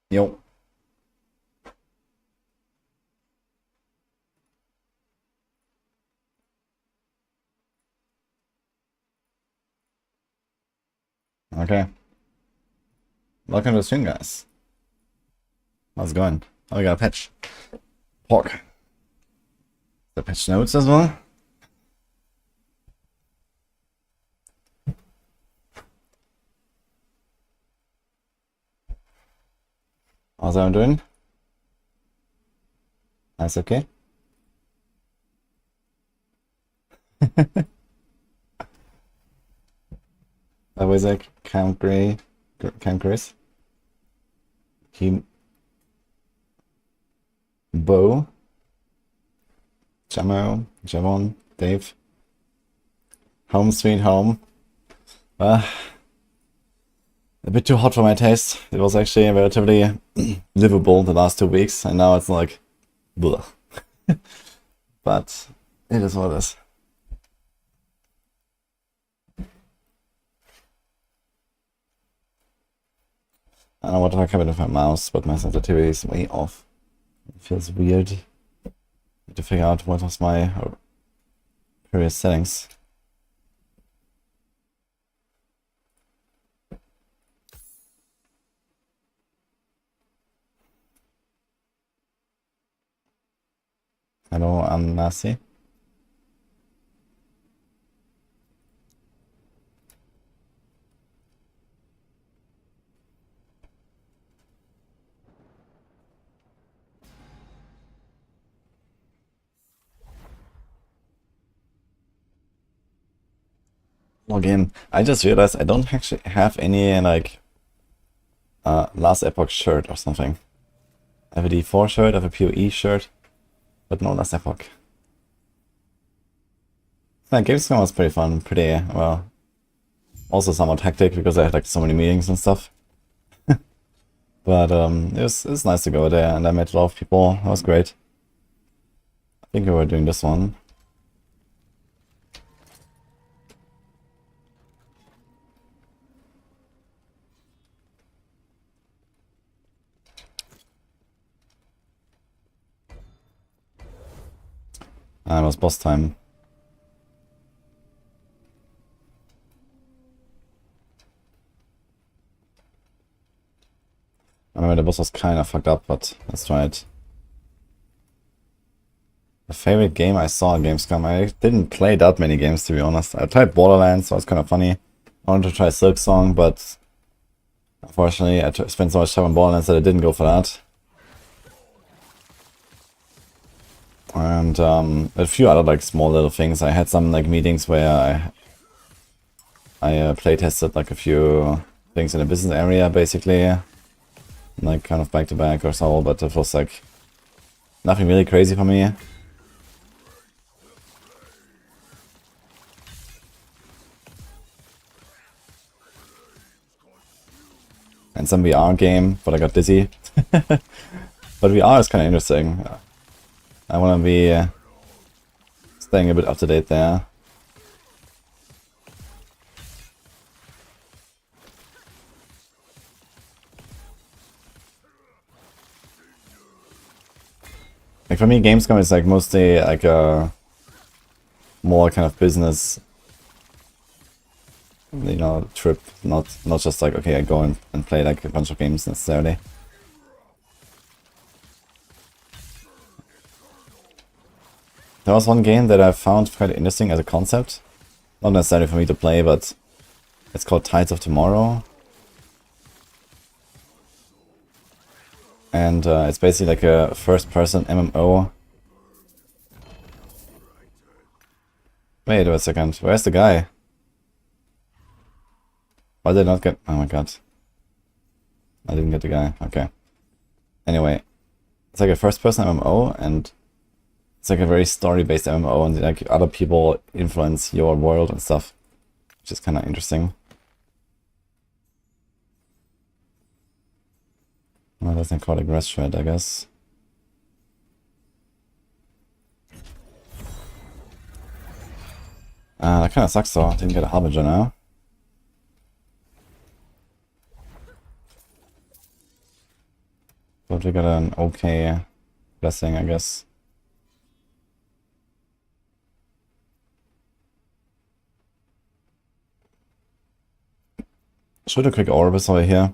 Yo. Okay. Welcome to the stream, guys. How's it going? Oh, we got a patch. Pork. The patch notes as well. How's everyone doing? Nice, okay. That was like Camp Chris. He Bo. Javon, Dave. Home sweet home. A bit too hot for my taste. It was actually relatively livable the last 2 weeks, and now it's like, bleh. But it is what it is. I don't know what the heck happened with my mouse, but my sensitivity is way off. It feels weird. Need to figure out what was my previous settings. Hello, I'm Nasi. Log in. I just realized I don't actually have any like last Epoch shirt or something. I have a D4 shirt, I have a PoE shirt, but no last Epoch. Yeah, Gamescom was pretty fun, pretty well. Also somewhat hectic because I had like so many meetings and stuff. But it was nice to go there, and I met a lot of people. It was great. I think we were doing this one. It was boss time. I remember the boss was kind of fucked up, but let's try it. The favorite game I saw at Gamescom, I didn't play that many games to be honest. I tried Borderlands, so it's kind of funny. I wanted to try Silksong, but unfortunately I spent so much time on Borderlands that I didn't go for that. And a few other like small little things. I had some like meetings where I play tested like a few things in the business area basically, like kind of back to back or so, but it was like nothing really crazy for me. And some VR game, but I got dizzy. But VR is kind of interesting. I want to be staying a bit up to date there. Like for me, Gamescom is like mostly like a more kind of business, you know, trip. Not just like, okay, I go and play like a bunch of games necessarily. There was one game that I found quite interesting as a concept. Not necessarily for me to play, but it's called Tides of Tomorrow. And it's basically like a first-person MMO. Wait a second, where's the guy? Why did I not get... Oh my god. I didn't get the guy, okay. Anyway, it's like a first-person MMO, and it's like a very story-based MMO, and like other people influence your world and stuff, which is kind of interesting. Well, that's not called a grass shred, I guess. That kind of sucks though. I didn't get a Harbinger now. But we got an okay blessing, I guess. Should a quick Orbis over here?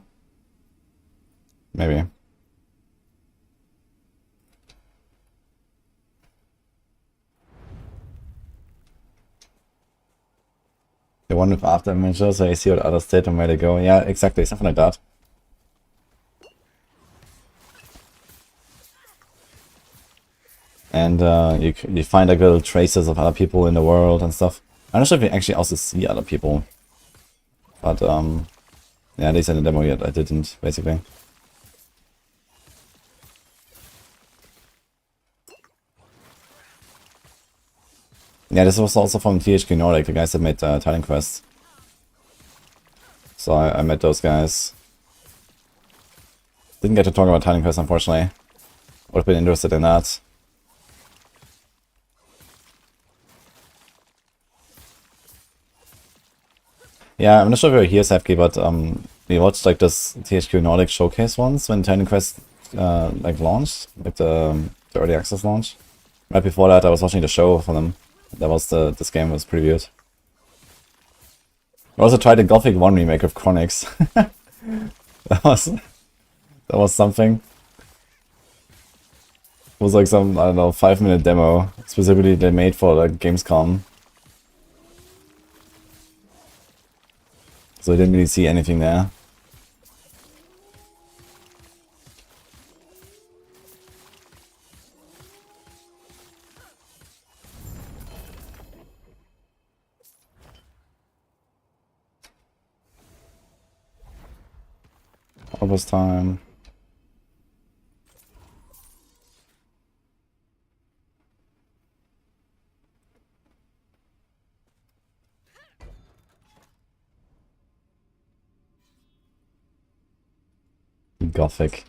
Maybe. The one with after images, so I see what others did and where they go. Yeah, exactly, something like that. And you find like little traces of other people in the world and stuff. I'm not sure if you actually also see other people. But yeah, at least in the demo yet I didn't, basically. Yeah, this was also from THQ Nordic, the guys that made Titan Quest. So I met those guys. Didn't get to talk about Titan Quest, unfortunately. Would have been interested in that. Yeah, I'm not sure if you're here, Sefki, but we watched like this THQ Nordic showcase once when Titan Quest like launched, like the early access launch. Right before that, I was watching the show for them. That was this game was previewed. I also tried the Gothic 1 remake of Chronix. that was something. It was like some, I don't know, 5-minute demo specifically they made for like Gamescom. So I didn't really see anything there. Almost time. Gothic.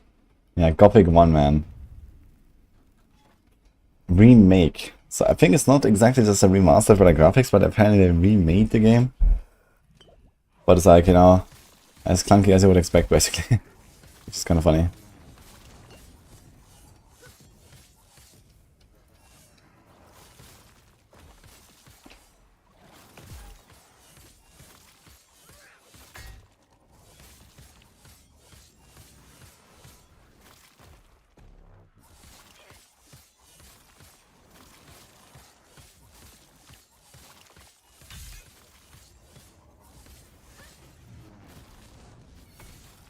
Yeah, Gothic 1, man. Remake. So I think it's not exactly just a remaster for the graphics, but apparently they remade the game. But it's like, you know, as clunky as you would expect, basically. Which is kind of funny.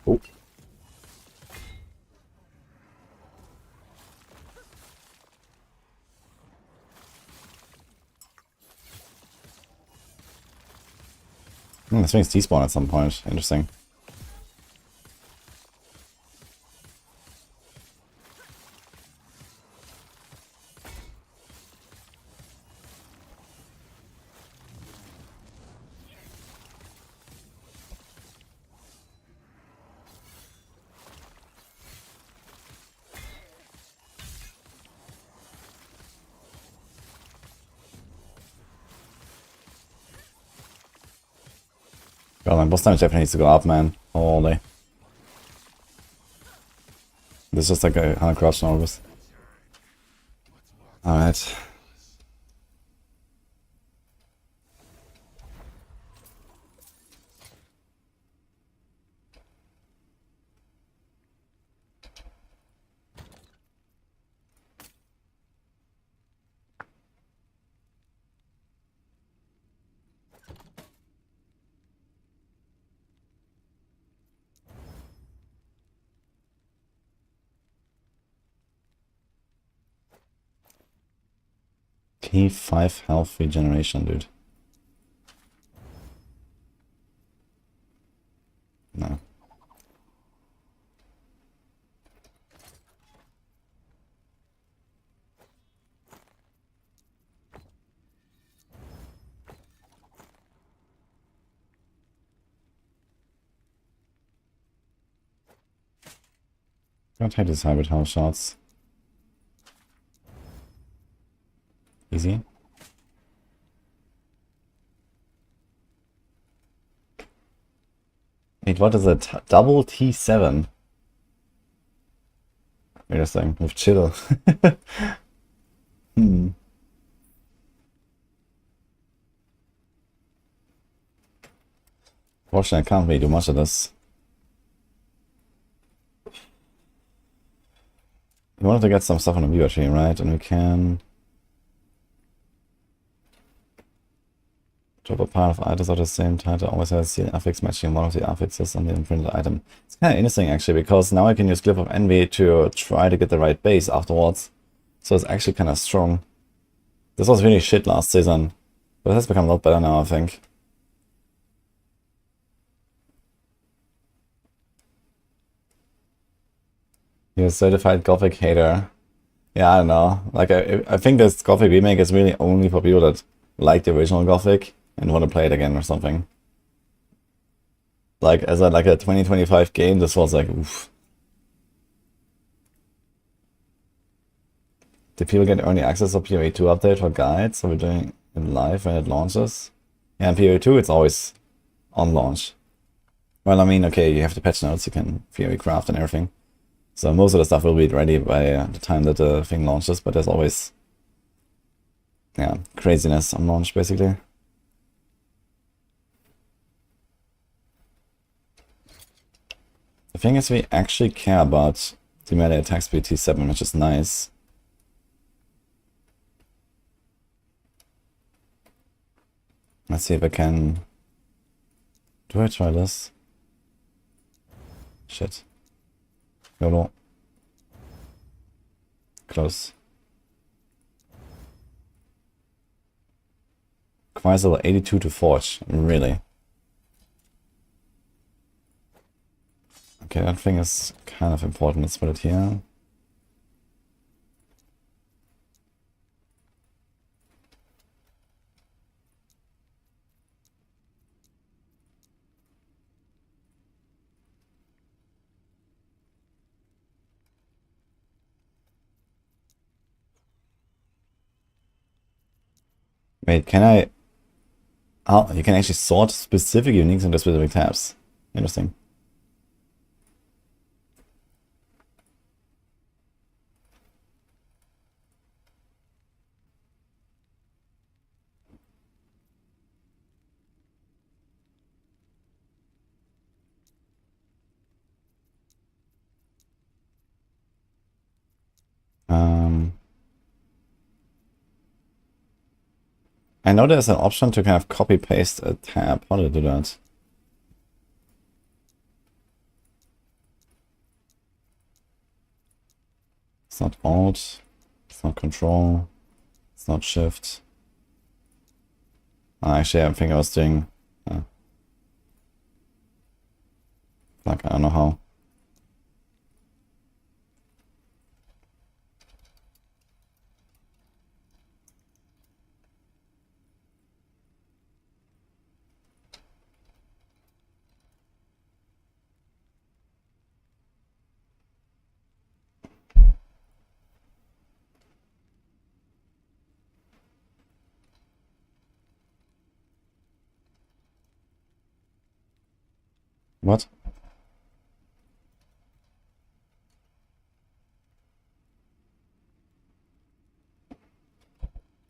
Oh. This thing's despawn at some point. Interesting. God, my boss damage definitely needs to go up, man. Holy. This is just like a 100 corruption Orbis. Alright. P5 health regeneration, dude. No. Don't take these hybrid health shots. Easy. Wait, what is it? Double T7. Interesting. With chill. Hmm. Fortunately, I can't really do much of this. We wanted to get some stuff on the viewer tree, right? And we can drop a pile of items at the same time to always have the affix matching one of the affixes on the imprinted item. It's kind of interesting actually, because now I can use Glyph of Envy to try to get the right base afterwards. So it's actually kind of strong. This was really shit last season, but it has become a lot better now, I think. You're a certified Gothic hater. Yeah, I don't know. Like, I think this Gothic remake is really only for people that like the original Gothic and want to play it again or something. Like, as a 2025 game, this was like, oof. Did people get early access to PoE 2 update for guides? So we're doing it live when it launches? Yeah, in PoE 2 it's always on launch. Well, I mean, okay, you have the patch notes, you can PoE craft and everything. So most of the stuff will be ready by the time that the thing launches, but there's always, yeah, craziness on launch, basically. The thing is, we actually care about the melee attack speed T7, which is nice. Let's see if I can... Do I try this? Shit. YOLO. Close. Requires level 82 to forge. Really? Okay, that thing is kind of important. Let's put it here. Wait, can I... Oh, you can actually sort specific uniques into specific tabs. Interesting. I know there's an option to kind of copy paste a tab. How do I do that? It's not Alt, it's not Control, it's not Shift. Actually, I think I was doing... Like, I don't know how. What?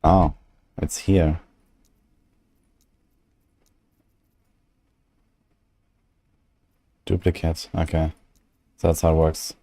Oh, it's here. Duplicate. Okay. So that's how it works.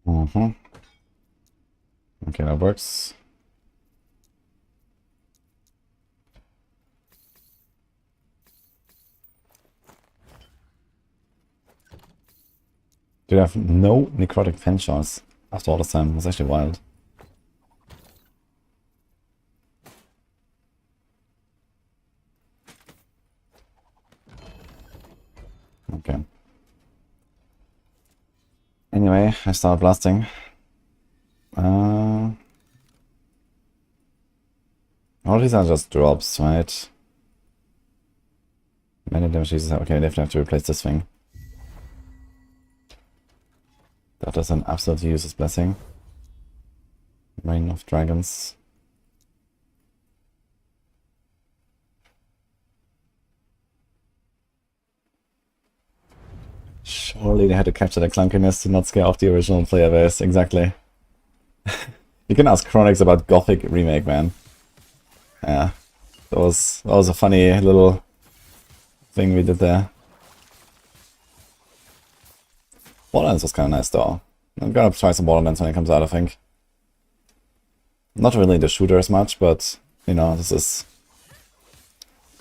Mm-hmm. Okay, that works. Did have no necrotic pen shots after all this time. It was actually wild. Okay. Anyway, I start blasting. All these are just drops, right? Many damages. Okay, definitely have to replace this thing. That is an absolutely useless blessing. Reign of Dragons. Surely they had to capture the clunkiness to not scare off the original player base. Exactly. You can ask Chronix about Gothic remake, man. Yeah, that was a funny little thing we did there. Borderlands was kind of nice though. I'm gonna try some Borderlands when it comes out, I think. Not really the shooter as much, but you know, this is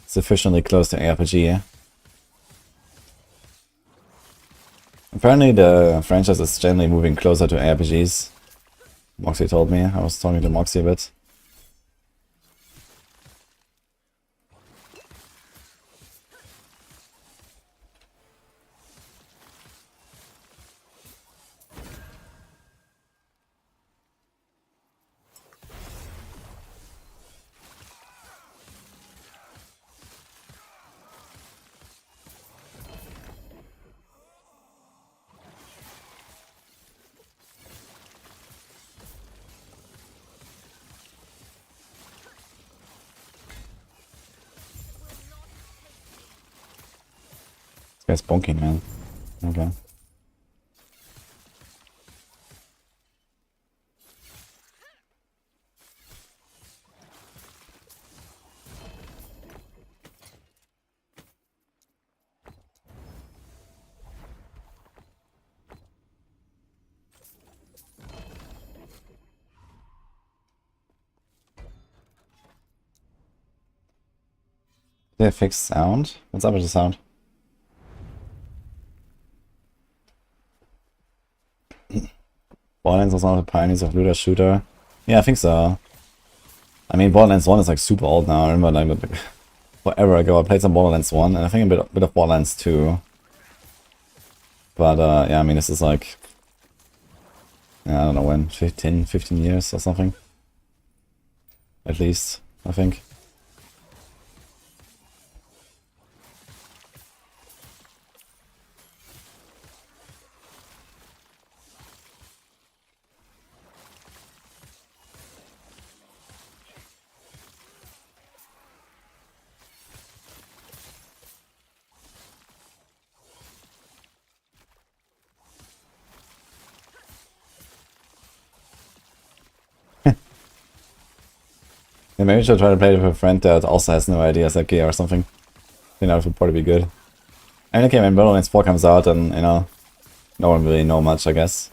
sufficiently close to ARPG. Apparently the franchise is generally moving closer to ARPGs. Moxie told me. I was talking to Moxie a bit. This guy's bonking, man. Okay. Did they fix sound? What's up with the sound? Borderlands was one of the pioneers of looter shooter. Yeah, I think so. I mean, Borderlands 1 is like super old now. I remember like forever ago I played some Borderlands 1 and I think a bit of Borderlands 2. But yeah, I mean, this is like, yeah, I don't know when, 15 years or something. At least, I think. Yeah, maybe we should try to play with a friend that also has no ideas like gear or something. I think that would probably be good. I mean, okay, when Borderlands 4 comes out, and you know, no one really know much, I guess.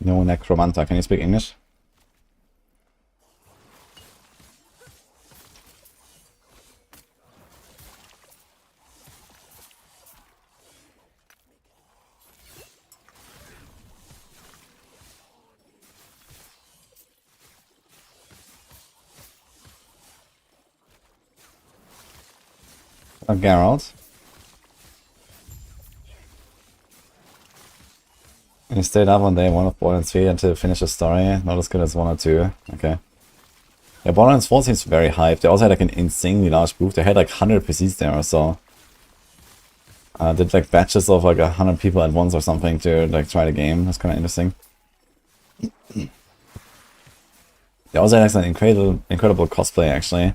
No Necromanta, can you speak English? Geralt. You stayed up on day 1 of Borderlands 3 until finish the story. Not as good as 1 or 2. Okay. Yeah, Borderlands 4 seems very hyped. They also had like an insanely large booth. They had like 100 PCs there or so. Did like batches of like 100 people at once or something to like try the game. That's kind of interesting. They also had like an incredible cosplay actually.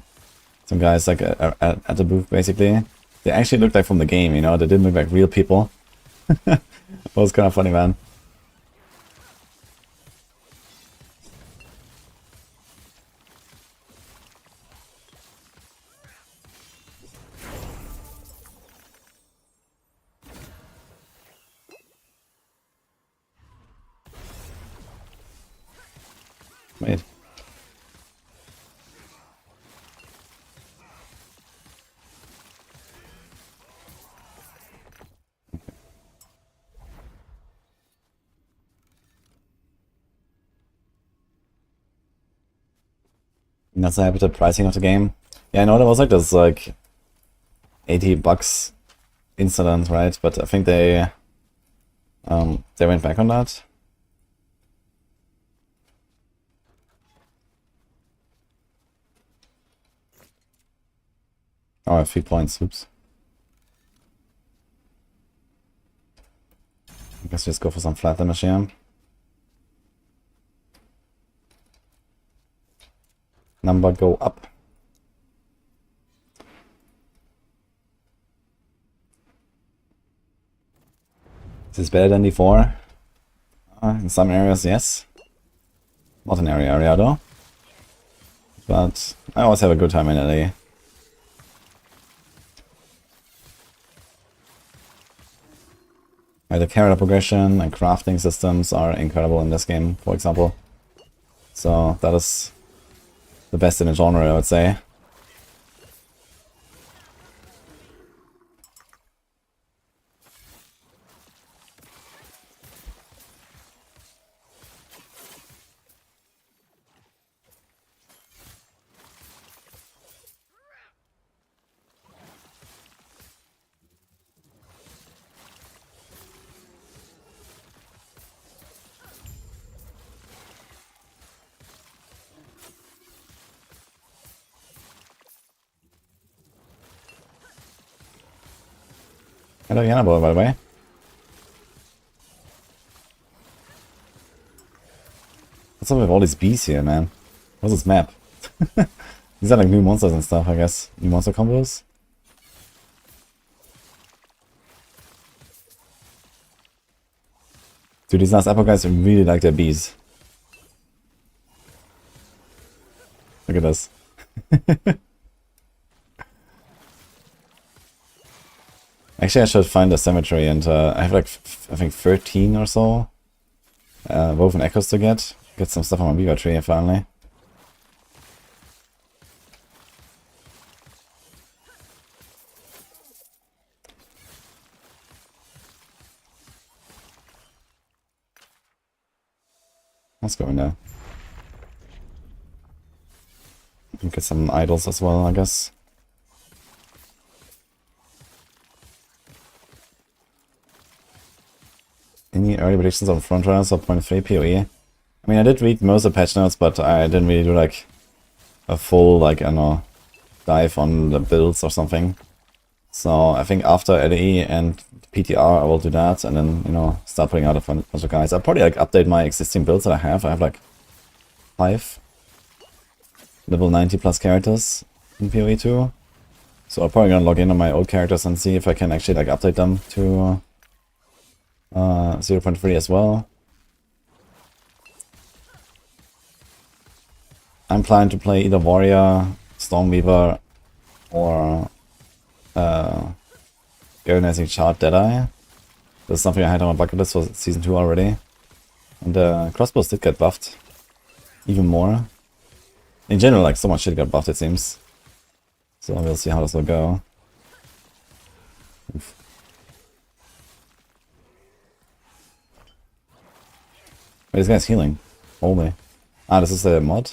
Some guys like at the booth basically. They actually looked like from the game, you know. They didn't look like real people. It was kind of funny, man. Wait. That's the happy pricing of the game. Yeah, I know there was like this like $80 incident, right? But I think they went back on that. Oh, I have 3 points. Oops. I guess just go for some flat damage here. Number go up. Is this better than before? In some areas, yes. Not in every area though. But I always have a good time in LA. The character progression and crafting systems are incredible in this game, for example. So that is the best in the genre, I would say. Hello, Yannaball, by the way. What's up with all these bees here, man? What's this map? These are like new monsters and stuff, I guess. New monster combos. Dude, these last Epoch guys really like their bees. Look at this. Actually, I should find a cemetery, and I have like, I think 13 or so woven echoes to get. Get some stuff on my beaver tree finally. Let's go in there. Get some idols as well, I guess. Any early predictions on frontrunners or 0.3 PoE? I mean, I did read most of the patch notes, but I didn't really do like a full, like, I don't know, dive on the builds or something. So I think after LE and PTR I will do that, and then, you know, start putting out a bunch of guys. I'll probably like update my existing builds that I have. I have like 5 level 90 plus characters in PoE 2. So I'm probably gonna log in on my old characters and see if I can actually like update them to 0.3 as well. I'm planning to play either Warrior, Stormweaver, or Organizing Chart Deadeye. That's something I had on my bucket list for Season 2 already. And crossbows did get buffed. Even more. In general, like, so much shit got buffed, it seems. So we'll see how this will go. Oof. Wait, this guy's healing. Holy. Ah, this is a mod?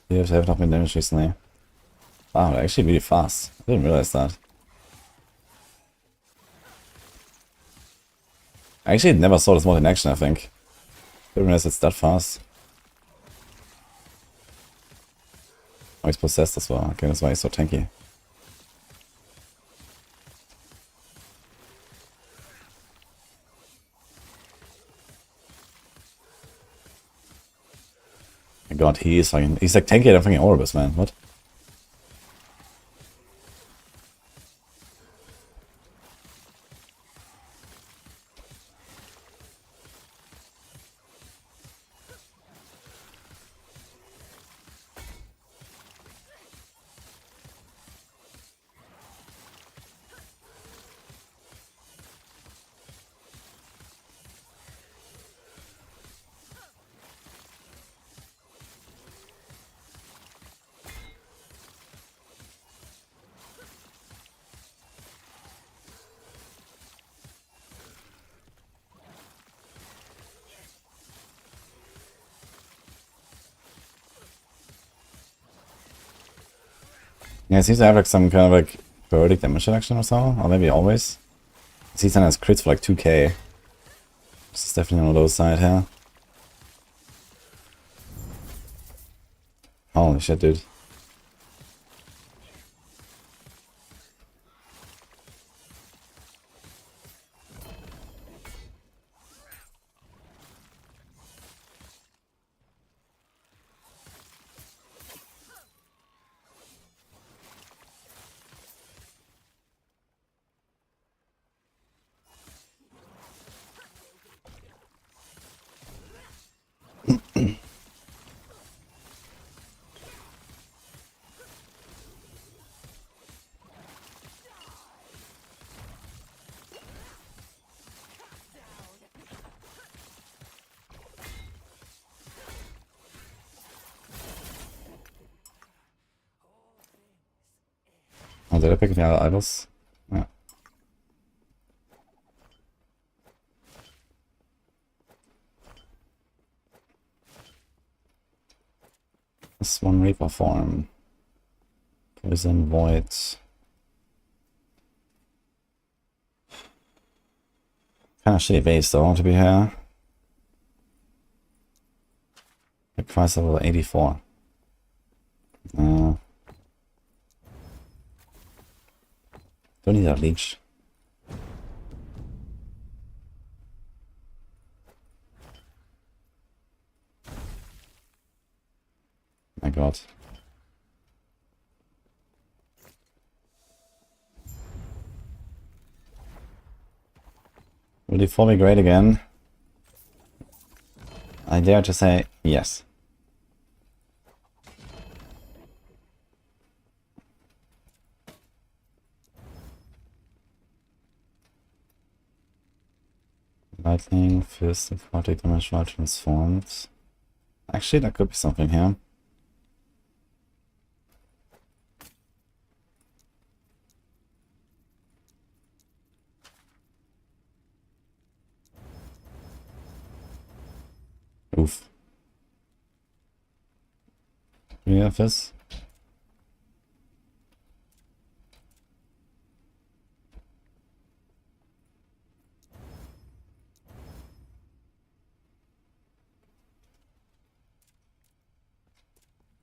You have to have not been damaged recently. Wow, they're actually really fast. I didn't realize that. I actually never saw this mod in action, I think. Didn't realize it's that fast. Oh, he's possessed as well. Okay, that's why he's so tanky. god, he's like 10k to fucking Orbis, man. What? Yeah, it seems to have like some kind of like periodic damage reduction or so, or maybe always. C10 has crits for like 2k. This is definitely on the low side here. Holy shit, dude. Oh, did I pick any other idols? Yeah. This one Reaper form. Poison Void. Kinda shitty base though, to be here. The price level 84. Don't need that leech. My god. Will it be great again? I dare to say yes. Lightning, fist, necrotic damage, while transformed. Actually, that could be something here. Oof. Do we have this?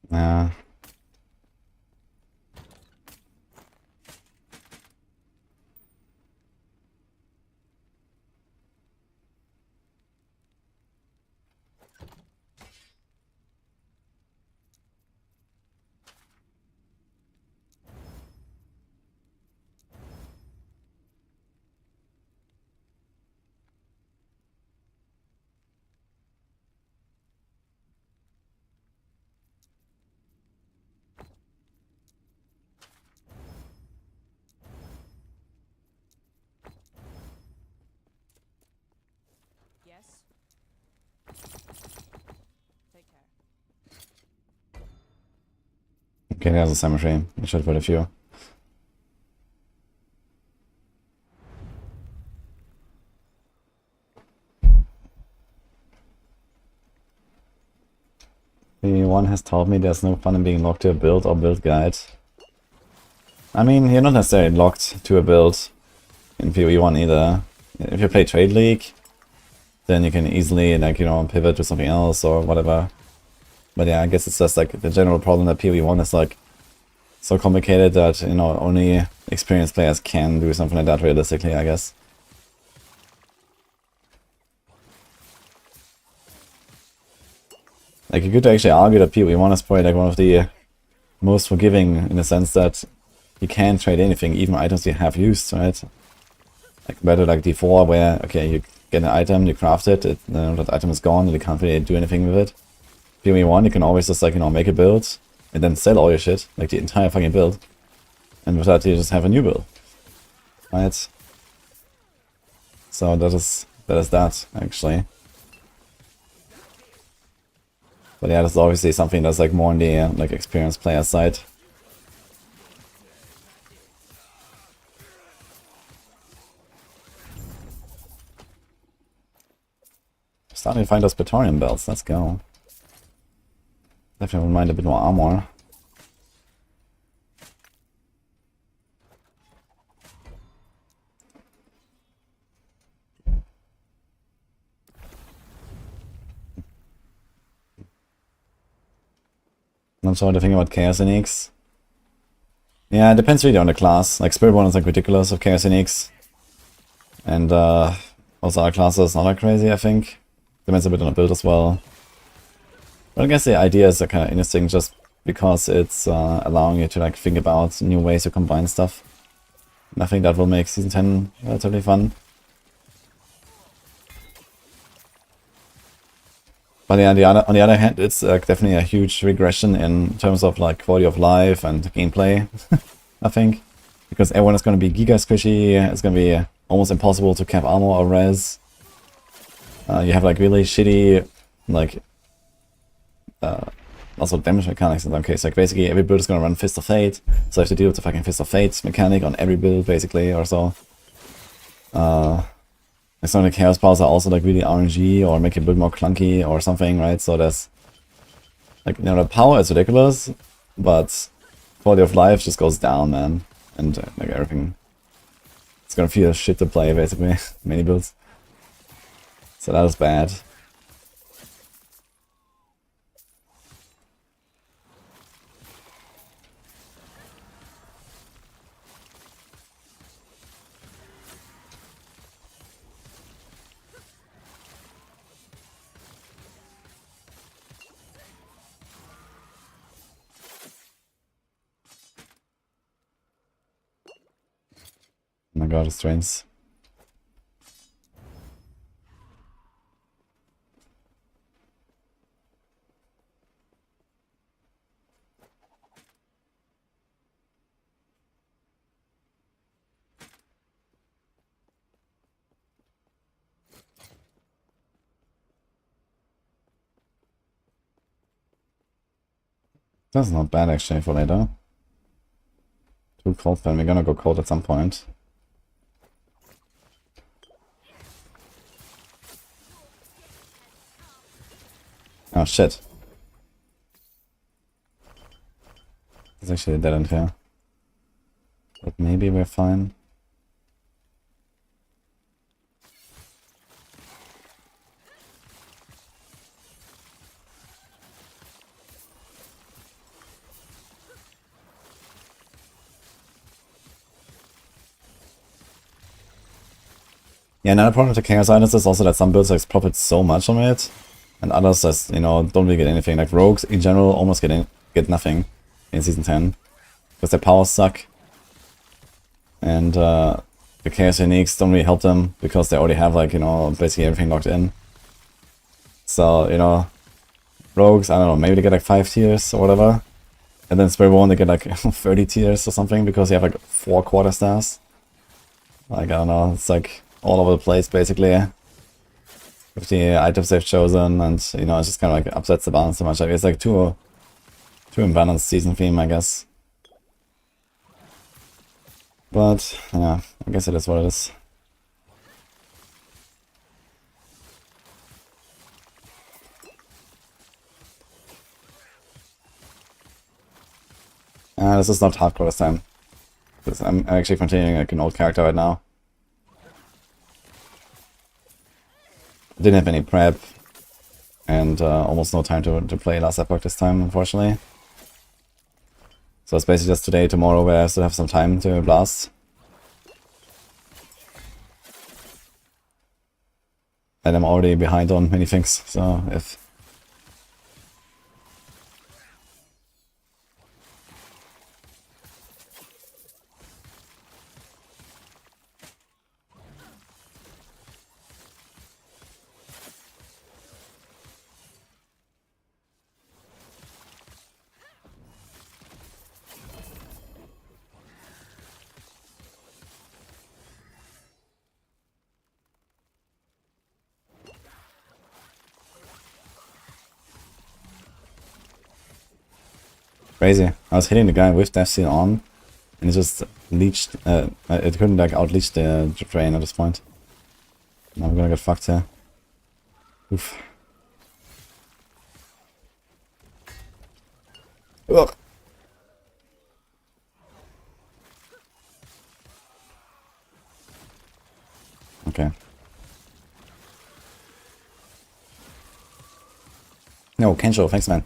Nah. Okay, there's a cemetery. We should put a few. One has told me there's no fun in being locked to a build or build guide. I mean, you're not necessarily locked to a build in PoE1 either. If you play Trade League, then you can easily, like, you know, pivot to something else or whatever. But yeah, I guess it's just like the general problem that PoE1 is like so complicated that, you know, only experienced players can do something like that realistically, I guess. Like, you could actually argue that PoE1 is probably like one of the most forgiving in the sense that you can't trade anything, even items you have used, right? Like compared to like D4 where, okay, you get an item, you craft it, that item is gone, and you can't really do anything with it. PoE1, you can always just like, you know, make a build, and then sell all your shit, like the entire fucking build. And with that you just have a new build. Right? So that is that, actually. But yeah, that's obviously something that's like more on the like experienced player side. Starting to find those Praetorian belts, let's go. Definitely wouldn't mind a bit more armor. I'm sorry to think about Chaos Uniques. Yeah, it depends really on the class. Like Spiritborn is like ridiculous of Chaos Uniques. And also other classes not that crazy, I think. Depends a bit on the build as well. But I guess the idea is kind of interesting just because it's allowing you to like think about new ways to combine stuff. And I think that will make Season 10 relatively fun. But yeah, on the other hand, it's definitely a huge regression in terms of like quality of life and gameplay, I think. Because everyone is going to be giga squishy, it's going to be almost impossible to cap armor or res. You have like really shitty, like, also damage mechanics in some cases. Like basically every build is going to run Fist of Fate, so you have to deal with the fucking Fist of Fate mechanic on every build basically, or so. Some of the chaos powers are also like really RNG or make it a bit more clunky or something, right? So there's like, you know, the power is ridiculous, but quality of life just goes down, man. And like everything, it's gonna feel shit to play basically, many builds. So that is bad. Oh my god, it's trains. That's not bad actually for later. Too cold then, we're gonna go cold at some point. Oh shit. There's actually a dead end here. But maybe we're fine. Yeah, another problem with the Chaos Items is also that some builds like profit so much from it, and others just, you know, don't really get anything. Like rogues in general almost get nothing in Season 10 because their powers suck, and the Chaos Uniques don't really help them because they already have like, you know, basically everything locked in. So, you know, rogues, I don't know, maybe they get like 5 tiers or whatever, and then Spiritborn they get like 30 tiers or something because you have like 4 quarter stars. Like, I don't know, it's like all over the place basically with the items they've chosen, and you know, it just kind of like upsets the balance so much. Like, it's like too imbalanced season theme, I guess. But yeah, I guess it is what it is. This is not hardcore this time. Because I'm actually continuing like an old character right now. Didn't have any prep, and almost no time to play last Epoch this time, unfortunately. So it's basically just today, tomorrow, where I still have some time to blast. And I'm already behind on many things, so if crazy. I was hitting the guy with Death Seal on, and it just leached. It couldn't like outleach the drain at this point. Now I'm gonna get fucked here. Oof. Ugh. Okay. No, Kensho, thanks man.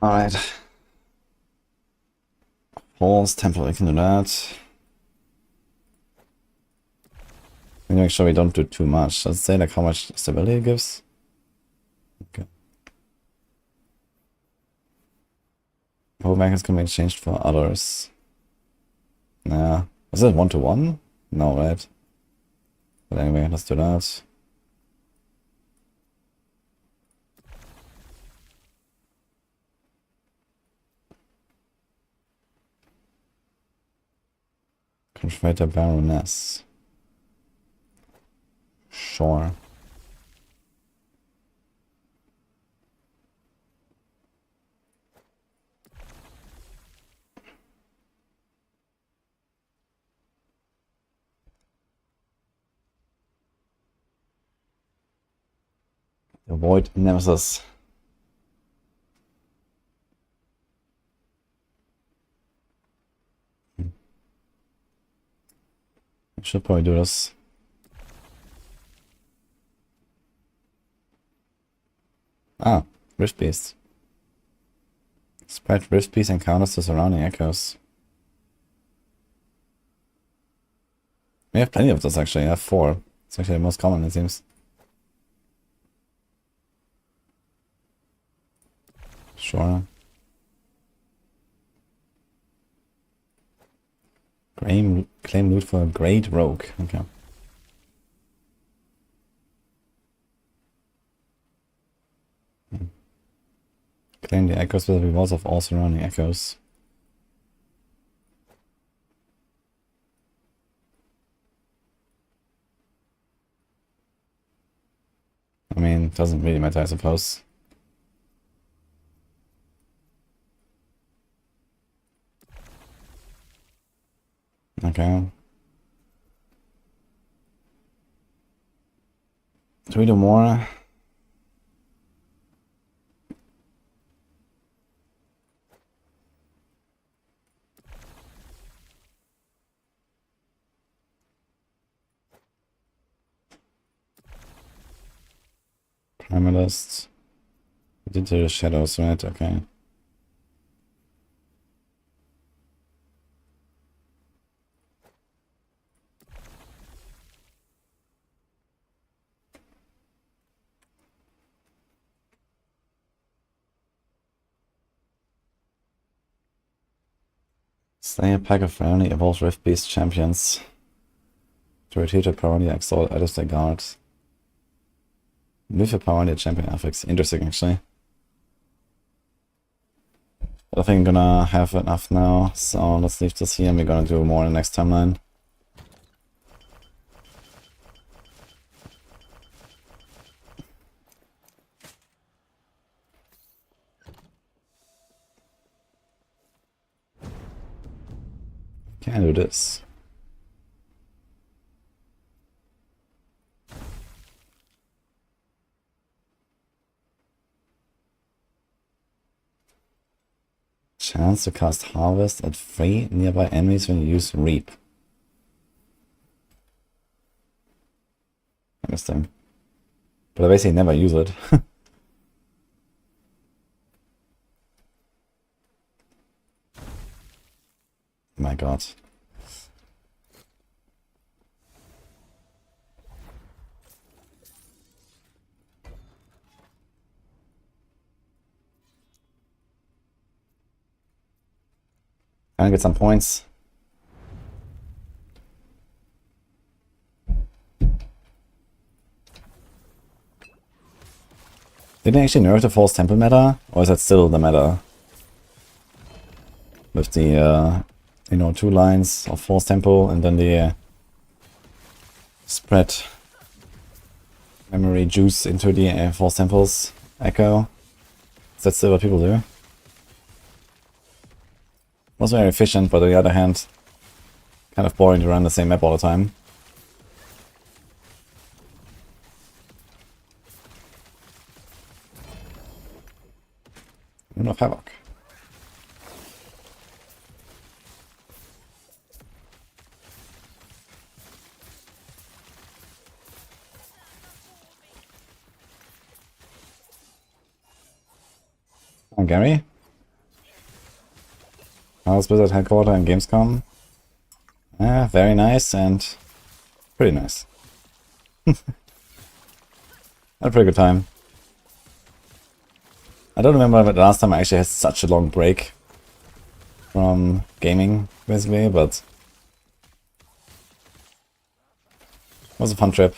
Alright. Falls, temple, I can do that. We make sure we don't do too much. Let's say like how much stability it gives. Okay. Hope mechanics can be changed for others. Nah. Is it 1-to-1? No, right? But anyway, let's do that. Convert the Baroness. Sure. Avoid Nemesis. I should probably do this. Ah, Rift Beast. Spread Rift Beast encounters to surrounding echoes. We have plenty of this actually, I have 4. It's actually the most common it seems. Sure. Claim loot for a great rogue. Okay. Claim the echoes with the rewards of all surrounding echoes. I mean, it doesn't really matter, I suppose. Okay. Do we do more? Primalist. We did the shadows, right? Okay. Slay a pack of only evolved Rift Beast champions. To rotate a Parody Exile out of their guards. With a Parody champion affix. Interesting actually. But I think I'm gonna have enough now, so let's leave this here and we're gonna do more in the next timeline. Can I do this? Chance to cast Harvest at 3 nearby enemies when you use Reap. Interesting. But I basically never use it. My god. Trying to get some points. Did they actually nerf the False Temple meta? Or is that still the meta? With the, you know, 2 lines of False Temple and then the spread memory juice into the False Temple's echo. Is that still what people do? Was very efficient, but on the other hand, kind of boring to run the same map all the time. Rune of Havoc. And Gary? How's Blizzard headquarters and Gamescom? Very nice and pretty nice. Had a pretty good time. I don't remember the last time I actually had such a long break from gaming, basically, but it was a fun trip.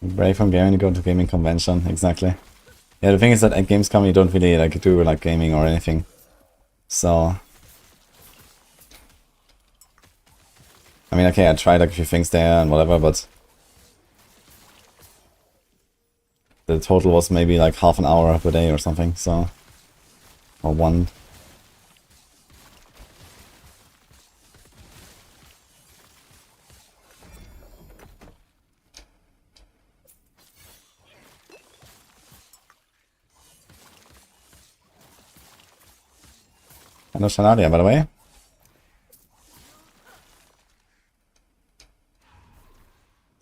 Break from gaming to go to gaming convention, exactly. Yeah, the thing is that at Gamescom you don't really like do like gaming or anything. So I mean, okay, I tried like a few things there and whatever, but the total was maybe like half an hour per day or something, so or one. Hello Shanadia, by the way.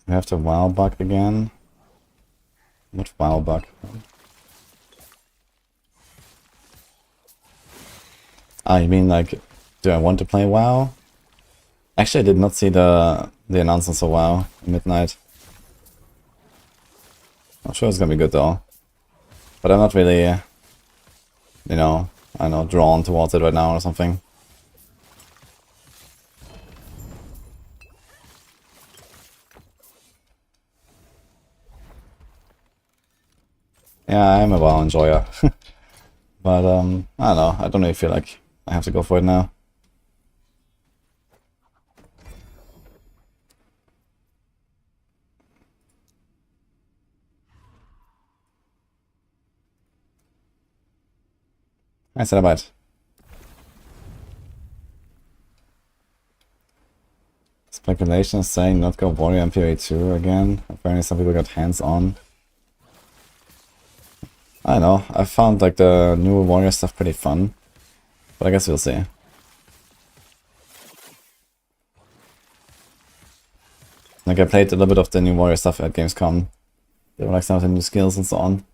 We have the WoW bug again. What WoW bug? Ah, you mean like, do I want to play WoW? Actually, I did not see the announcements of WoW at midnight. I'm sure it's gonna be good though. But I'm not really, you know, I don't know, drawn towards it right now or something. Yeah, I'm a WoW enjoyer. But, I don't know, I don't really feel like I have to go for it now. I said about it. Speculation is saying not go Warrior MPA 2 again. Apparently some people got hands on. I don't know, I found like the new Warrior stuff pretty fun. But I guess we'll see. Like I played a little bit of the new Warrior stuff at Gamescom. There were like some of the new skills and so on.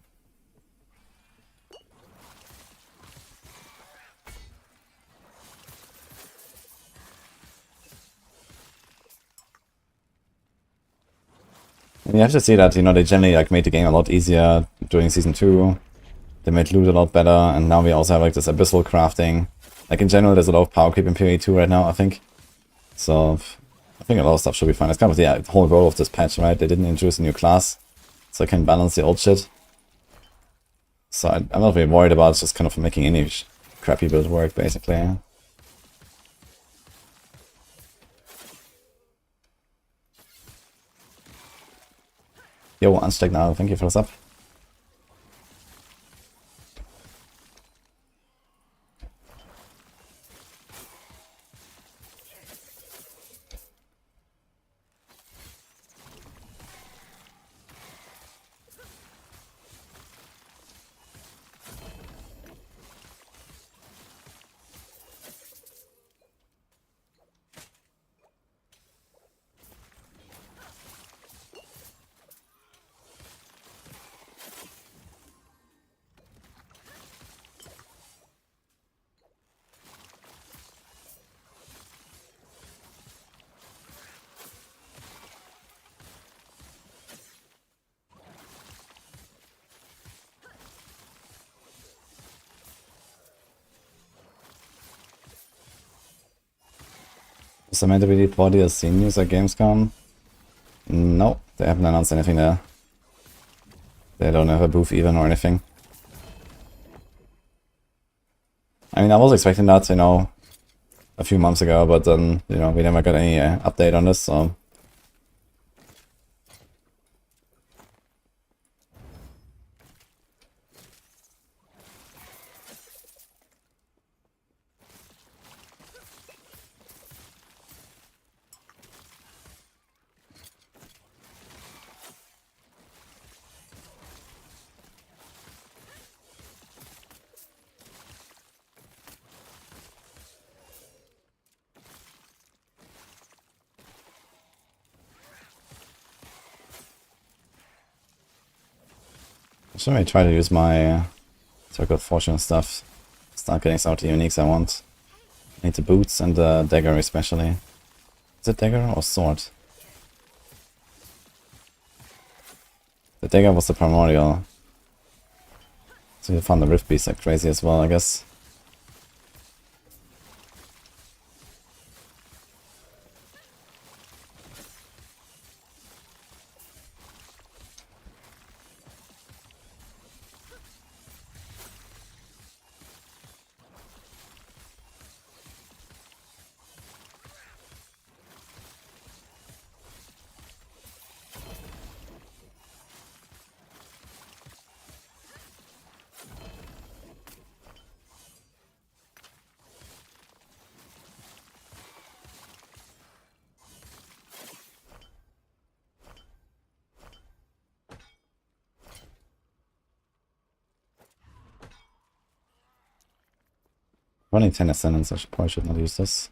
And you have to see that, you know, they generally like made the game a lot easier during Season 2. They made loot a lot better, and now we also have like this abyssal crafting. Like in general, there's a lot of power creep in PvE 2 right now, I think. So I think a lot of stuff should be fine. It's kind of the whole goal of this patch, right? They didn't introduce a new class, so I can balance the old shit. So I'm not really worried about just kind of making any crappy build work, basically. Yo, Unstack now, thank you for the sub. Is there meant to be for DLC news at Gamescom? No, they haven't announced anything there. They don't have a booth even or anything. I mean, I was expecting that, you know, a few months ago, but then, you know, we never got any update on this, so... Should I try to use my Circle of Fortune stuff? Start getting some of the uniques I want. I need the boots and the dagger especially. Is it dagger or sword? The dagger was the primordial. So you found the rift beast like crazy as well, I guess. Running 10 ascendants, I probably should not use this.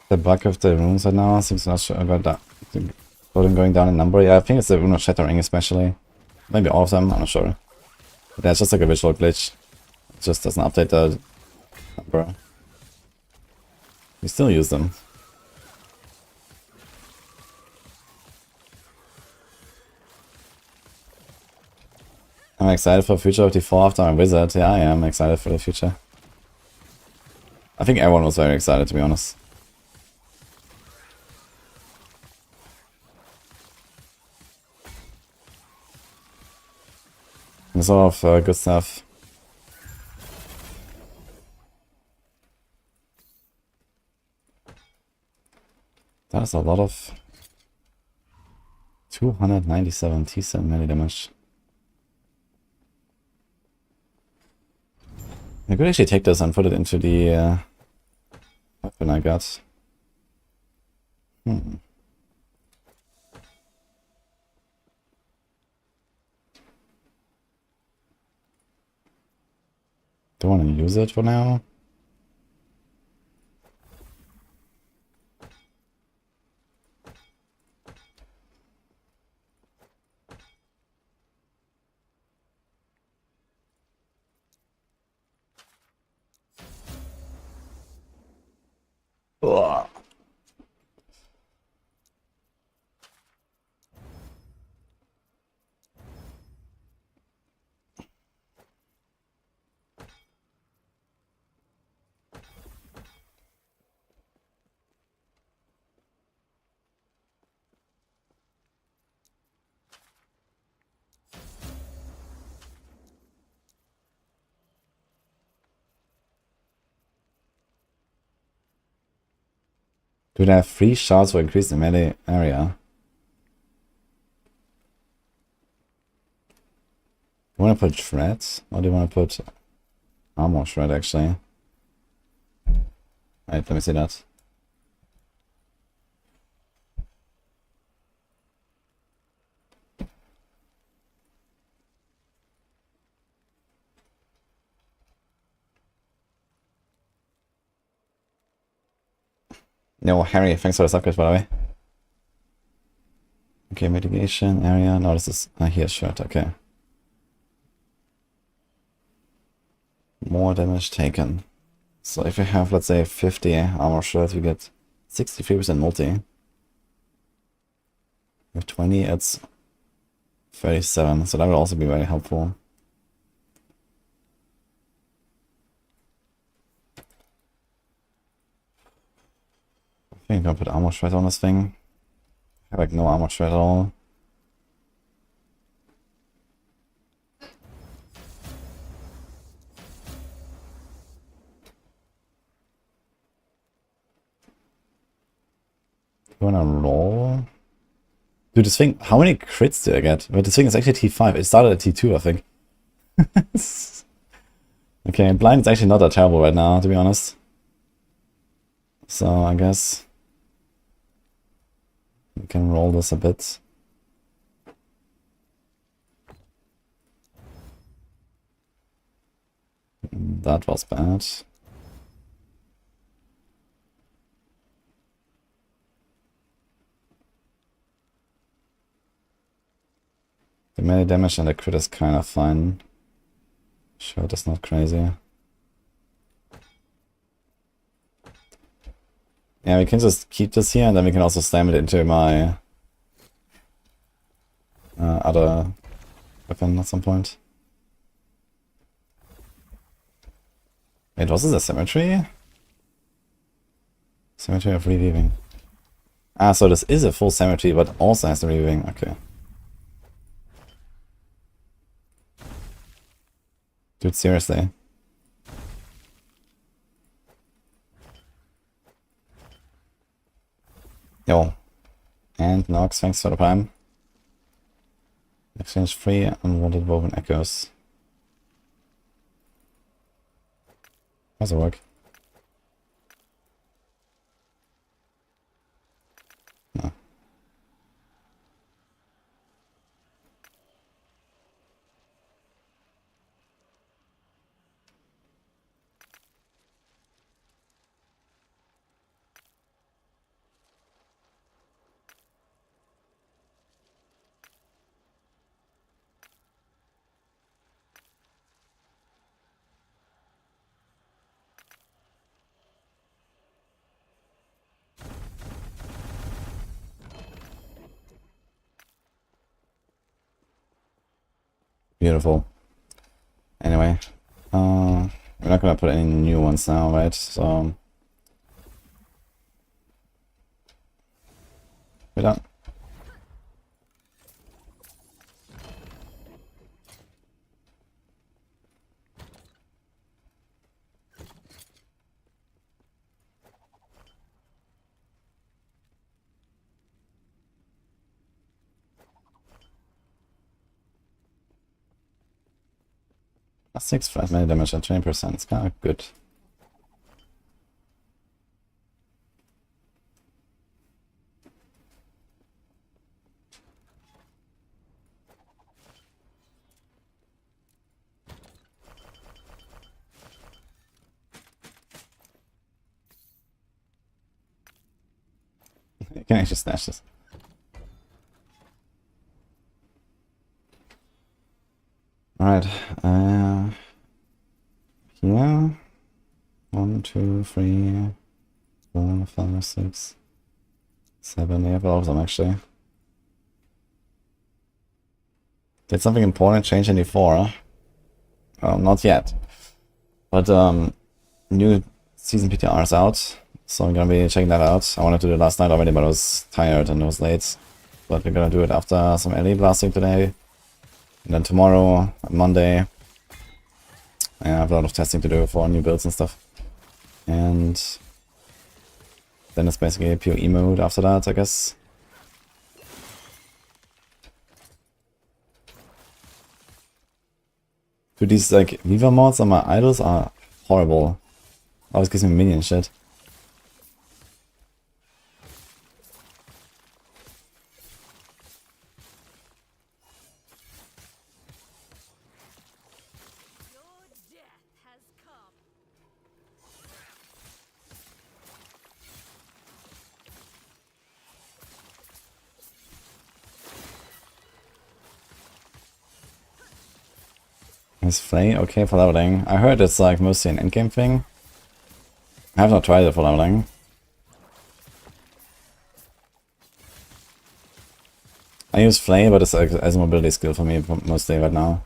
The bug of the runes right now seems not sure about that. Going down in number. Yeah, I think it's the rune of shattering especially. Maybe all of them, I'm not sure. But that's just like a visual glitch. It just doesn't update the number. We still use them. I'm excited for the future of D4 after I'm a wizard. Yeah, I am excited for the future. I think everyone was very excited, to be honest. There's a lot of good stuff. That is a lot of 297 T7 melee damage. I could actually take this and put it into the weapon I got. Don't want to use it for now. Ugh. Do they have 3 shots for increase the melee area? Do you want to put shreds? Or do you want to put armor shred actually. Right, let me see that. No, Harry, thanks for the subscribe, by the way. Okay, mitigation area. No, this is here shirt. Okay. More damage taken. So if you have, let's say, 50 armor shirt, you get 63% multi. With 20, it's 37. So that will also be very helpful. I think I'm gonna put armor shred on this thing. I have like no armor shred at all. You wanna roll? Dude, this thing, how many crits did I get? But this thing is actually T5. It started at T2, I think. Okay, blind is actually not that terrible right now, to be honest. So I guess we can roll this a bit. That was bad. The melee damage and the crit is kind of fine. Sure, that's not crazy. Yeah, we can just keep this here, and then we can also slam it into my other weapon at some point. Wait, was this a cemetery? Cemetery of Reweaving. Ah, so this is a full cemetery, but also has the Reweaving. Okay. Dude, seriously. Yo. And Nox, thanks for the prime. Exchange free unwanted woven echoes. How's it work? No. Beautiful. Anyway, we're not gonna put any new ones now, right? So we're done. +6 flat melee damage at 20%. It's kind of good. You can actually snatch this. Alright, here. 1, 2, 3, 4, 5, 6, 7. Yeah, all of them actually. Did something important change in D4? Not yet. But new season PTR is out, so I'm gonna be checking that out. I wanted to do it last night already, but I was tired and it was late. But we're gonna do it after some LE blasting today. And then tomorrow, Monday, I have a lot of testing to do for new builds and stuff. And then it's basically a PoE mode after that, I guess. Dude, these like Viva mods on my idols are horrible. Always gives me minion shit. Is Flay okay for leveling? I heard it's like mostly an endgame thing. I have not tried it for leveling. I use Flay, but it's like as a mobility skill for me mostly right now.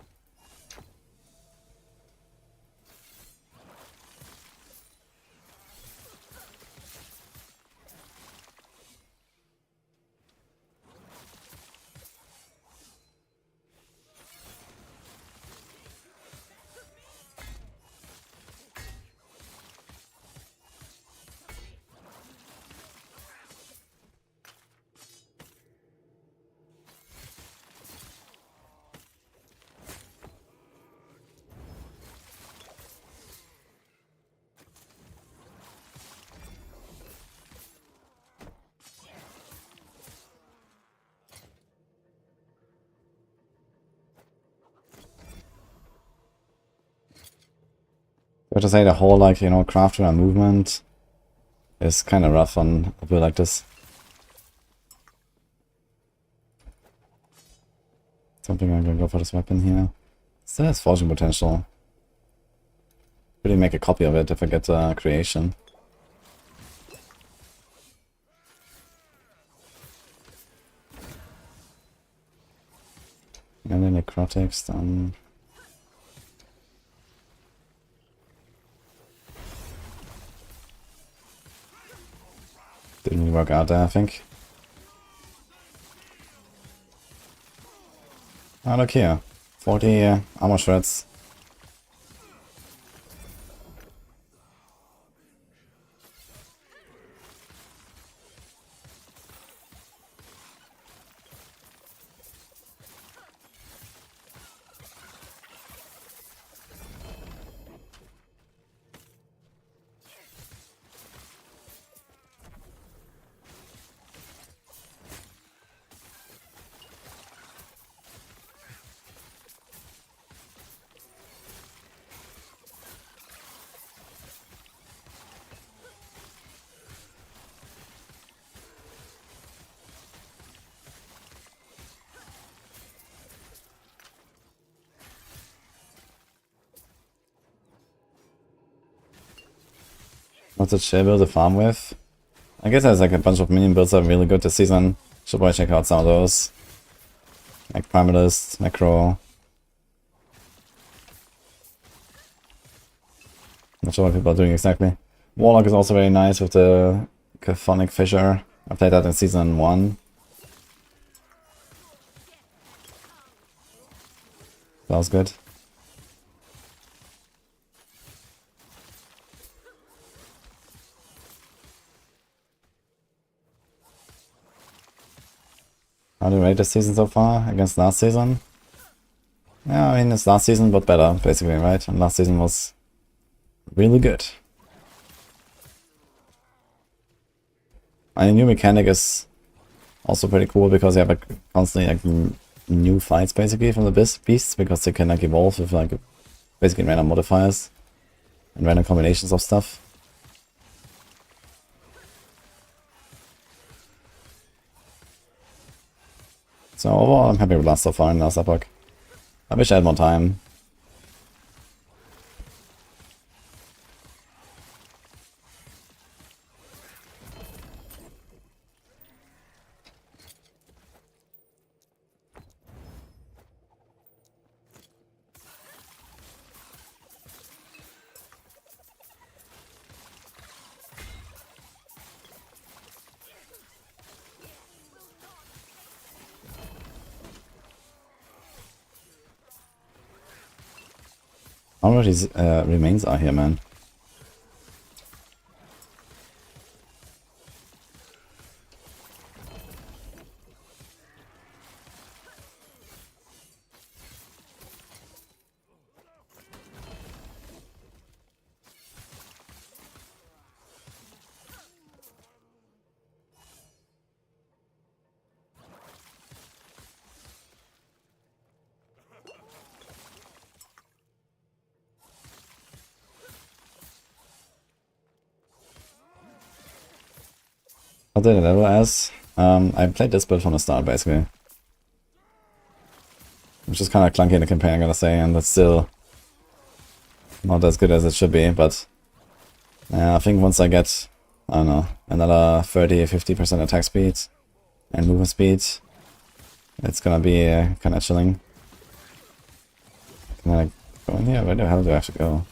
I have to say the whole like, you know, crafting and movement is kind of rough on a build like this. Something I'm gonna go for this weapon here. Still has forging potential. Really make a copy of it if I get creation. And then necrotics done. Didn't really work out there, I think. Ah, look here. 40 armor shreds. What's a chill build to farm with? I guess there's like a bunch of minion builds that are really good this season. Should probably check out some of those. Like Primalist, Necro. Not sure what people are doing exactly. Warlock is also very nice with the Chthonic Fissure. I played that in season 1. That was good. How do you rate this season so far against last season? Yeah, I mean it's last season but better, basically, right? And last season was really good. A new mechanic is also pretty cool because you have like constantly like new fights basically from the beasts because they can like evolve with like basically random modifiers and random combinations of stuff. So overall I'm happy with last so far in last Epoch. I wish I had more time. How many these remains are here, man? What did it level as? I played this build from the start, basically. Which is kind of clunky in the campaign, I'm gonna say, and it's still not as good as it should be, but I think once I get, I don't know, another 30-50% attack speed and movement speed, it's gonna be kind of chilling. Can I go in here? Where the hell do I have to go?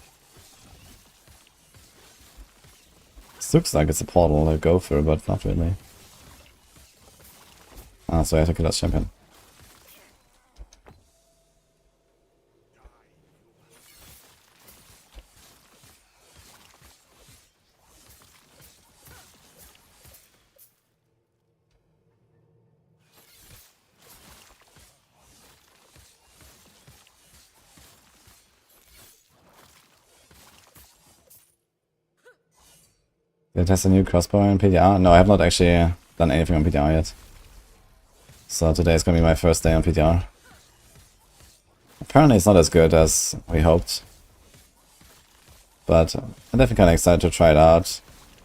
This looks like it's a portal to go through, but not really. Ah, so I have to kill that champion. Did I test a new crossbow in PTR? No, I have not actually done anything on PTR yet. So today is gonna be my first day on PTR. Apparently it's not as good as we hoped. But I'm definitely kind of excited to try it out.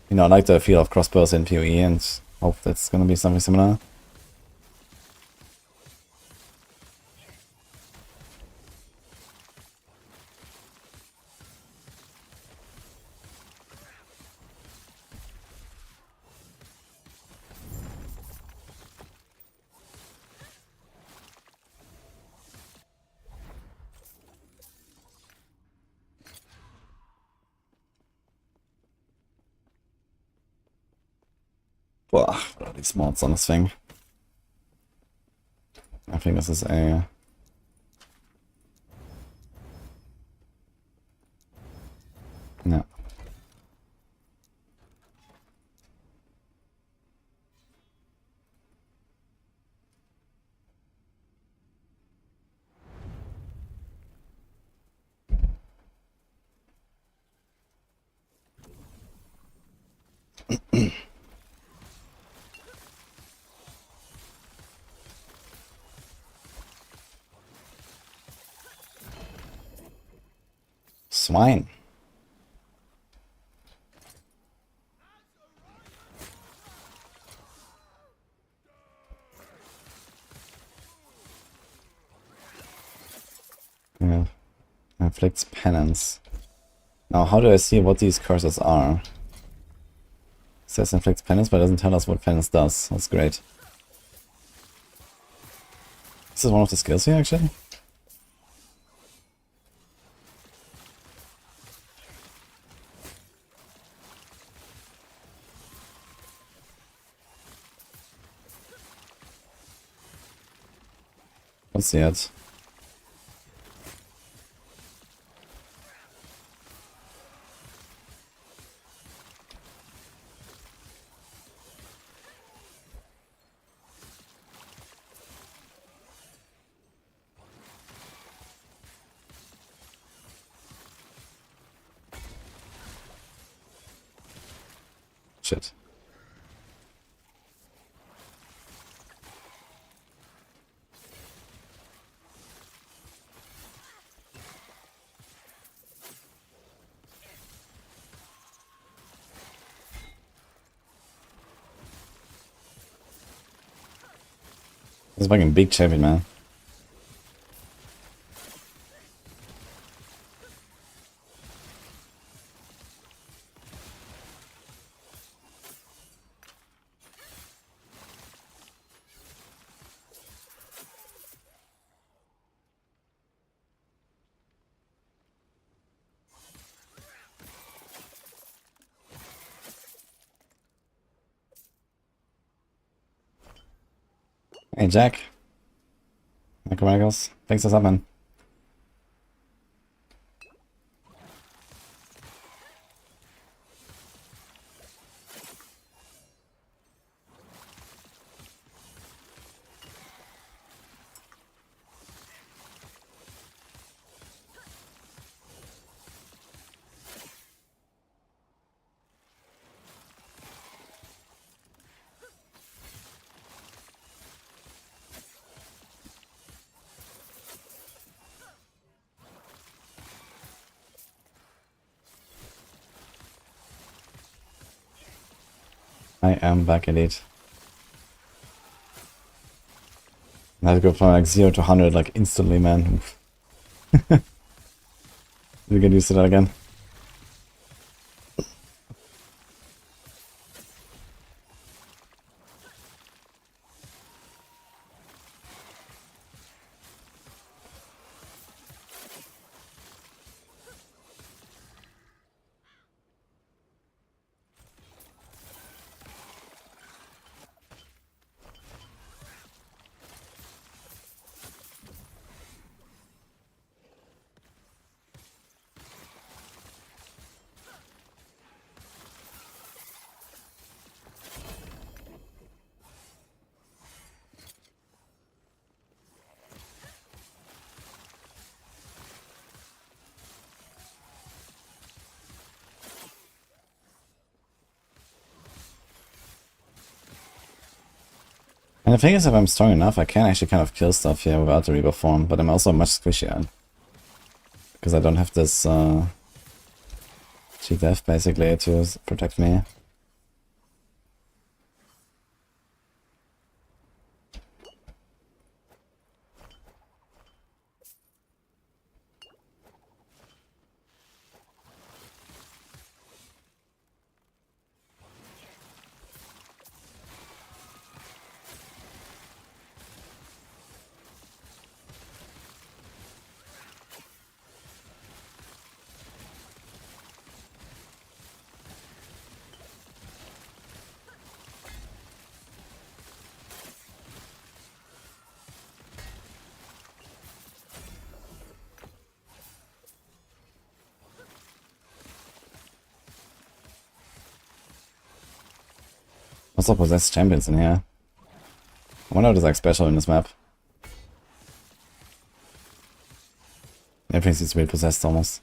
You know, I like the feel of crossbows in PoE and hope that's gonna be something similar. Wow, what are these mods on this thing? I think this is a... No. Swine. Yeah. Inflicts penance. Now, how do I see what these curses are? It says inflicts penance, but it doesn't tell us what penance does. That's great. This is one of the skills here, actually? Let's see it. Shit. This is fucking big champion, man. Hey, Jack. Michaels. Thanks for something. I am back indeed. I had to go from like 0 to 100 like instantly, man. You get used to that again. And the thing is, if I'm strong enough, I can actually kind of kill stuff here without the Reaper form, but I'm also much squishier. Because I don't have this G-Death basically to protect me. Also possessed champions in here. I wonder what is like special in this map. Everything seems to be possessed almost.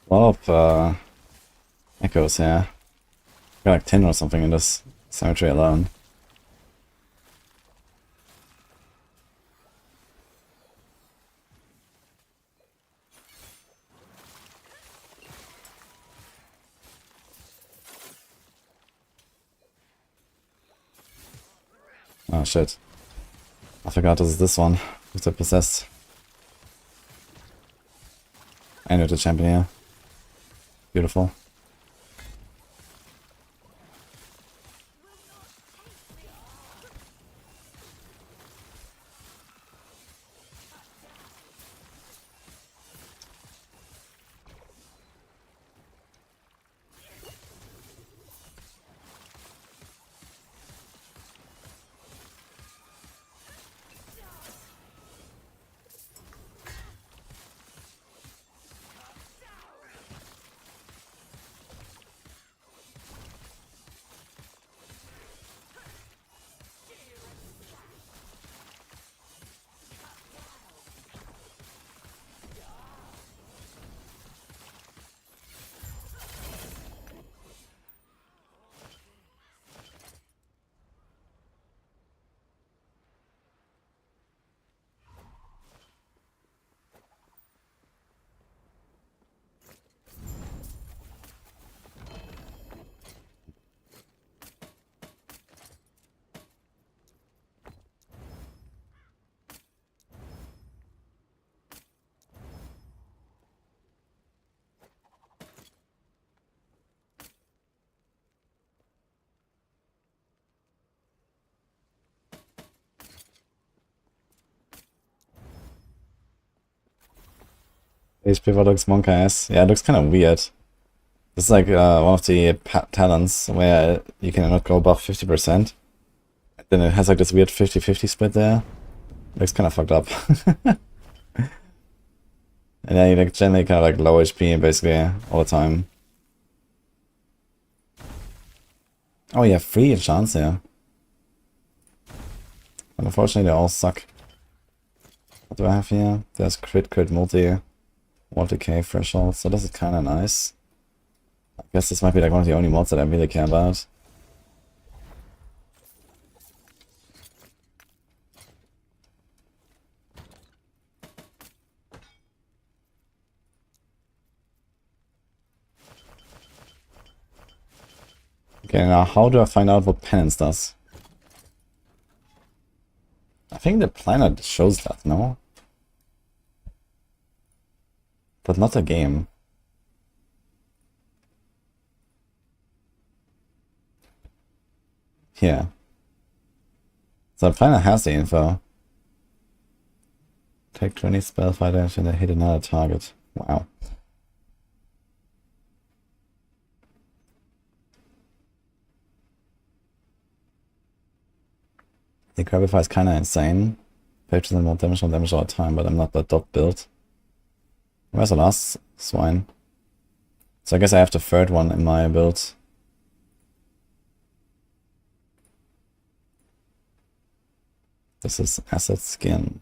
A lot of echoes here. Got like 10 or something in this cemetery alone. Oh shit. I forgot this is this one with the possessed. I know the champion here. Beautiful. HP looks Monk S. Yeah, it looks kind of weird. This is like one of the talents where you cannot go above 50%. Then it has like this weird 50-50 split there. Looks kind of fucked up. And then you like generally kind of like low HP basically all the time. Oh yeah, 3 enchants here. But unfortunately they all suck. What do I have here? There's crit, multi, 1k threshold, so this is kinda nice. I guess this might be like one of the only mods that I really care about. Okay, now how do I find out what penance does? I think the planet shows that, no? But not the game. Here. So the planet has the info. Take 20 spell fighter and hit another target. Wow. The Grabify is kinda insane. 50% more damage all the time, but I'm not that dot build. Where's the last swine? So I guess I have the third one in my build. This is asset skin.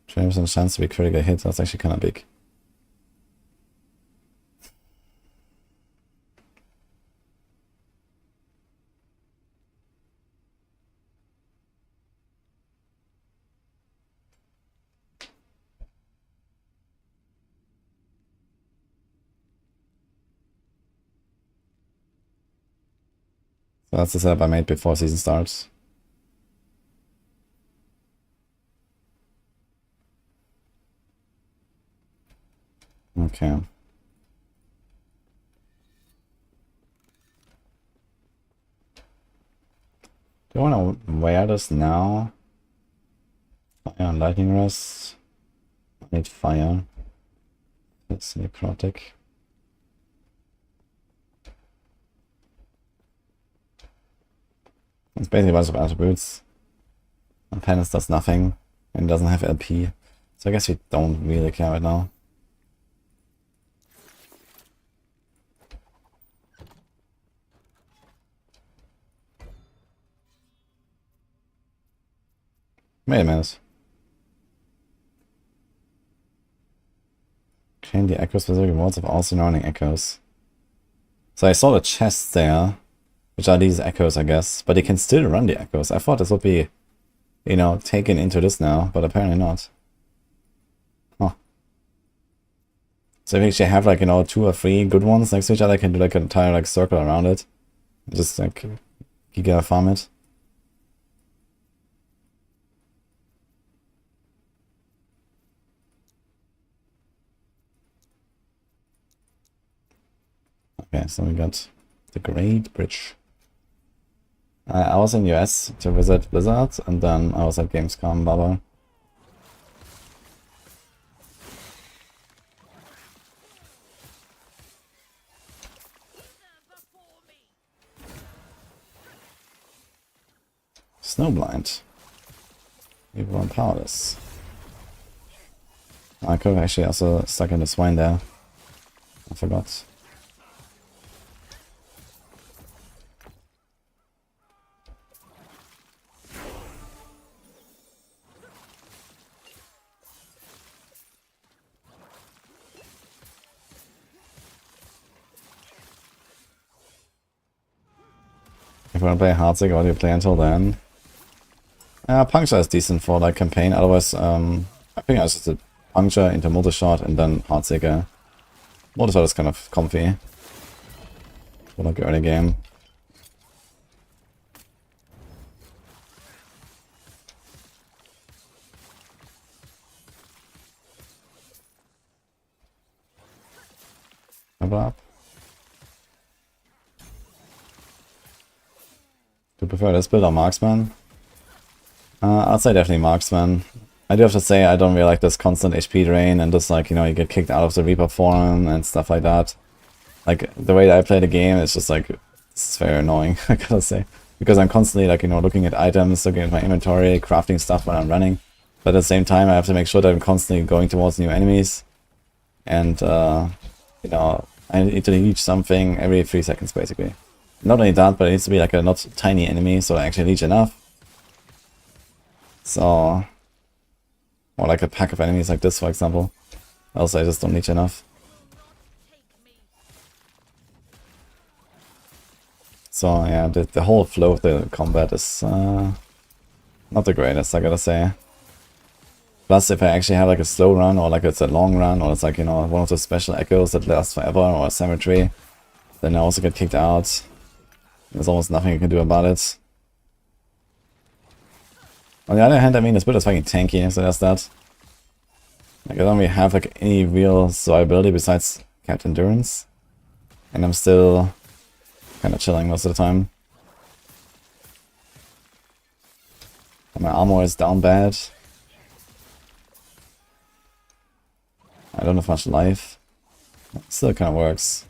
20% chance to be critically hit, that's actually kinda big. So that's the setup I made before season starts. Okay. Do I want to wear this now? Fire and lightning rest. I need fire. It's necrotic. It's basically a bunch of attributes. And penance does nothing and doesn't have LP. So I guess we don't really care right now. Wait a minute. Change the echo specific rewards of all surrounding echoes. So I saw the chests there, which are these echoes, I guess, but you can still run the echoes. I thought this would be, you know, taken into this now, but apparently not. Huh. So if you actually have like, you know, 2 or 3 good ones next to each other, I can do like an entire like circle around it. Just like giga farm it. Okay, so we got the Great Bridge. I was in US to visit Blizzard, and then I was at Gamescom, blah blah. Snowblind. Everyone powerless. I could have actually also stuck in the swine there. I forgot. If you want to play Heartseeker, what do you play until then? Puncture is decent for like campaign, otherwise I think I just did Puncture into multi-shot and then Heartseeker. Multi-shot is kind of comfy for like early game. Level up. Do you prefer this build or Marksman? I'd say definitely Marksman. I do have to say I don't really like this constant HP drain and just like, you know, you get kicked out of the Reaper form and stuff like that. Like, the way that I play the game, it's just like, it's very annoying, I gotta say. Because I'm constantly like, you know, looking at items, looking at my inventory, crafting stuff when I'm running. But at the same time, I have to make sure that I'm constantly going towards new enemies. And, you know, I need to leech something every 3 seconds, basically. Not only that, but it needs to be like a not tiny enemy, so I actually leech enough. So... or like a pack of enemies like this, for example. Else I just don't leech enough. So yeah, the whole flow of the combat is not the greatest, I gotta say. Plus, if I actually have like a slow run, or like it's a long run, or it's like, you know, one of those special echoes that lasts forever, or a cemetery, then I also get kicked out. There's almost nothing you can do about it. On the other hand, I mean, this build is fucking tanky, so there's that. Like, I don't really have like any real survivability besides capped endurance. And I'm still kind of chilling most of the time. And my armor is down bad. I don't have much life. It still kind of works.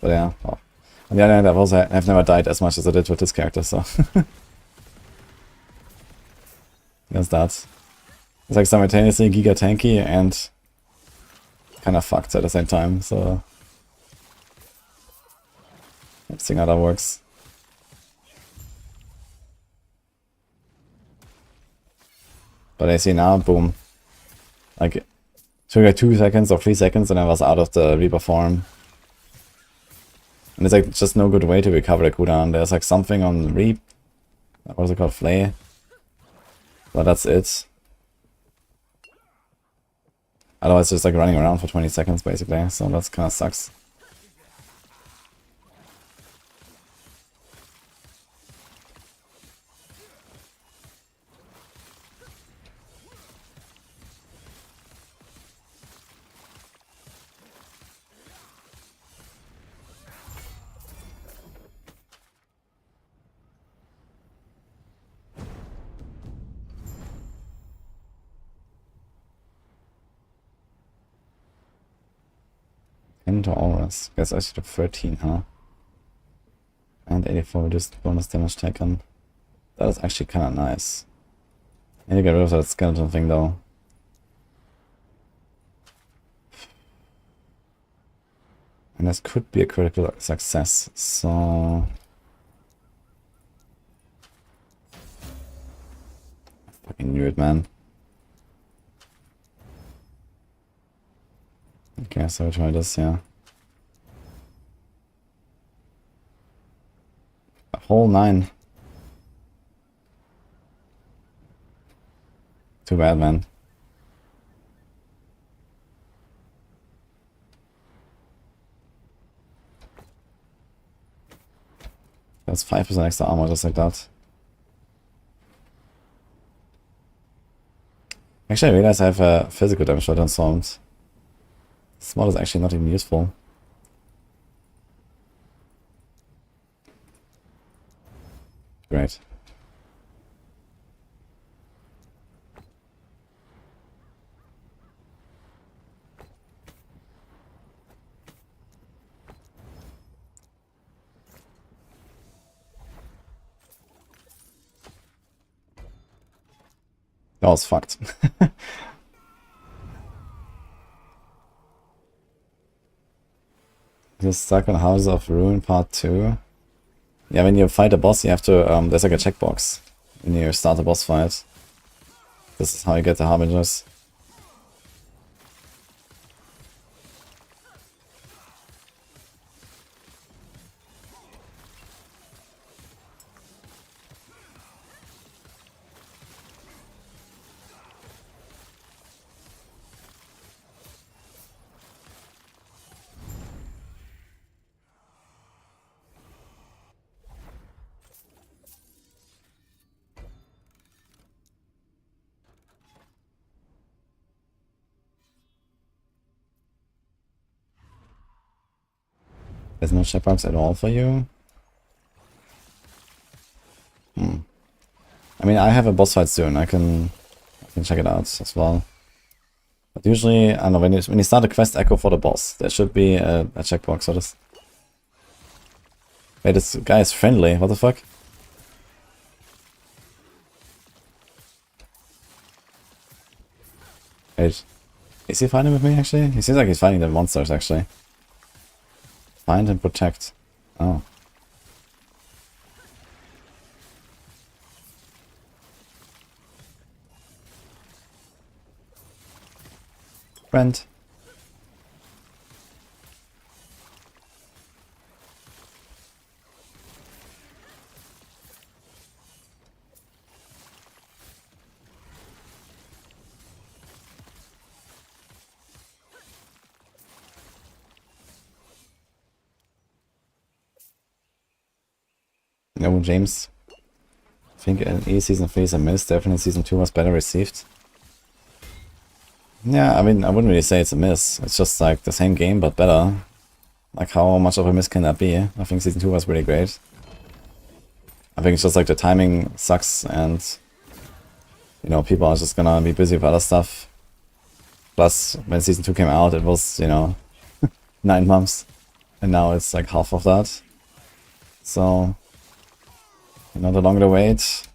But yeah, well. On the other hand, I've never died as much as I did with this character, so... there's that. It's like simultaneously giga tanky and kind of fucked at the same time, so... let's see how that works. But I see now, boom. Like, took like 2 seconds or 3 seconds and I was out of the Reaper form. And it's like just no good way to recover the cooldown. There's like something on Reap. What was it called? Flay. But that's it. Otherwise just like running around for 20 seconds basically. So that kind of sucks. Into auras. Guess I should have 13, huh? And 84 reduced bonus damage taken. That is actually kind of nice. I need to get rid of that skeleton thing though. And this could be a critical success, so... I fucking knew it, man. Okay, so we'll try this, yeah. A whole 9. Too bad, man. That's 5% extra armor just like that. Actually, I realize I have a physical damage transformed. This mod is actually not even useful. Great. That was fucked. You're stuck on Houses of Ruin Part 2. Yeah, when you fight a boss, you have to, there's like a checkbox when you start a boss fight. This is how you get the Harbingers. There's no checkbox at all for you? Hmm. I mean, I have a boss fight soon. I can check it out as well. But usually, I don't know, when you start a quest echo for the boss, there should be a checkbox for this. Wait, this guy is friendly. What the fuck? Wait, is he fighting with me actually? He seems like he's fighting the monsters actually. Find and protect. Oh. Friend. No, James. I think Season 3 is a miss. Definitely Season 2 was better received. Yeah, I mean, I wouldn't really say it's a miss. It's just like the same game, but better. Like, how much of a miss can that be? I think Season 2 was really great. I think it's just like the timing sucks and, you know, people are just gonna be busy with other stuff. Plus, when Season 2 came out, it was, you know, 9 months. And now it's like half of that. So, you know, the longer the wait,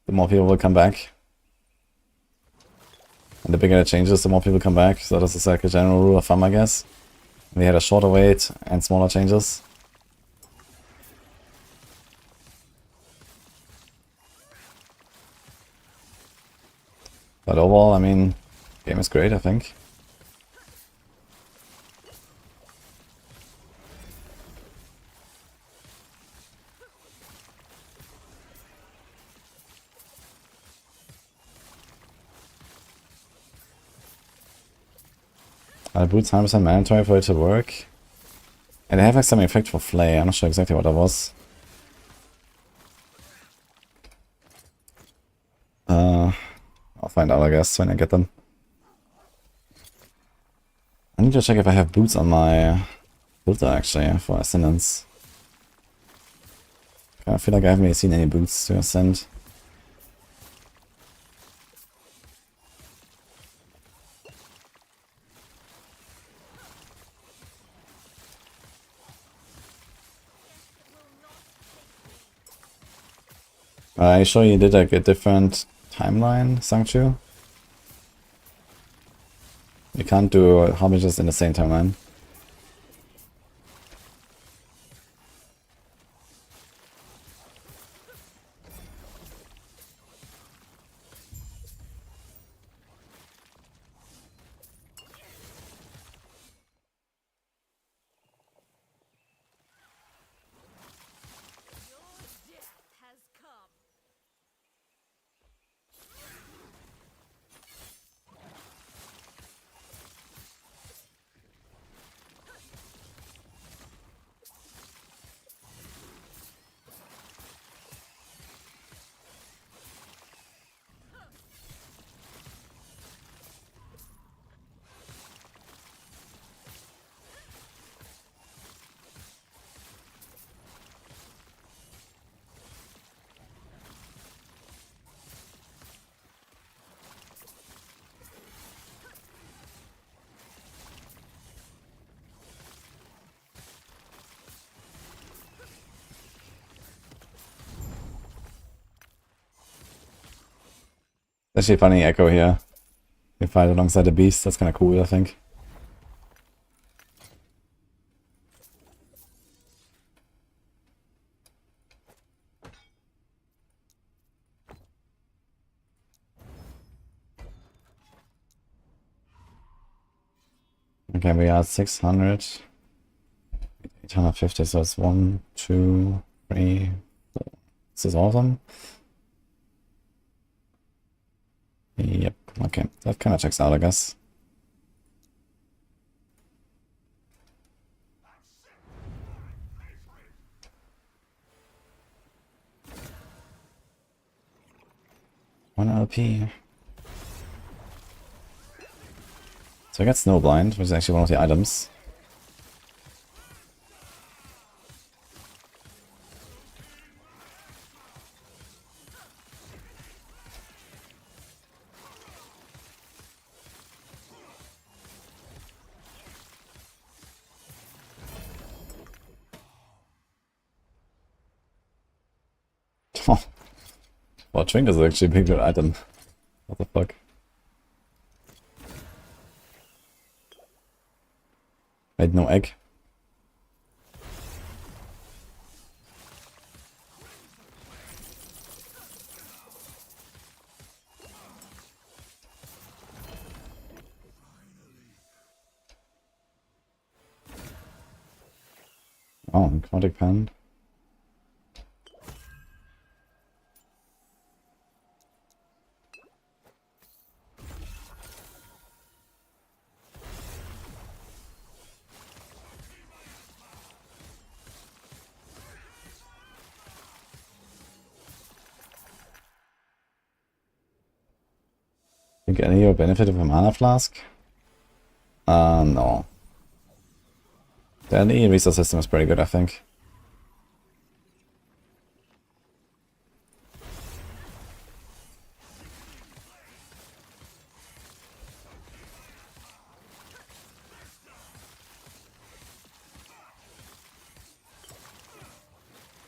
the more people will come back. And the bigger the changes, the more people come back. So this is like a general rule of thumb, I guess. We had a shorter wait and smaller changes. But overall, I mean, game is great, I think. Boots 100% mandatory for it to work. And they have like some effect for Flay. I'm not sure exactly what that was. I'll find out, I guess, when I get them. I need to check if I have boots on my filter actually for Ascendance. I feel like I haven't really seen any boots to Ascend. Are you sure you did like a different timeline, Sangchu? You can't do homages in the same timeline. Actually funny echo here. We fight alongside the beast, that's kinda cool, I think. Okay, we are 600. 850, so it's 1, 2, 3, 4. This is all of them? Yep, okay. That kinda checks out, I guess. One LP. So I got Snowblind, which is actually one of the items. Well, Twink is actually a pretty good item. What the fuck? Wait, no egg. Oh, Gothic pen. Think any of you benefit of a mana flask? No. The NE resource system is pretty good, I think.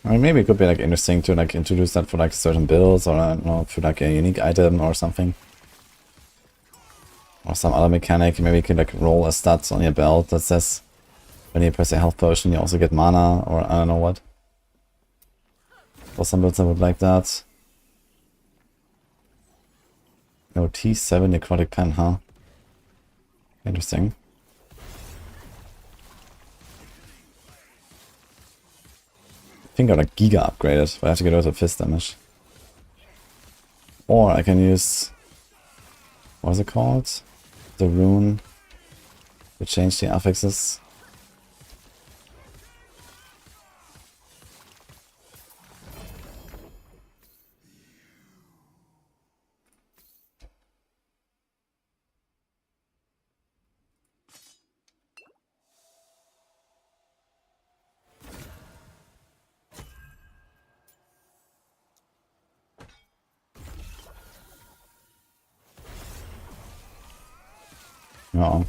I mean, maybe it could be like interesting to like introduce that for like certain builds, or I don't know, for like a unique item or something. Or some other mechanic. Maybe you can like roll a stat on your belt that says when you press a health potion you also get mana, or I don't know what. For some builds I would like that. No, T7 Necrotic Pen, huh? Interesting. I think I like Giga upgraded, but I have to get rid of fist damage. Or I can use... what is it called? The rune to change the affixes. Uh-oh.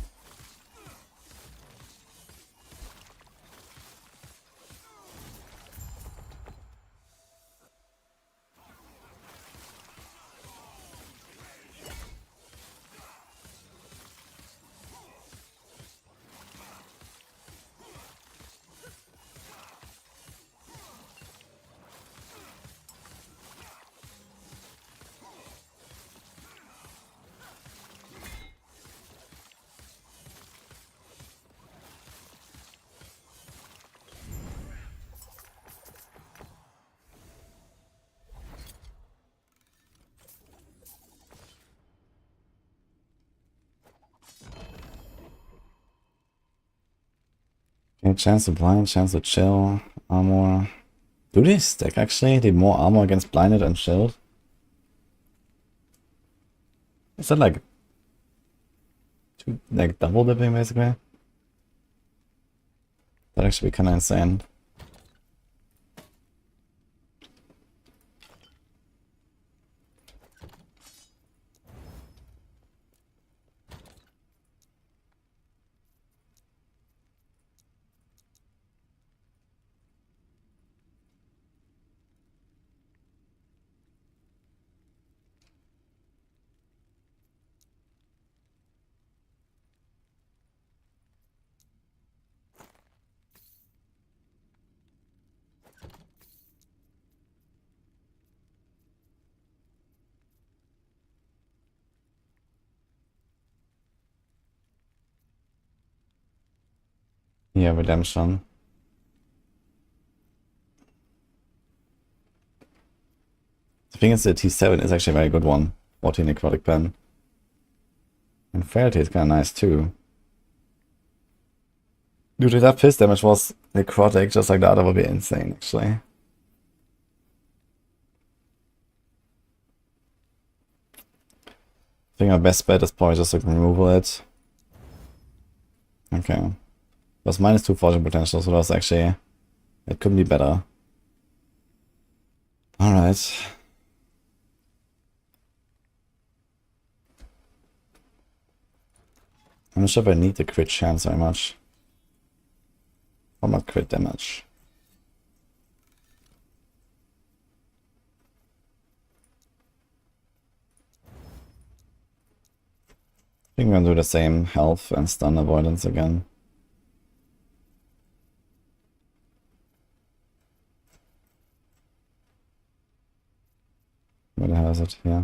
Okay, chance to blind, chance to chill, armor. Do they stack actually? They more armor against blinded and chilled? Is that like double dipping basically? That'd actually be kinda insane. Yeah, redemption. The thing is, the T7 is actually a very good one. 14 necrotic pen. And Frailty is kinda nice too. Dude, if that fist damage was necrotic just like that, that would be insane actually. I think our best bet is probably just to removal it. Okay. That's -2 fortune potential, so that's actually... it could be better. Alright. I'm not sure if I need the crit chance very much. Or not crit damage. think I'm gonna do the same health and stun avoidance again. Where the hell is it? Yeah.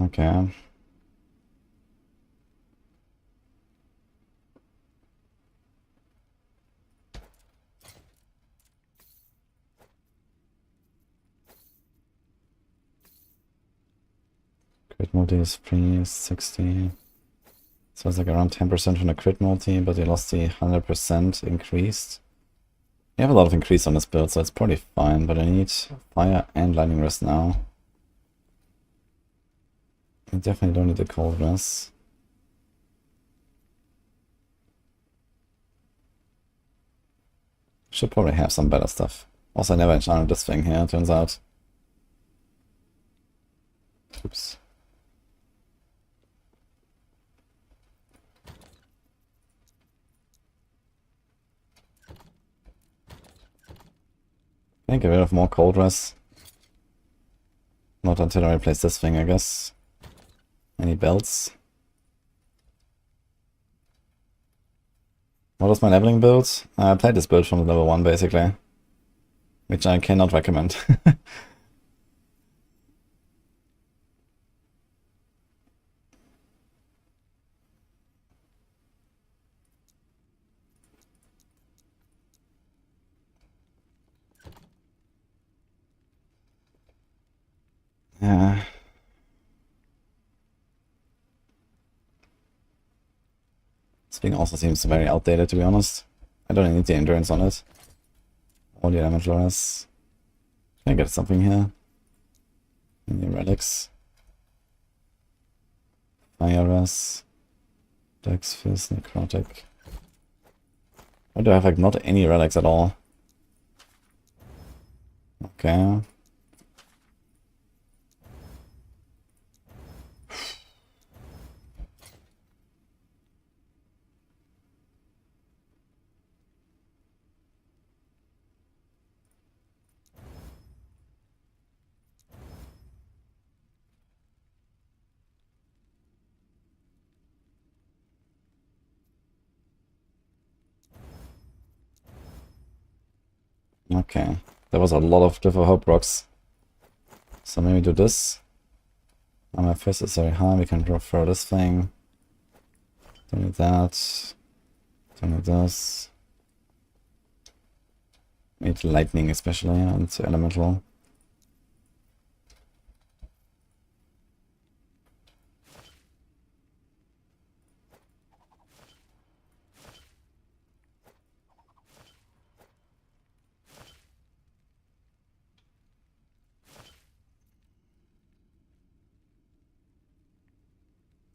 Okay. Crit multi is free, 60. So it's like around 10% from the crit multi, but they lost the 100% increased. You have a lot of increase on this build, so it's probably fine, but I need fire and lightning rest now. I definitely don't need the cold rest. Should probably have some better stuff. Also, I never enchanted this thing here, turns out. Oops. Can I get rid of more cold rest? Not until I replace this thing, I guess. Any belts? What was my leveling build? I played this build from level 1 basically. Which I cannot recommend. Yeah. This thing also seems very outdated, to be honest. I don't need the endurance on it. All the damage lowers. Can I get something here? Any relics? Fire Res. Dex Fist, Necrotic. Why do I have like not any relics at all? Okay. Okay. There was a lot of Cliff of Hope rocks. So maybe do this. My fist is very high, we can throw this thing. Don't need that. Don't need this. Need lightning especially, and elemental.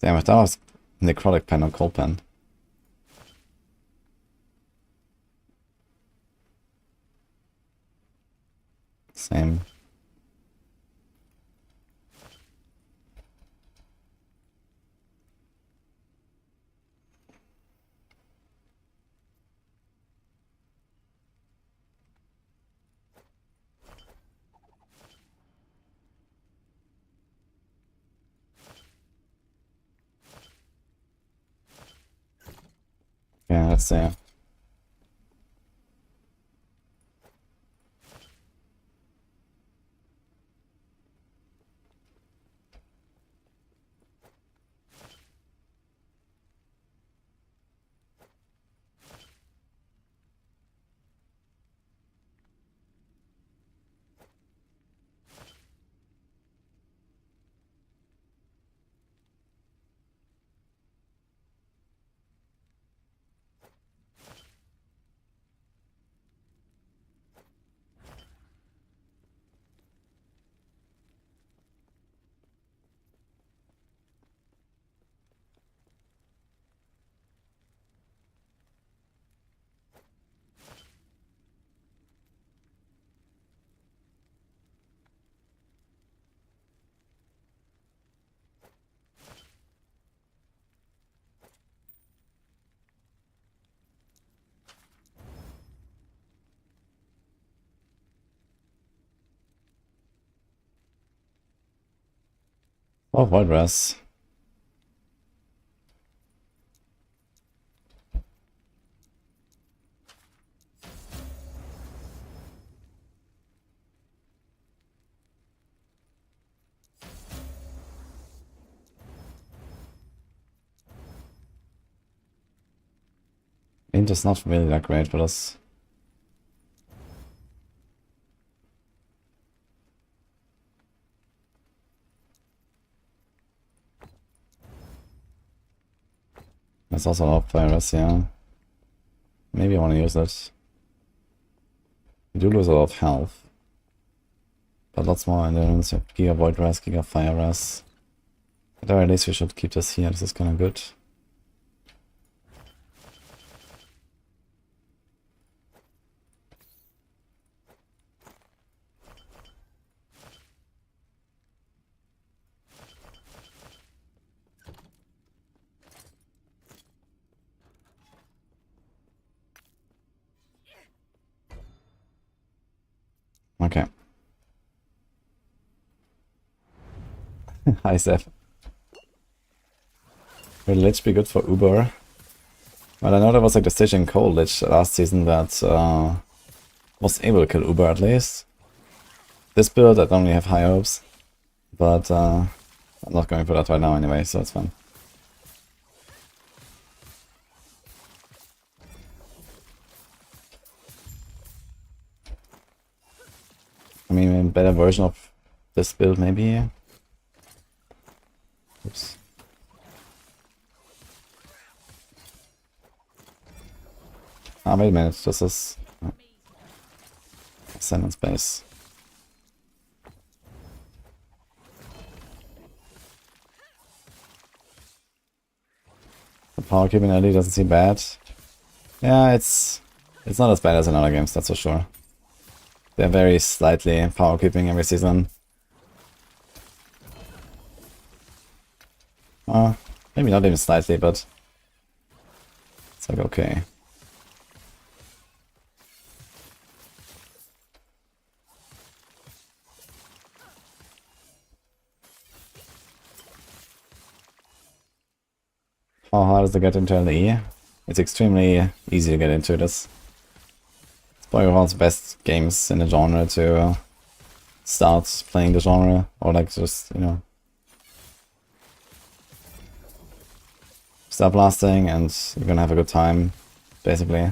Damn it, that was necrotic pen or cold pen. Same. Yeah, let's see. Oh, Void Res. Int is not really that great for us. There's also a lot of virus, yeah. Maybe I want to use it. You do lose a lot of health. But lots more endurance. You have Giga Void Res, Giga Fire Res. At the very least we should keep this here, this is kinda good. Okay. Hi, Seth. Will Lich be good for Uber? Well, I know there was like the Stitching Cold Lich last season that was able to kill Uber at least. This build, I don't really have high hopes. But I'm not going for that right now anyway, so it's fine. I mean, a better version of this build maybe. Oops. Ah, wait a minute, this is sentence base. The power keeping early doesn't seem bad. Yeah, it's not as bad as in other games, that's for sure. They're very slightly power keeping every season. Maybe not even slightly, but it's like okay. How hard is it to get into LE? It's extremely easy to get into this. It's probably one of the best games in the genre to start playing the genre, or like just, you know, start blasting and you're gonna have a good time, basically.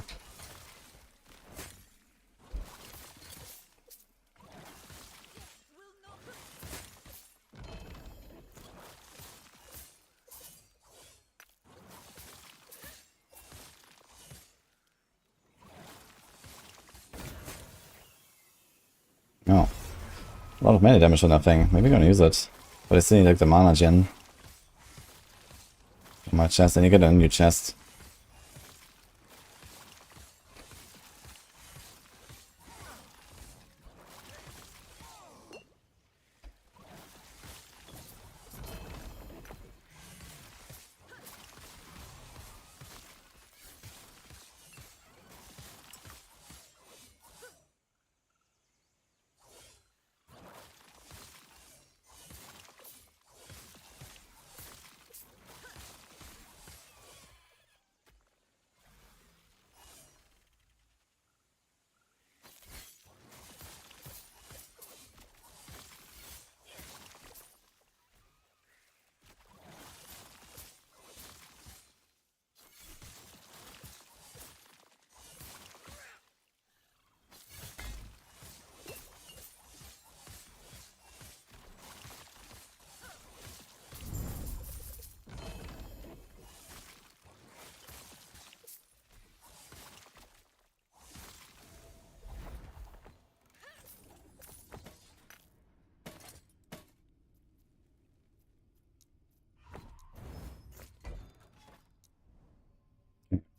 Oh. A lot of melee damage on that thing. Maybe we're gonna use it. But I still need like the mana gen. On my chest, and you get a new chest.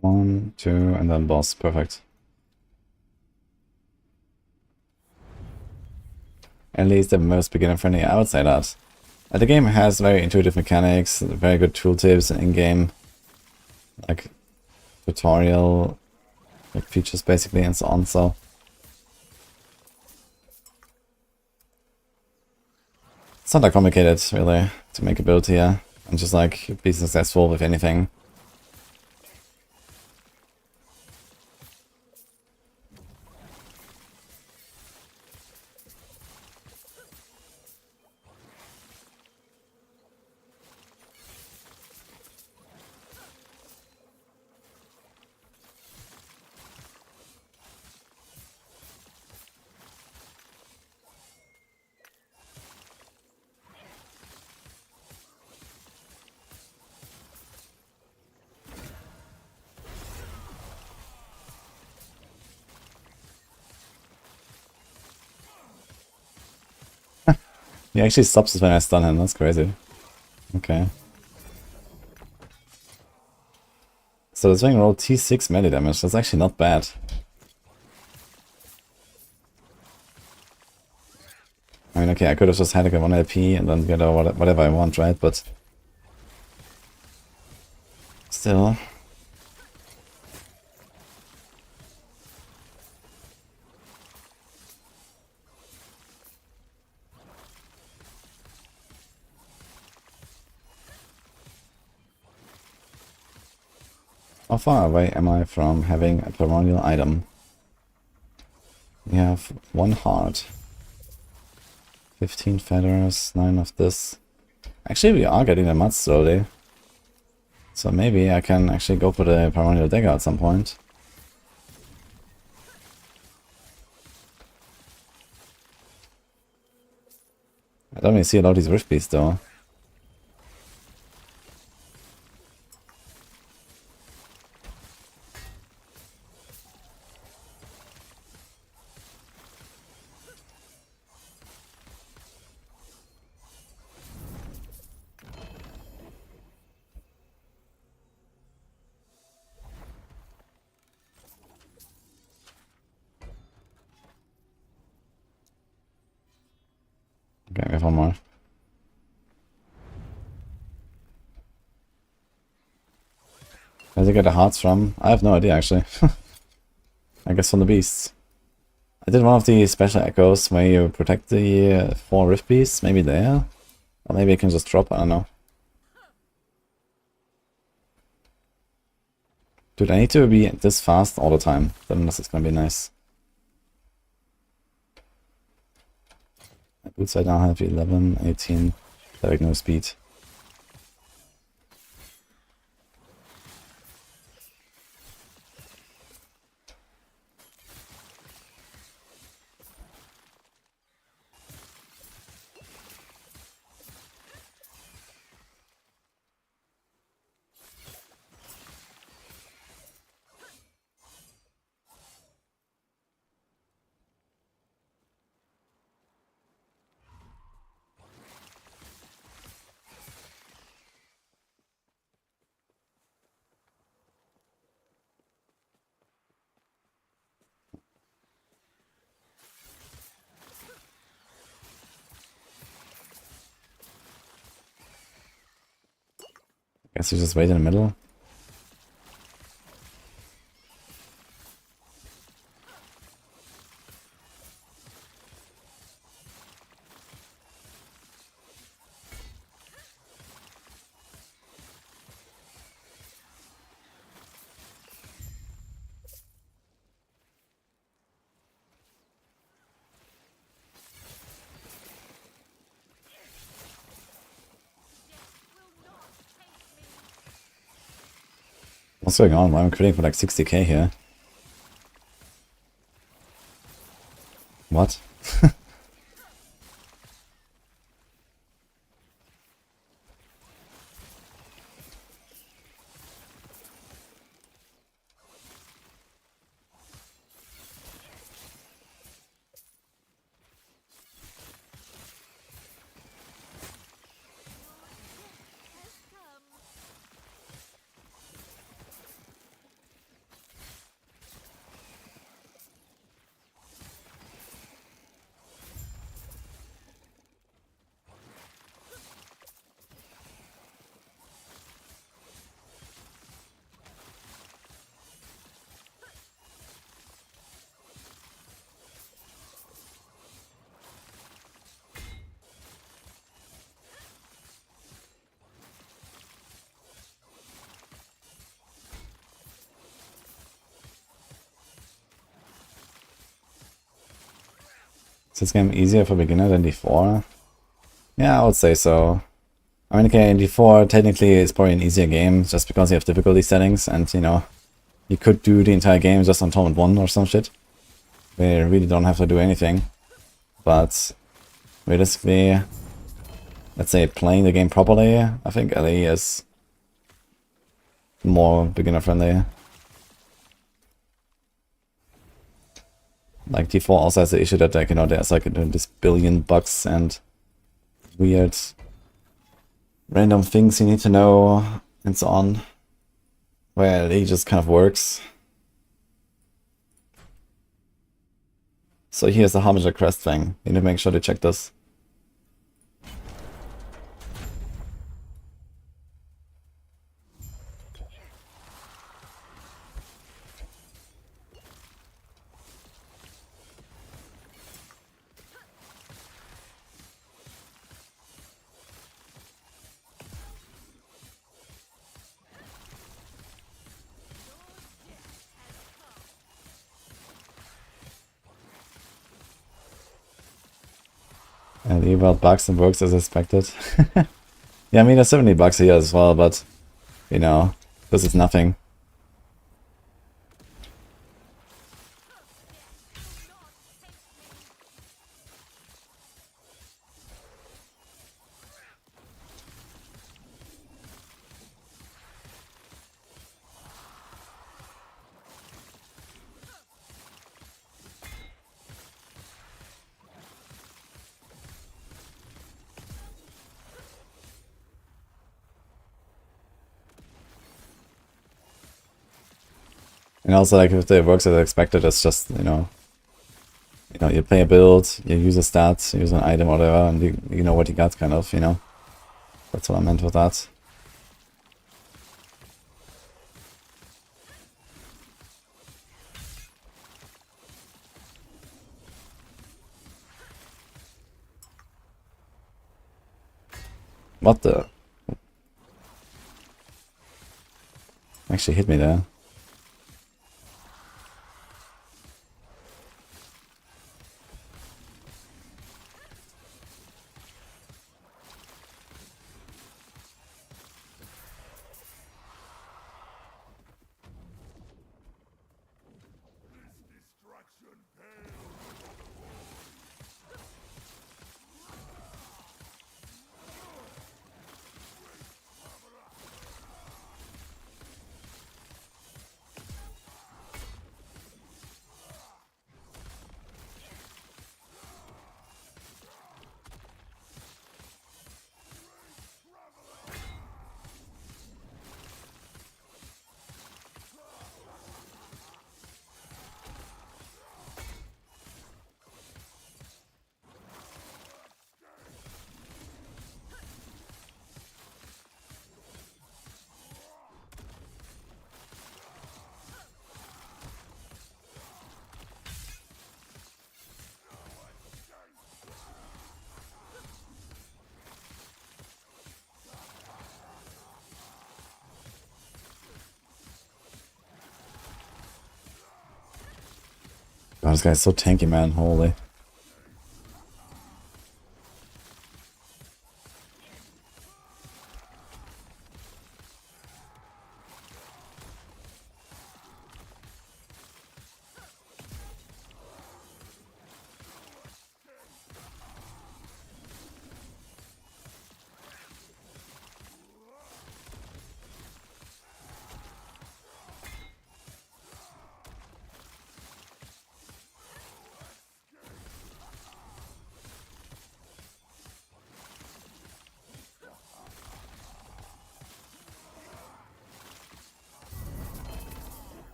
One, two, and then boss. Perfect. At least the most beginner friendly, I would say that. The game has very intuitive mechanics, very good tooltips in-game, like tutorial like features basically and so on, so It's not that complicated, really, to make a build here. And just, like, be successful with anything. He actually stops us when I stun him, that's crazy. Okay. So this thing rolled T6 melee damage, that's actually not bad. I mean, okay, I could have just had like a 1 LP and then get whatever I want, right? But still. How far away am I from having a primordial item? We have 1 heart. 15 feathers, 9 of this. Actually, we are getting the mud slowly. So maybe I can actually go for the primordial dagger at some point. I don't really see a lot of these rift beasts though. Okay, we have 1 more. Where did I get the hearts from? I have no idea actually. I guess from the beasts. I did one of the special echoes where you protect the 4 rift beasts, maybe there? Or maybe I can just drop, I don't know. Dude, I need to be this fast all the time, then this is gonna be nice. Boots right now have 11, 18, like no speed. Guess you just wait in the middle. What's going on? Why am I critting for like 60k here? What? Is this game easier for beginner than D4? Yeah, I would say so. I mean, okay, D4 technically is probably an easier game just because you have difficulty settings and, you know, you could do the entire game just on Torment 1 or some shit. We really don't have to do anything. But realistically, let's say playing the game properly, I think LE is more beginner friendly. Like D4 also has the issue that, like, you know, there's like this billion bugs and weird random things you need to know and so on. Where LE just kind of works. So here's the Harbinger crest thing. You need to make sure to check this. And even bugs and works as expected. Yeah, I mean, there's 70 bugs here as well, but, you know, this is nothing. And also, like, if it works as expected, it's just, you know, you play a build, you use a stat, you use an item or whatever, and you know what you got, kind of, you know. That's what I meant with that. What the? Actually hit me there. God, this guy's so tanky, man. Holy.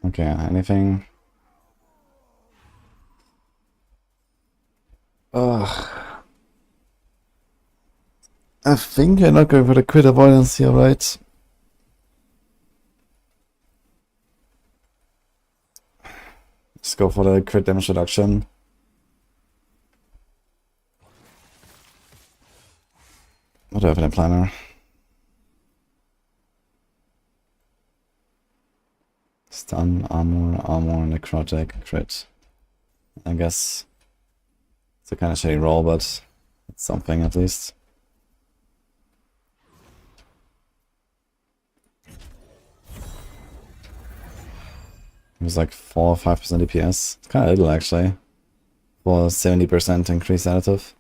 Okay, anything? Ugh. I think I'm not going for the crit avoidance here, right? Let's go for the crit damage reduction. What do I have in a planner? Stun, armor, necrotic, crit. I guess it's a kind of shitty roll, but it's something at least. It was like 4 or 5% DPS. It's kind of little actually for 70% increased additive.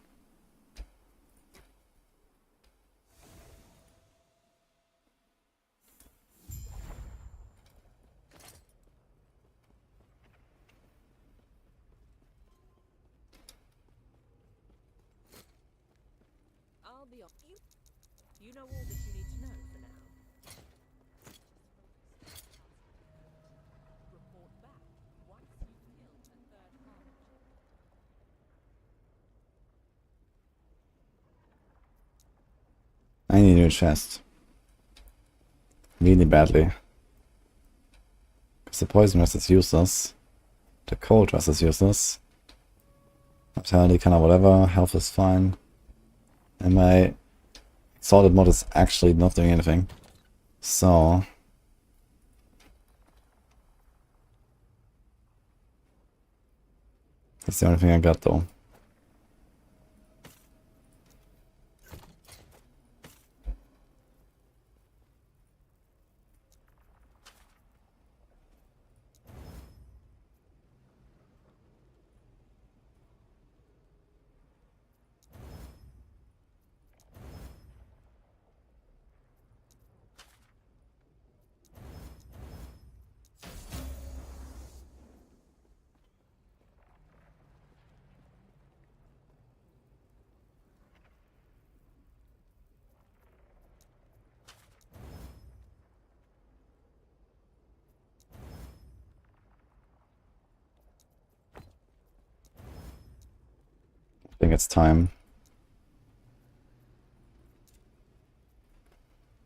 I'll be off. You know all that you need to know for now. Report back once you've killed a third party. I need a new chest. Really badly. Because the poison rest is useless. The cold rest is useless. Vitality kind of whatever. Health is fine. And my exalted mod is actually not doing anything. So that's the only thing I got though. I think it's time.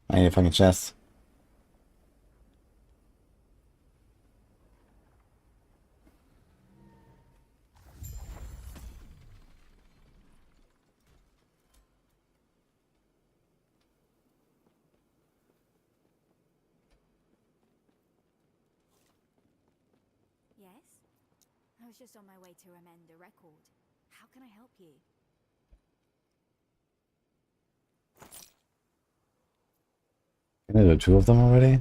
I need a fucking chest. Yes? I was just on my way to amend a record. How can I help you? Can I do 2 of them already?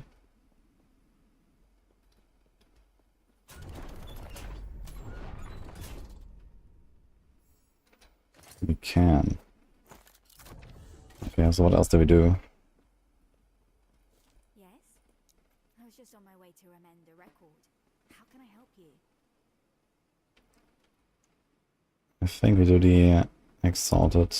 We can. Okay, so what else do we do? Yes? I was just on my way to amend a record. How can I help you? I think we do the exalted.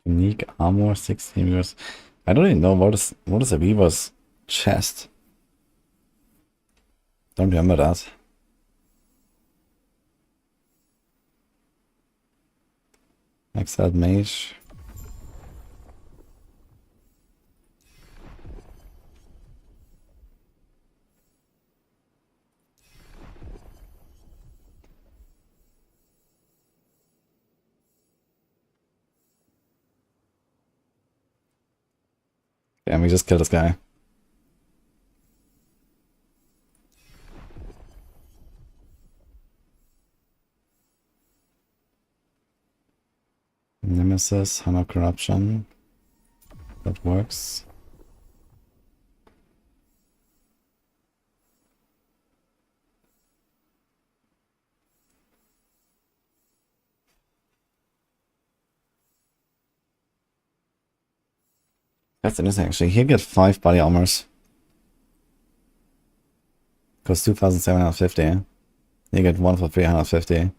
Unique armor, 16 years. I don't even know what is a Weaver's chest. Don't remember that. Exiled mage. Damn, we just killed this guy. Nemesis, Hana Corruption. That works. That's interesting actually. Here get 5 body armors. Costs 2,750. You get 1 for 350.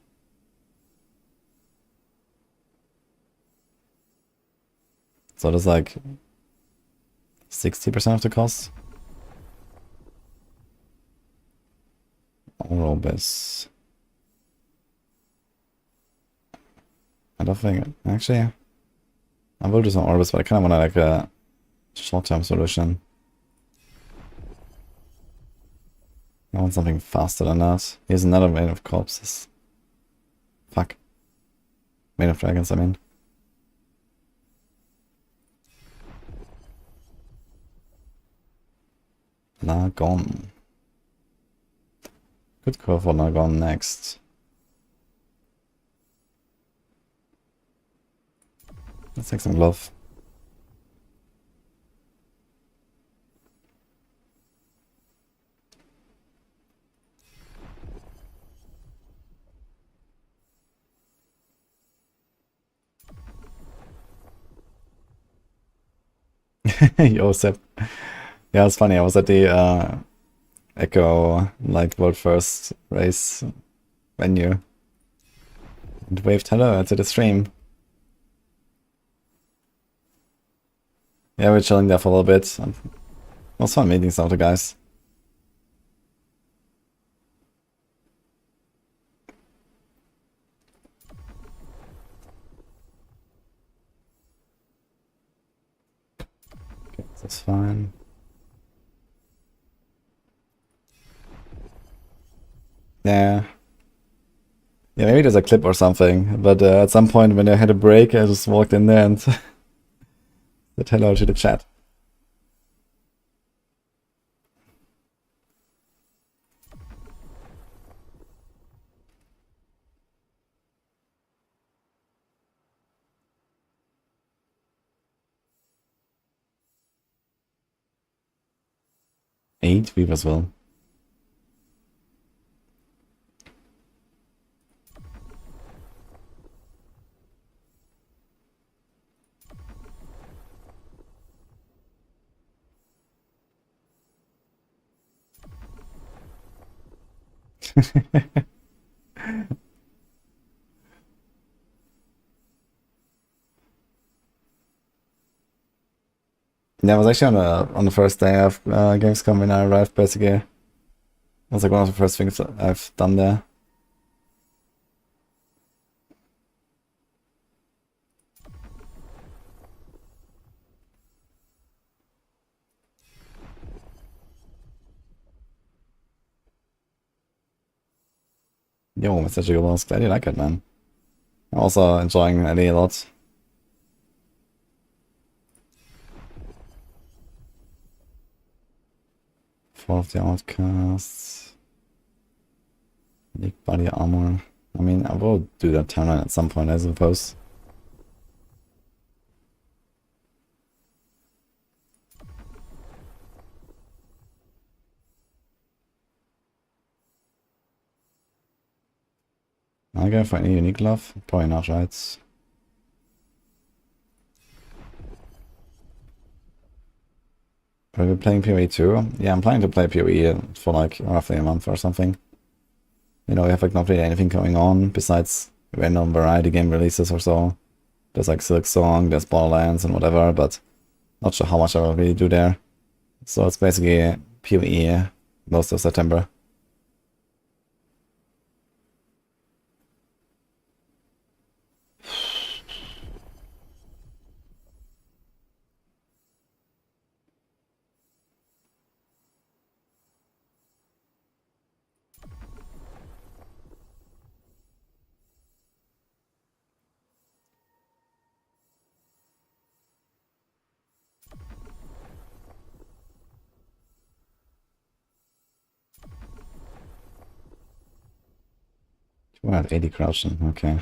So that's like 60% of the cost. Oral base. I don't think... Actually, I will do some orbits, but I kind of want like a short-term solution. I want something faster than that. Here's another vein of corpses. Fuck. Vein of dragons, I mean. Nagon. Could go for Nagon next. Let's take some glove. Yo, Seb. Yeah, it's funny. I was at the Echo, like, world first race venue. And waved hello to the stream. Yeah, we're chilling there for a little bit. It was fun meeting some of the guys. Okay, that's fine. Yeah. Yeah, maybe there's a clip or something, but at some point when I had a break, I just walked in there and said hello to the chat. Eight Weavers will. Yeah, I was actually on the first day of Gamescom when I arrived, basically. It was like one of the first things that I've done there. Yo, Mr. Jiggles, glad you like it, man. I'm also enjoying LA a lot. Four of the outcasts. Unique body armor. I mean, I will do that timeline at some point, I suppose. I go for any unique glove? Probably not, right? Are we playing PoE too? Yeah, I'm planning to play PoE for like roughly a month or something. You know, we have like not really anything going on besides random variety game releases or so. There's like Silksong, there's Borderlands and whatever, but not sure how much I will really do there. So it's basically PoE most of September. We're at 80 crouching, okay.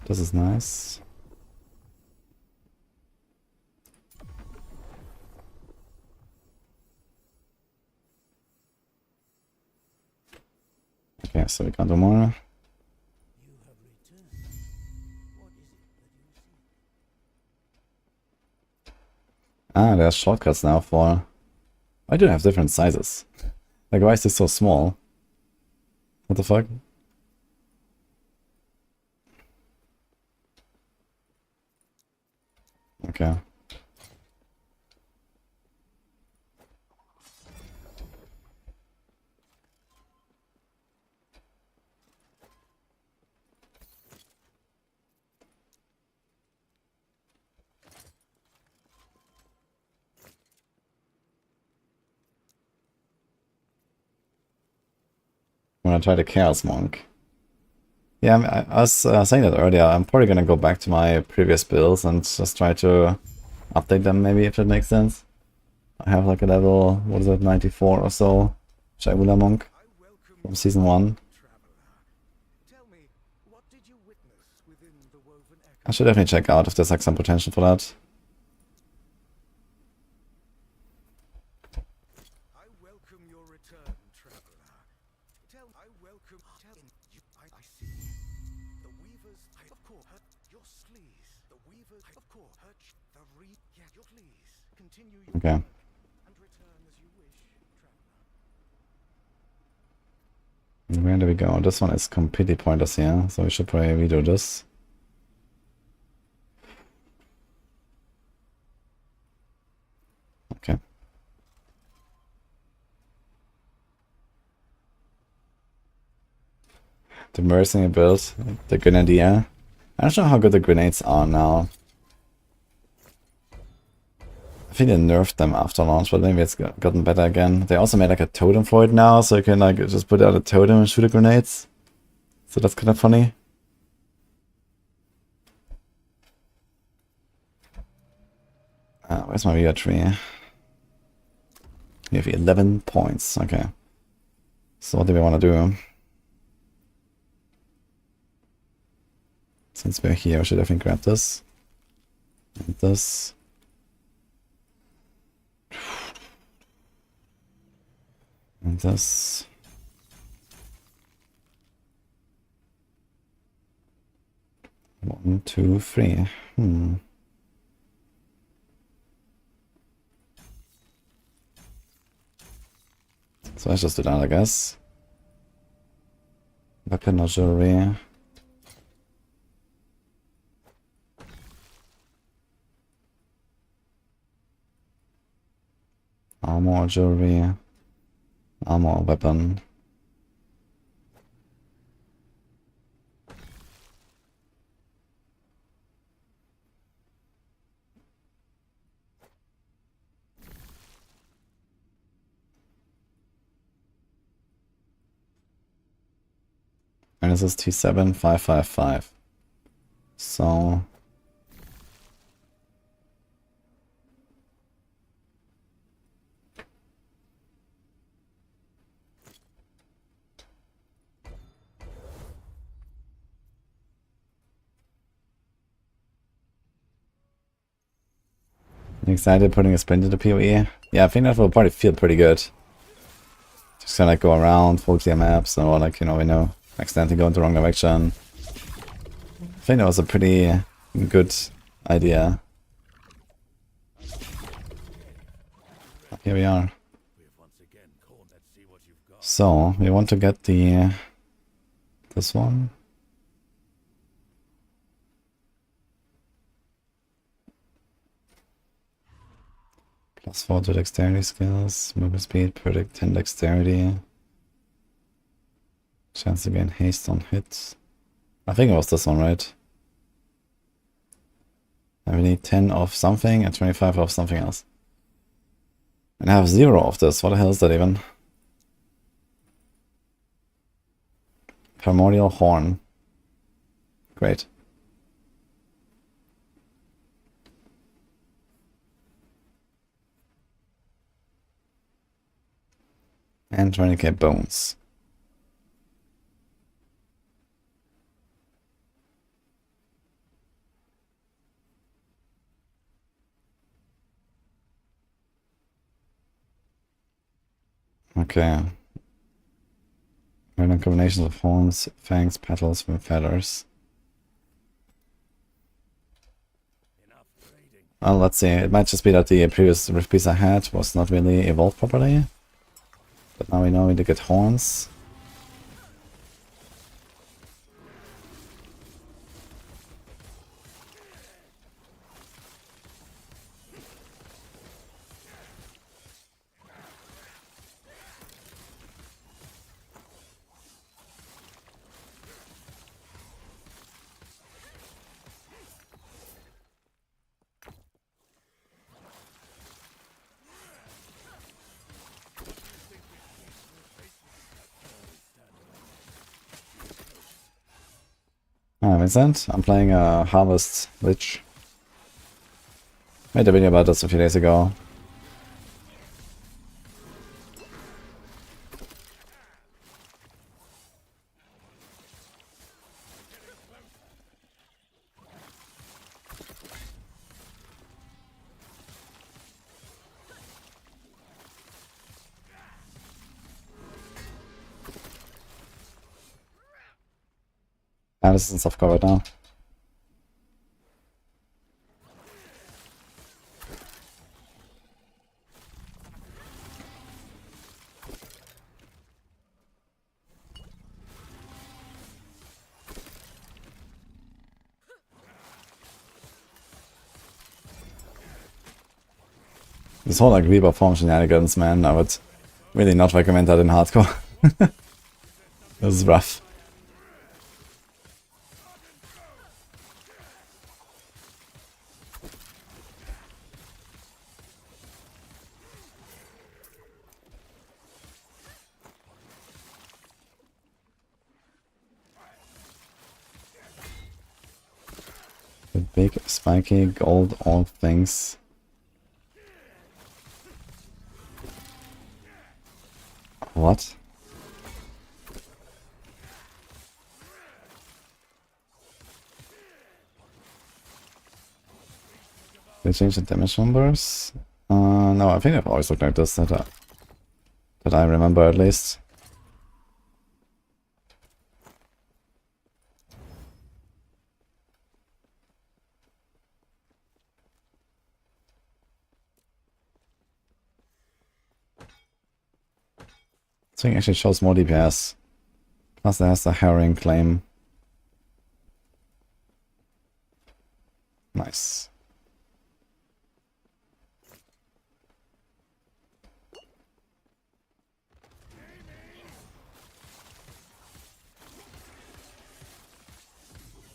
This is nice. Okay, so we can't do more. Ah, there's shortcuts now for... Why do I have different sizes? Like, why is this so small? What the fuck? Okay. I'm gonna try the Chaos Monk. Yeah, I was saying that earlier. I'm probably gonna go back to my previous builds and just try to update them, maybe, if that makes sense. I have like a level, what is it, 94 or so, Shaula Monk from Season 1. I should definitely check out if there's like some potential for that. Okay. Where do we go? This one is completely pointless here, so we should probably redo this. Okay. The mercenary build, the grenadier. I don't know how good the grenades are now. I think they nerfed them after launch, but maybe it's gotten better again. They also made like a totem for it now, so you can like just put out a totem and shoot the grenades. So that's kind of funny. Where's my Via tree? We have 11 points. Okay. So what do we want to do? Since we're here, we should definitely grab this. And this. And this. One, two, three. So let's just do that, I guess. Weapon or jewelry. Armor or jewelry. Armor or weapon. And this is T7555. So you excited putting a sprint into PoE? Yeah, I think that will probably feel pretty good. Just kind of like go around, full clear maps, or like, you know, accidentally go in the wrong direction. I think that was a pretty good idea. Here we are. So, we want to get this one. +4 to dexterity skills, movement speed, predict 10 dexterity. Chance to gain haste on hits. I think it was this one, right? And we need 10 of something and 25 of something else. And I have 0 of this. What the hell is that even? Primordial Horn. Great. And 20k bones. Okay. Random combinations of horns, fangs, petals with feathers. Well, let's see. It might just be that the previous piece I had was not really evolved properly. But now we know we need to get horns. Hi Vincent, I'm playing Harvest Lich. Made a video about this a few days ago. Ja, das ist ein Softcover da. This whole like Reaper form shenanigans, man, I would really not recommend that in hardcore. This is rough. The big spiky gold orb things. What? They changed the damage numbers? No, I think they've always looked like this, that I remember at least. This thing actually shows more DPS. Plus there's the herring claim. Nice.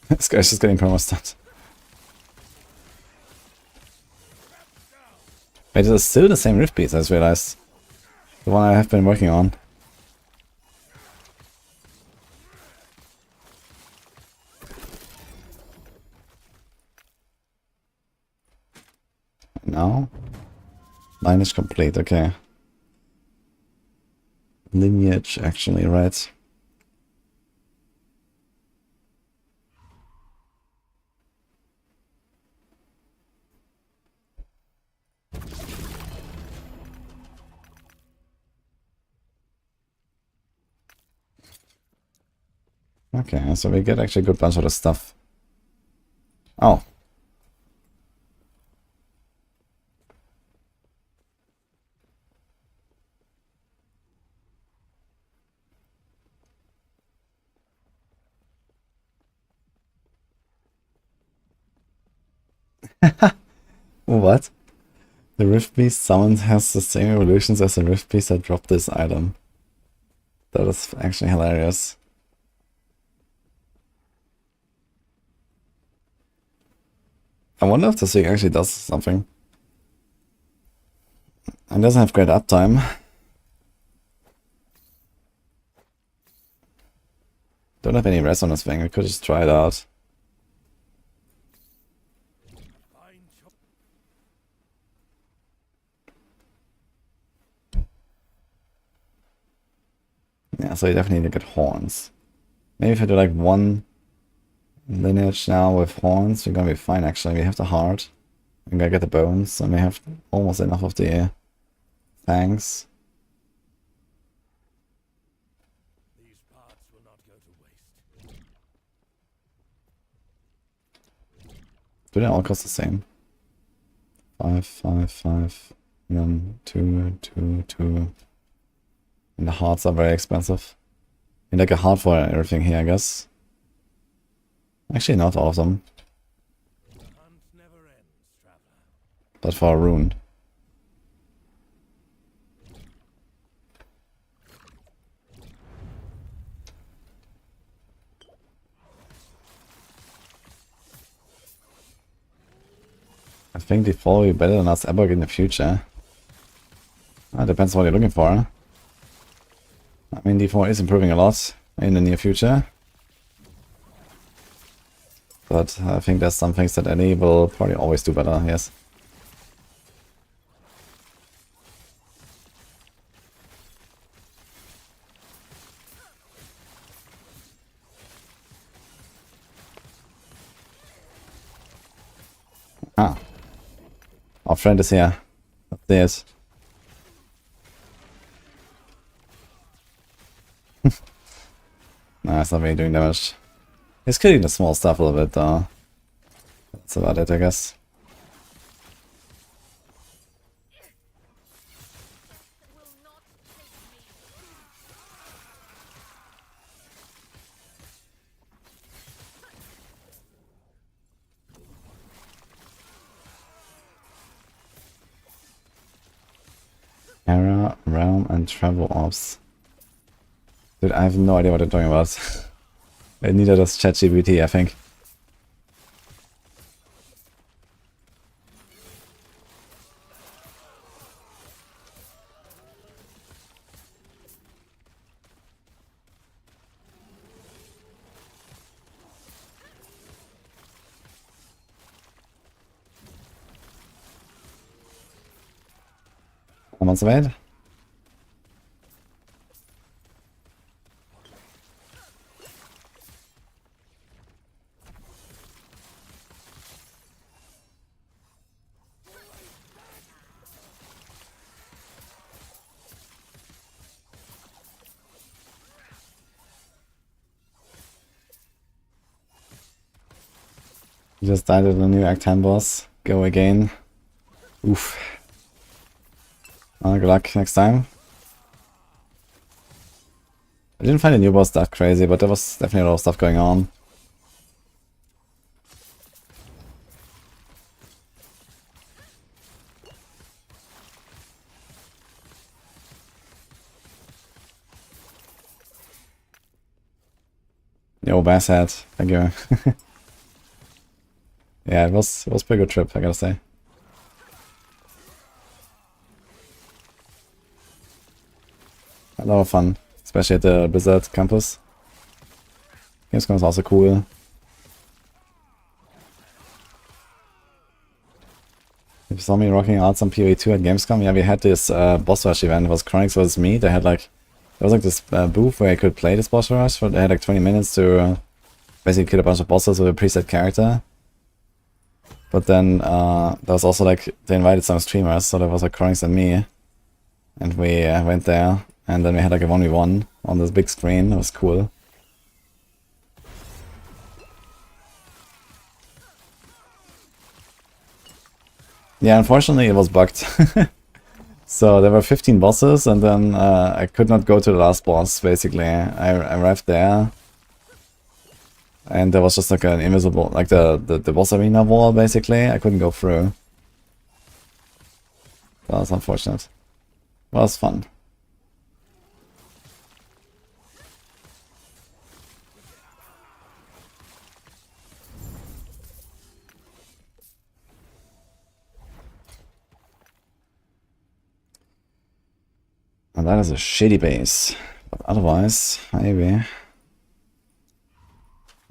This guy's just getting promo-stunned. Wait, it is still the same rift piece, I just realized. The one I have been working on. Now? Lineage complete, okay. Lineage, actually, right. Okay, so we get actually a good bunch of the stuff. Oh. What? The Rift Beast summoned has the same evolutions as the Rift Beast that dropped this item. That is actually hilarious. I wonder if this thing actually does something. It doesn't have great uptime. Don't have any res on this thing, I could just try it out. Yeah, so you definitely need to get horns. Maybe if I do like one lineage now with horns, we're gonna be fine actually. We have the heart. I'm gonna get the bones, and we have almost enough of the fangs. These parts will not go to waste. Do they all cost the same? 5, 5, 5, and then 2, 2, 2. And the hearts are very expensive. You need like a heart for everything here, I guess. Actually, not all of them. The hunt never ends, traveler. But for a rune. I think default will be better than us Epoch in the future. Depends what you're looking for. I mean, D4 is improving a lot in the near future. But I think there's some things that Ellie will probably always do better, yes. Ah. Our friend is here. That's it. Nah, it's not really doing damage. He's killing the small stuff a little bit though. That's about it, I guess. Era, realm, and travel orbs. Dude, I have no idea what they're talking about. Neither does ChatGPT, I think. I'm on surveyed. You just died at the new Act 10 boss. Go again. Oof. Good luck next time. I didn't find the new boss that crazy, but there was definitely a lot of stuff going on. Yo, bass hat. Thank you. Yeah, it was a pretty good trip, I gotta say. A lot of fun, especially at the Blizzard campus. Gamescom is also cool. If you saw me rocking out some PoE2 at Gamescom, yeah, we had this boss rush event. It was Chronics vs me. They had like, there was like this booth where I could play this boss rush. They had like 20 minutes to basically kill a bunch of bosses with a preset character. But then there was also like, they invited some streamers, so there was like Chronics and me. And we went there, and then we had like a 1v1 on this big screen. It was cool. Yeah, unfortunately it was bugged. So there were 15 bosses, and then I could not go to the last boss, basically. I arrived there, and there was just like an invisible, like the boss arena wall, basically. I couldn't go through. That was unfortunate. It was fun. And that is a shitty base. But otherwise, maybe.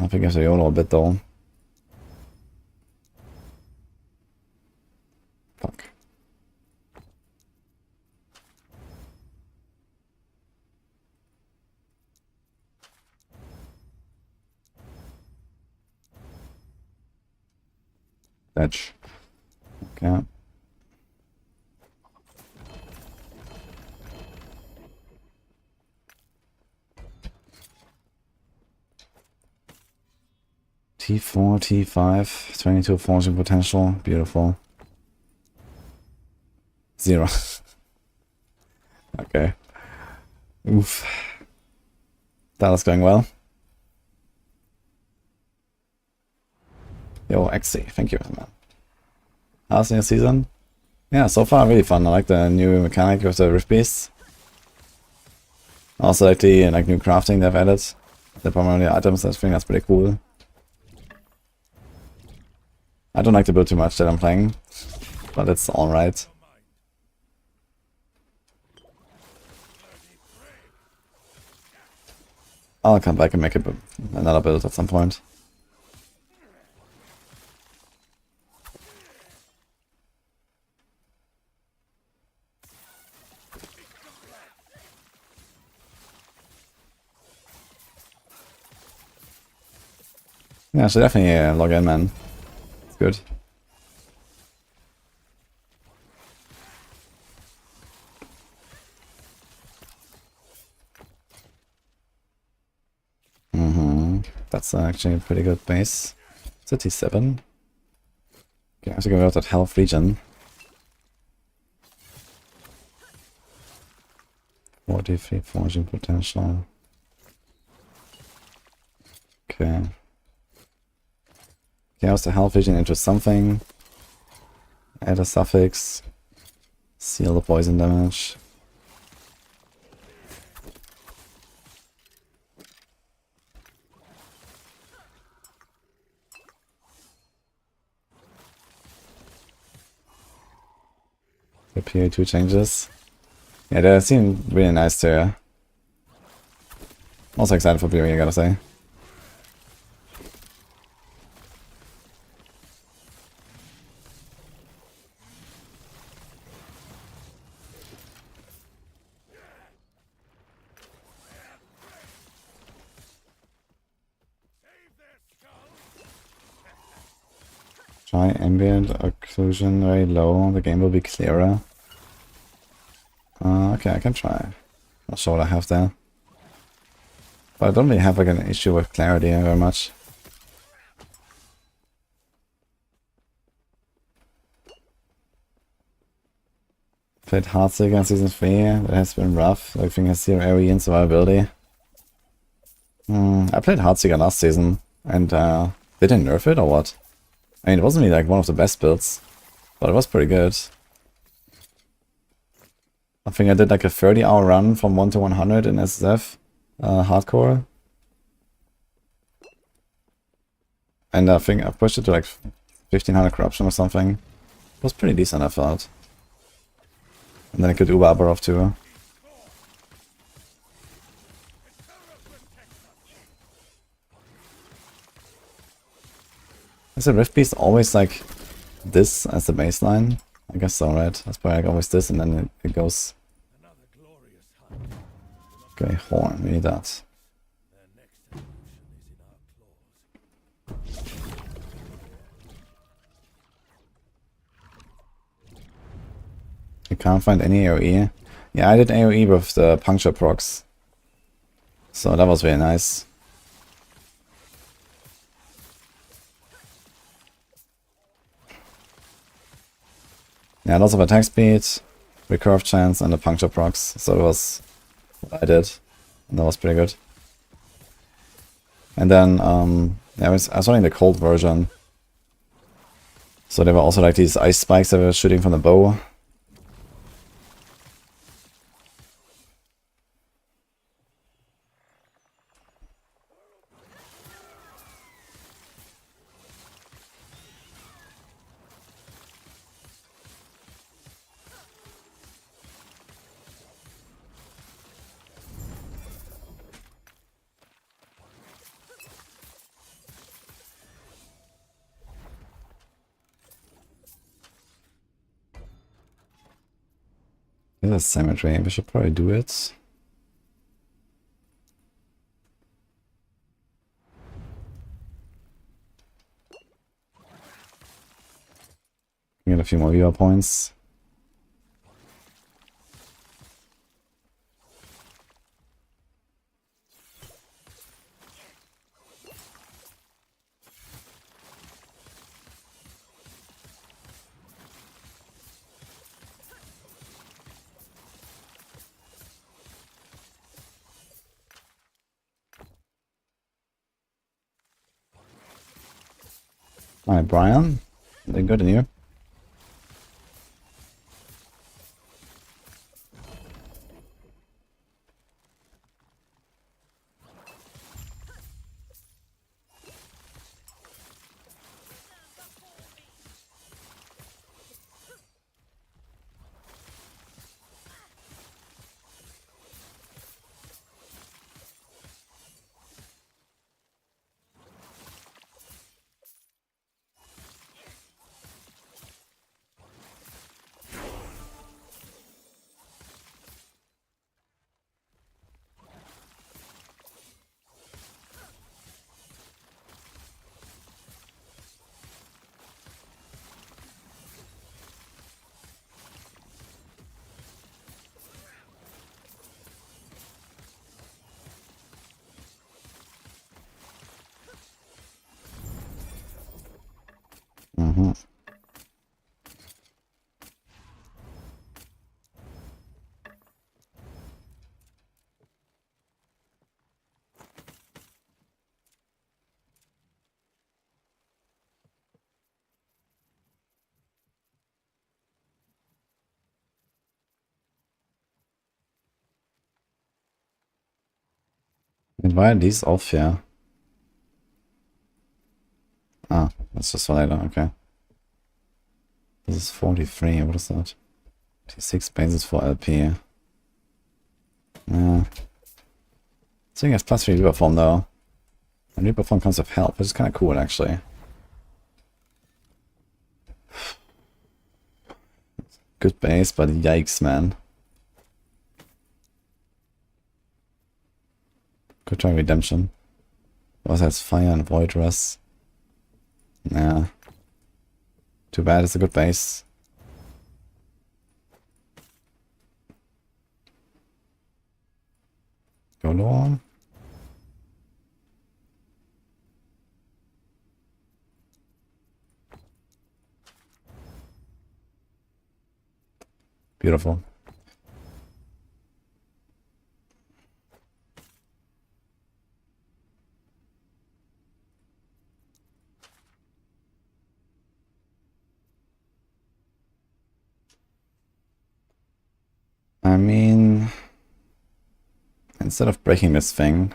I think I have to YOLO a bit though. Fuck. Fetch. Okay. T4, T5, 22 forging potential, beautiful. 0. Okay. Oof. That was going well. Yo, XC, thank you, man. How's your season? Yeah, so far really fun. I like the new mechanic with the Rift Beasts. Also like the new crafting they've added. The primarily items, I think that's pretty cool. I don't like to build too much that I'm playing, but it's alright. I'll come back and make another build at some point. Yeah, I should definitely log in, man. It's good. That's actually a pretty good base. City 7. Okay, I have to go out that health region. 43 forging potential. Okay. Chaos the health vision into something. Add a suffix. Seal the poison damage. The PA2 changes. Yeah, they seem really nice too. I'm also excited for PoE, I gotta say. Try ambient occlusion very low, the game will be clearer. Okay, I can try. Not sure what I have there. But I don't really have like an issue with clarity very much. Played Heartseeker in Season 3, that has been rough. I think has 0 AoE and survivability. I played Heartseeker last season, and they didn't nerf it or what? I mean, it wasn't really like one of the best builds, but it was pretty good. I think I did like a 30-hour run from 1 to 100 in SSF, hardcore. And I think I pushed it to like 1500 corruption or something. It was pretty decent, I thought. And then I could do Barb too. Is the Rift Beast always like this as the baseline? I guess so, right? That's probably like always this and then it goes. Okay, horn, we need that. You can't find any AoE. Yeah, I did AoE with the puncture procs. So that was very nice. Yeah, lots of attack speed, recurve chance, and the puncture procs. So that was what I did. And that was pretty good. And then, yeah, I was running the cold version. So there were also like these ice spikes that were shooting from the bow. Here's a cemetery, we should probably do it. Get a few more viewer points. Alright, Brian. Doing good in you. And why are these all fair? Ah, that's just for later, okay. This is 43, what is that? 26 bases for LP. Yeah. This thing has plus 3 Reaper Form though. And Reaper Form comes with health, which is kind of cool actually. Good base, but yikes, man. Good try redemption. Also has fire and void rust. Nah. Too bad, it's a good base. Go low. Beautiful. I mean, instead of breaking this thing,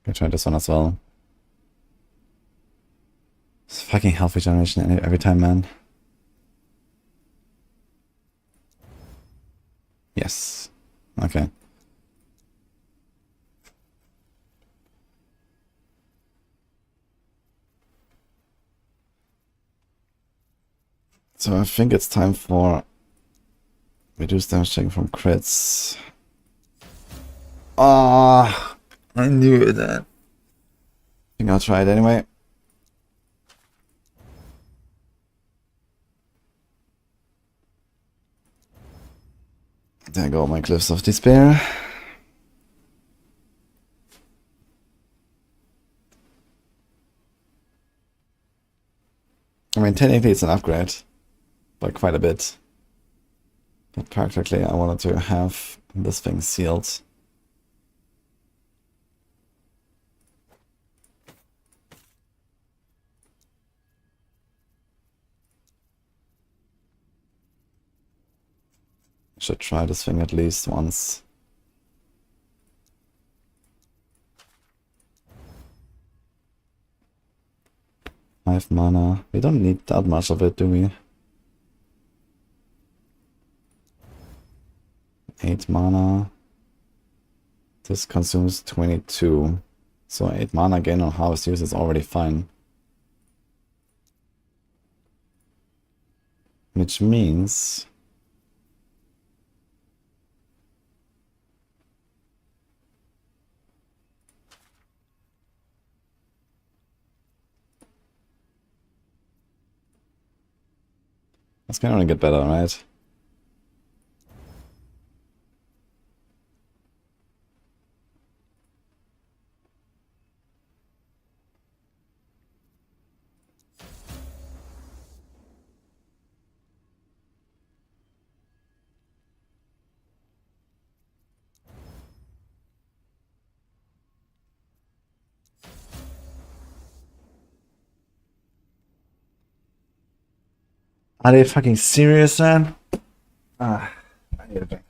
I'll try this one as well. It's fucking health regeneration every time, man. Yes. Okay. So I think it's time for reduce damage taken from crits. Ah, I knew that. I think I'll try it anyway. There go my Cliffs of Despair. I mean, technically it's an upgrade, by quite a bit. But practically I wanted to have this thing sealed. Should try this thing at least once. Five mana. We don't need that much of it, do we? 8 mana. This consumes 22. So 8 mana gain on harvest use is already fine. Which means this can only get better, right? Are they fucking serious, man? Ah, I need a drink.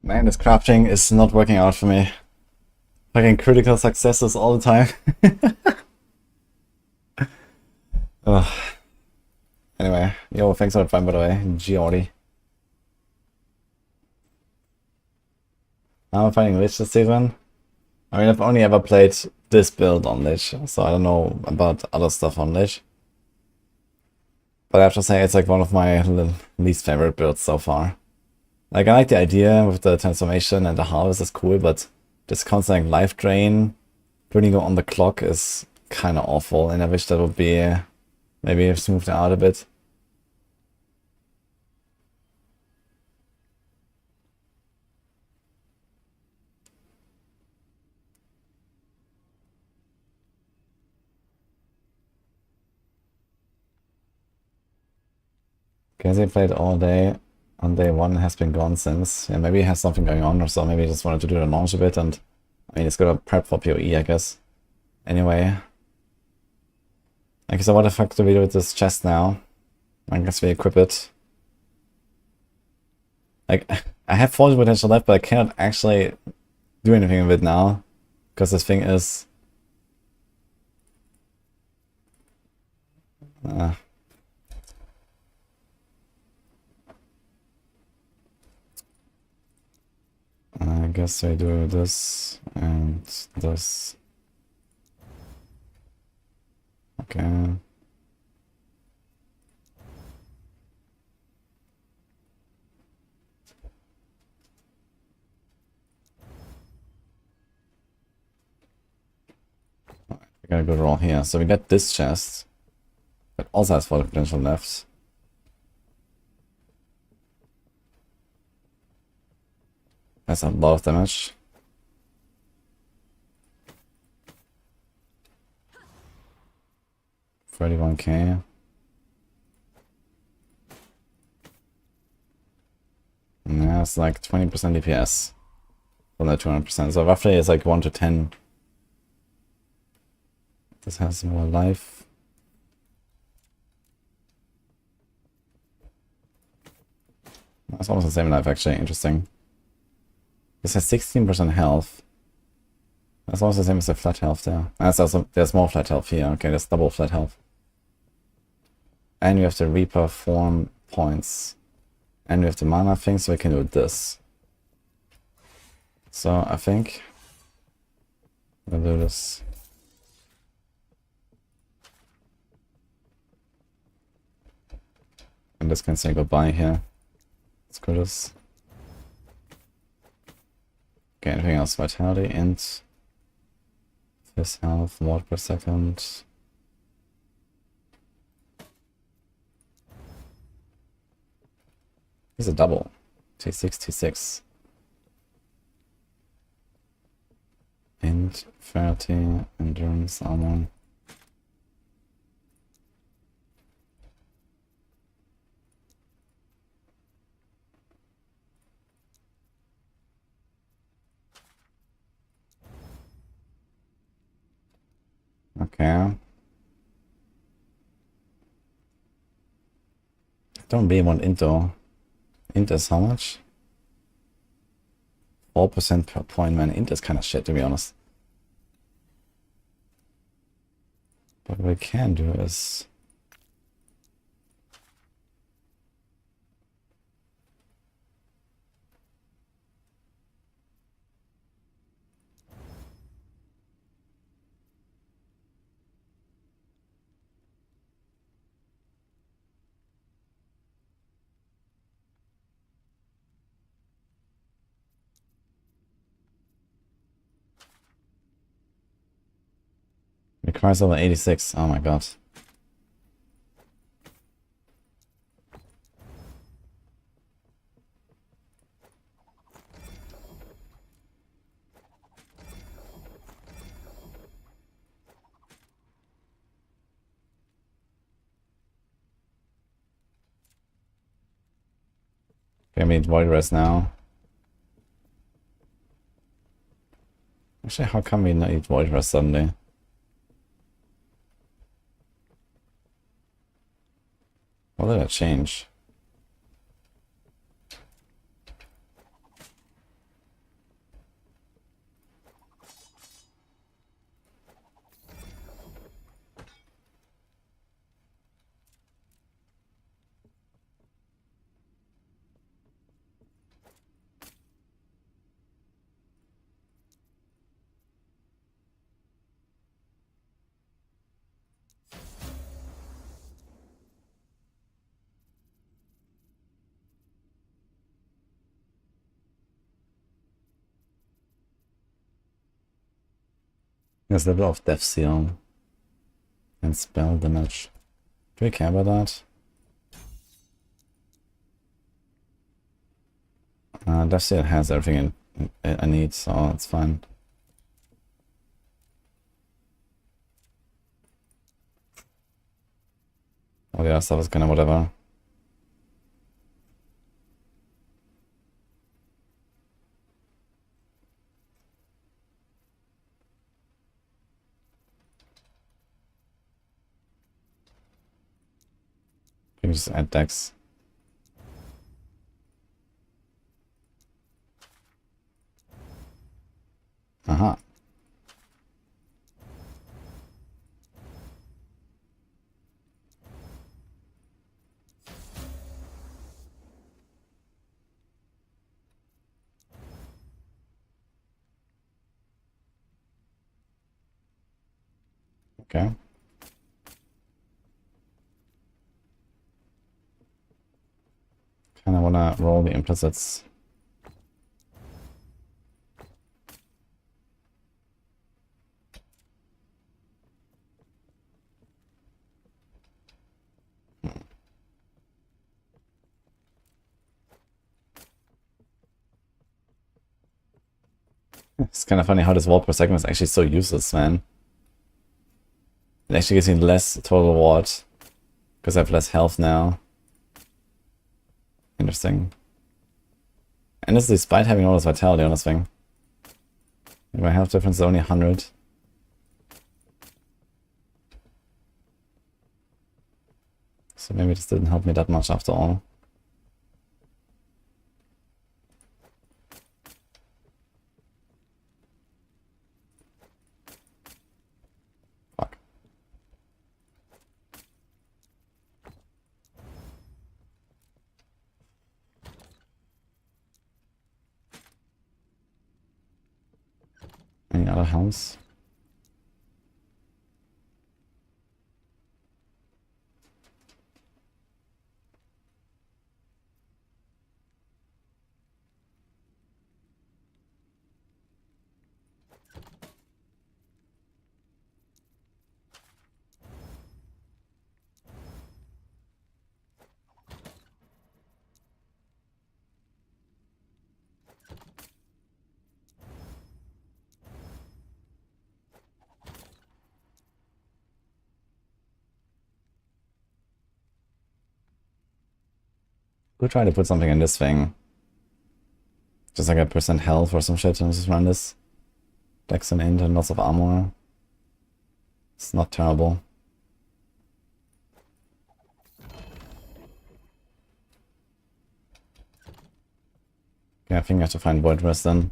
Man, this crafting is not working out for me. Fucking critical successes all the time. Ugh. Anyway, yo, thanks for the fun by the way, Giordi. I'm finding Lich this season. I mean, I've only ever played this build on Lich, so I don't know about other stuff on Lich. But I have to say, it's like one of my least favorite builds so far. Like, I like the idea with the transformation and the harvest is cool, but this constant like, life drain, putting you on the clock is kind of awful, and I wish that would be maybe smoothed out a bit. Casey played all day on day one and has been gone since. Yeah, maybe he has something going on or so. Maybe he just wanted to do the launch a bit, and I mean, he's got to prep for PoE, I guess. Anyway. Okay, so what the fuck do we do with this chest now? I guess we equip it. Like, I have 40 potential left, but I cannot actually do anything with it now. Because this thing is... I guess I do this and this. Okay. We got a good roll here. So we got this chest. That also has 40 potential left. That's a lot of damage. $31k. Yeah, it's like 20% DPS from that 200%. So roughly it's like 1 to 10. This has more life. That's almost the same life actually, interesting. This has 16% health. That's almost the same as the flat health there. That's also, there's more flat health here. Okay, there's double flat health. And we have the Reaper form points. And we have the mana thing, so we can do this. So I think we'll do this. And this can say goodbye here. Let's go this. Okay, anything else? Vitality, int. This health, watt per second. He's a double. T6, T6. Int, 30, endurance, armor. Okay. Don't be one int though. Int is how much? 4% per point, man. Int is kind of shit, to be honest. But what we can do is... Requires over 86. Oh my god. Okay, we need Void Rest now. Actually, how come we not need Void Rest suddenly? What did that change? Yes, level of Death Seal. And spell damage. Do we care about that? Death Seal has everything I need, so it's fine. All the other stuff is kinda whatever. We can just add decks. Aha. Okay. Kinda wanna roll the implicits. It's kind of funny how this ward per second is actually so useless, man. It actually gives me less total ward, because I have less health now. Interesting. And this is despite having all this vitality on this thing. My health difference is only 100. So maybe this didn't help me that much after all. Fuck. Any other house? We'll try to put something in this thing. Just like a percent health or some shit and just run this. Dex and int and lots of armor. It's not terrible. Okay, I think I have to find Void Rest then.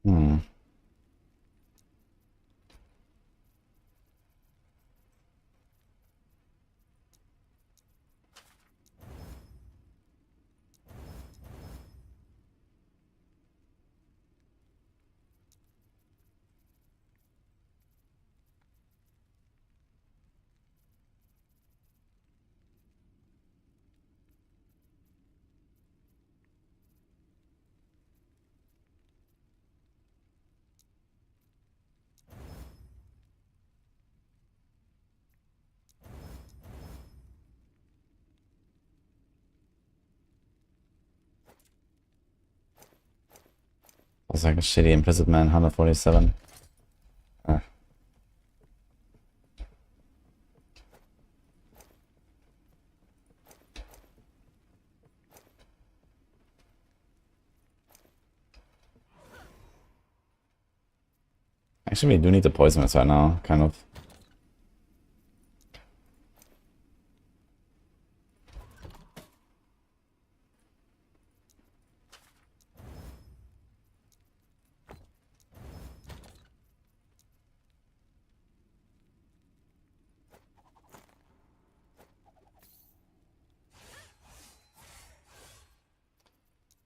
Hmm. That's like a shitty implicit man, 147. Actually, we do need the poisonous right now, kind of.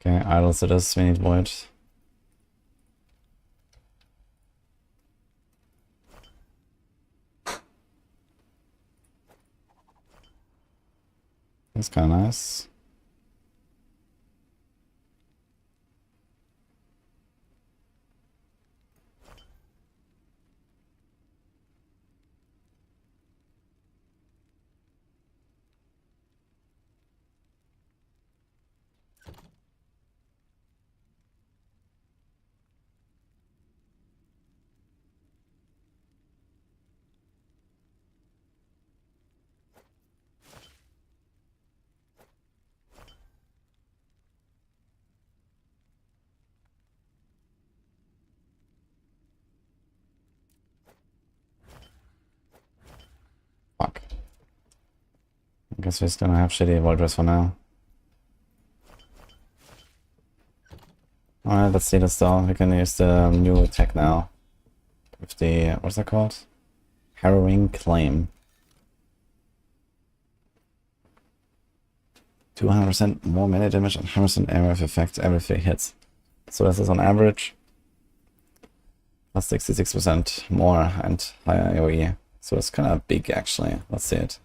Okay, idols it is, we need void. That's kinda nice. Fuck. I guess we're just gonna have shitty void rest for now. Alright, let's see this though. We can use the new attack now. With the, what's that called? Harrowing Claim. 200% more melee damage and 100% area of effect every 3 hits. So this is on average. Plus 66% more and higher AoE. So it's kind of big actually. Let's see it.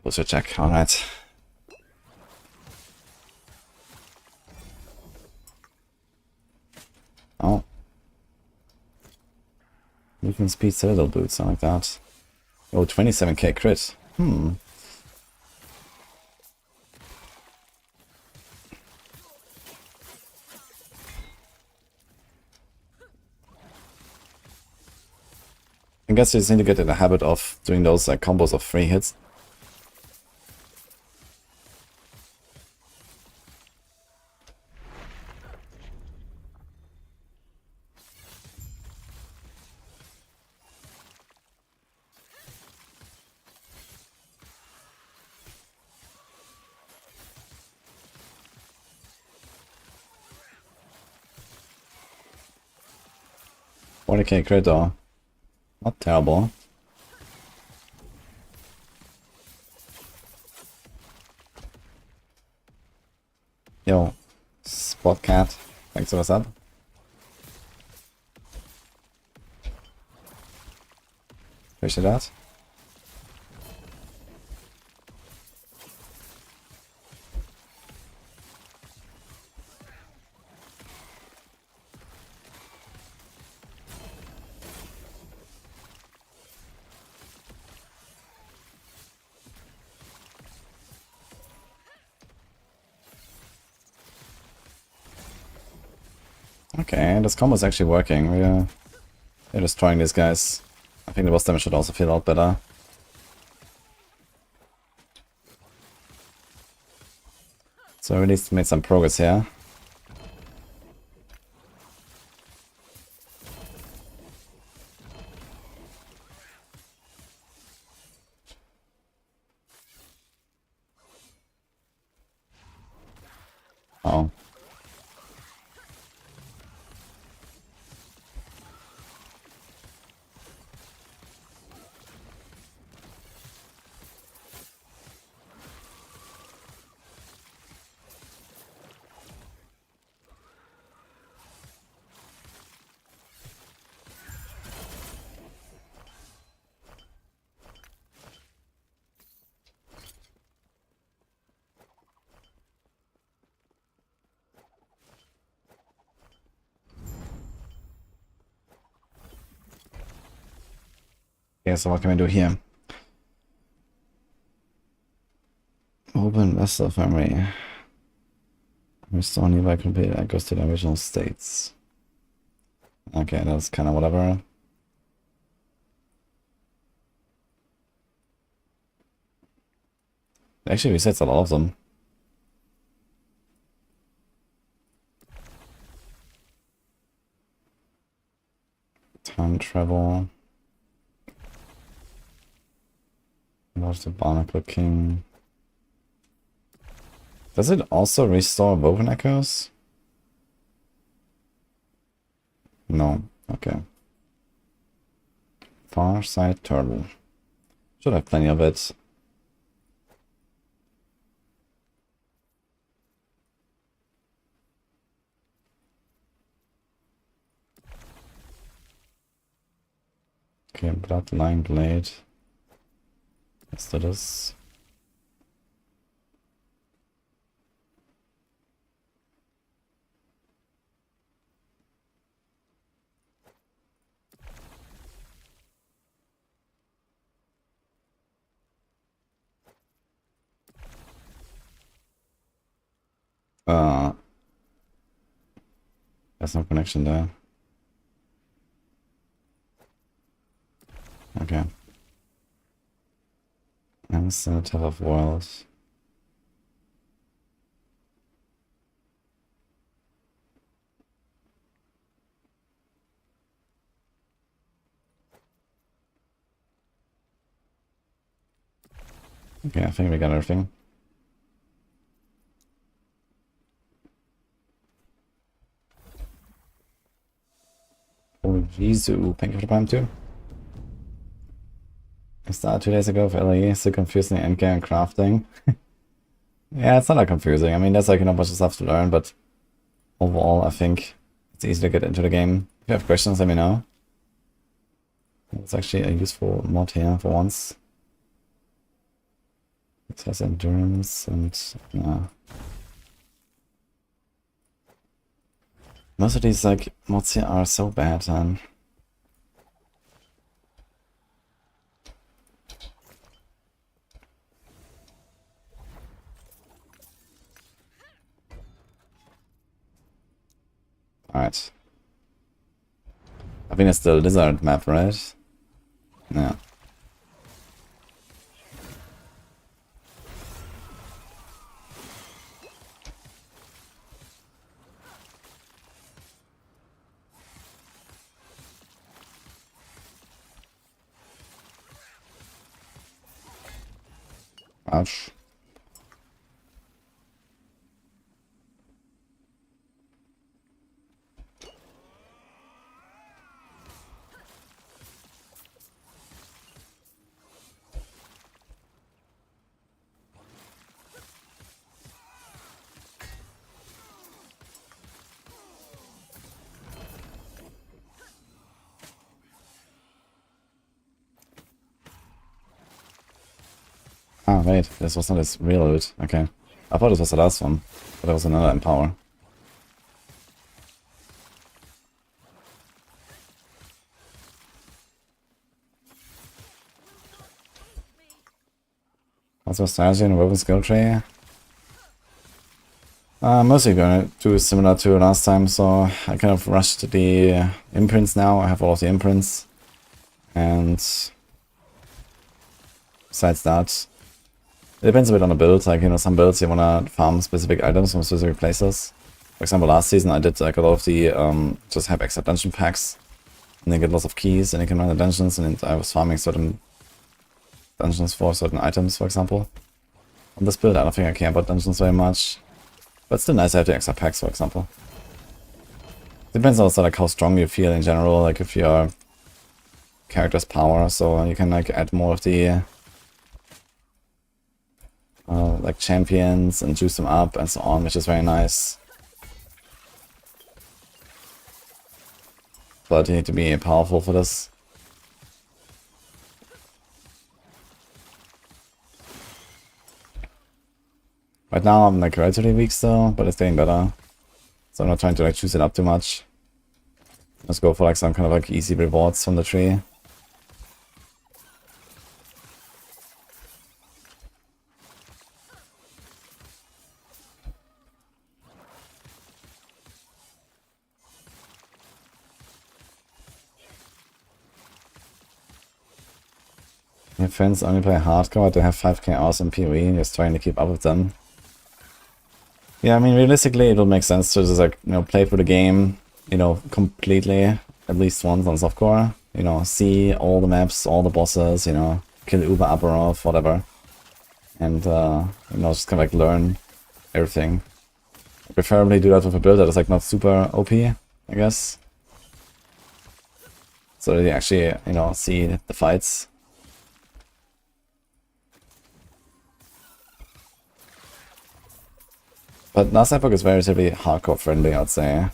Booster check, alright. Oh. Movement speed, citadel boots, something like that. Oh, 27k crit. I guess you just need to get in the habit of doing those like combos of 3 hits. Okay, crit though. Not terrible. Yo, Spot Cat, thanks for the sub. Appreciate that. Okay, this combo is actually working. We're destroying these guys. I think the boss damage should also feel a lot better. So we at least made some progress here. Oh. Okay, so what can we do here? Open vessel memory. Restore nearby complete echoes to the original states. Okay, that's kind of whatever. Actually, resets a lot of them. Time travel. Watch the Barnacle King. Does it also restore woven echoes? No. Okay. Far side turtle. Should have plenty of it. Okay, bloodline blade. Let's do this. There's no connection there. Okay. And Center of Worlds. Okay, I think we got everything. Oh, Jesu, thank you for the prime too. I started 2 days ago for LAE, still confusing endgame and crafting. Yeah, it's not that confusing. I mean, there's like a bunch of stuff to learn, but overall, I think it's easy to get into the game. If you have questions, let me know. It's actually a useful mod here for once. It has endurance and yeah. Most of these like mods here are so bad, man. Alright. I think it's the lizard map, right? Yeah. Ouch. Ah, wait, this was not his real loot. Okay. I thought this was the last one, but there was another empower. What's my strategy in Woven Skill Tree? Mostly gonna do similar to last time, so I kind of rushed the imprints now. I have all of the imprints. And besides that, it depends a bit on the build. Like, you know, some builds you wanna farm specific items from specific places. For example, last season I did like a lot of the just have extra dungeon packs, and then get lots of keys, and you can run the dungeons. And I was farming certain dungeons for certain items, for example. On this build, I don't think I care about dungeons very much, but it's still nice to have the extra packs, for example. Depends also like how strong you feel in general, like if your character's power, so you can like add more of the like champions and juice them up and so on, which is very nice. But you need to be powerful for this. Right now I'm like relatively weak still, but it's getting better. So I'm not trying to like juice it up too much. Let's go for like some kind of like easy rewards from the tree. My friends only play hardcore, they have 5k hours in PoE, just trying to keep up with them. Yeah, I mean, realistically, it will make sense to just like, you know, play through the game, you know, completely, at least once on softcore. You know, see all the maps, all the bosses, you know, kill Uber, Aberov, whatever. And, you know, just kind of like learn everything. Preferably do that with a build that is like not super OP, I guess. so that you actually, you know, see the fights. But last Epoch is relatively hardcore friendly, I'd say.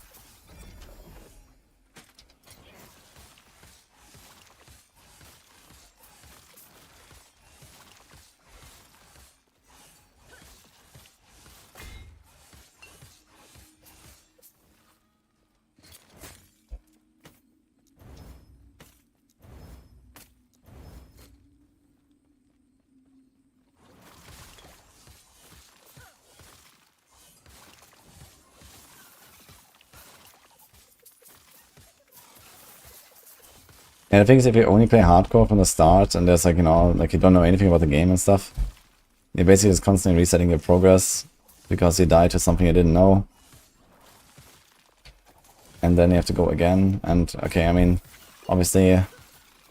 And the thing is, if you only play hardcore from the start, and there's like, you know, like you don't know anything about the game and stuff, you're basically just constantly resetting your progress because you died to something you didn't know. And then you have to go again. And okay, I mean, obviously,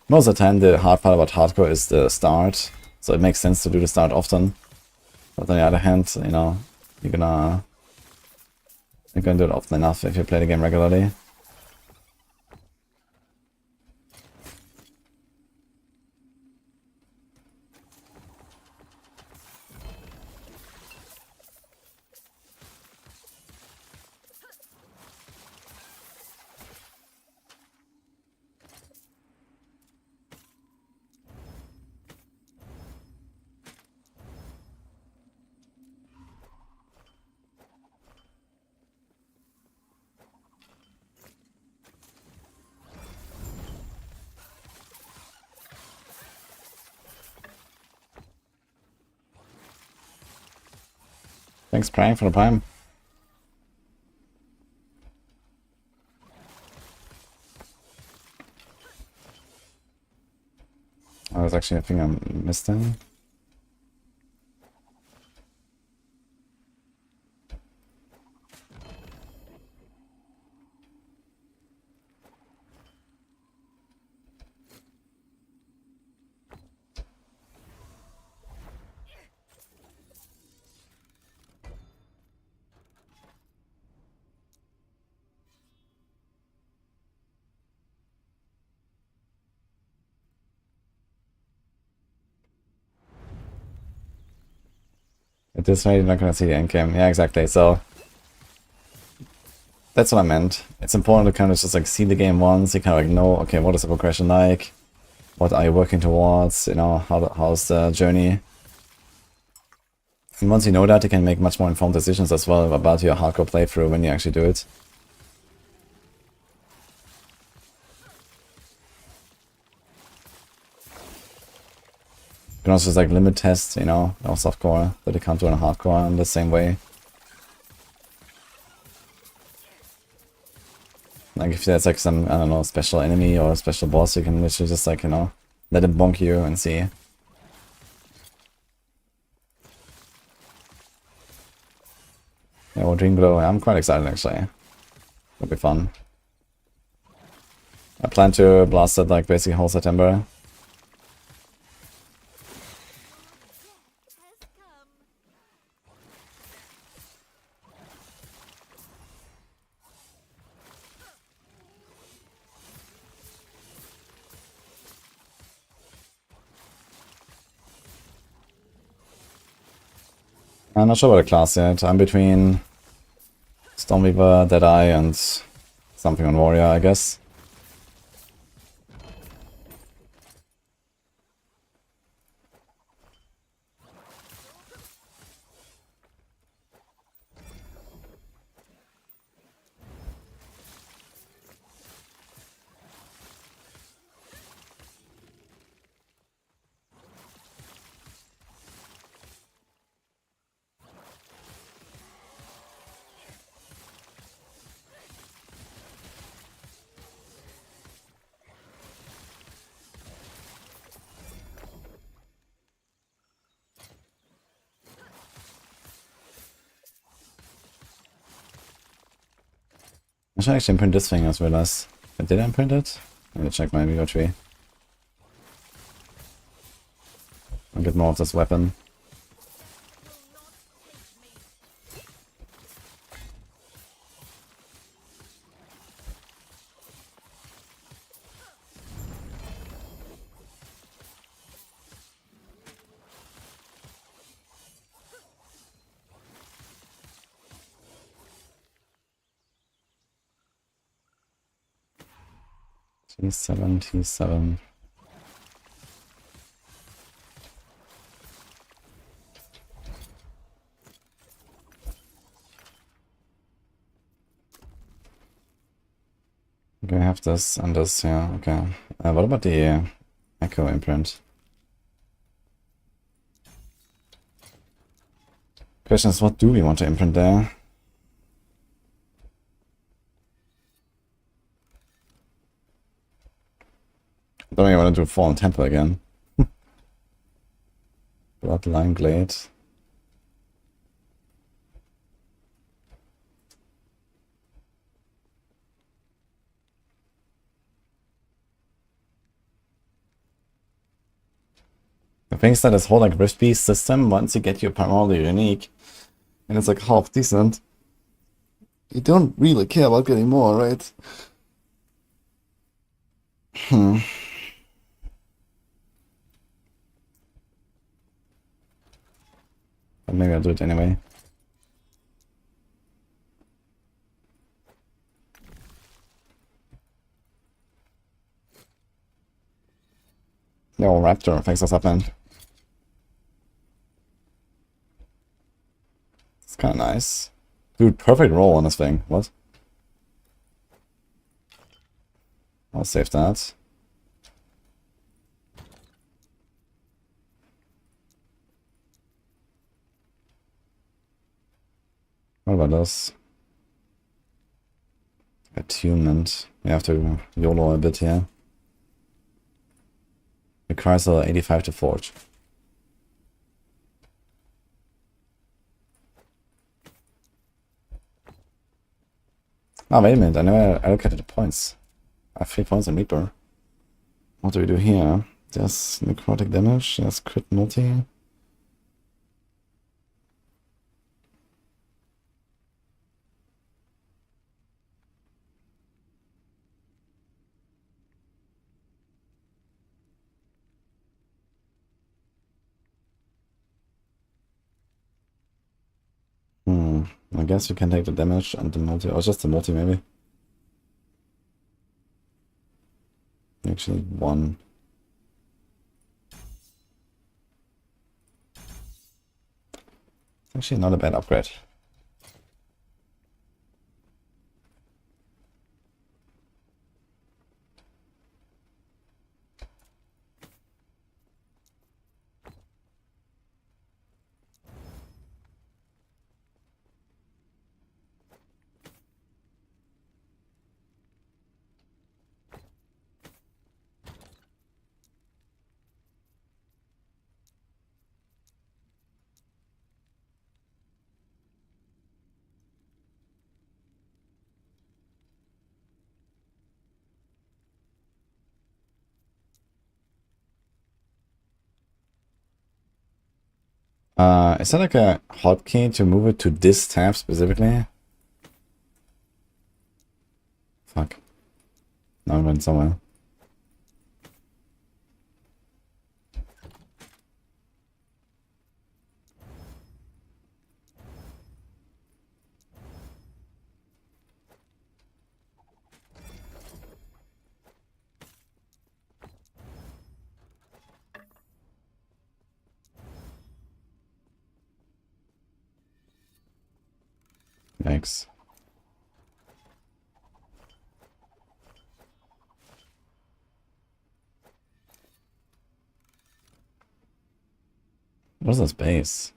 most of the time the hard part about hardcore is the start, so it makes sense to do the start often. But on the other hand, you know, you're gonna do it often enough if you play the game regularly. Thanks, Prime, for the Prime. Oh, there's actually a thing I missed in. At this rate, you're not gonna see the endgame. Yeah, exactly. So that's what I meant. It's important to kind of just like see the game once. You kind of like know, okay, what is the progression like? What are you working towards? You know, how's the journey? And once you know that, you can make much more informed decisions as well about your hardcore playthrough when you actually do it. You can also just like limit test, you know, or softcore that you can't do on hardcore in the same way. Like if there's like some, I don't know, special enemy or special boss, you can literally just like, you know, let it bonk you and see. Yeah, well, Dream Glow, I'm quite excited actually. It'll be fun. I plan to blast it like basically whole September. I'm not sure about a class yet. I'm between Stormweaver, Deadeye, and something on Warrior, I guess. I should actually imprint this thing as well as... Did I imprint it? Let me check my Vivo tree. I'll get more of this weapon. T7, T7. Okay, I have this and this, yeah, okay. What about the Echo imprint? Question is, what do we want to imprint there? I don't really want to do Fallen Temple again. Bloodline Glade. The thing is that this whole like Rift Beast system, once you get your primarily unique, and it's like half decent, you don't really care about getting more, right? But maybe I'll do it anyway. Yo, Raptor, thanks for something. It's kind of nice. Dude, perfect roll on this thing. What? I'll save that. What about this? Attunement. We have to YOLO a bit here. Requires a 85 to forge. Oh, wait a minute. I never allocated the points. I have 3 points in Reaper. What do we do here? There's necrotic damage. There's crit multi. I guess you can take the damage and the multi, or just the multi maybe. Actually, 1. It's actually not a bad upgrade. Is that like a hotkey to move it to this tab specifically? Fuck. Now I went somewhere. Yikes. What's this base?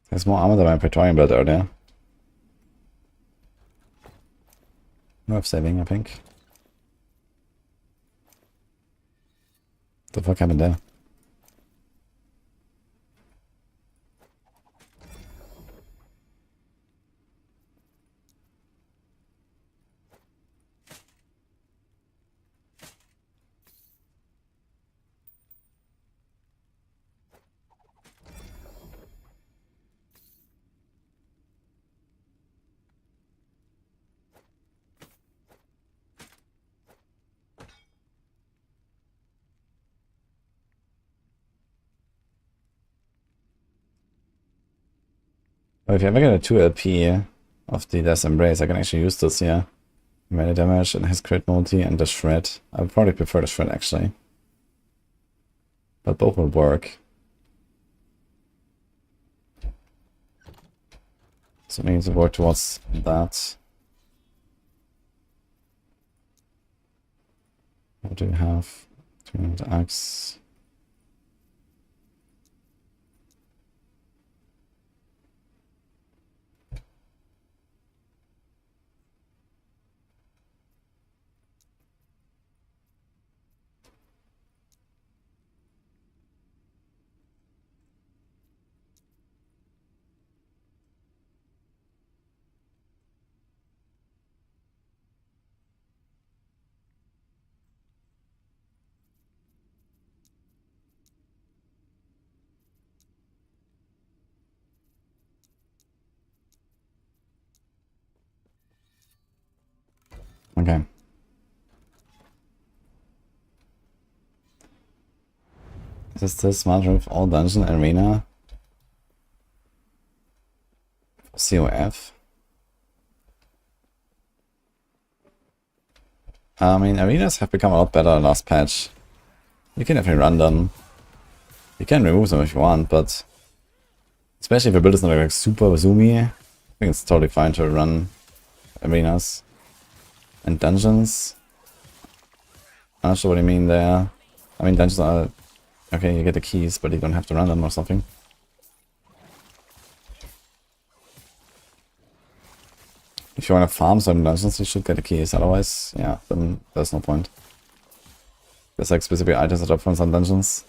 There's more armor than my Praetorian build earlier. Worth saving, I think. What the fuck happened there? But if you ever get a 2 LP of the Death Embrace, I can actually use this here. Melee damage and his crit multi and the shred. I would probably prefer the shred actually. But both will work. So we need to work towards that. What do we have? 200 axe. Okay. Is this smarter with all dungeon arena? COF? I mean, arenas have become a lot better last patch. You can definitely run them. You can remove them if you want, but especially if your build is not like super zoomy, I think it's totally fine to run arenas. And dungeons? I'm not sure what you mean there. I mean, dungeons are... Okay, you get the keys, but you don't have to run them or something. If you want to farm certain dungeons, you should get the keys. Otherwise, yeah, then there's no point. There's like specific items that drop from some dungeons.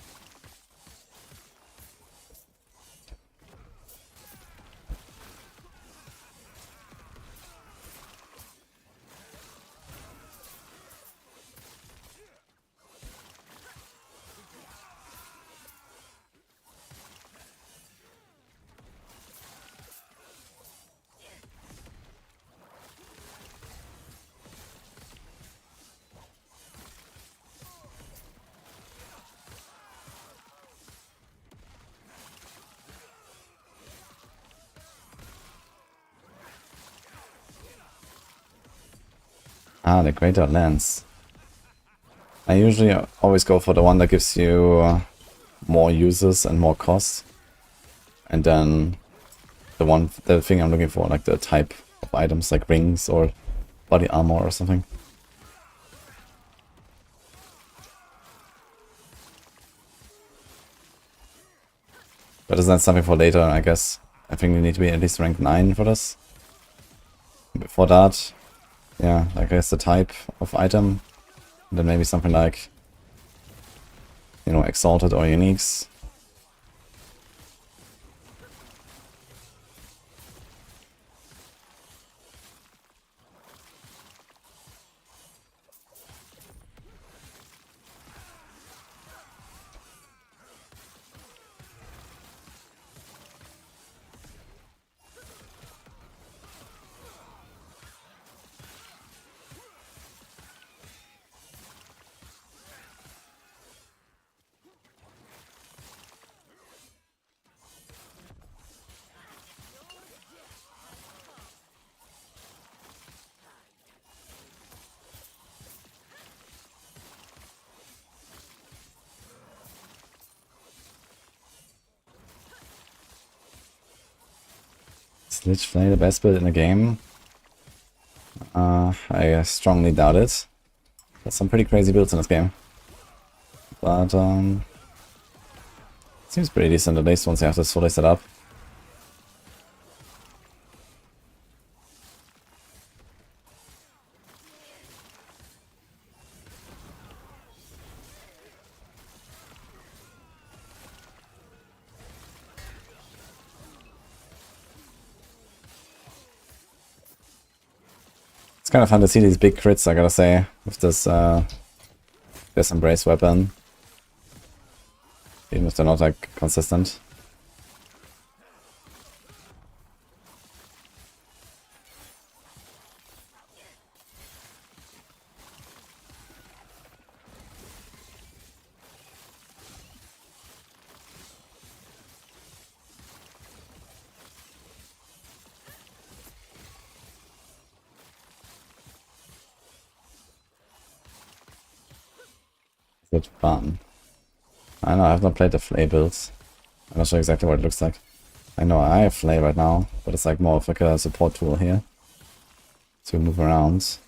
Ah, the greater lens. I usually always go for the one that gives you more uses and more costs. And then the thing I'm looking for, like the type of items, like rings or body armor or something. But is that something for later, I guess? I think you need to be at least rank 9 for this. Before that, yeah, I guess the type of item. And then maybe something like, you know, exalted or uniques. Is Lich Flay the best build in the game? I strongly doubt it. There's some pretty crazy builds in this game. But, seems pretty decent at least once you have this fully set up. It's kind of fun to see these big crits, I gotta say, with this Embrace weapon. Even if they're not like consistent. Good fun. I know, I have not played the Flay builds. I'm not sure exactly what it looks like. I know I have Flay right now, but it's like more of like a support tool here to move around.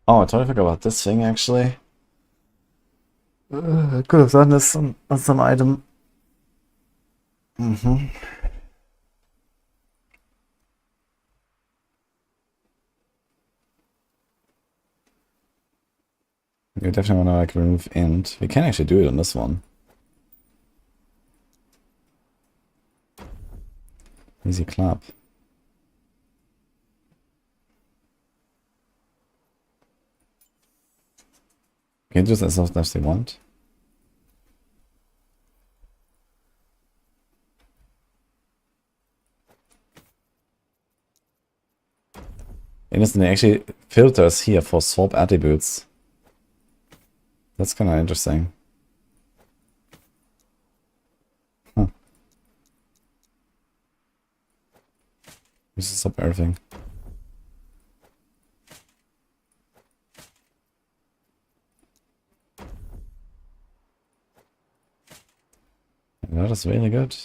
Oh, I totally forgot about this thing actually. I could have done this on some item. Mm-hmm. You definitely want to like remove int. We can actually do it on this one. Easy clap. You can do this as often as they want. Innocent actually filters here for swap attributes. That's kind of interesting. Huh. Uses up everything. That is really good.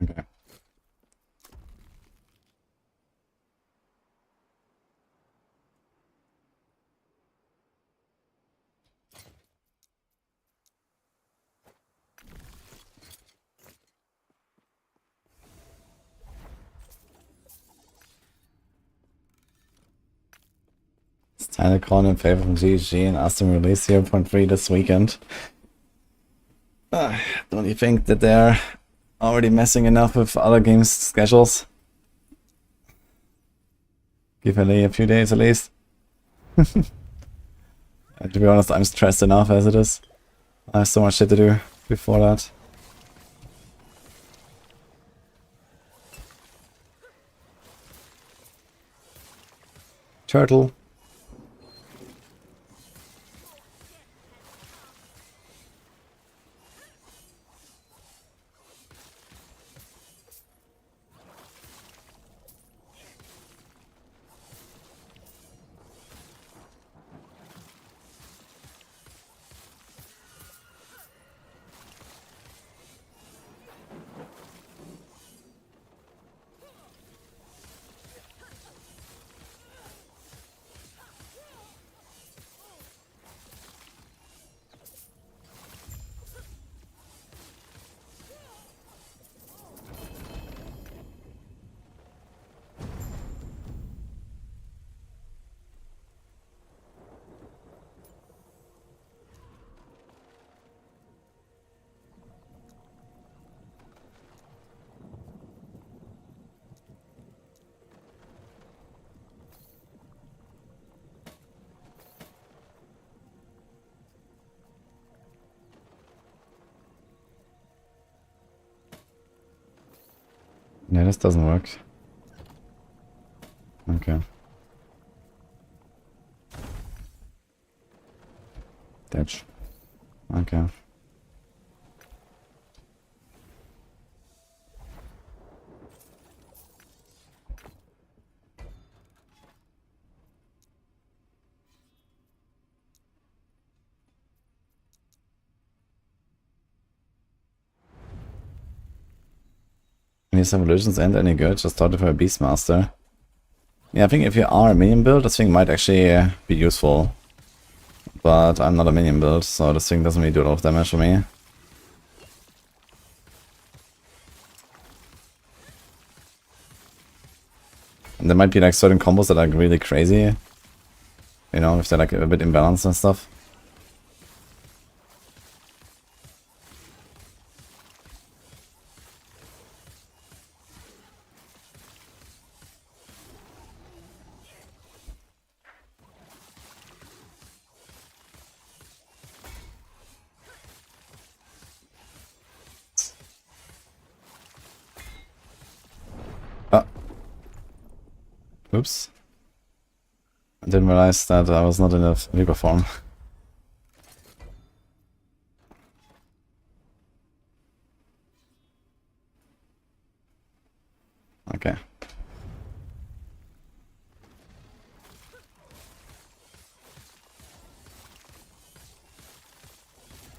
Okay. It's time to call in favor from GG and ask them to release 0.3 this weekend. Don't you think that they're already messing enough with other games' schedules? Give Ellie a few days at least. To be honest, I'm stressed enough as it is. I have so much shit to do before that. Turtle. Yeah, this doesn't work. Okay. Ditch. Okay. his evolutions ain't any good, just started for a Beastmaster. Yeah, I think if you are a minion build, this thing might actually be useful. But I'm not a minion build, so this thing doesn't really do a lot of damage for me. And there might be like certain combos that are really crazy. You know, if they're like a bit imbalanced and stuff. Oops. I didn't realize that I was not in a Reaper form. Okay.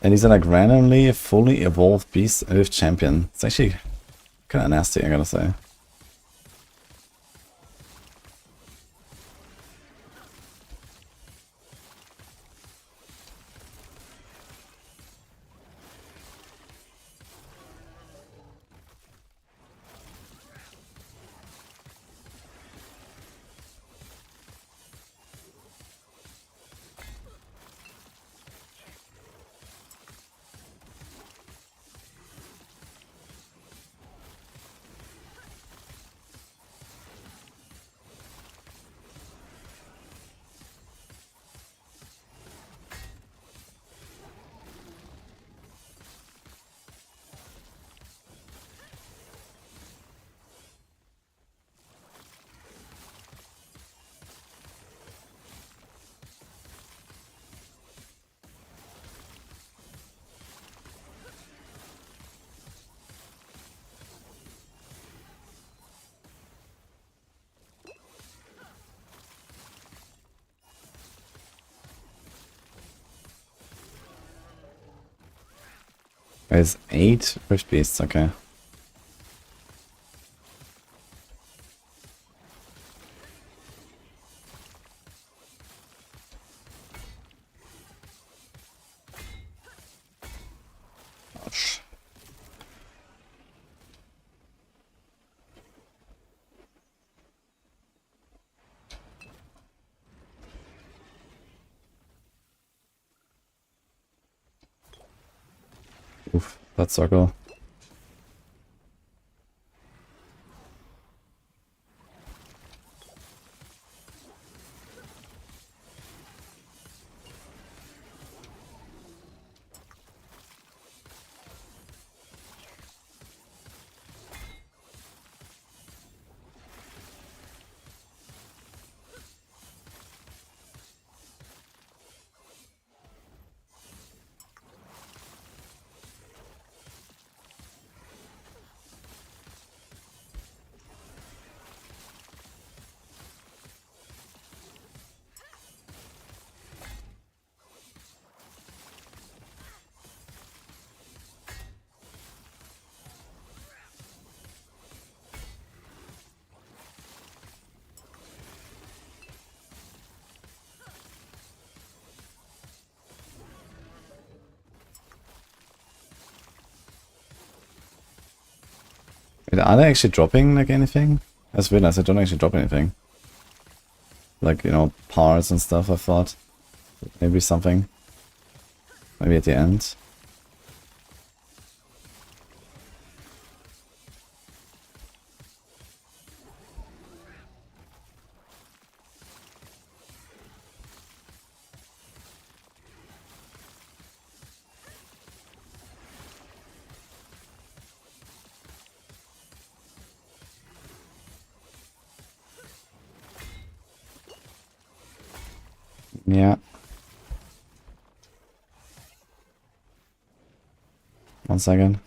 And he's a like randomly fully evolved beast with champion. It's actually kinda nasty, I gotta say. There's 8 Rift Beasts, okay. Ouch. Oof, that circle. Wait, are they actually dropping like anything? That's weird, I don't actually drop anything. Like, you know, parts and stuff, I thought. Maybe something. Maybe at the end. Yeah. One second.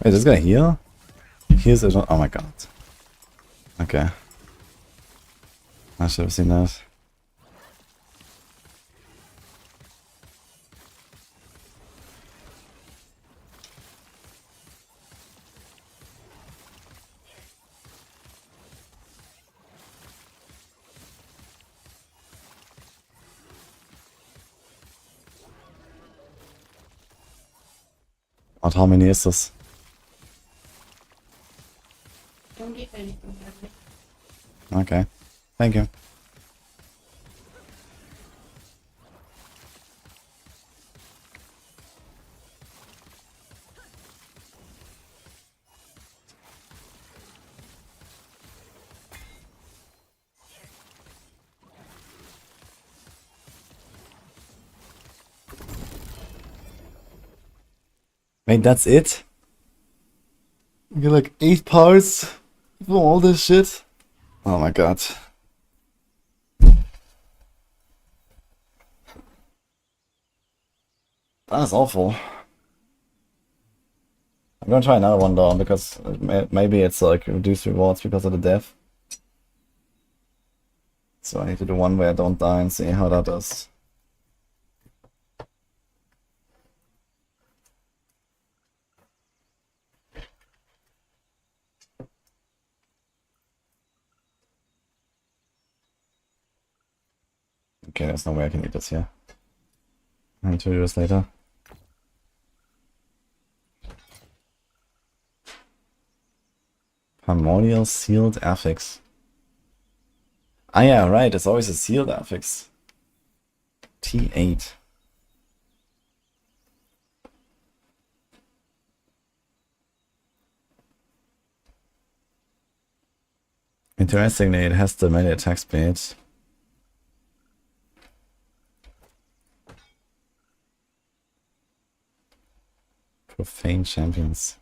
Wait, this guy heal? Here's a... Oh my god. Okay. I should have seen that. And how many is this? Don't get anything. Okay. Thank you. Wait, that's it? You get like 8 parts for all this shit? Oh my god. That is awful. I'm gonna try another one though, because maybe it's like reduced rewards because of the death. So I need to do one where I don't die and see how that does. Okay, there's no way I can eat this here. And 2 years later. Primordial sealed affix. Ah yeah, right, it's always a sealed affix. T8. Interestingly, it has the melee attack speed. Profane champions.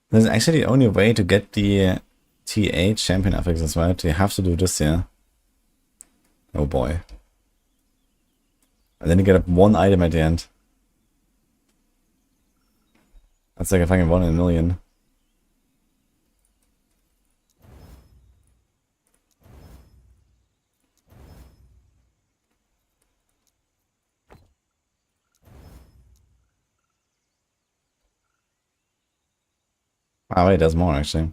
There's actually the only way to get the T8 champion affixes, right? You have to do this here. Oh boy. And then you get one item at the end. That's like a fucking 1 in a million. Ah wait, there's more actually.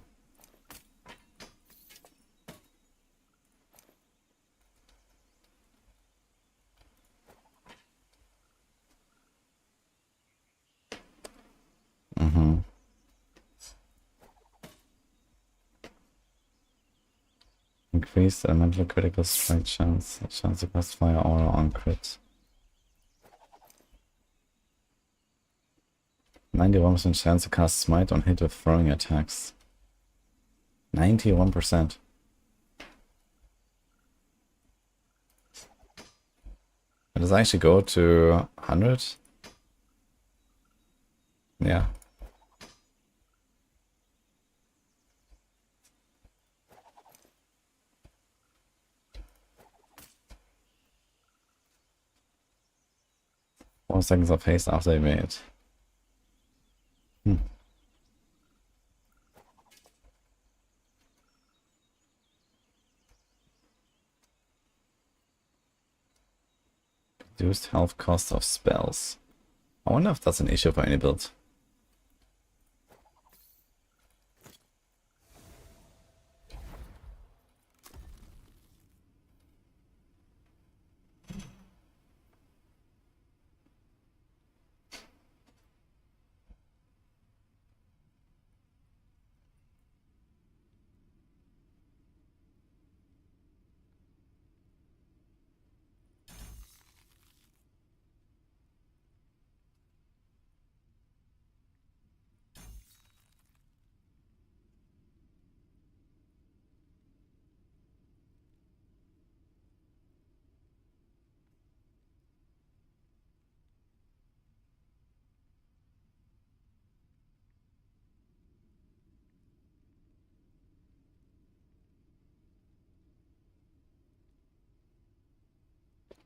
Increased elemental critical strike chance. Chance to cast fire aura on crit. 91% chance to cast smite on hit with throwing attacks. 91%. Does it actually go to 100? Yeah. Four seconds of haste after they made. Reduced health cost of spells. I wonder if that's an issue for any build.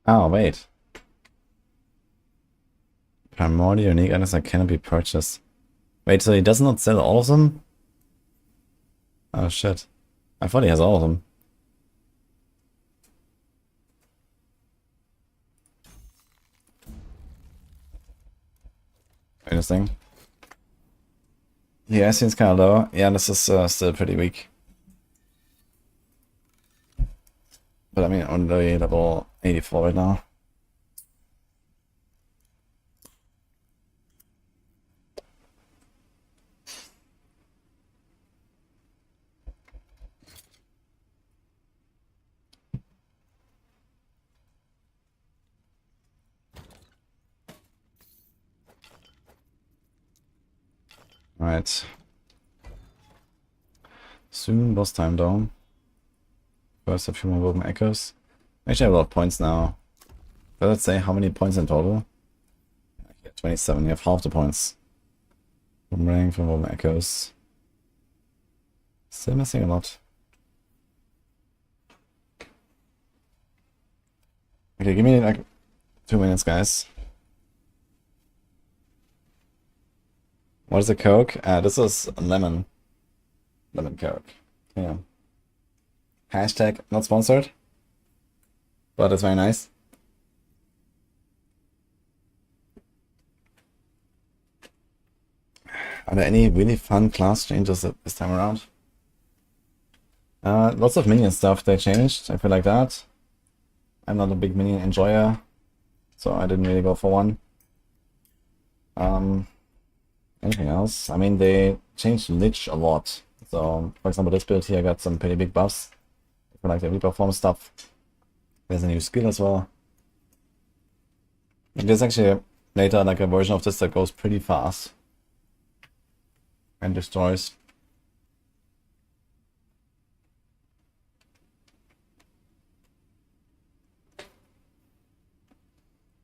Oh, wait. Primordial unique items that cannot be purchased. Wait, so he does not sell all of them? Oh shit. I thought he has all of them. Interesting. Yeah, seems kind of low. Yeah, this is still pretty weak. But I mean, only level 84 right now. Alright. Soon boss time though. First a few more woven echoes. Actually I have a lot of points now. But let's say how many points in total? Yeah, 27, you have half the points. From rank, from woven echoes. Still missing a lot. Okay, give me like 2 minutes, guys. What is a Coke? This is lemon. Lemon Coke. Yeah. Hashtag not sponsored. But it's very nice. Are there any really fun class changes this time around? Lots of minion stuff they changed. I feel like that. I'm not a big minion enjoyer, so I didn't really go for one. Anything else? I mean, they changed Lich a lot. So, for example, this build here got some pretty big buffs. For like the reperform stuff. There's a new skill as well. And there's actually later like a version of this that goes pretty fast. And destroys.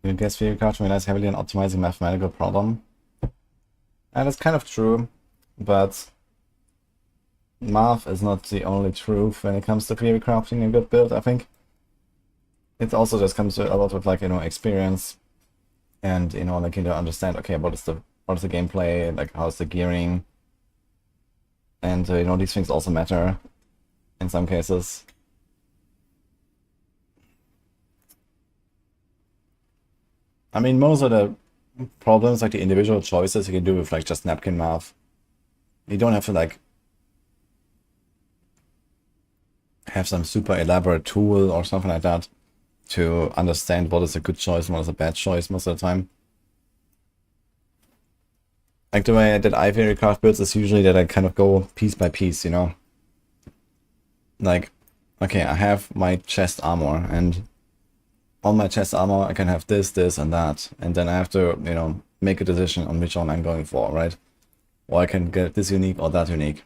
You guess Fury Craft relies heavily on optimizing mathematical problem. And that's kind of true, but math is not the only truth when it comes to theory crafting a good build, I think. It also just comes to a lot of like, you know, experience and, you know, like, you know, understand, okay, what is the gameplay, like how's the gearing, and you know, these things also matter in some cases. I mean, most of the problems, like the individual choices, you can do with like just napkin math. You don't have to like have some super elaborate tool or something like that to understand what is a good choice and what is a bad choice most of the time. Like the way I did Ivory Craft builds is usually that I kind of go piece by piece, you know? Like, okay, I have my chest armor, and on my chest armor I can have this, this, and that. And then I have to, you know, make a decision on which one I'm going for, right? Or I can get this unique or that unique.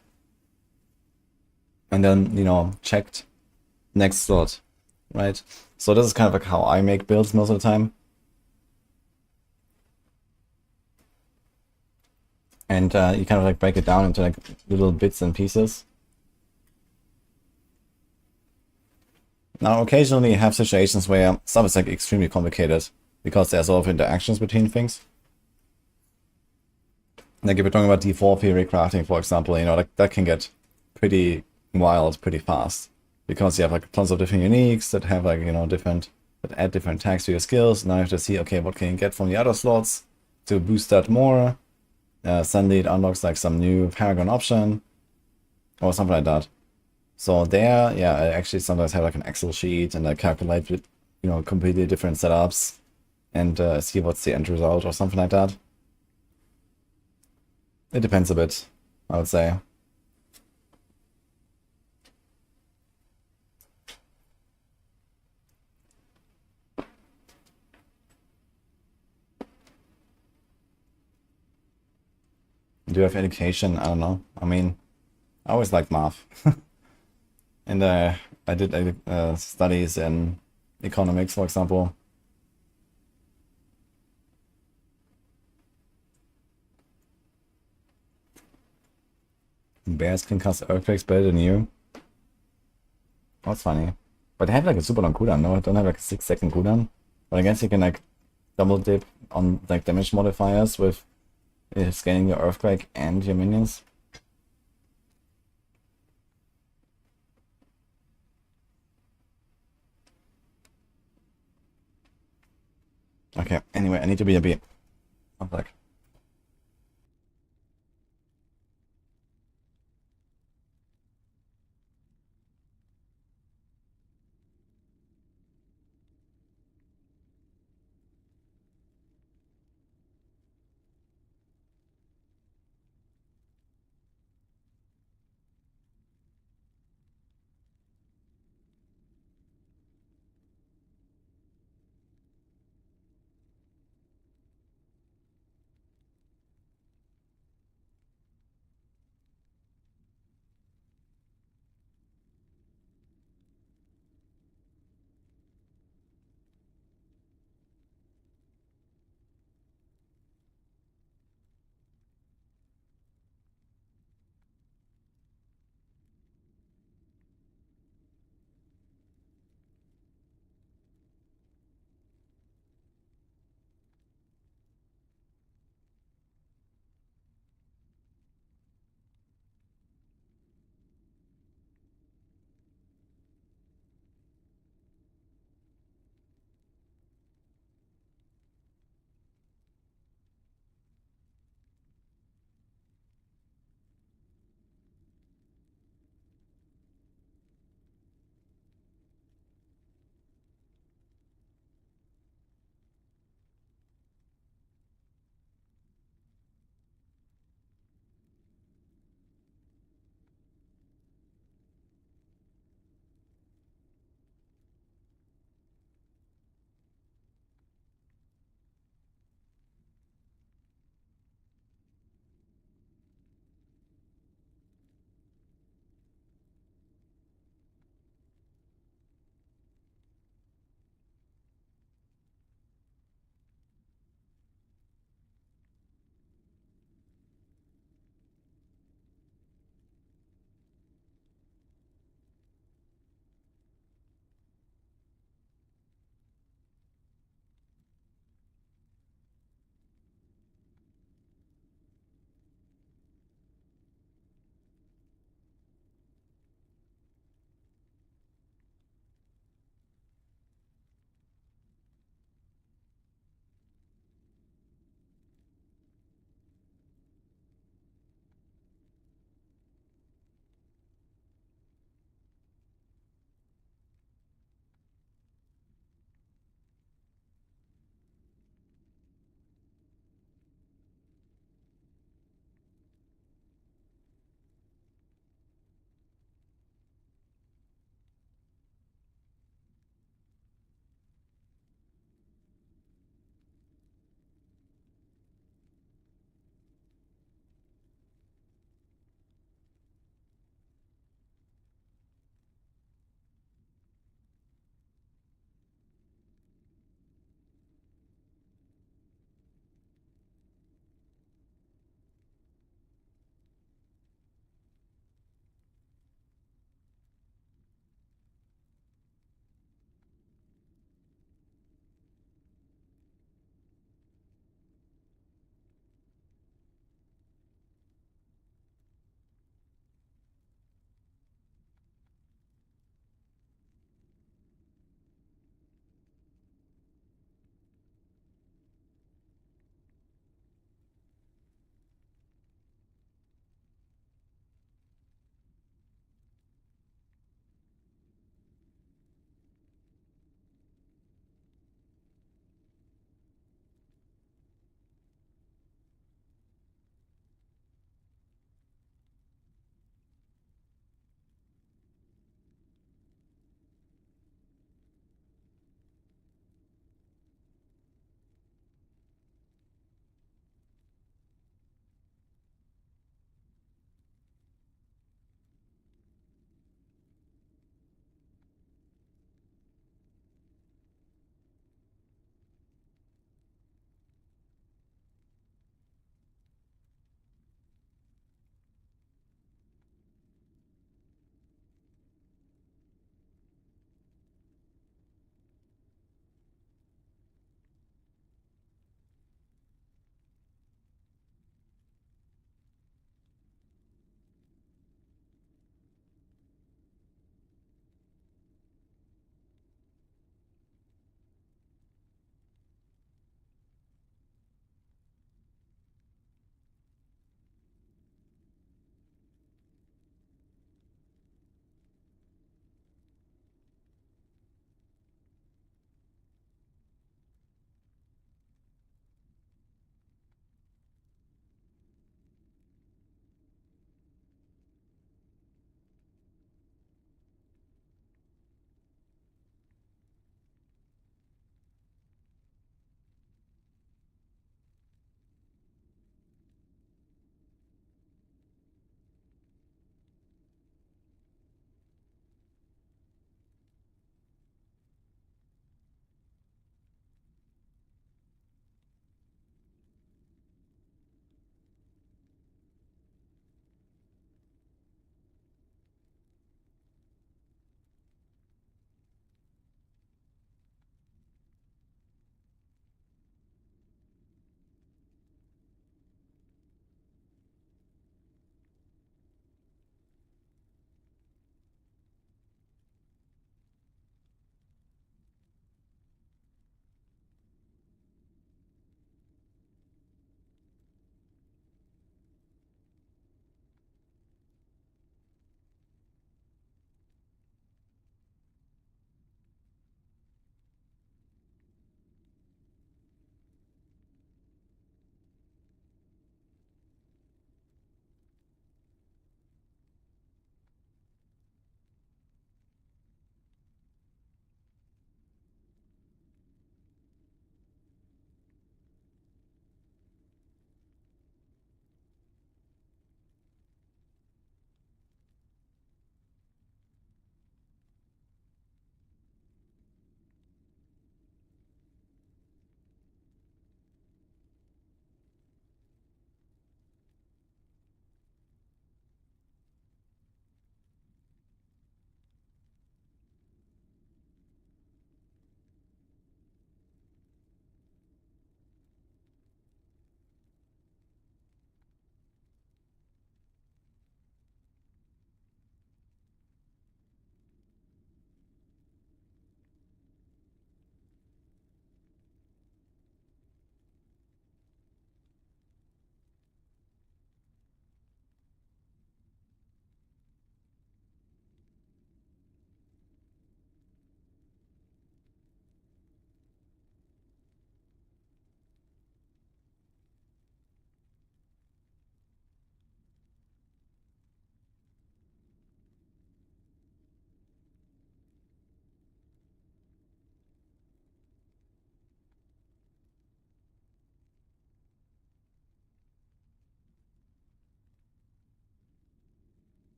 And then, you know, checked next slot, right? So this is kind of like how I make builds most of the time. And you kind of like break it down into like little bits and pieces. Now, occasionally you have situations where stuff is like extremely complicated because there's a lot of interactions between things. Like if you're talking about D4 theory crafting, for example, you know, like that can get pretty wild pretty fast because you have like tons of different uniques that have like, you know, that add different tags to your skills. Now you have to see, okay, what can you get from the other slots to boost that more? Suddenly it unlocks like some new Paragon option or something like that. So there, yeah, I actually sometimes have like an Excel sheet and I calculate with, you know, completely different setups and see what's the end result or something like that. It depends a bit, I would say. Do you have education? I don't know. I mean, I always liked math. And I did studies in economics, for example. Bears can cast earthquakes better than you. That's funny. But they have like a super long cooldown, no? I don't have like a 6-second cooldown. But I guess you can like double dip on like damage modifiers with scaling your earthquake and your minions. Okay, anyway, I need to be a bit. I'm back.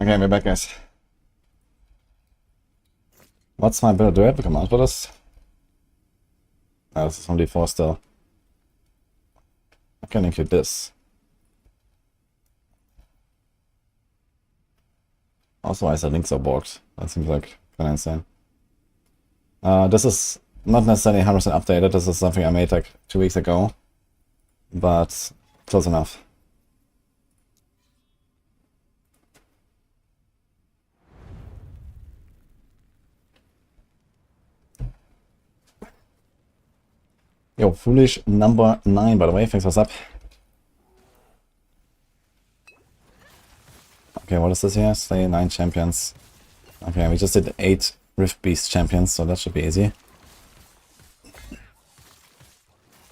Okay, we're back, guys. What's my better duet? Come on, for this. This is only 4 still. I can include this. Also, I said links are borked. That seems like kind of insane. This is not necessarily 100% updated. This is something I made like 2 weeks ago. But close enough. Yo, foolish number 9, by the way. Thanks, what's up? Okay, what is this here? Slay 9 champions. Okay, we just did 8 Rift Beast champions, so that should be easy.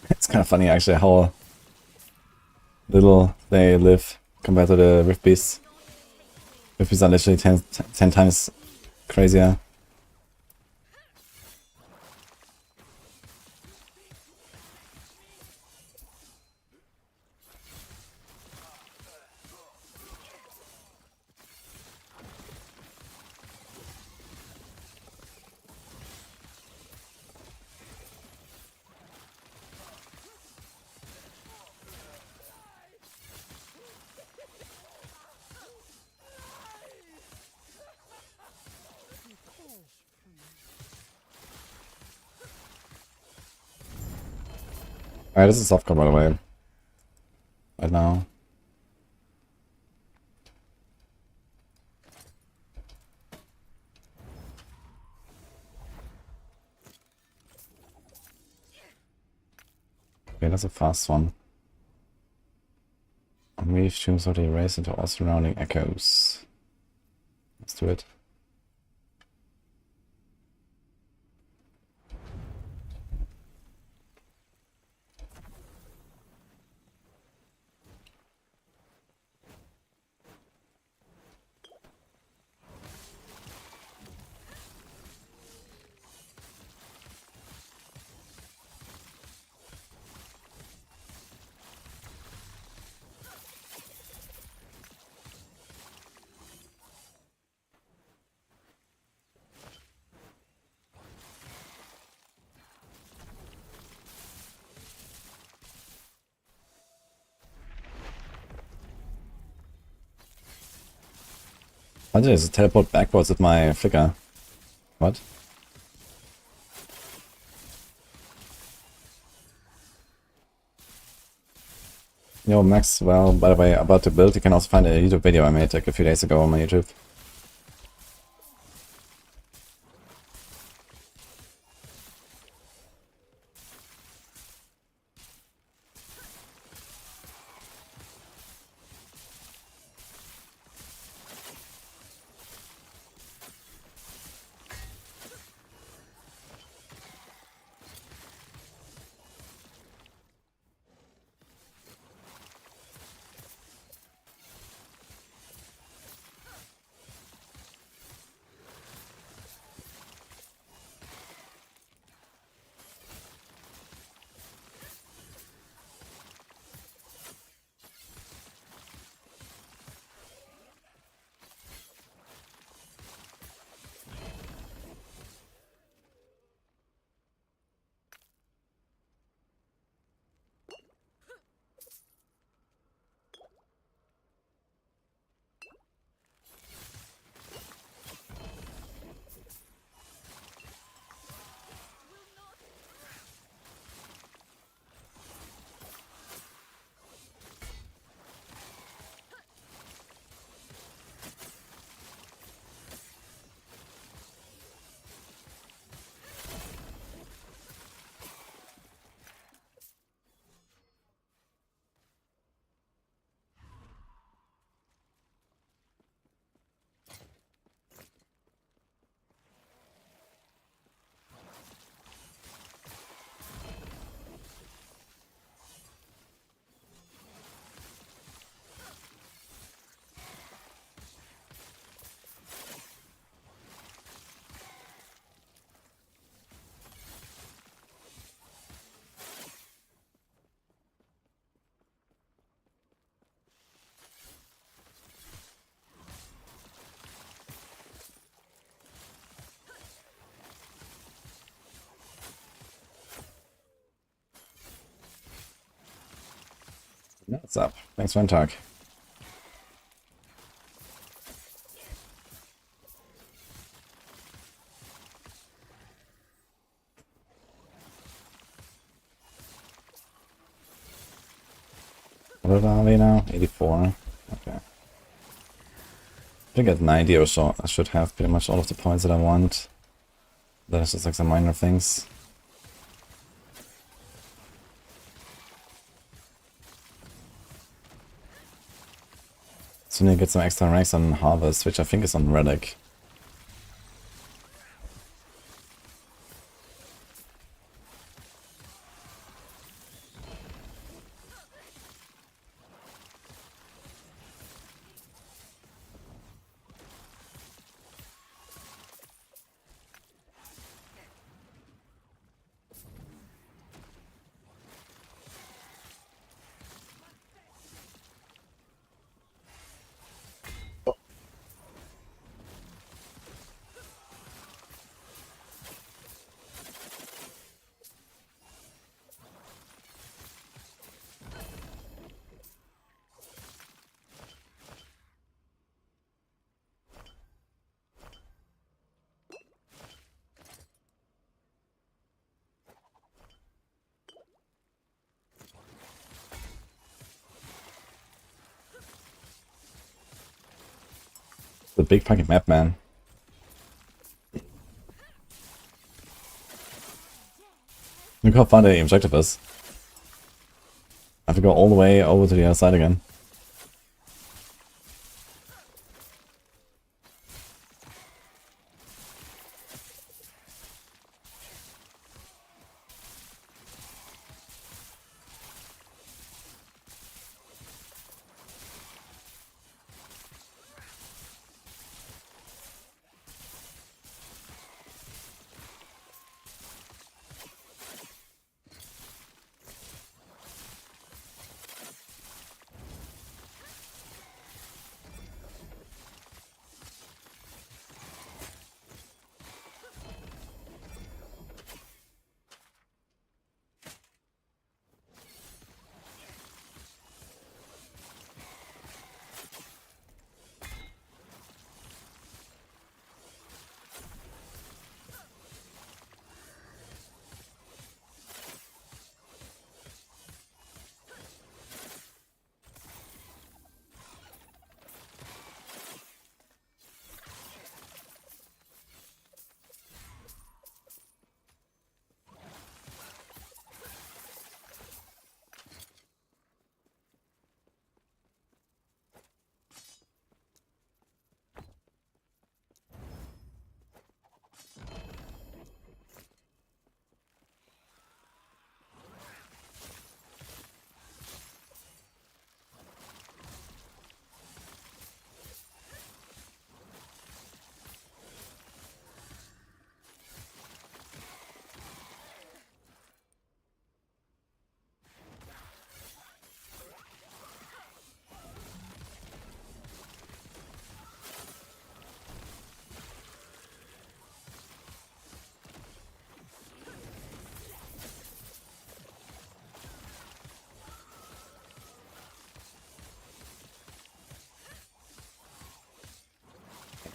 It's kind of funny, actually, how little they live compared to the Rift Beasts. Rift Beasts are literally 10 times crazier. Alright, this is softcore, by the way. Right now. Okay, that's a fast one. Weave tunes of the erase into all surrounding echoes. Let's do it. Why did it teleport backwards with my flicker? What? Yo, Max, well, by the way, about to build, you can also find a YouTube video I made like a few days ago on my YouTube. What's up? Thanks for the talk. What are we now? 84. Okay. I think at 90 or so I should have pretty much all of the points that I want. That's just like some minor things. So need to get some extra ranks on Harvest, which I think is on Relic. The big fucking map, man. Look how far the objective is. I have to go all the way over to the other side again.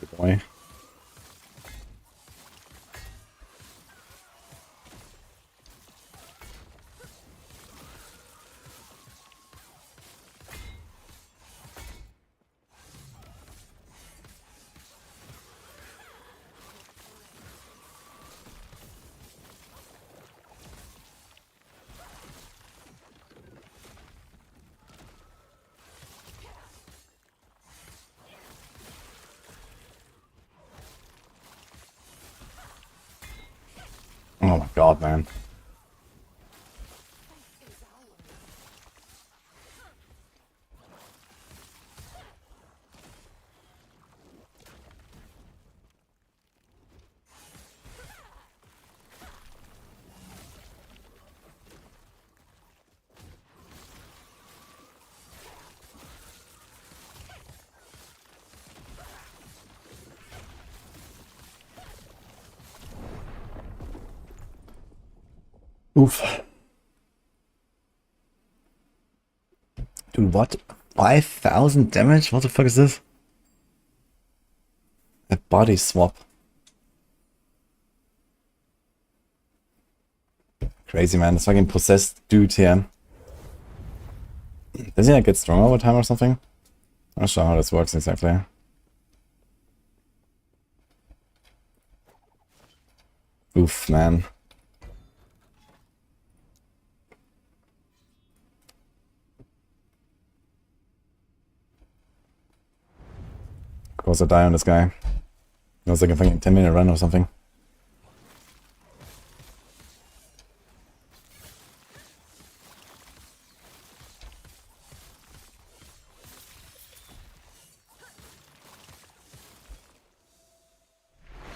Good boy. Oh my god, man. Oof. Dude, what? 5,000 damage? What the fuck is this? A body swap. Crazy, man. This fucking possessed dude here. Does he like get stronger over time or something? I'm not sure how this works exactly. Oof, man. Of course I die on this guy. It was like a fucking 10-minute run or something.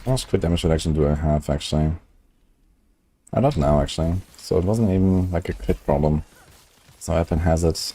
How much crit damage reduction do I have, actually? I don't know, actually. So it wasn't even like a crit problem. So weapon has it.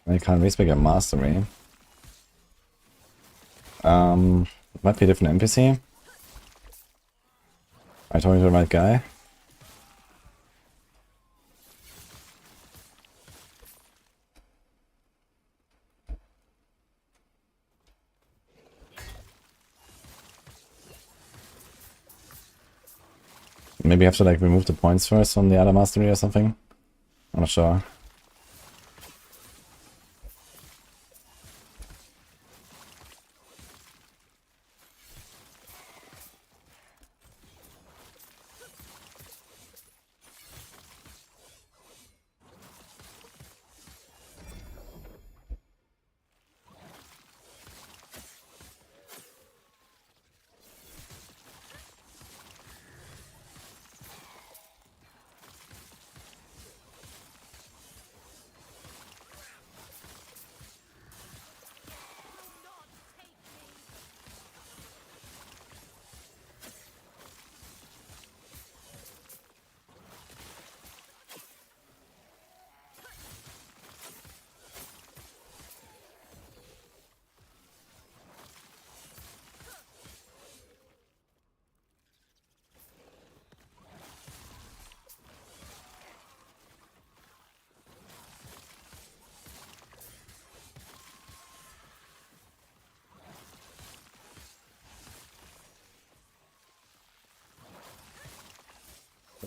I can't respec a mastery. Might be a different NPC. Am I talking to the right guy? Maybe I have to like remove the points first from the other mastery or something? I'm not sure.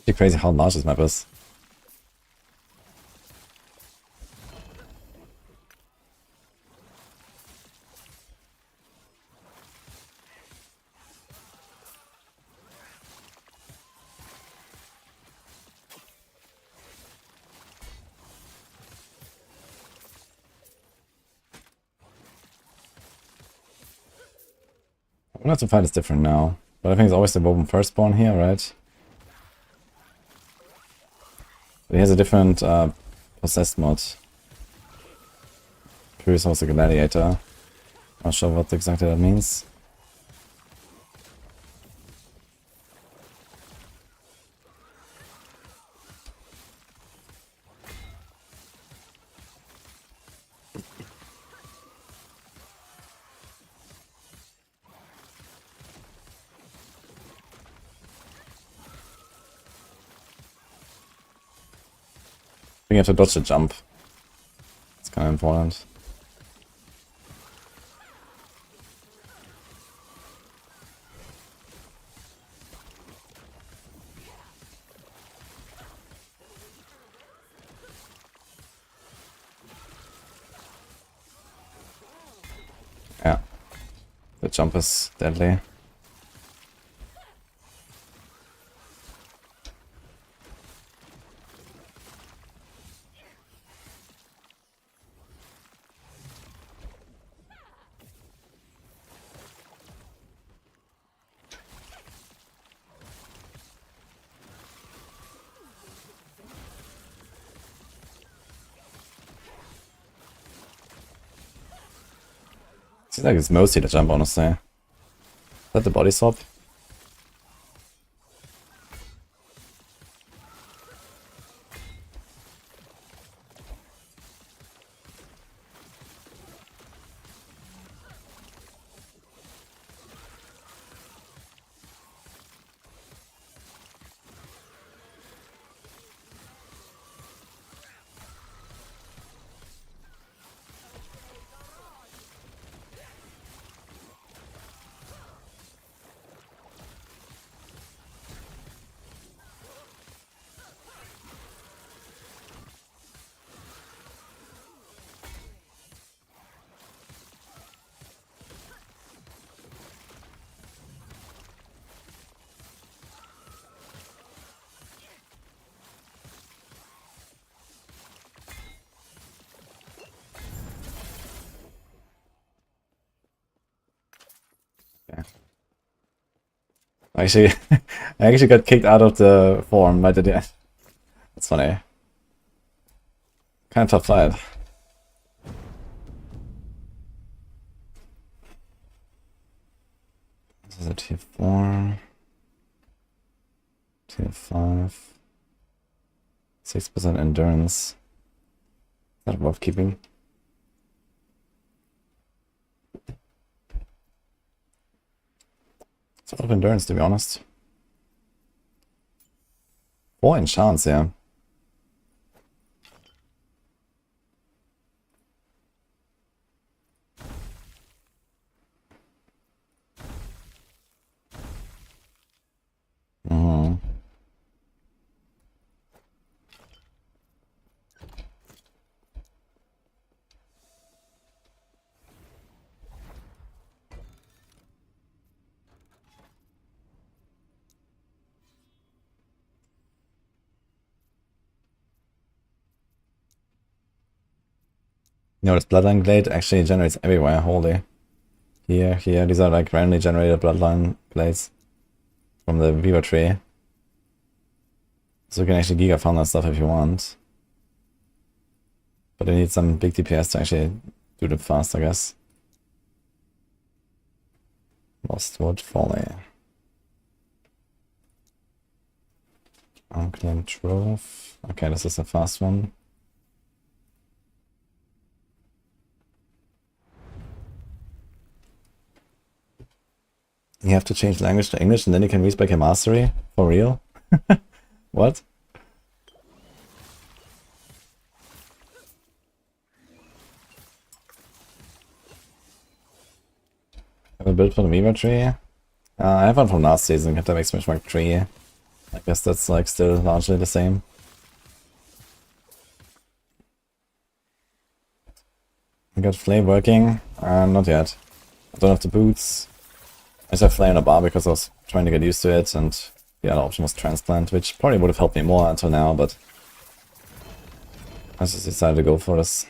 Pretty crazy how large this map is. I'm not to fight is different now, but I think it's always the Woven Firstborn here, right? But he has a different possessed mod. Previous was a gladiator. Not sure what exactly that means. I think you have to dodge the jump. It's kind of important. jump is deadly. Seems like it's mostly the jump, honestly. Is that the body swap? Actually, I actually got kicked out of the form by the end. That's funny. Kind of tough fight. This is a tier 4. Tier 5. 6% endurance. Is that worth keeping? It's a lot of endurance, to be honest. 4 enchants, yeah. Mm-hmm. You know, this Bloodline Glade actually generates everywhere, holy. Here, these are like randomly generated Bloodline Glades from the Viva tree. So you can actually Giga farm that stuff if you want. But you need some big DPS to actually do them fast, I guess. Lost Wood Folly. Unclaimed Trove. Okay, this is a fast one. You have to change language to English and then you can respec your mastery? For real? What? Have a build for the Viva tree? I have one from last season, got the Maxroll tree. I guess that's like still largely the same. I got Flame working? Not yet. I don't have the boots. I just have Flame and a bar because I was trying to get used to it, and the other option was Transplant, which probably would have helped me more until now, but I just decided to go for this.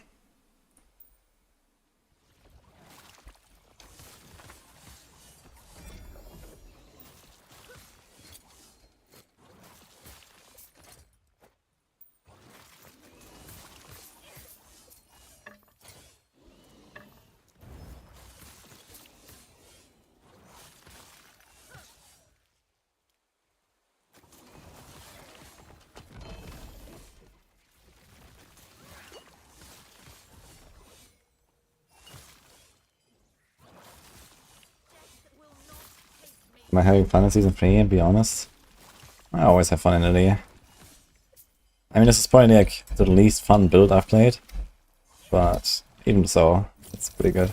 Am I having fun in Season 3, be honest? I always have fun in Italy. I mean, this is probably like the least fun build I've played, but even so, it's pretty good.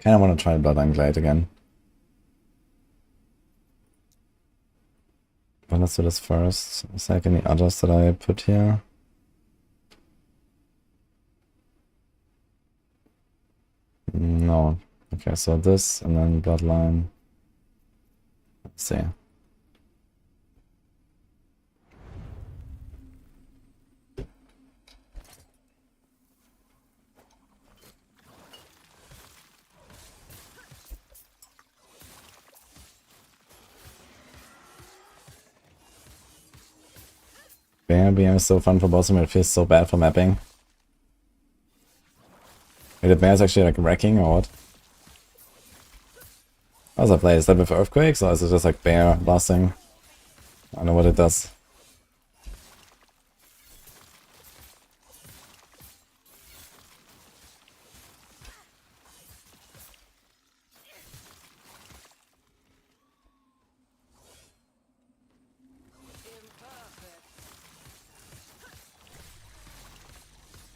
kind of want to try Bloodline Glade again. But let's do this first. Is there like any others that I put here? No. Okay, so this and then Bloodline. Let's see. Bear BM is so fun for boss, and it feels so bad for mapping. Wait, the bear is actually like wrecking or what? How does I play? Is that with earthquakes or is it just like bear blasting? I don't know what it does.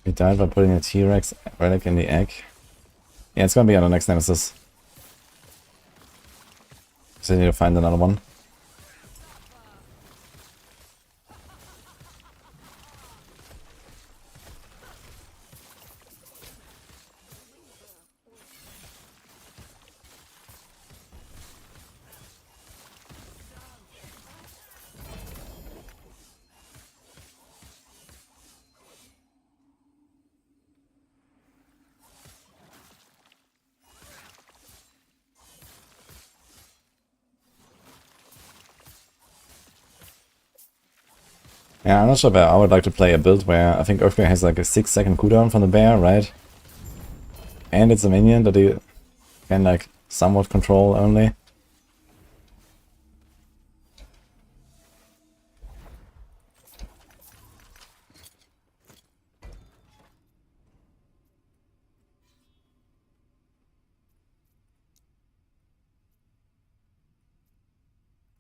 He died by putting a T-Rex relic in the egg. Yeah, it's gonna be on the next Nemesis. So I need to find another one. Yeah, I'm not sure, but I would like to play a build where I think Earthquake has like a 6-second cooldown from the bear, right? And it's a minion that you can like somewhat control only.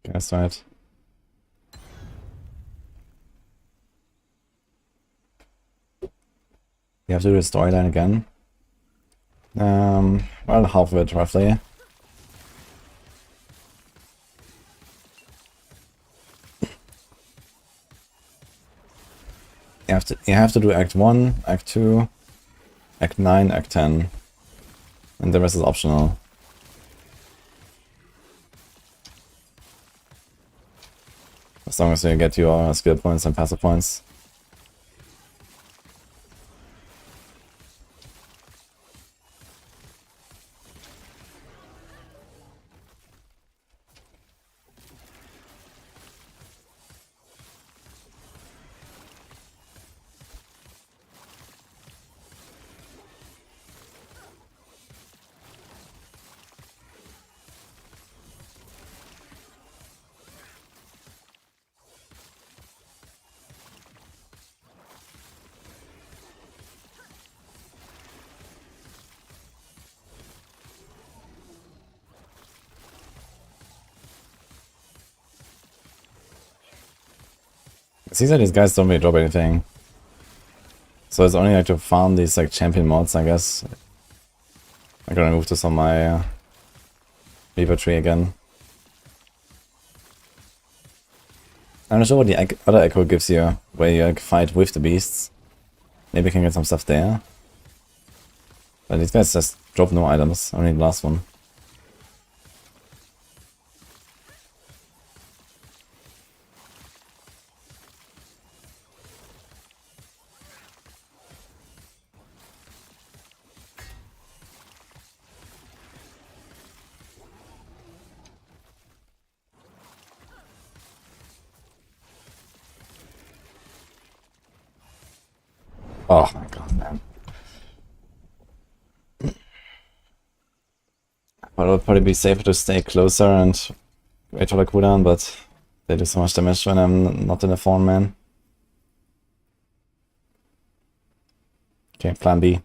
Okay, that's right. You have to do the storyline again. Well, half of it roughly. You have to do Act 1, Act 2, Act 9, Act 10. And the rest is optional. As long as you get your skill points and passive points. It seems like these guys don't really drop anything. So it's only like to farm these like champion mods, I guess. I'm gonna move this on my beaver tree again. I'm not sure what the other echo gives you, where you like fight with the beasts. Maybe I can get some stuff there. But these guys just drop no items, only the last one. Oh my god, man. Well, it would probably be safer to stay closer and wait for the cooldown, but they do so much damage when I'm not in a form, man. Okay, plan B.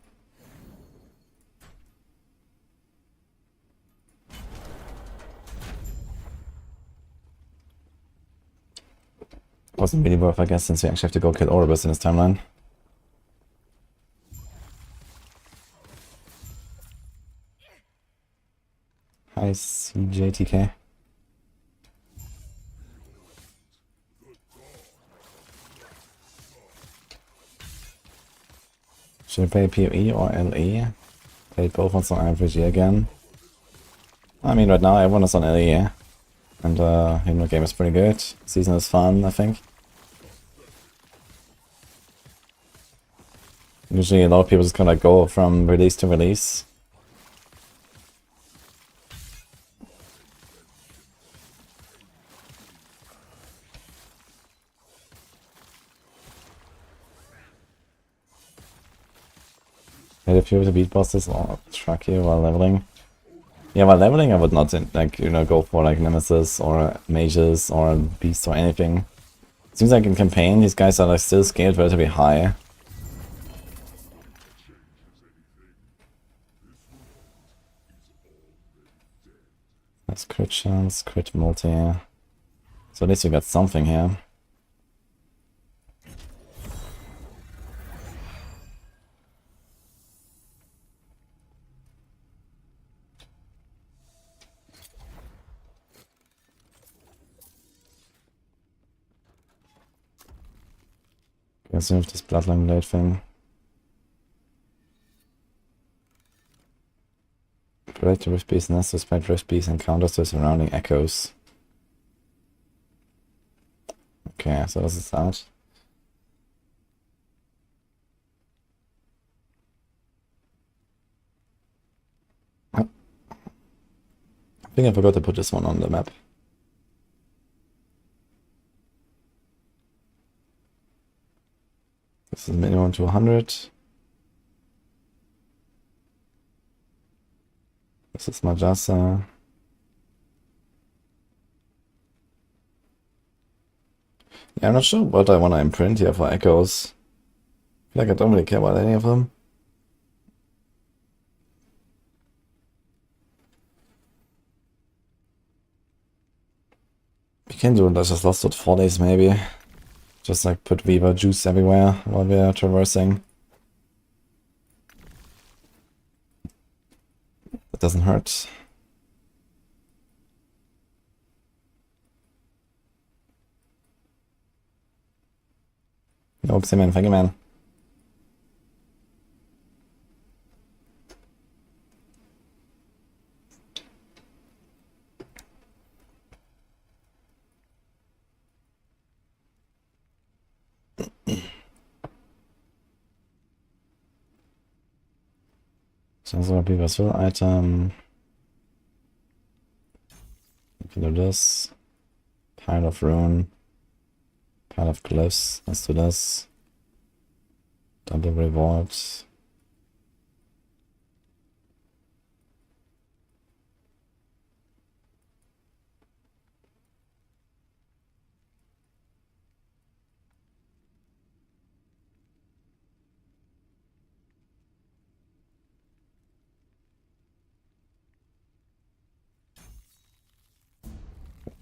Wasn't really worth, I guess, since we actually have to go kill Oribus in this timeline. Hi CJTK. Should I play PoE or LE? Played both on some RPG again. I mean, right now everyone is on LE, and the game is pretty good. Season is fun, I think. Usually a lot of people just kind of go from release to release. Hit a few of the beat bosses or track you while leveling. Yeah, while leveling I would not like, go for like nemesis or mages or beasts or anything. Seems like in campaign these guys are like still scaled relatively high. That's crit chance, crit multi. So at least we got something here. Let's see if this Bloodline Blade thing. Break the Rift Beast nest to spread Rift Beast encounters to surrounding echoes. Okay, so this is that. Oh. I think I forgot to put this one on the map. This is minimum to 100. This is Majasa. Yeah, I'm not sure what I want to imprint here for echoes. I feel like I don't really care about any of them. We can do Let's Just Lost with 4 days maybe. Just like put Weaver juice everywhere while we're traversing. That doesn't hurt. No, man, thank you, man. So a Beaver's Will item. We can do this. Pile of Rune. Pile of Glyphs. Let's do this. Double rewards.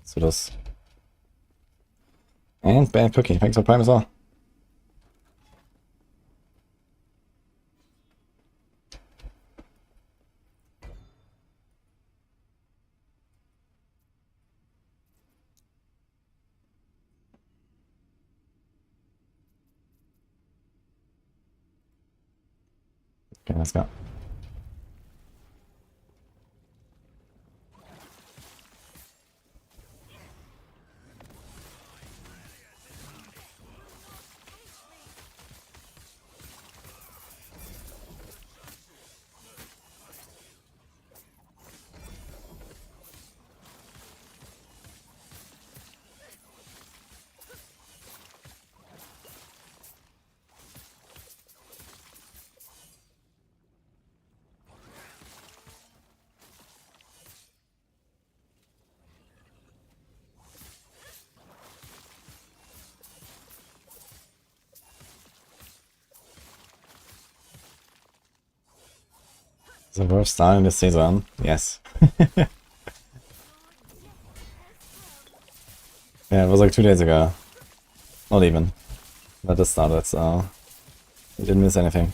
So this. And Bad Cookie, thanks for Prime as well. Okay, let's go. The worst start in the season, yes. Yeah, it was like 2 days ago. Not even. That just started, so we didn't miss anything.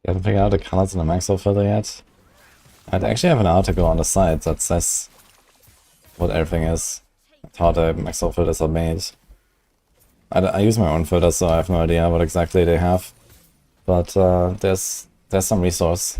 Haven't figured out the colors in the Maxroll filter yet. I'd actually have an article on the site that says what everything is, how the Maxroll filters are made. I use my own filters, so I have no idea what exactly they have. But there's some resource.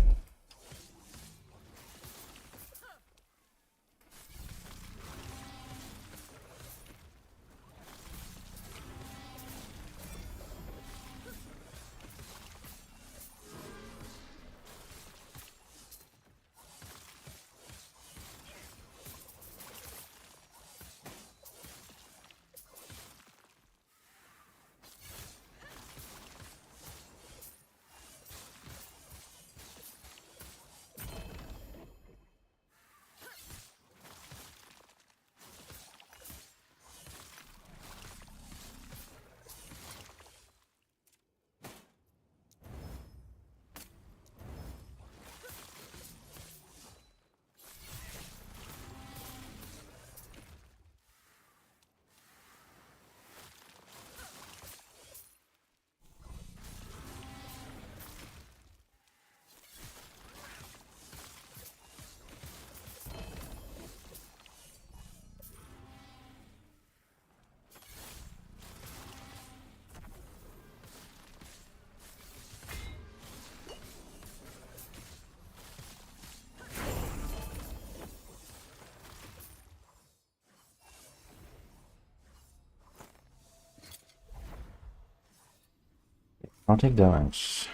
I'll take damage.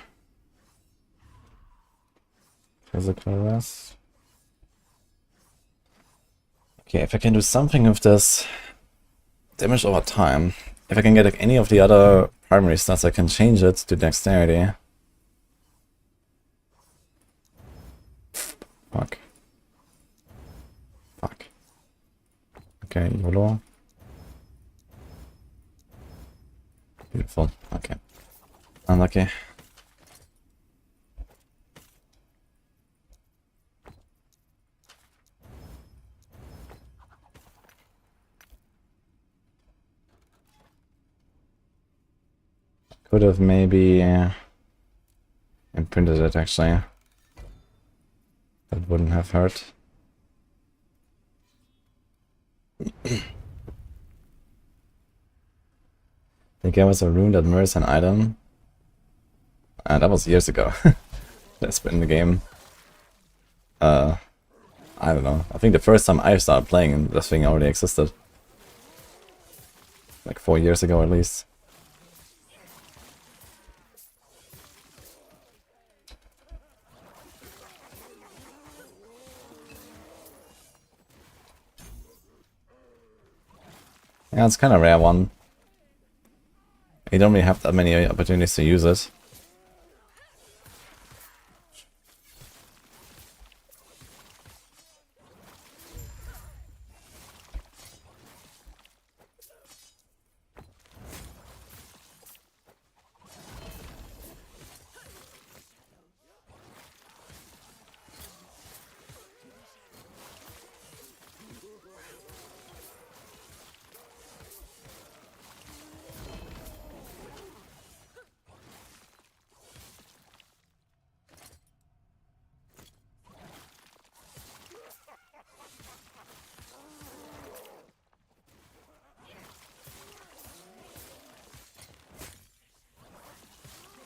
Physical rest. Okay, if I can do something with this damage over time, if I can get like any of the other primary stats, I can change it to dexterity. Fuck. Fuck. Okay, YOLO. Beautiful. Okay. Unlucky. Could have maybe imprinted it actually. That wouldn't have hurt. I think there was a rune that mirrors an item. That was years ago. That's been the game. I don't know. I think the first time I started playing, this thing already existed. Like 4 years ago at least. Yeah, it's kind of a rare one. You don't really have that many opportunities to use it.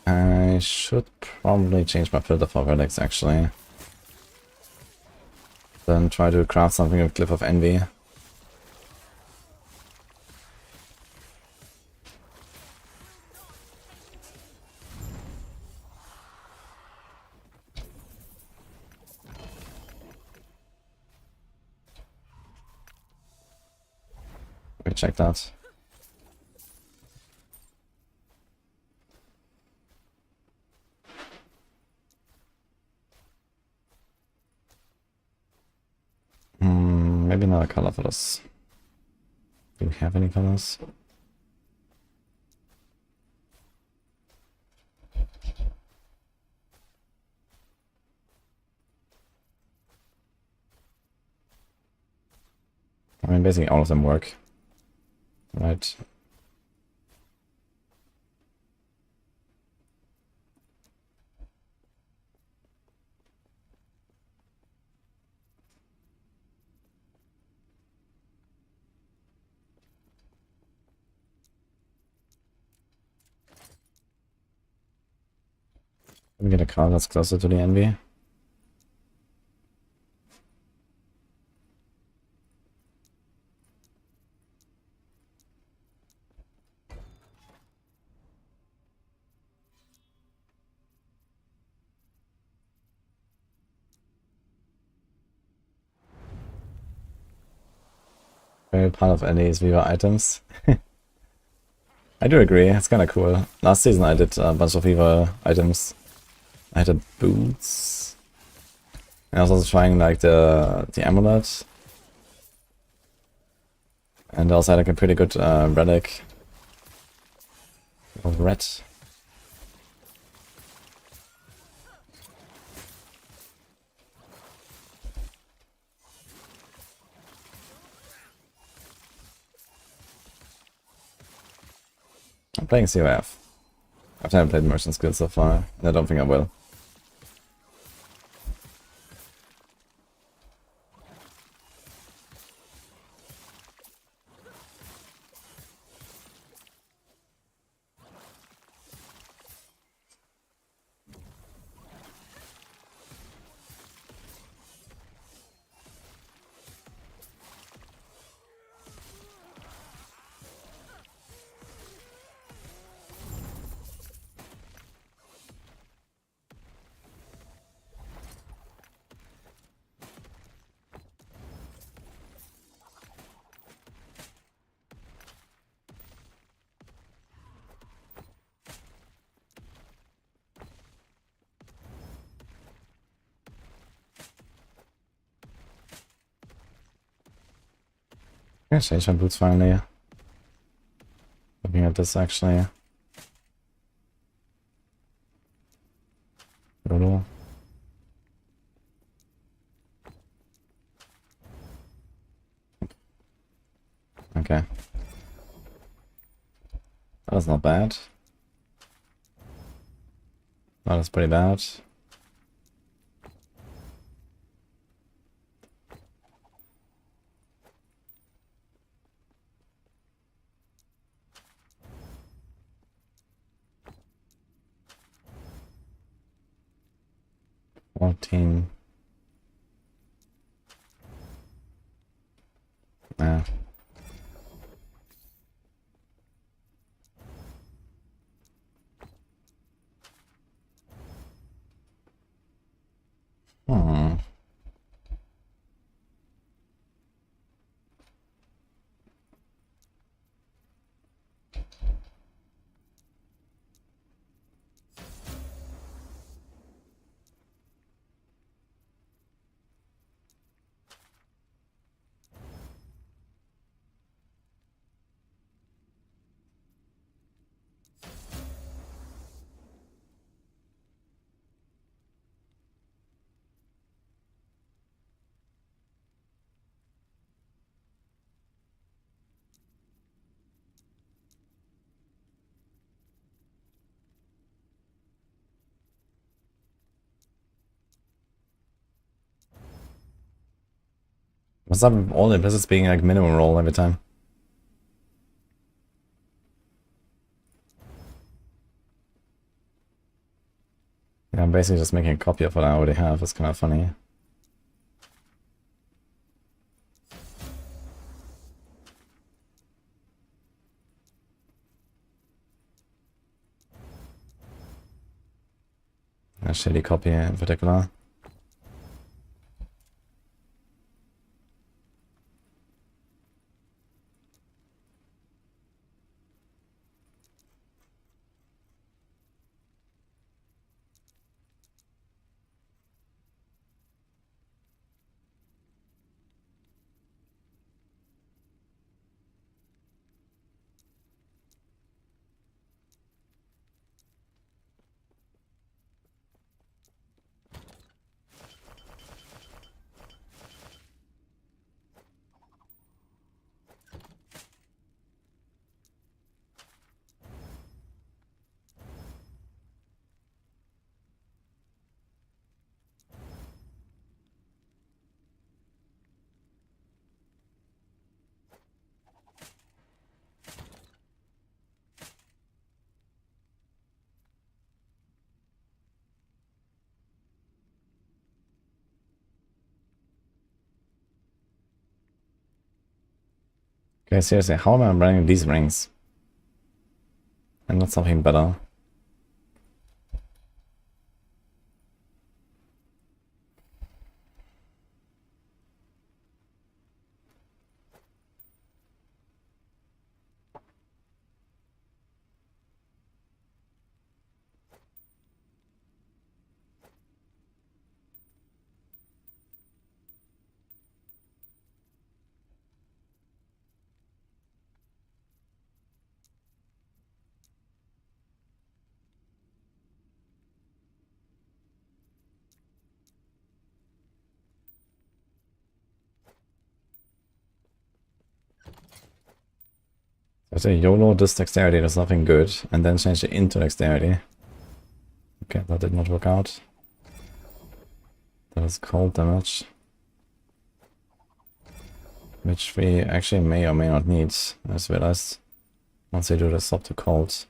I should probably change my filter for relics actually. Then try to craft something with Glyph of Envy. We check that. Maybe not a color for this. Do we have any colors? I mean, basically all of them work. Right. Let me get a card that's closer to the envy. Very part of NA's Viva items. I do agree, it's kinda cool. Last season I did a bunch of Viva items. I had the boots. I was also trying like the amulet. And I also had like a pretty good relic of red. I'm playing COF. I've never played Merchant Guild so far, and I don't think I will. I'm gonna change my boots finally. Looking at this actually. Brutal. Okay. That was not bad. That was pretty bad. Team. Nah. Hmm. What's up with all the blizzards being like minimum roll every time? Yeah, I'm basically just making a copy of what I already have. It's kind of funny. A shitty copy in particular. Okay, seriously, how am I running these rings? And not something better. I say YOLO this dexterity does nothing good, and then change it into dexterity. Okay, that did not work out. That is cold damage. Which we actually may or may not need, I just realized. Once they do the stop to cold.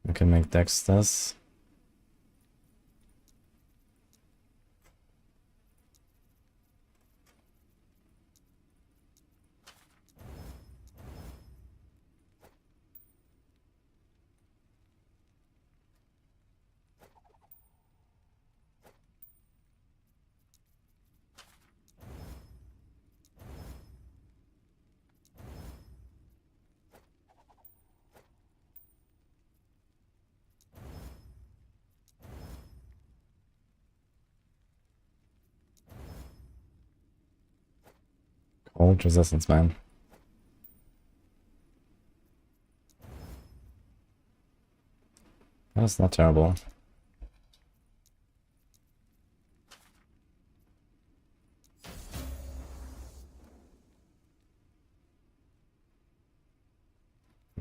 We can make dex this. Cold resistance, man. That's not terrible.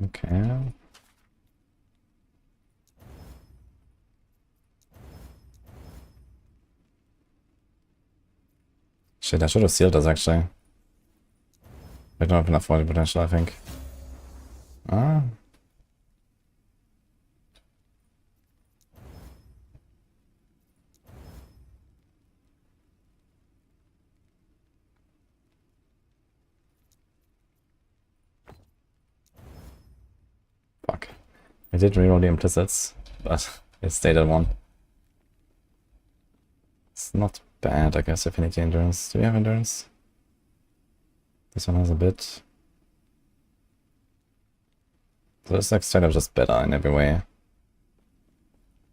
Okay. Shit, I should have sealed this actually. I don't have enough void potential, I think. Ah. Fuck. I did reroll the implicits, but it stayed at 1. It's not bad, I guess, affinity endurance. Do we have endurance? This one has a bit. So it's like straight up just better in every way.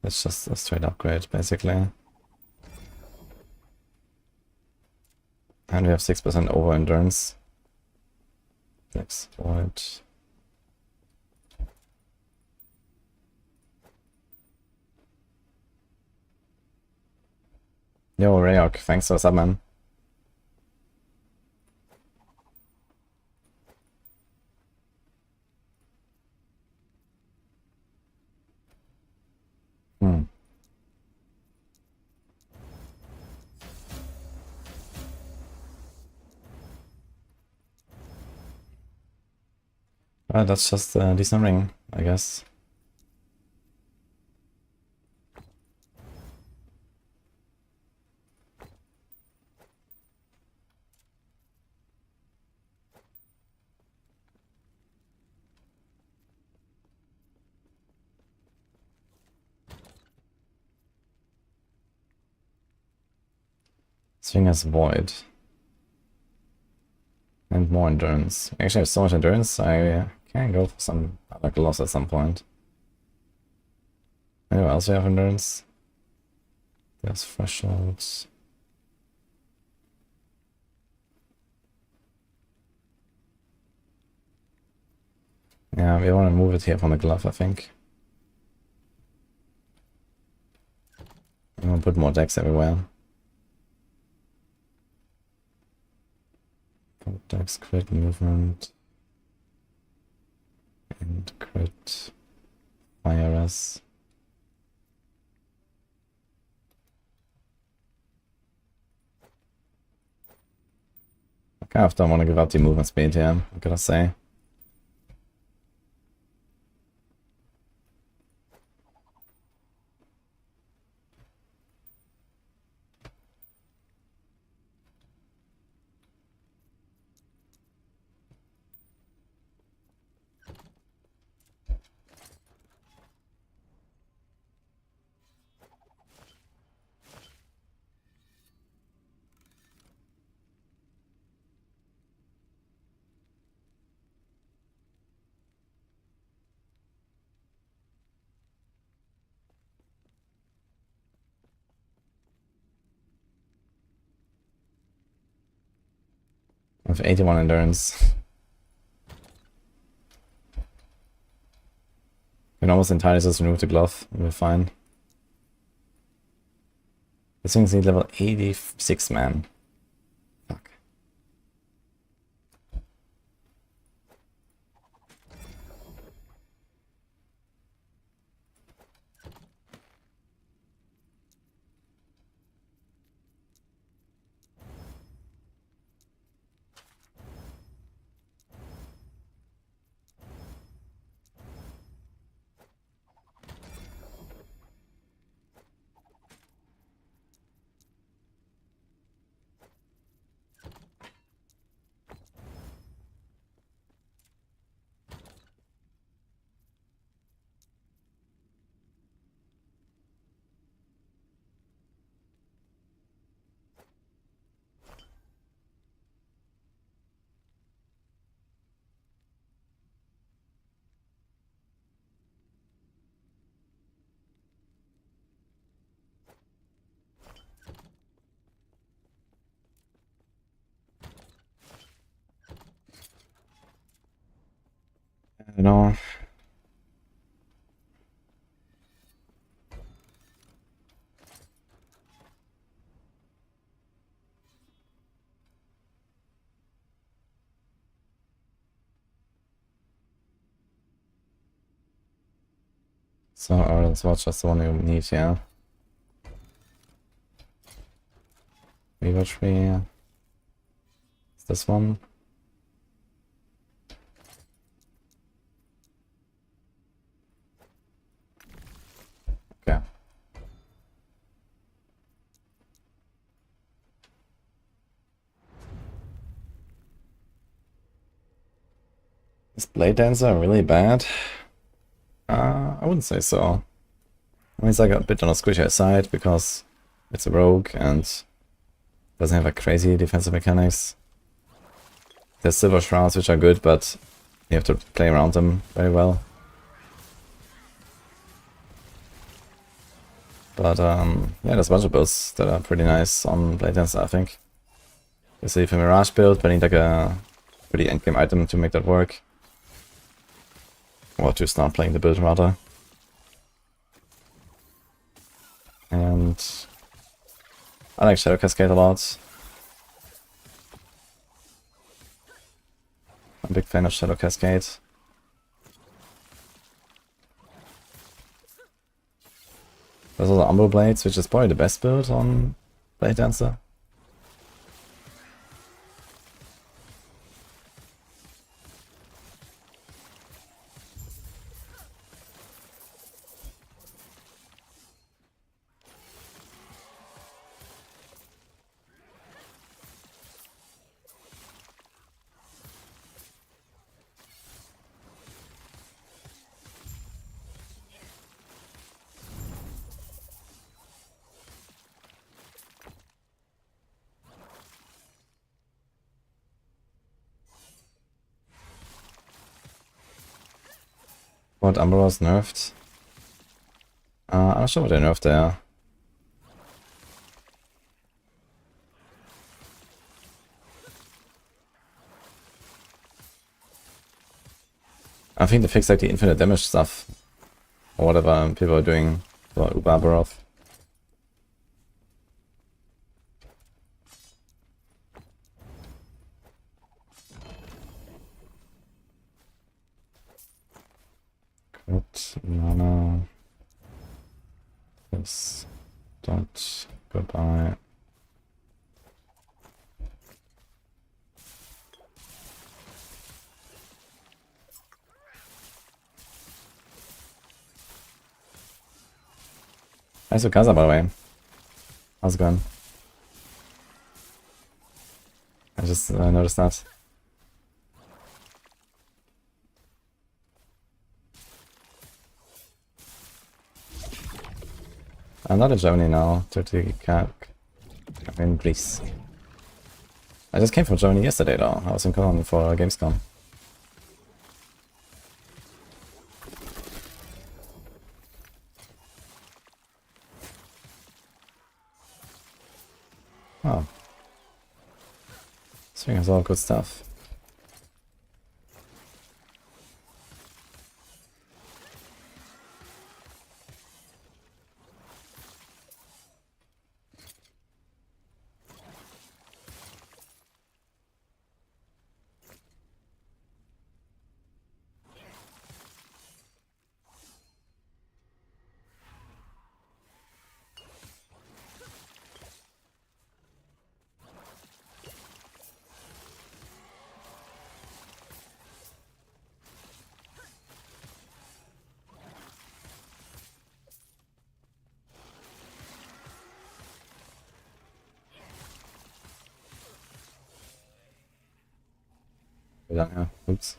It's just a straight upgrade, basically. And we have 6% over endurance. Exploit. Yo, Rayok, thanks for the sub, man. Well, that's just a decent ring, I guess. Swing has void. And more endurance. Actually, I have so much endurance, I can go for some other gloss at some point. Anywhere else we have endurance? There's thresholds. Yeah, we want to move it here from the glove, I think. I'm gonna put more decks everywhere. Put decks, crit movement. And crit. IRS. I kind of don't want to give up the movement speed here, I gotta say. have 81 endurance. You can almost entirely just remove the glove, and we're fine. This thing's need level 86, man. Fuck. I don't know. So, let's watch just the one you need, yeah. Weaver tree. It's this one. Okay. Is Blade Dancer really bad? I wouldn't say so. I mean, it's like a bit on a squishy side because it's a rogue and doesn't have like crazy defensive mechanics. There's silver shrouds which are good, but you have to play around them very well. But yeah, there's a bunch of builds that are pretty nice on Blade Dancer, I think. You see, for Mirage build, but I need like a pretty endgame item to make that work. Or to start playing the build rather. And I like Shadow Cascade a lot. I'm a big fan of Shadow Cascade. There's also Umbral Blades, which is probably the best build on Blade Dancer. What Umbral was nerfed? I'm not sure what they nerfed there. I think they fixed like the infinite damage stuff. Or whatever people are doing for Ubarbarov. Good mana. Yes. Dot. Goodbye. Nice to Kaza, by the way. How's it going? I just noticed that. I'm not in Germany now, 30 CAC. I'm in Greece. I just came from Germany yesterday though. I was in Cologne for Gamescom. Oh. So it's all good stuff. Wie lange? Ups.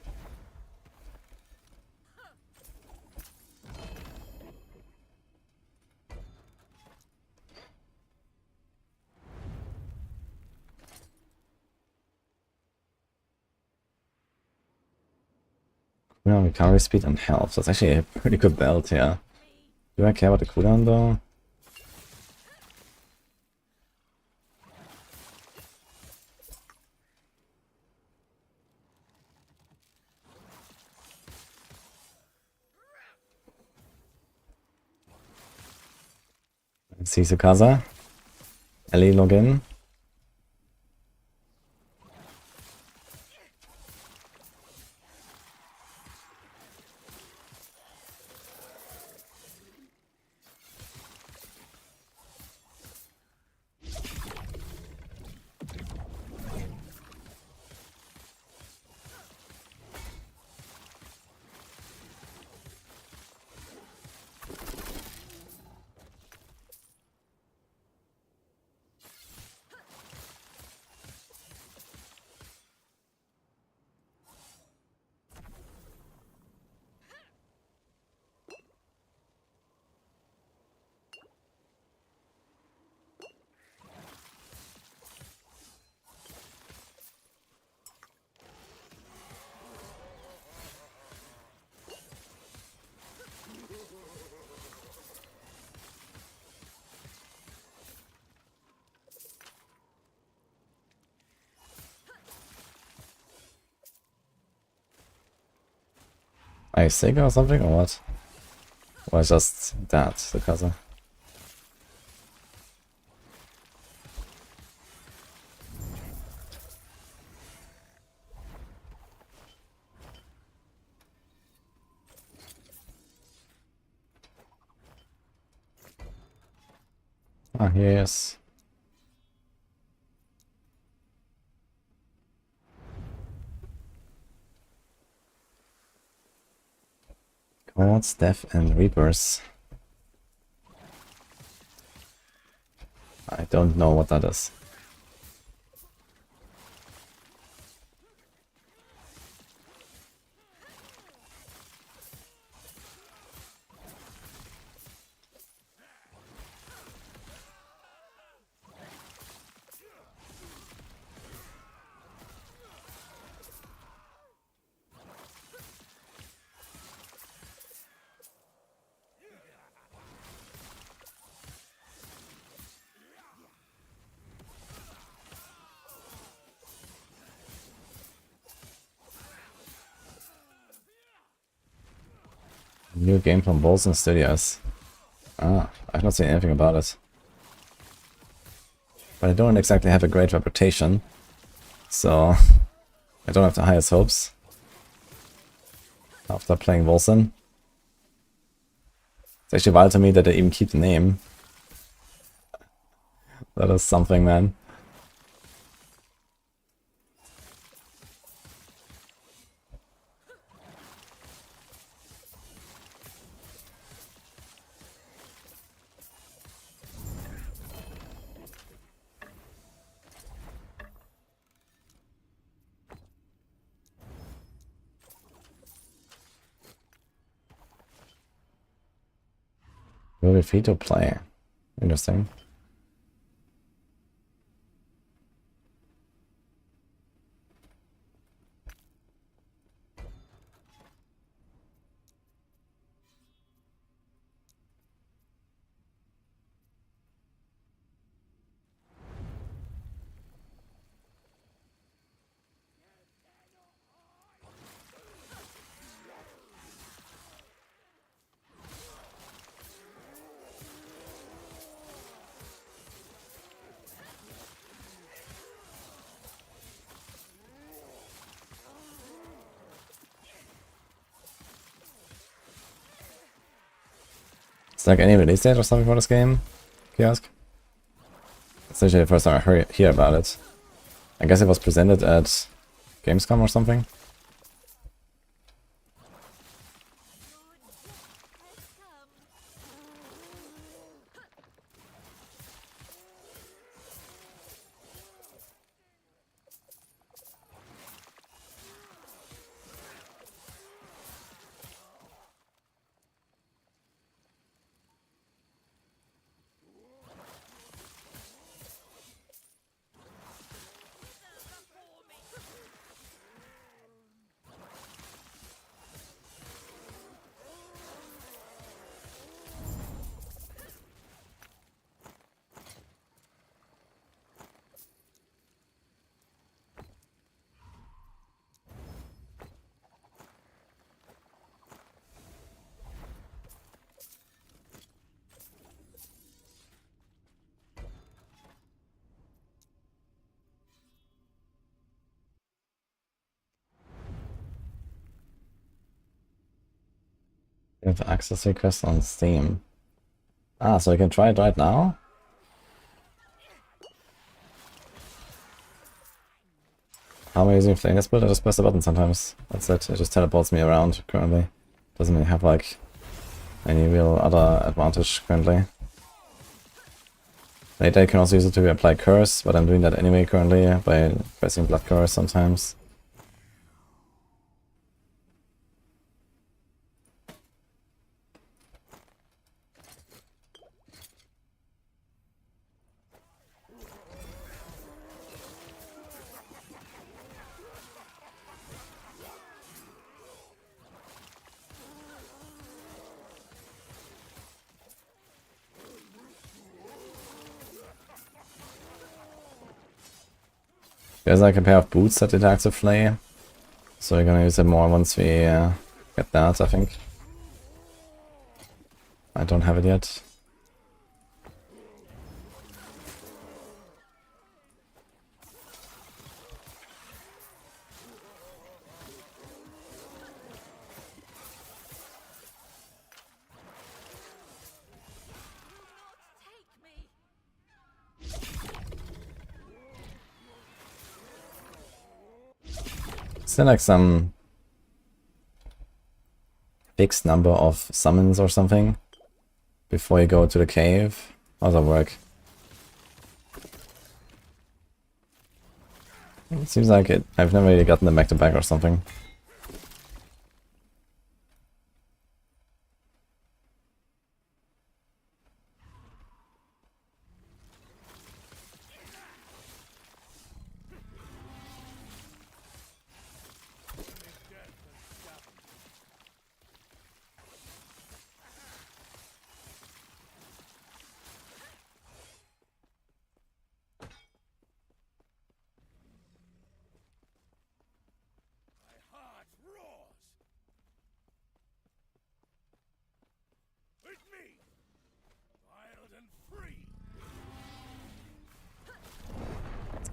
Cooldown, recovery speed, and health. That's actually a pretty good belt here. Do I care about the cooldown though? Sisukaza. Ellie login. Heartseeker or something, or what? Or just that, Sisukaza? Ah, here he is. Gods, Death, and Reapers. I don't know what that is. New game from Bolson Studios. Ah, I've not seen anything about it. But I don't exactly have a great reputation, so I don't have the highest hopes after playing Bolson. It's actually wild to me that they even keep the name. That is something, man. Will be free to play. Interesting. like any release date or something for this game? Kiosk? It's literally the first time I hear about it. I guess it was presented at Gamescom or something. You have access request on Steam. Ah, so you can try it right now? How am I using friendliness build? I just press the button sometimes. That's it. It just teleports me around currently. Doesn't really have like any real other advantage currently. Later I can also use it to apply curse, but I'm doing that anyway currently by pressing blood curse sometimes. There's like a pair of boots that detects a flay, so we're gonna use it more once we get that, I think. I don't have it yet. Is there like some fixed number of summons or something before you go to the cave? How does that work? It seems like it. I've never really gotten them back to back or something.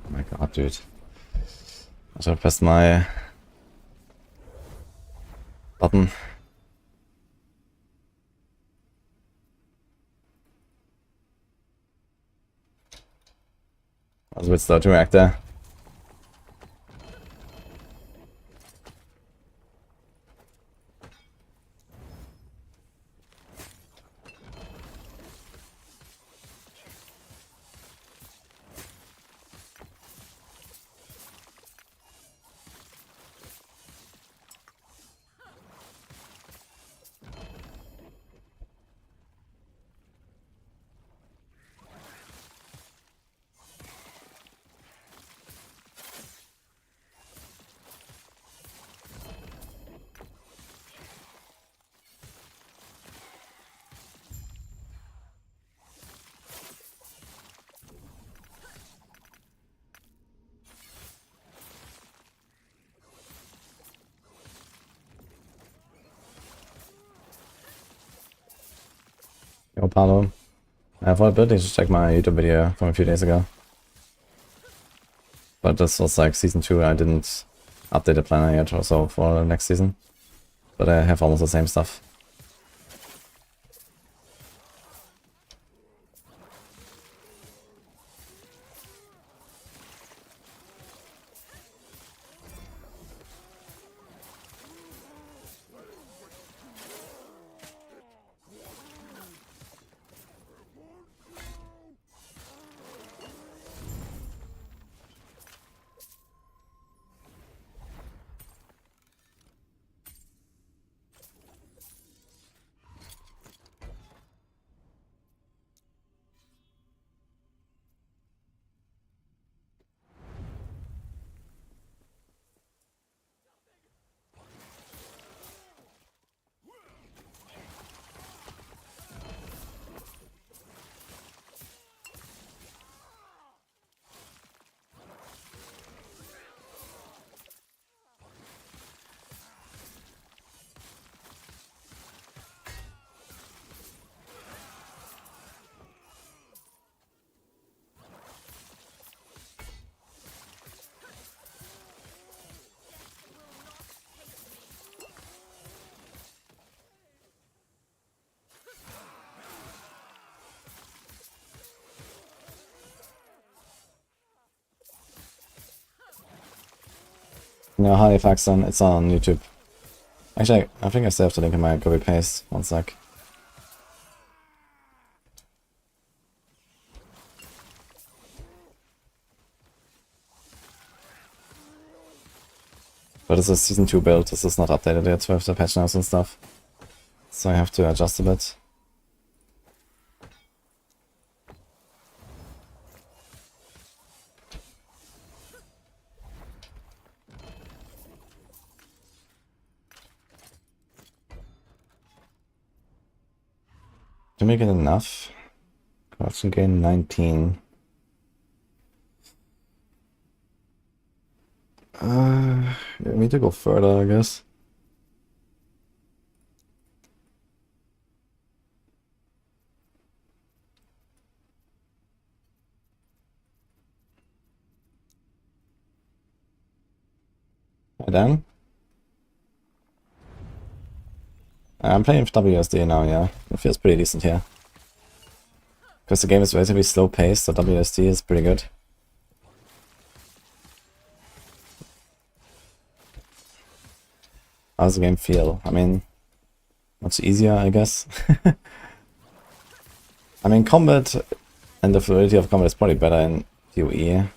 Oh my god, dude. I should have pressed my button. I was a bit slow to react there. Yo, Pablo. I have ability to check my YouTube video from a few days ago. But this was like season 2, I didn't update the planner yet or so for the next season. But I have almost the same stuff. No, Harley Faxon, it's on YouTube. Actually, I think I still have to link in my copy paste. One sec. But it's a season 2 build, this is not updated yet with the patch notes and stuff. So I have to adjust a bit. To make it enough, corruption gain 19. We need to go further, I guess. And then I'm playing with WSD now, yeah. It feels pretty decent here. Because the game is relatively slow paced, so WSD is pretty good. How does the game feel? I mean, much easier, I guess. I mean, combat and the fluidity of combat is probably better in PoE,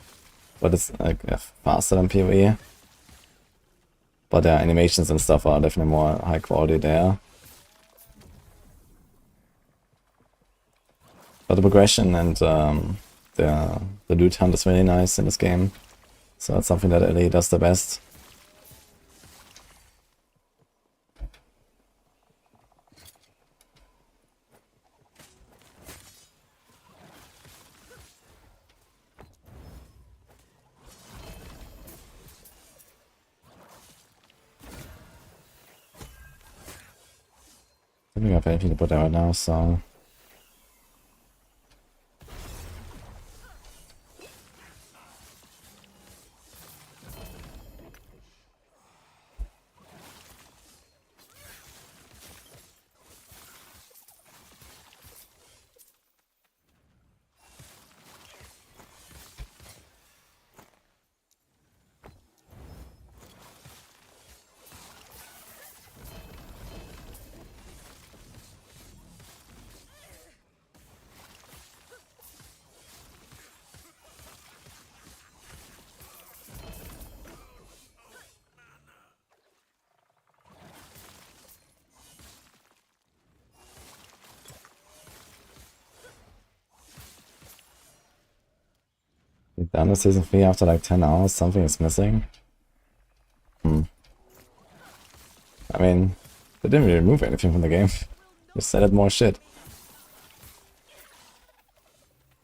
but it's like faster than PoE. But the animations and stuff are definitely more high quality there. But the progression and the loot hunt is really nice in this game. So it's something that LA does the best. I don't think I have anything to put there right now, so... Done with season 3 after like 10 hours, something is missing. I mean, they didn't really remove anything from the game. Just added more shit.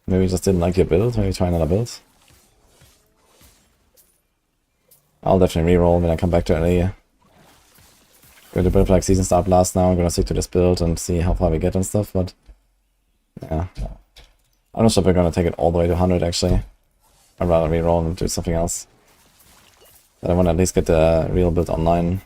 Maybe you just didn't like your build, maybe try another build. I'll definitely reroll when I come back to LA. Going to build like season start blast now, I'm gonna stick to this build and see how far we get and stuff, but... yeah. I'm not sure if we're gonna take it all the way to 100 actually. I'd rather reroll and do something else. But I want to at least get the real build online.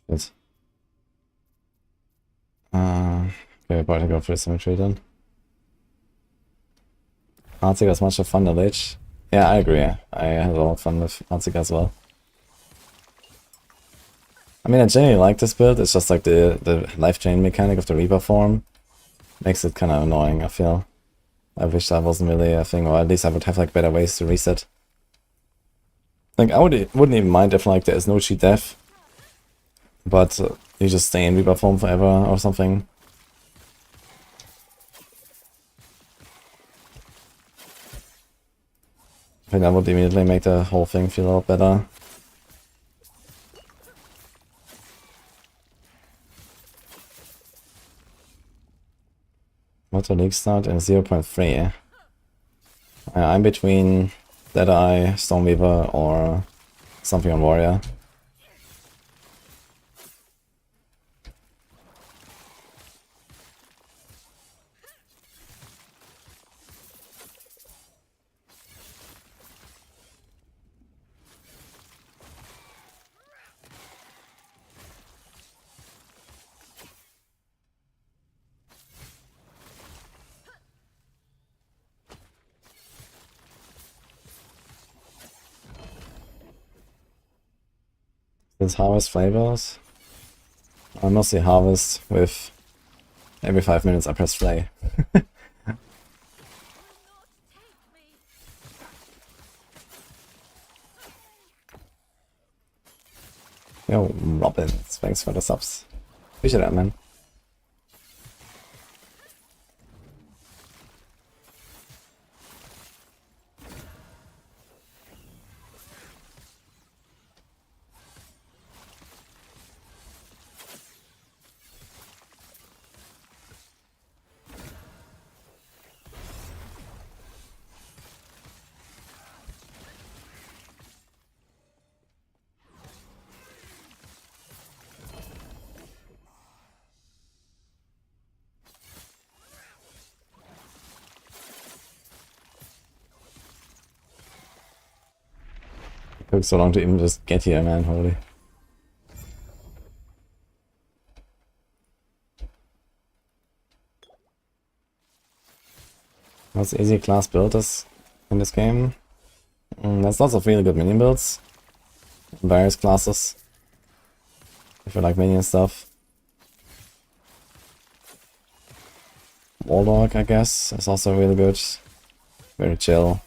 Good. Okay, probably go for symmetry then. Heartseeker is much of fun to Lich. Yeah, I agree. I had a lot of fun with Heartseeker as well. I mean, I genuinely like this build. It's just like the life chain mechanic of the Reaper form makes it kind of annoying, I feel. I wish that wasn't really a thing, or at least I would have like better ways to reset. Like, I wouldn't even mind if like there is no cheat death. but you just stay in Reaper form forever or something. I think that would immediately make the whole thing feel a lot better. Water leak start in 0.3. I'm between Deadeye, Stormweaver, or something on Warrior. This harvest flavors. I mostly harvest with every 5 minutes I press play. Yo, Robin, thanks for the subs. Appreciate that, man. Took so long to even just get here, man, holy. What's easy class builders in this game? There's lots of really good minion builds. Various classes. If you like minion stuff. Warlock, I guess, is also really good. Very chill.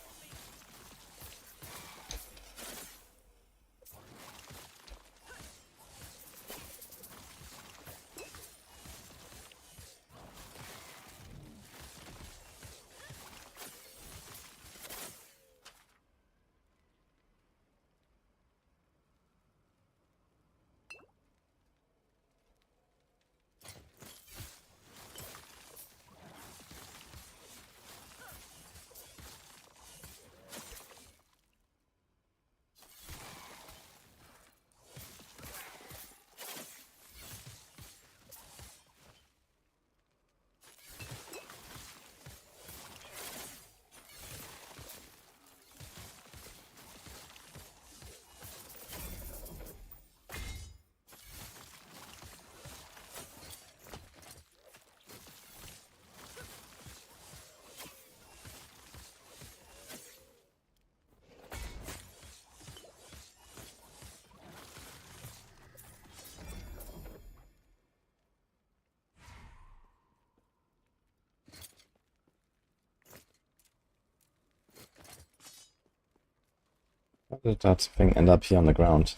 How did that thing end up here on the ground?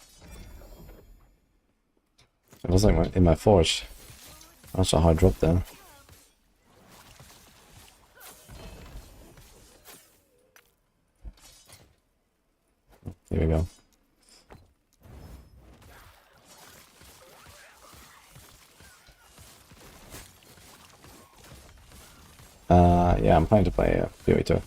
It was like in my forge. I'm not sure how I dropped there. Here we go. Yeah, I'm planning to play PoE too.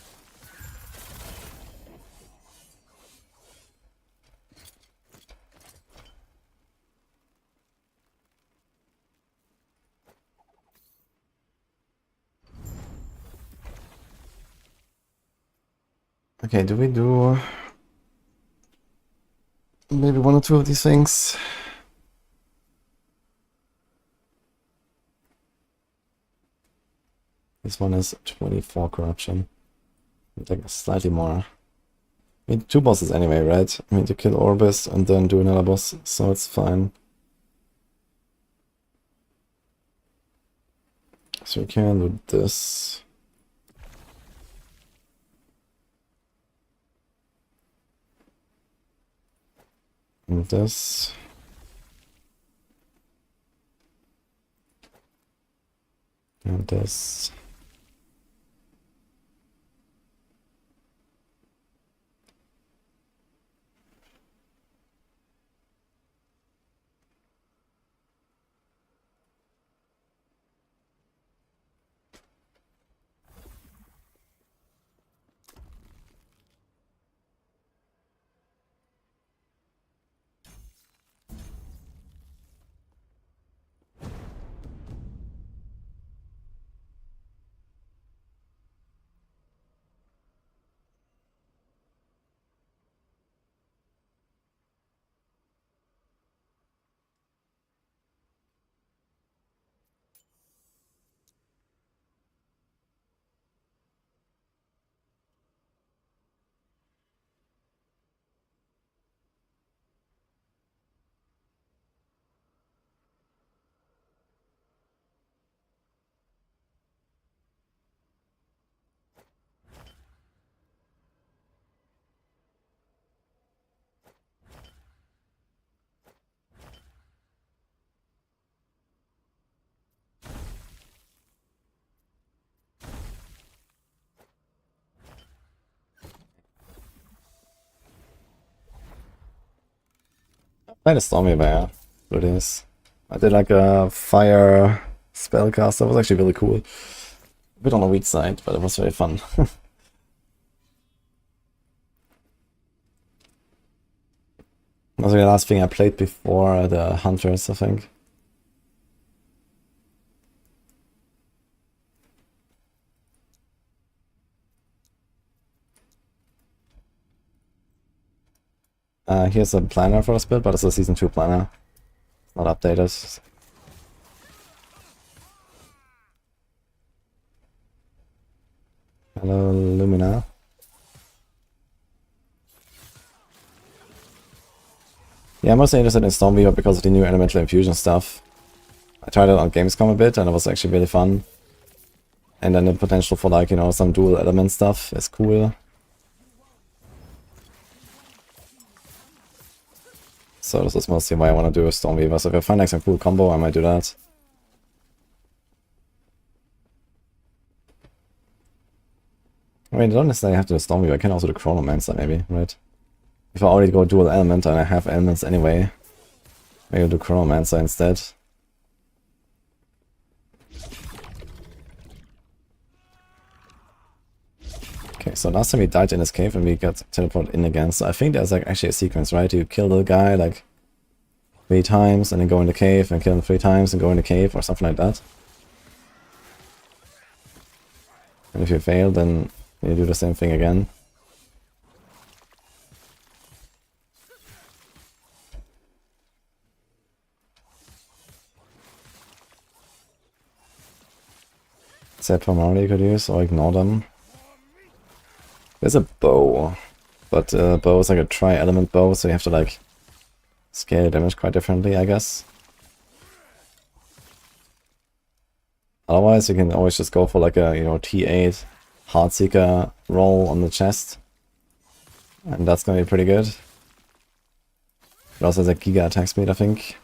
Okay, do we do maybe one or two of these things? This one is 24 corruption. Like slightly more. I mean, 2 bosses anyway, right? I mean, to kill Orbis and then do another boss, so it's fine. So we can do this. And this. And this. Played a Stormy Bear. What it is. I did like a fire spellcast. That was actually really cool. A bit on the weak side, but it was very fun. That was the last thing I played before the Hunters, I think. Here's a planner for this build, but it's a Season 2 planner. It's not updated. Hello, Lumina. Yeah, I'm mostly interested in Stormweaver because of the new elemental infusion stuff. I tried it on Gamescom a bit and it was actually really fun. And then the potential for like, you know, some dual element stuff is cool. So this is mostly why I want to do a Stormweaver. So if I find like some cool combo, I might do that. I mean, I don't necessarily have to do Stormweaver, I can also do Chronomancer maybe, right? If I already go dual element and I have elements anyway, maybe I'll do Chronomancer instead. Okay, so last time we died in this cave and we got teleported in again, so I think there's like actually a sequence, right? You kill the guy like 3 times and then go in the cave and kill him 3 times and go in the cave or something like that. And if you fail, then you do the same thing again. Set primarily you could use or ignore them. There's a bow, but bow is like a tri-element bow, so you have to like scale damage quite differently, I guess. Otherwise, you can always just go for like a, you know, T8 Heartseeker roll on the chest, and that's gonna be pretty good. It also has a Giga attack speed, I think.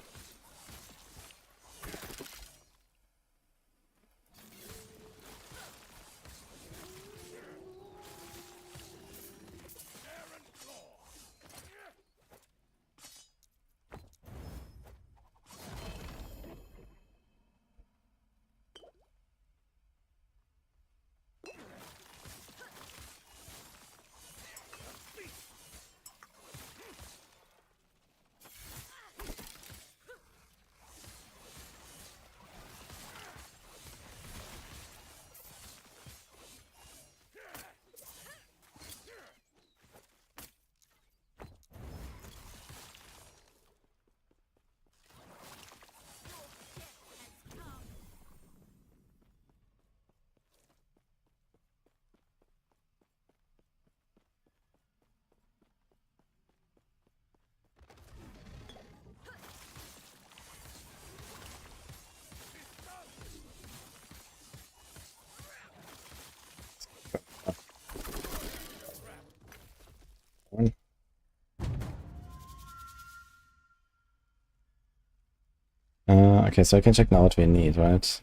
Okay, so I can check now what we need, right?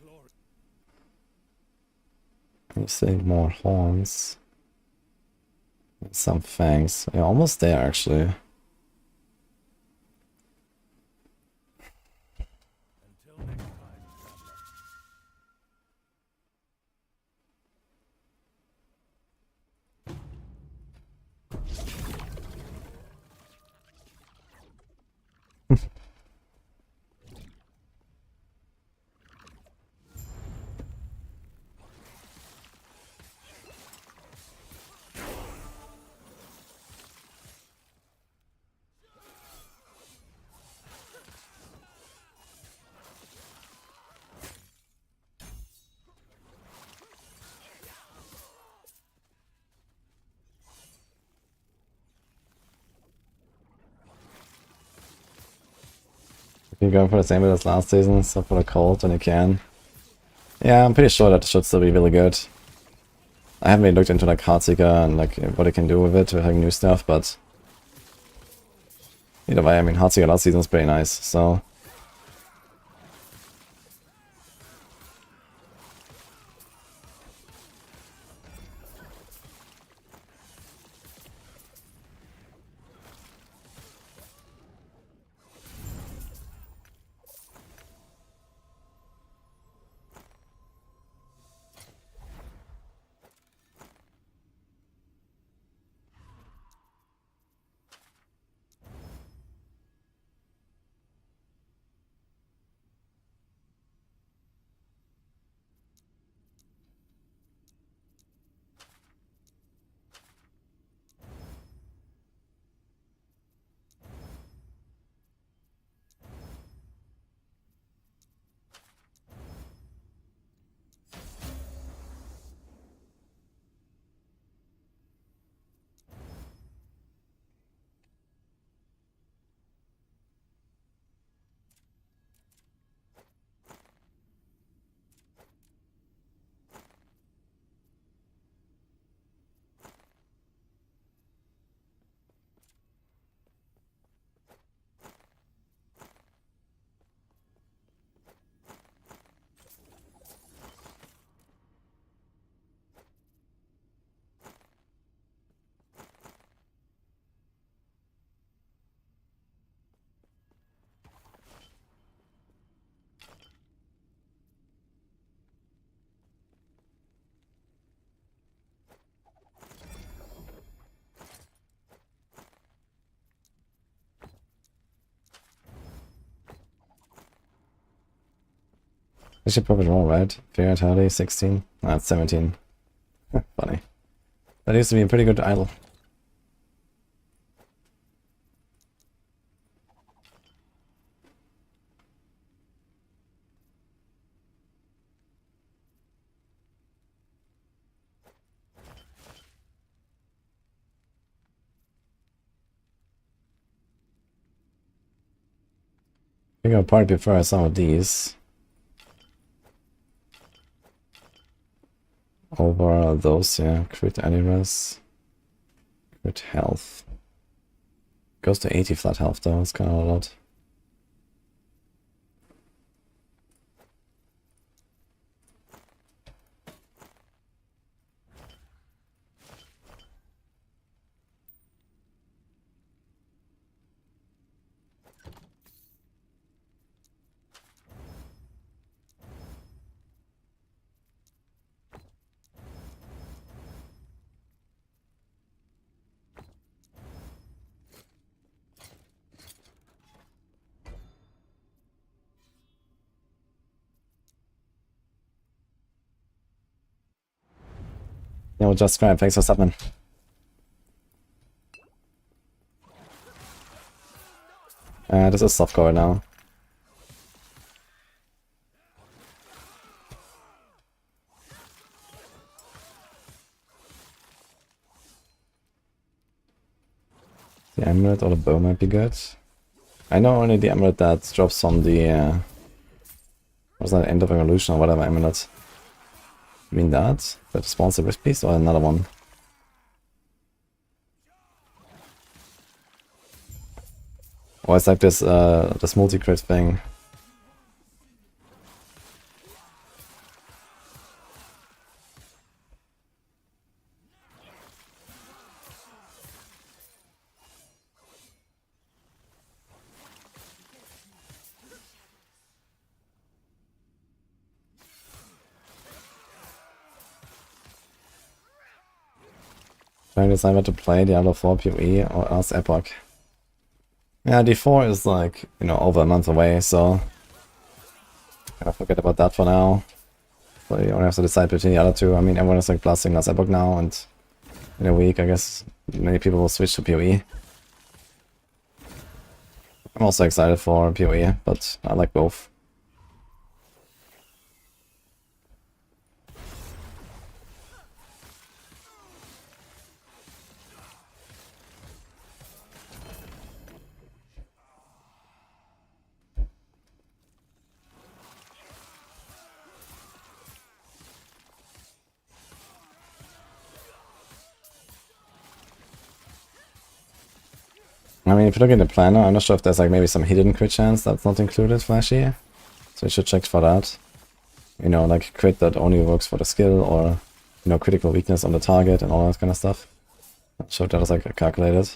You see more horns. Some fangs. Yeah, almost there actually. Until next time, traveler. If you go for the same bit as last season, so for the cold when you can. Yeah, I'm pretty sure that should still be really good. I haven't really looked into like Heartseeker and like what I can do with it, with like new stuff, but either way, I mean Heartseeker last season was pretty nice, so I should probably roll, right? Vitality 16? No, it's 17. Funny. That used to be a pretty good idol. I think I'll probably prefer some of these over those, yeah. Crit animals. Crit health. Goes to 80 flat health though, it's kind of a lot. Yeah, we'll just grab. Thanks for stopping. This is softcore now. The amulet or the bow might be good. I know only the amulet that drops from the what's that, end of evolution or whatever amulet. I mean that spawns the wrist piece or another one? Or it's like this multi-crit thing. Trying to decide whether to play Diablo 4 PoE or else Epoch. Yeah, D4 is like, you know, over a month away, so kind of forget about that for now. So you only have to decide between the other two. I mean, everyone is like blasting last Epoch now, and in a week, I guess many people will switch to PoE. I'm also excited for PoE, but I like both. I mean, if you look at the planner, I'm not sure if there's like maybe some hidden crit chance that's not included flashy. So you should check for that. You know, like crit that only works for the skill, or, you know, critical weakness on the target and all that kind of stuff. Not sure if that is like calculated.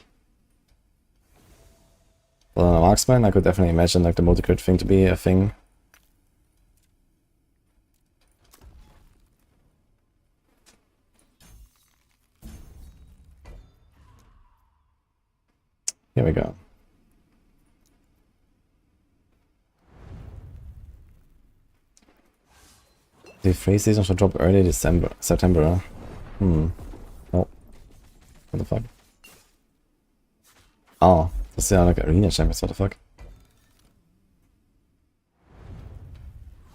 But on a marksman, I could definitely imagine like the multi-crit thing to be a thing. Here we go. The free season should drop early September. Oh, what the fuck? Oh, das ist ja like Arena Champions, what the fuck?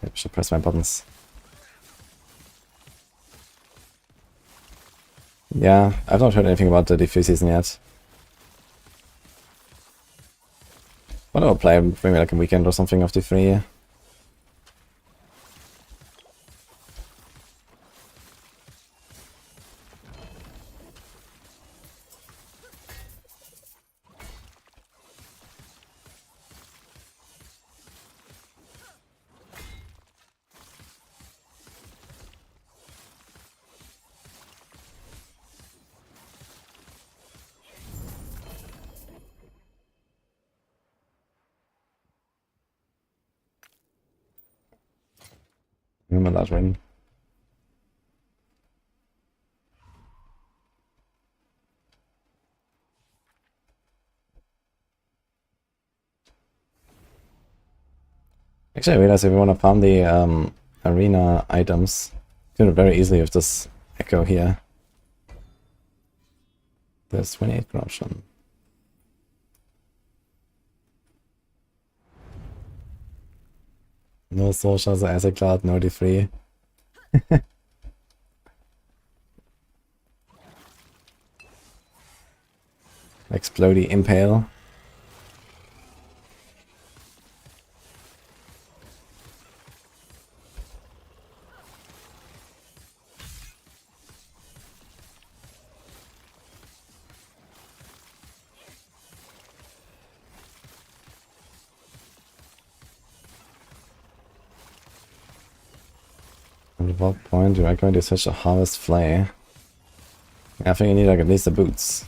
I should press my buttons. Yeah, I've not heard anything about the D3 season yet. But I'll play maybe like a weekend or something of D3. Remember that ring. Actually, I realized if we want to farm the arena items, do it very easily with this echo here. There's 28 corruption. No social, so as a cloud, no D3. Explodey impale. At what point do I go to such a harvest flay? I think I need like at least the boots.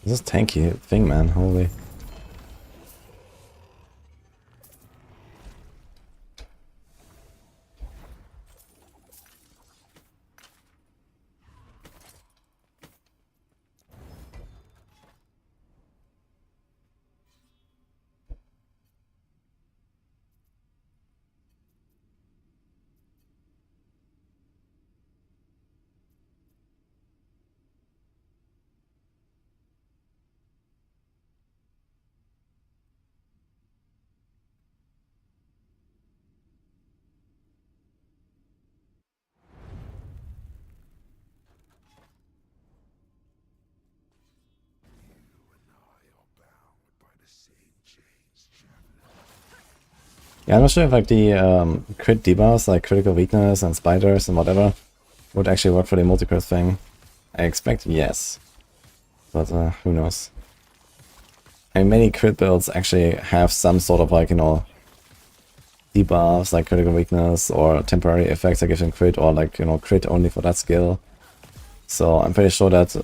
This is tanky thing, man. Holy. Yeah, I'm not sure if like the crit debuffs, like critical weakness and spiders and whatever, would actually work for the multi-crit thing. I expect yes, but who knows. I mean, many crit builds actually have some sort of like, you know, debuffs like critical weakness or temporary effects that give them crit, or like, you know, crit only for that skill. So I'm pretty sure that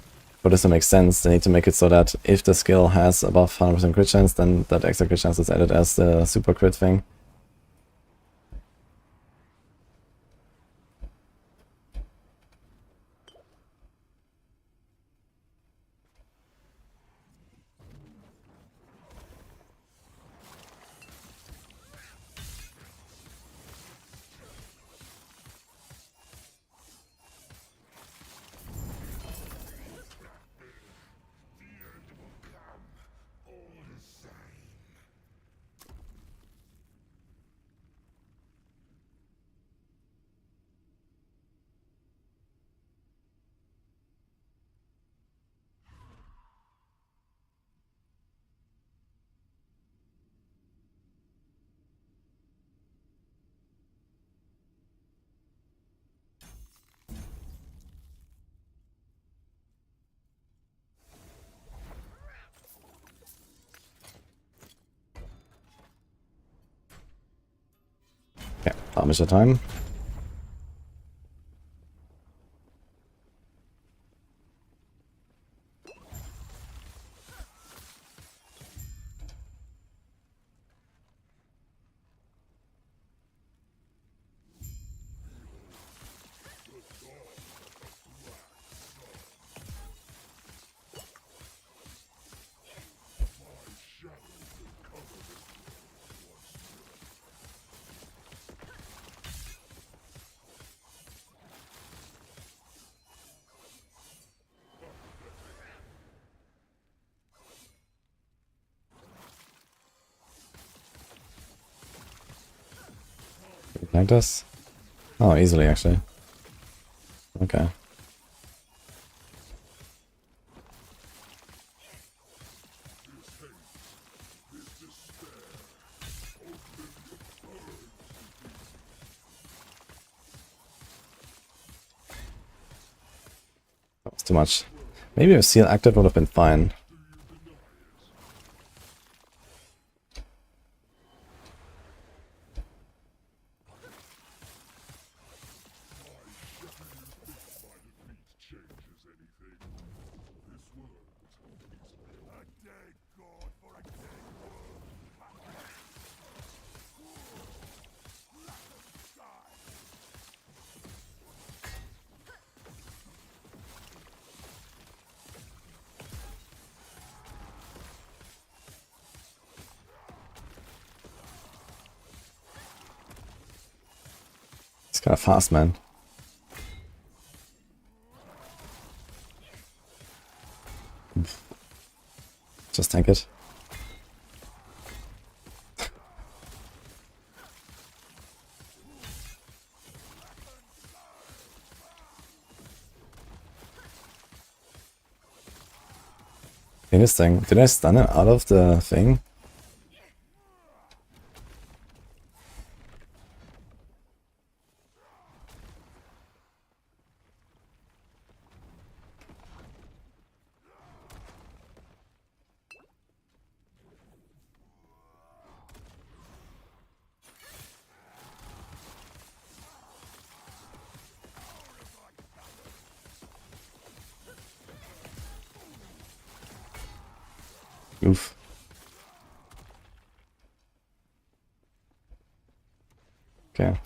for this to make sense, they need to make it so that if the skill has above 100% crit chance, then that extra crit chance is added as the super crit thing. Okay, how much time? Like this? Oh, easily actually. Okay. That was too much. Maybe a seal active would have been fine. It's kind of fast, man. Just tank it. Interesting. Did I stun it out of the thing? Oof. Okay.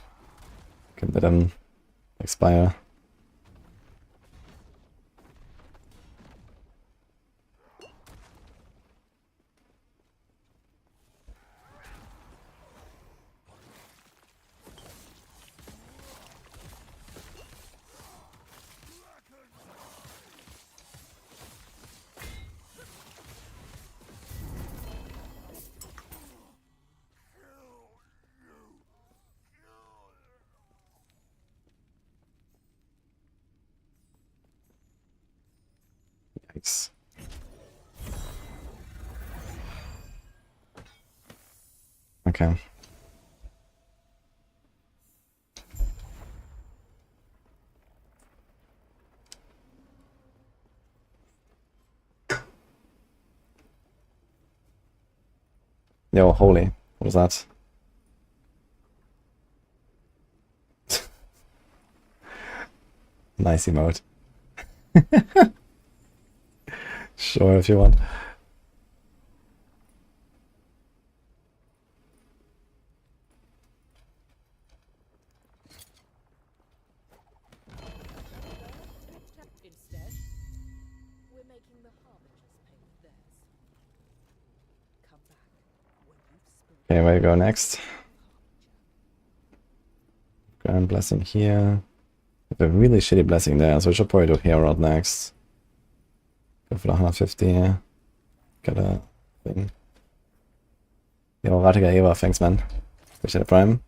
Can let him expire. Yikes. Okay. Yo, holy. What was that? Nice emote. Sure, if you want. Instead, we're making the Harbingers pay with theirs. Come back when you've spilled Okay, where you go next? Grand blessing here. I have a really shitty blessing there, so we should probably do Herald next. Go for the 150. Got a thing. Yo, Ratiga Eva, thanks man. Appreciate the prime.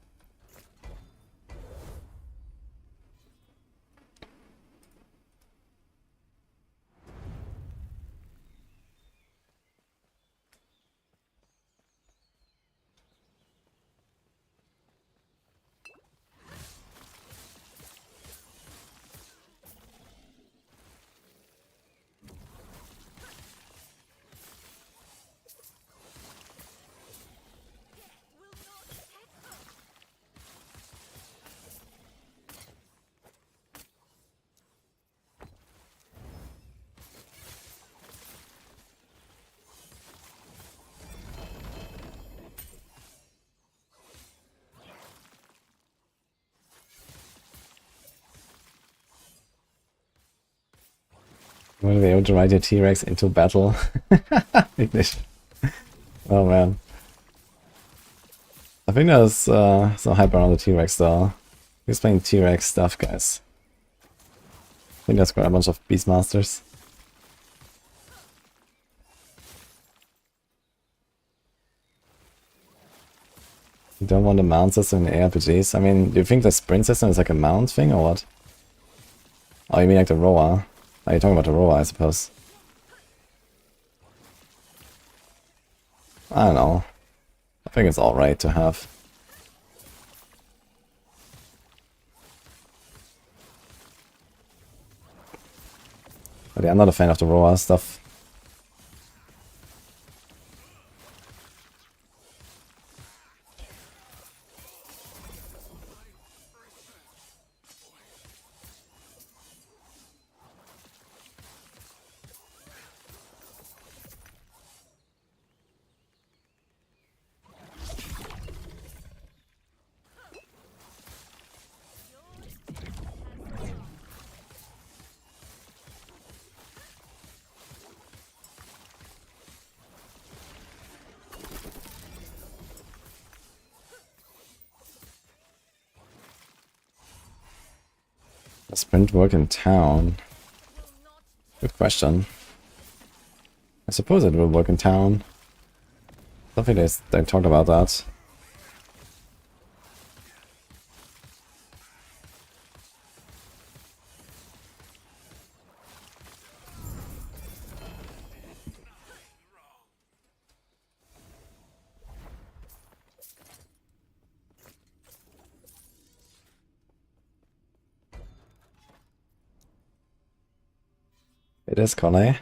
Will be able to ride your T-Rex into battle. Ignition. Oh man. I think there's some hype around the T-Rex though. He's playing T-Rex stuff, guys. I think that's quite a bunch of Beastmasters. You don't want a mount system in ARPGs? I mean, do you think the sprint system is like a mount thing or what? Oh, you mean like the Roa? Oh, you're talking about the Roa, I suppose. I don't know. I think it's alright to have. But yeah, I'm not a fan of the Roa stuff. Does sprint work in town? Good question. I suppose it will work in town. I think they talked about that. It is Connie.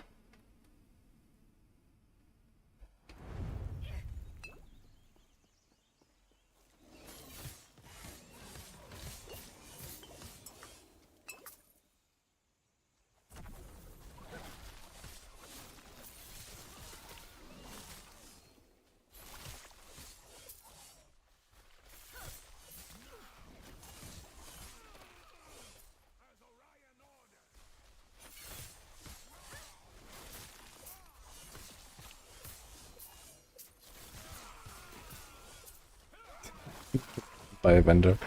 By a vendor.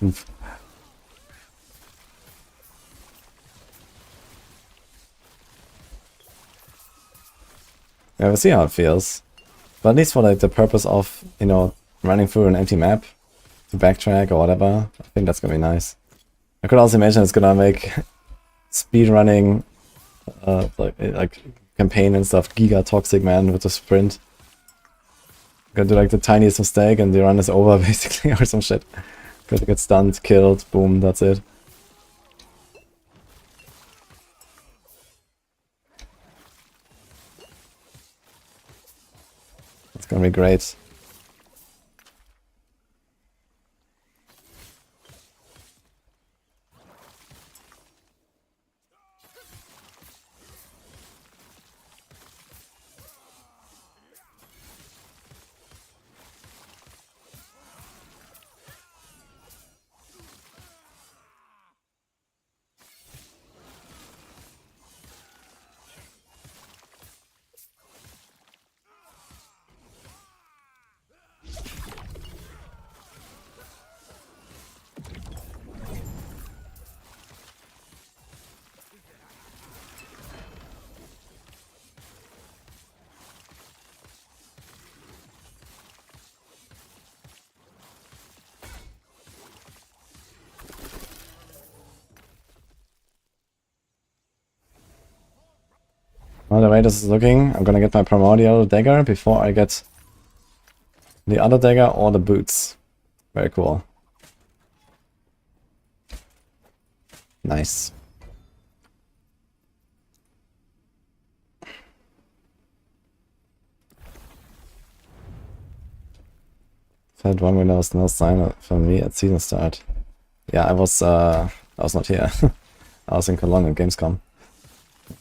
Oof. Yeah, we'll see how it feels. But at least for like the purpose of, you know, running through an empty map to backtrack or whatever, I think that's gonna be nice. I could also imagine it's gonna make speedrunning like campaign and stuff giga toxic, man, with the sprint. Gonna do like the tiniest mistake and the run is over basically or some shit. Gonna get stunned, killed, boom, that's it. It's gonna be great. Well, the way this is looking, I'm gonna get my primordial dagger before I get the other dagger or the boots. Very cool. Nice. Felt wrong when there was no sign for me at season start. Yeah, I was not here. I was in Cologne at Gamescom.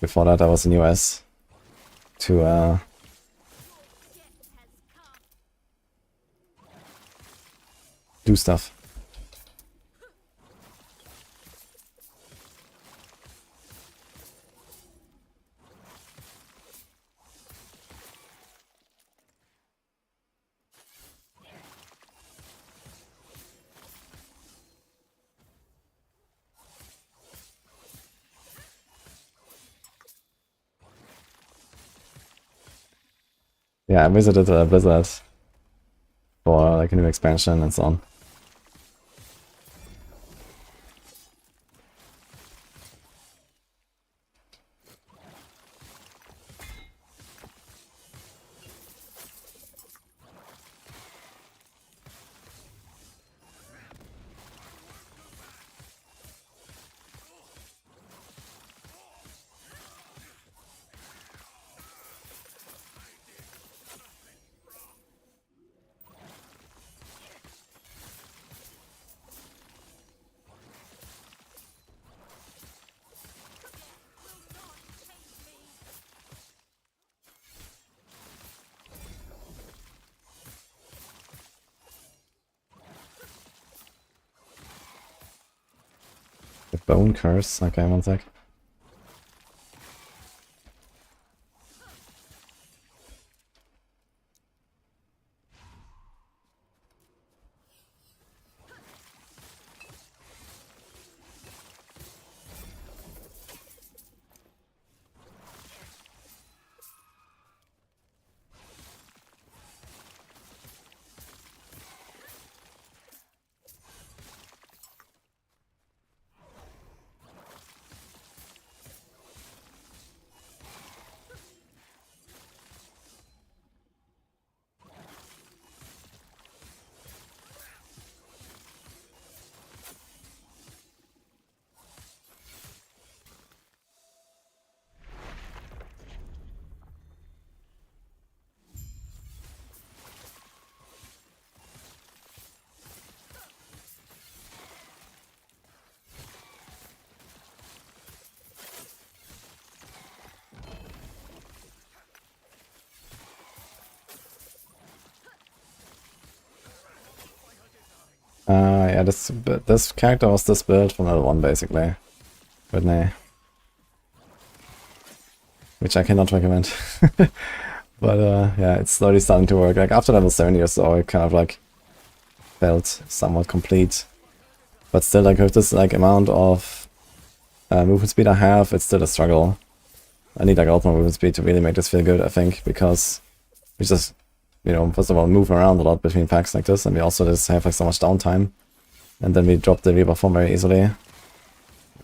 Before that I was in US to do stuff. Yeah, I visited Blizzard for like a new expansion and so on. The bone curse. Okay, one sec. Yeah, this character was this build from level 1 basically. Whitney. Which I cannot recommend. But yeah, it's slowly starting to work. Like after level 70 or so, it kind of like felt somewhat complete. But still, like with this like amount of movement speed I have, it's still a struggle. I need like a lot more movement speed to really make this feel good, I think, because we just, you know, first of all move around a lot between packs like this, and we also just have like so much downtime. And then we drop the rebuff form very easily.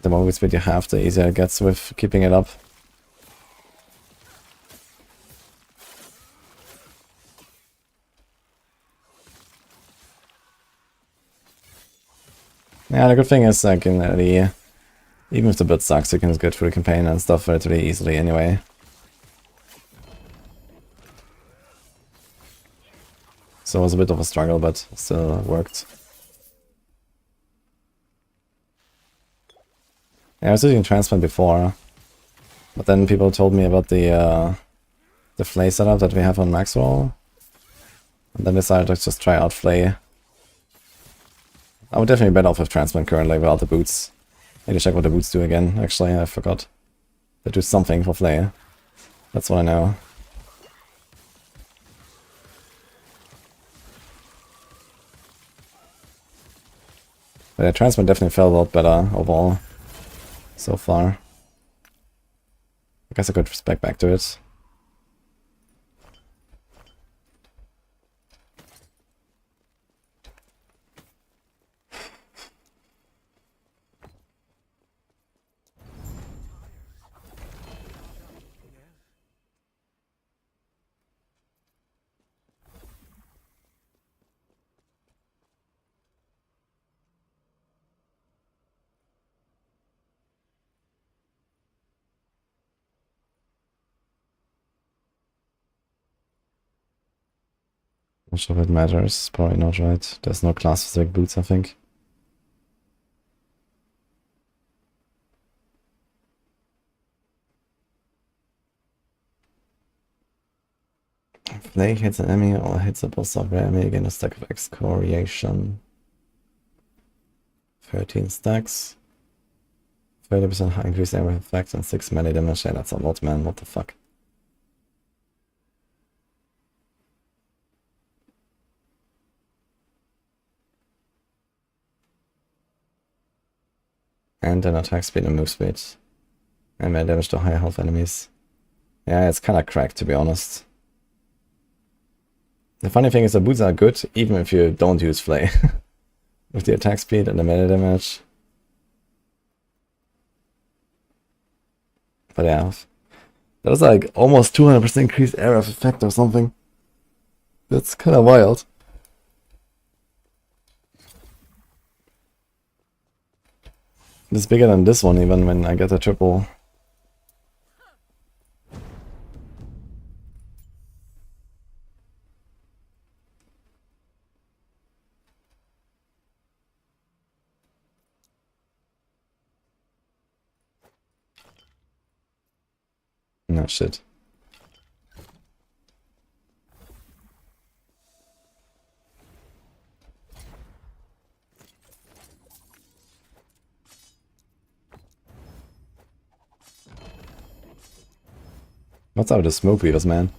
The more movement speed you have, the easier it gets with keeping it up. Yeah, the good thing is like in the even if the build sucks, you can just get through the campaign and stuff relatively easily anyway. So it was a bit of a struggle, but still worked. Yeah, I was using Transplant before, but then people told me about the Flay setup that we have on Maxroll, and then decided to just try out Flay. I would definitely be better off with Transplant currently without the boots. I need to check what the boots do again, actually, I forgot. They do something for Flay. That's what I know. But yeah, Transplant definitely felt a lot better overall so far. I guess I could spec back to it. Not sure if it matters. Probably not, right? There's no class-specific boots, I think. Flake hits an enemy or hits a boss of enemy again a stack of excoriation. 13 stacks. 30% high increase area effects and 6 melee damage. Yeah, that's a lot, man. What the fuck? And then attack speed and move speed. And melee damage to high health enemies. Yeah, it's kinda cracked, to be honest. The funny thing is the boots are good even if you don't use Flay. With the attack speed and the melee damage. But yeah, that was like almost 200% increased area of effect or something. That's kind of wild. It's bigger than this one even when I get a triple. No shit. What's up with the smoke weavers, man?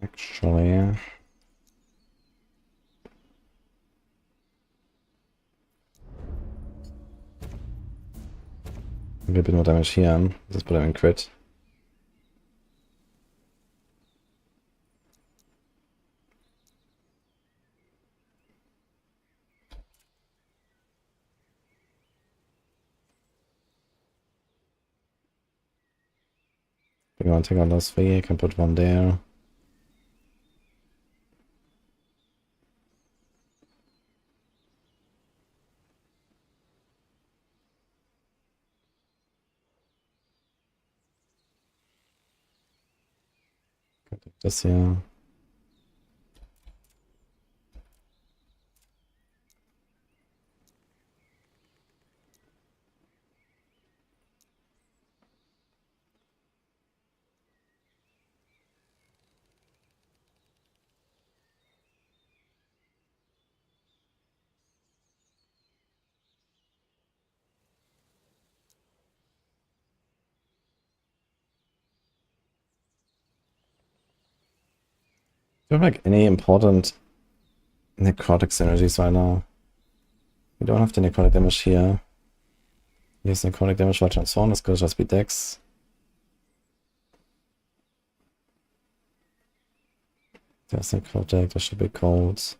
Actually, yeah. Maybe a bit more damage here. Just put him in crit. If you want to take out those three, you can put one there. This here. Do you have like any important necrotic synergies right now? We don't have the necrotic damage here. Here's necrotic damage for transform, this could just be Dex. There's necrotic, that should be cold.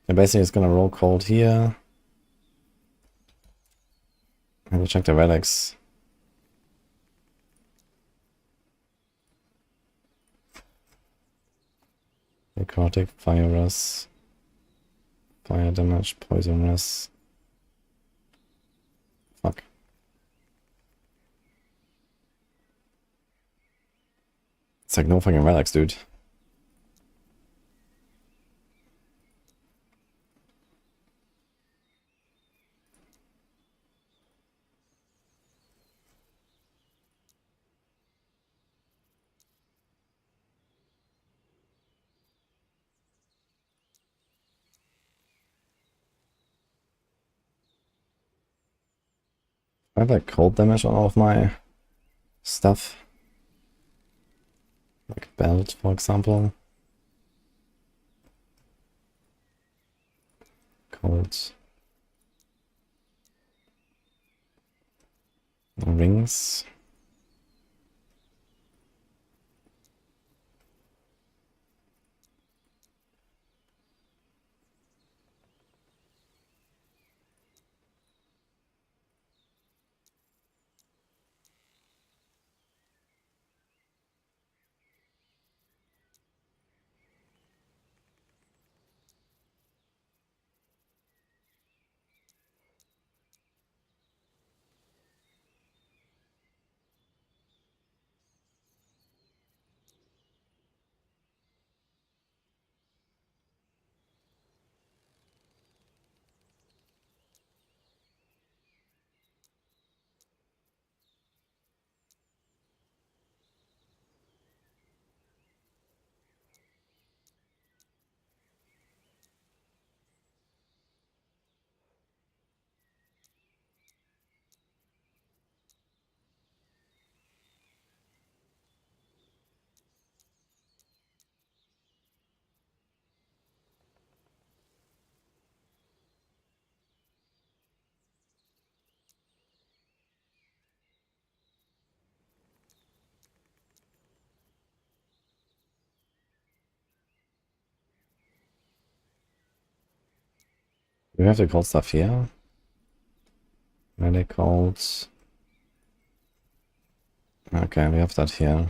And basically it's gonna roll cold here. And we'll check the relics. Necrotic, fire rust. Fire damage, poison rust. Fuck. It's like no fucking relics, dude. I have like cold damage on all of my stuff. Like belt, for example. Cold. Rings. we have the cold stuff here? Really cold. Okay, we have that here.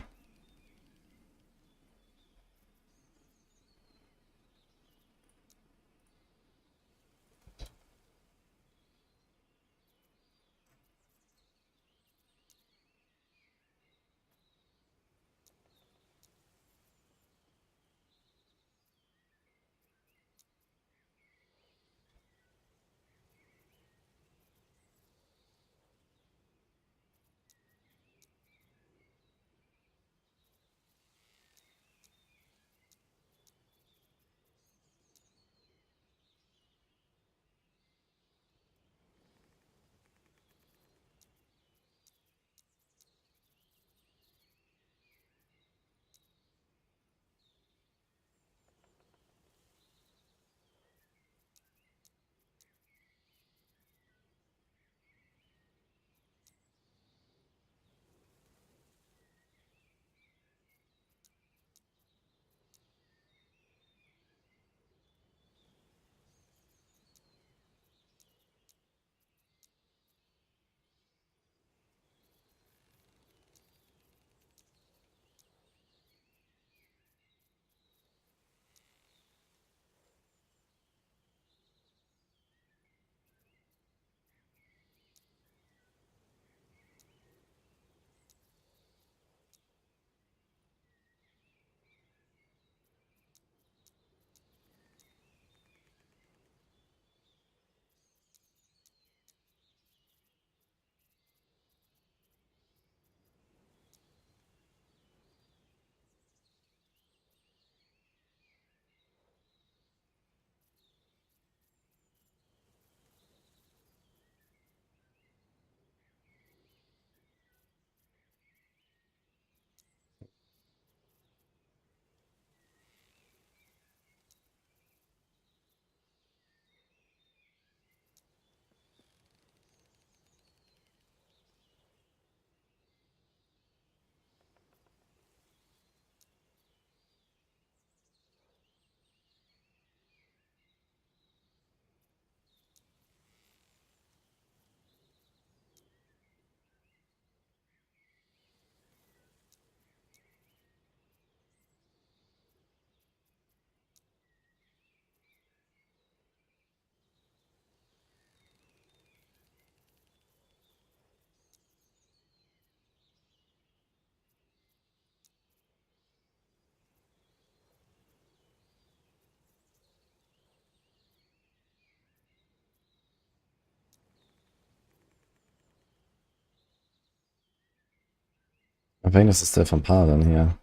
I think this is still from Paladin here.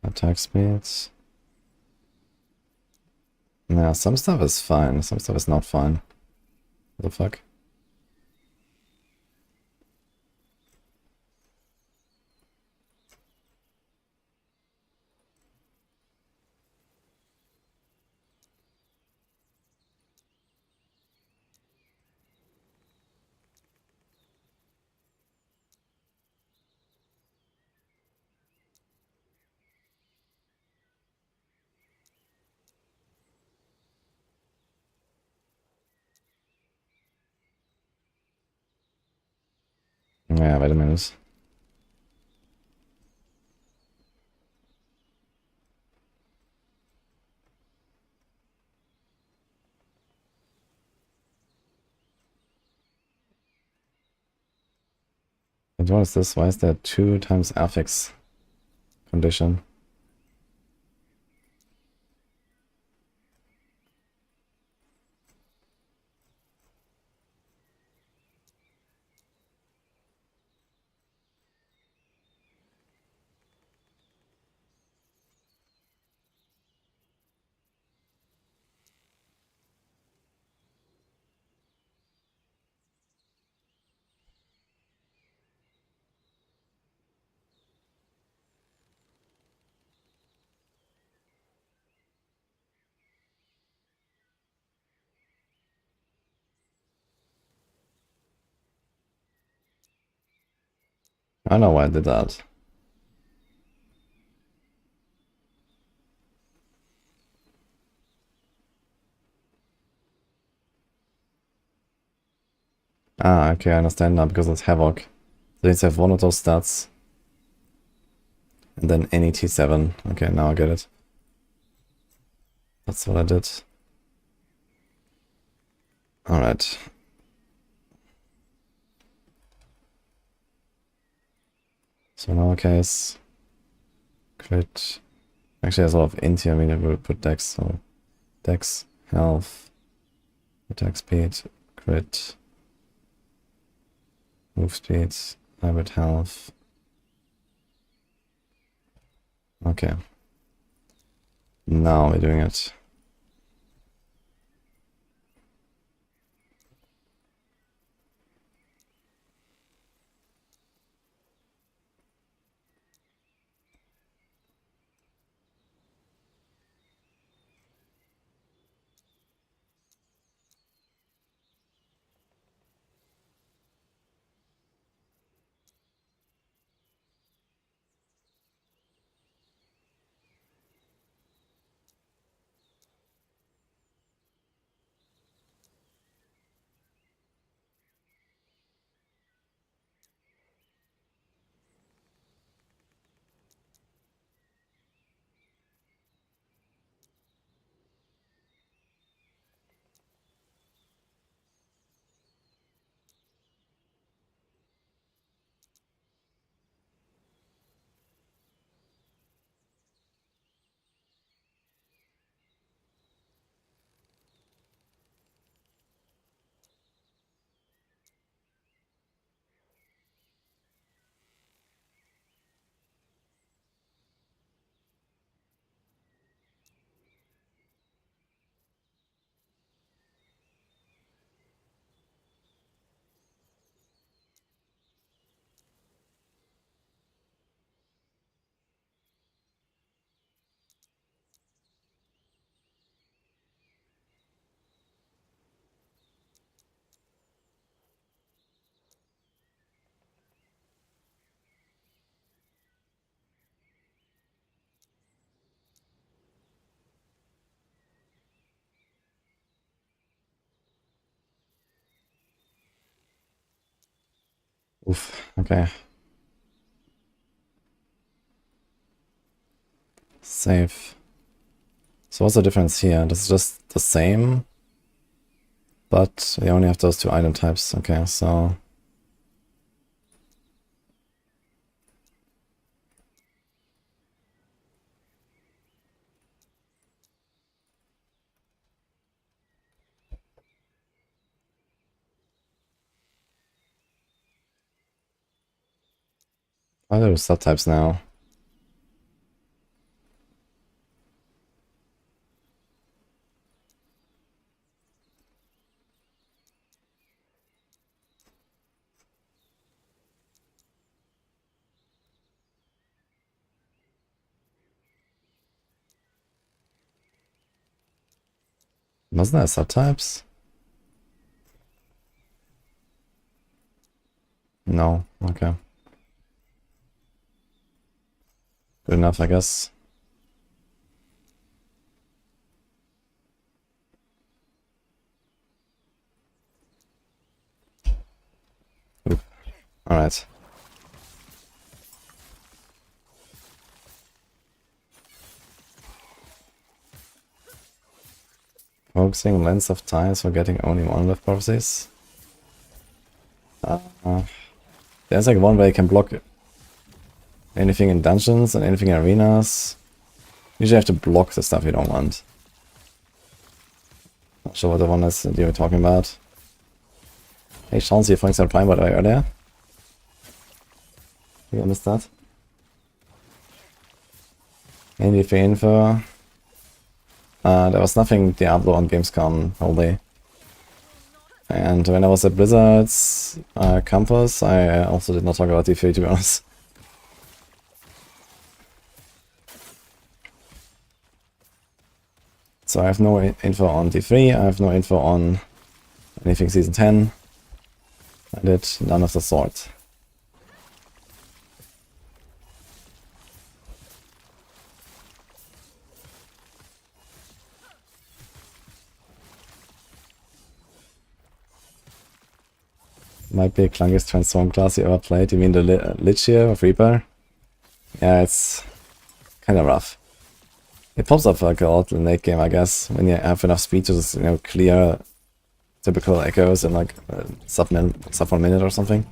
Attack speeds. Yeah, some stuff is fine, some stuff is not fine. What the fuck? Yeah, wait a minute. And what is this? Why is there 2 times affix condition? I know why I did that. Ah, okay, I understand now, because it's Havoc. So you have one of those stats. And then any T7. Okay, now I get it. That's what I did. Alright. So in our case, crit. Actually, there's a lot of int here. I mean, I will put dex. So dex, health, attack speed, crit, move speed, hybrid health. Okay. Now we're doing it. Oof, okay. Save. So what's the difference here? This is just the same, but we only have those two item types. Okay, so why are there subtypes now? Wasn't there subtypes? No. Okay. Good enough, I guess. Alright. Focusing length of times for getting only monolith prophecies. There's like one way you can block anything in dungeons and anything in arenas. Usually have to block the stuff you don't want. Not sure what the one is that you were talking about. Hey, Sean's here, thanks for Prime, by the way, earlier. I think I missed that. Any info? There was nothing Diablo on Gamescom, probably. And when I was at Blizzard's campus, I also did not talk about D3, to be honest. So I have no info on D3, I have no info on anything Season 10. I did none of the sort. Might be the clunkiest transform class you ever played. You mean the Lich here of Reaper? Yeah, it's kind of rough. It pops up like a lot in late game, I guess, when you have enough speed to just, you know, clear typical echoes in like sub 1 minute or something.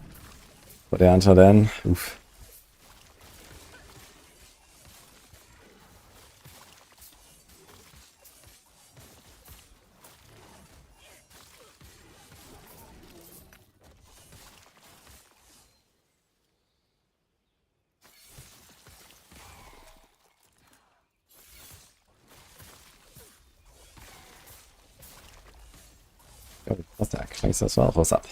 But yeah, until then, oof. Oh, attack. Thanks as well. What's up?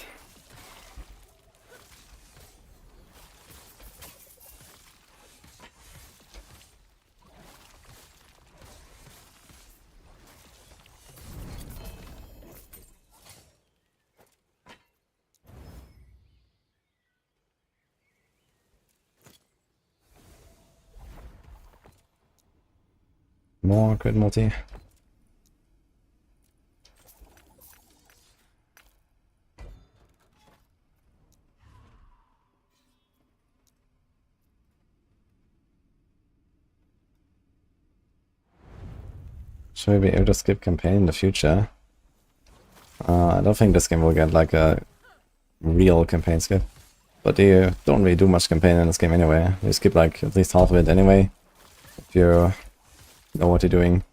More crit multi. Should we be able to skip campaign in the future? I don't think this game will get like a real campaign skip. But you don't really do much campaign in this game anyway. You skip like at least half of it anyway. If you know what you're doing.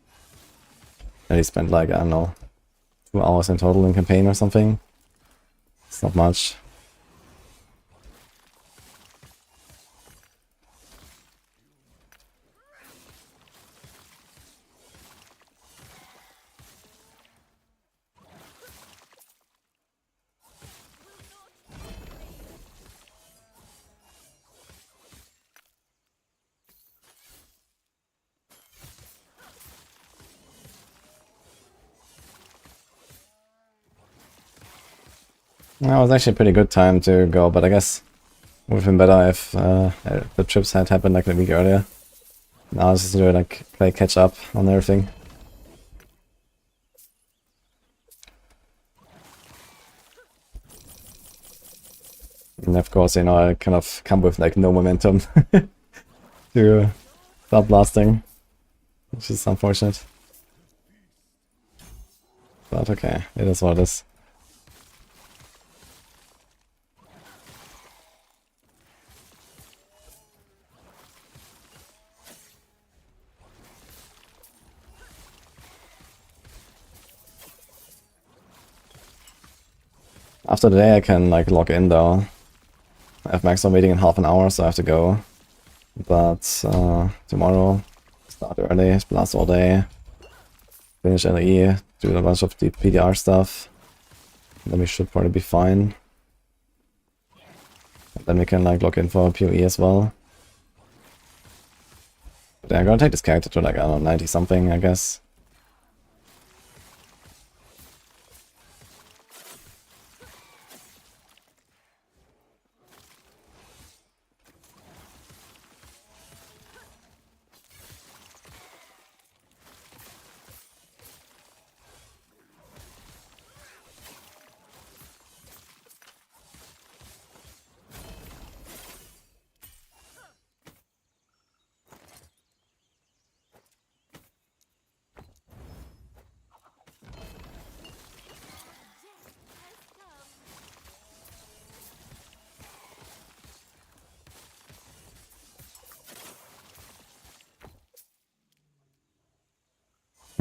And you spend like, I don't know, 2 hours in total in campaign or something. It's not much. That was actually a pretty good time to go, but I guess it would have been better if the trips had happened like a week earlier. Now I just need to like play catch up on everything. And of course, you know, I kind of come with like no momentum to start blasting, which is unfortunate. But okay, it is what it is. After today I can like log in though. I have Maxroll meeting in half an hour, so I have to go. But tomorrow, start early, blast all day, finish LE, do a bunch of the PTR stuff. Then we should probably be fine. Then we can like log in for PoE as well. But yeah, I'm gonna take this character to like, I don't know, 90 something, I guess.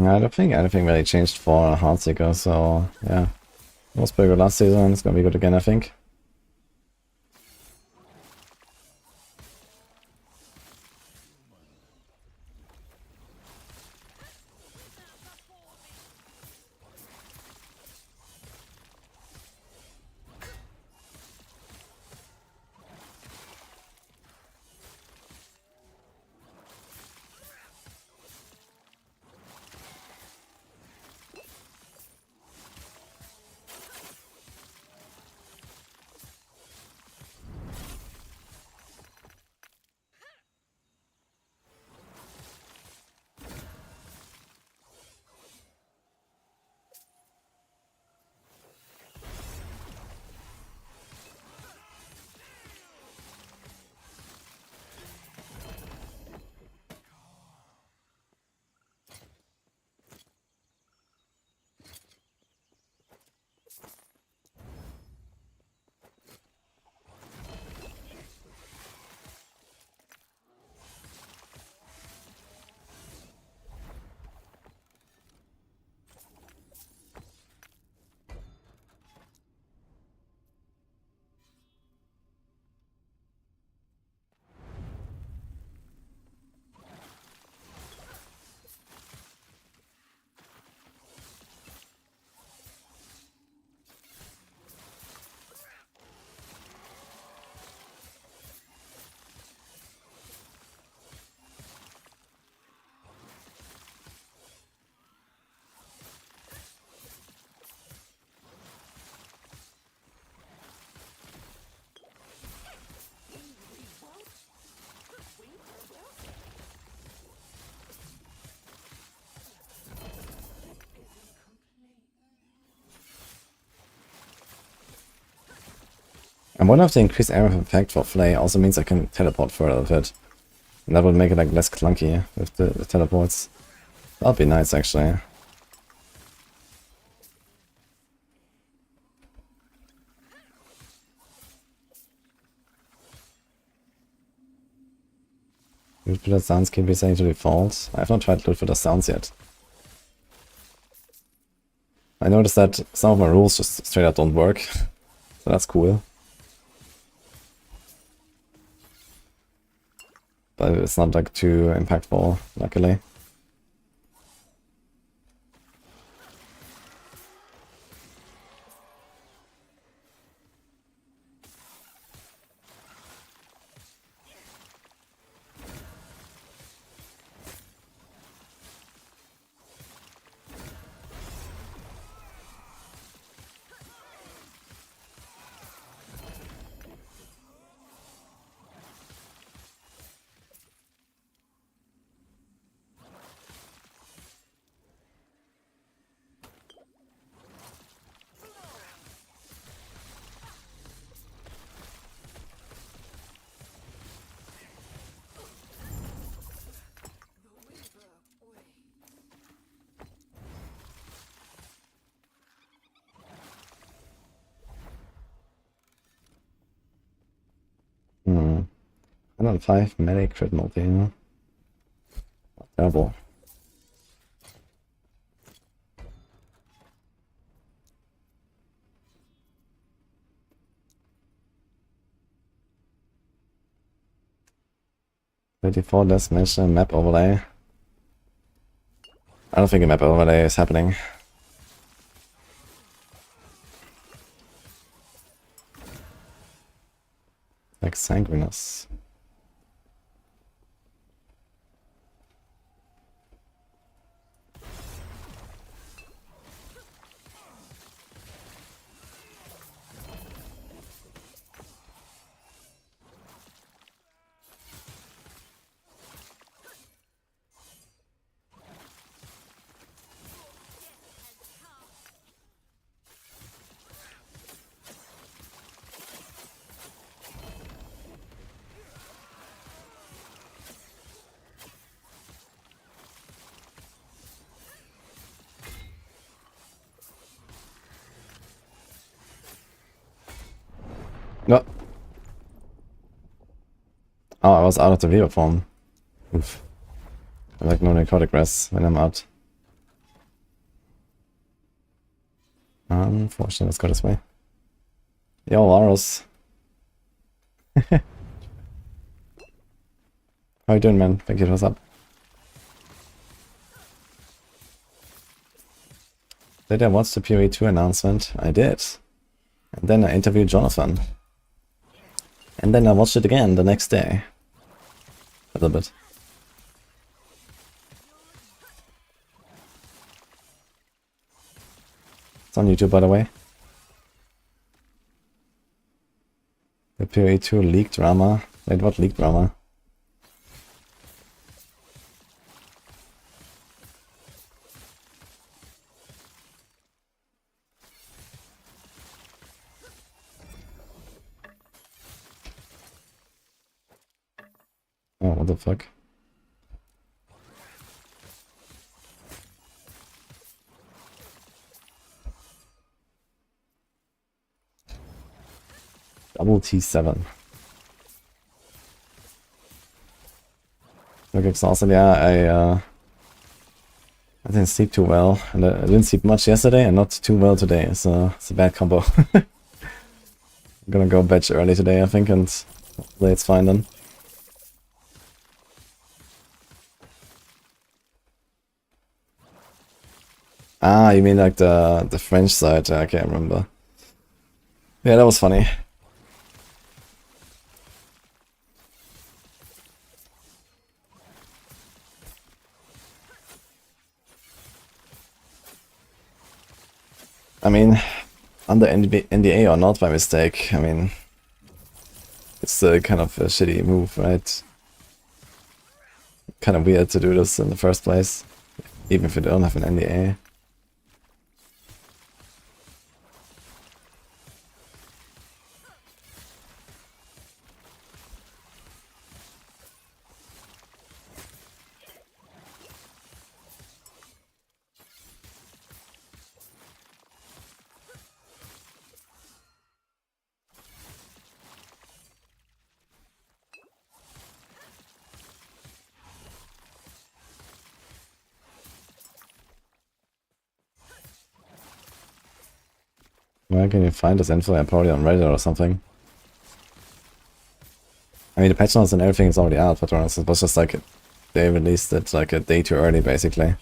I don't think anything really changed for Heartseeker, so yeah. It was pretty good last season, it's gonna be good again, I think. I wonder if the increased area of effect for Flay also means I can teleport further with it. And that would make it like less clunky with the teleports. That'd be nice actually. Loot filter sounds can be setting to default. I have not tried loot filter sounds yet. I noticed that some of my rules just straight up don't work. So that's cool. But it's not like too impactful, luckily. Hmm. 105 medic crit multi, you know? Terrible. By default, let's mention a map overlay. I don't think a map overlay is happening. Like sanguinous. No. Oh, I was out of the Weaver form. Oof. I like no necrotic rest when I'm out. Unfortunately, let's go this way. Yo, Laros. How you doing, man? Thank you for what's up. Did I watch the PoE 2 announcement? I did. And then I interviewed Jonathan. And then I watched it again the next day. A little bit. It's on YouTube, by the way. The PoE 2 leak drama. Wait, what leak drama? Oh, what the fuck? Double T7. Look exhausted. Yeah, I didn't sleep too well, and I didn't sleep much yesterday, and not too well today. So it's a bad combo. I'm gonna go batch early today, I think, and hopefully it's fine then. Ah, you mean like the French side? I can't remember. Yeah, that was funny. I mean, under NDA or not by mistake, I mean, it's still kind of a shitty move, right? Kind of weird to do this in the first place, even if you don't have an NDA. Where can you find this info? Yeah, probably on Reddit or something. I mean, the patch notes and everything is already out, but it was just like they released it like a day too early, basically.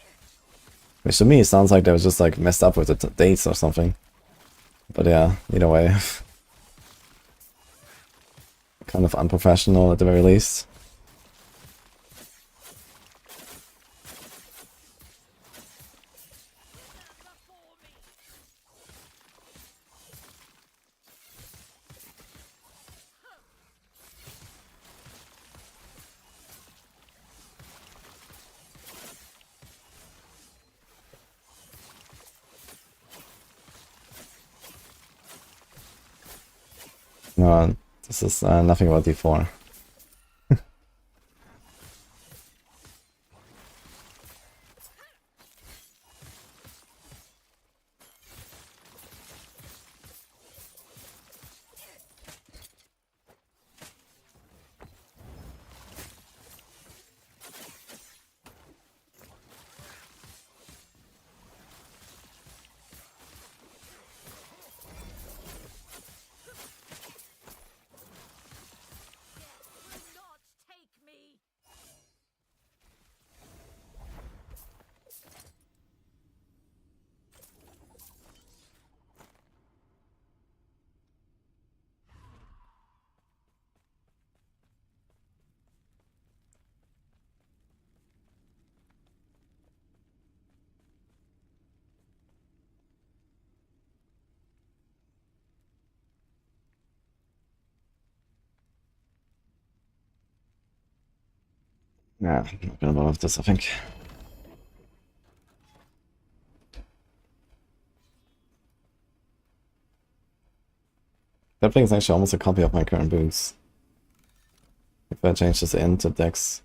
Which to me sounds like they was just like messed up with the dates or something. But yeah, either way. Kind of unprofessional at the very least. No, this is nothing about D4. Yeah, I'm not gonna bother with this, I think. That thing is actually almost a copy of my current boots. If I change this into Dex.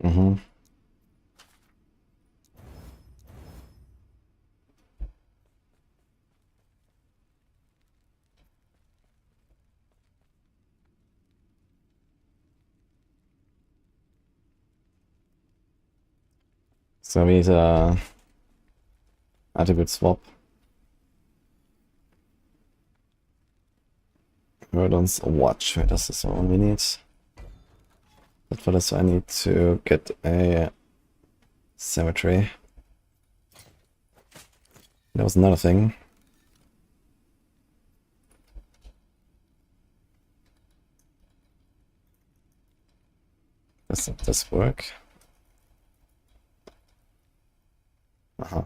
Mm-hmm. So we need a attribute swap. Verdance watch. Wait, this is the one we need. But for this I need to get a cemetery. There was another thing. Does this work? Uh-huh.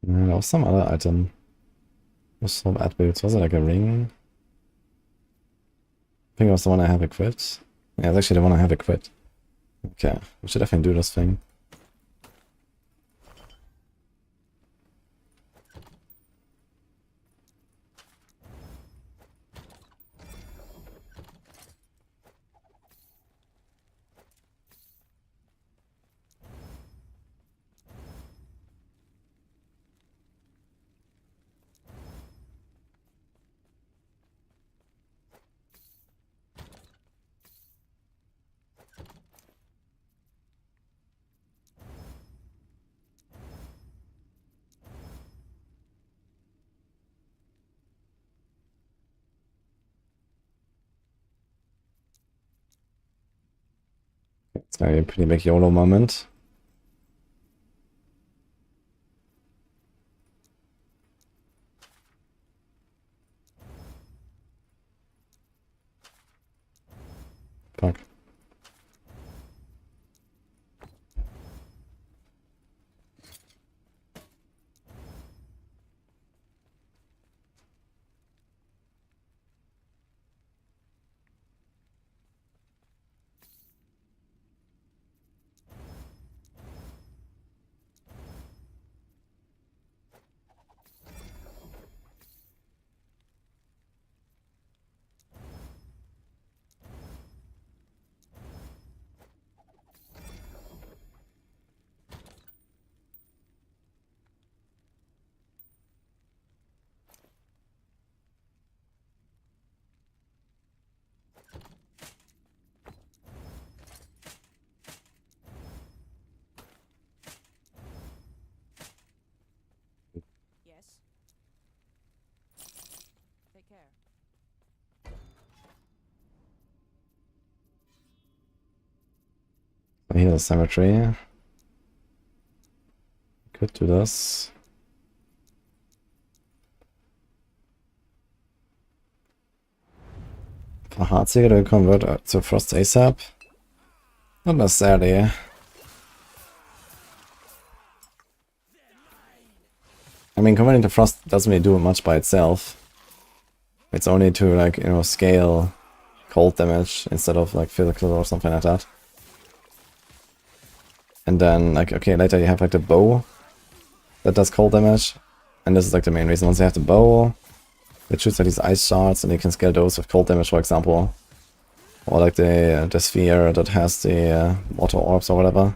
There was some other item. Was some attributes. Was it like a ring? I think it was the one I have equipped. Yeah, it's actually the one I have equipped. Okay, we should definitely do this thing. It's gonna be a pretty big YOLO moment. Fuck. Yes. Take care. Heal cemetery. Could do this. For Heartseeker to convert to Frost ASAP? Not necessarily. I mean, converting to Frost doesn't really do much by itself. It's only to, like, you know, scale cold damage instead of, like, physical or something like that. And then, like, okay, later you have, like, the bow that does cold damage. And this is, like, the main reason. Once you have the bow, it shoots, like, these ice shards, and you can scale those with cold damage, for example. Or, like, the sphere that has the water orbs or whatever.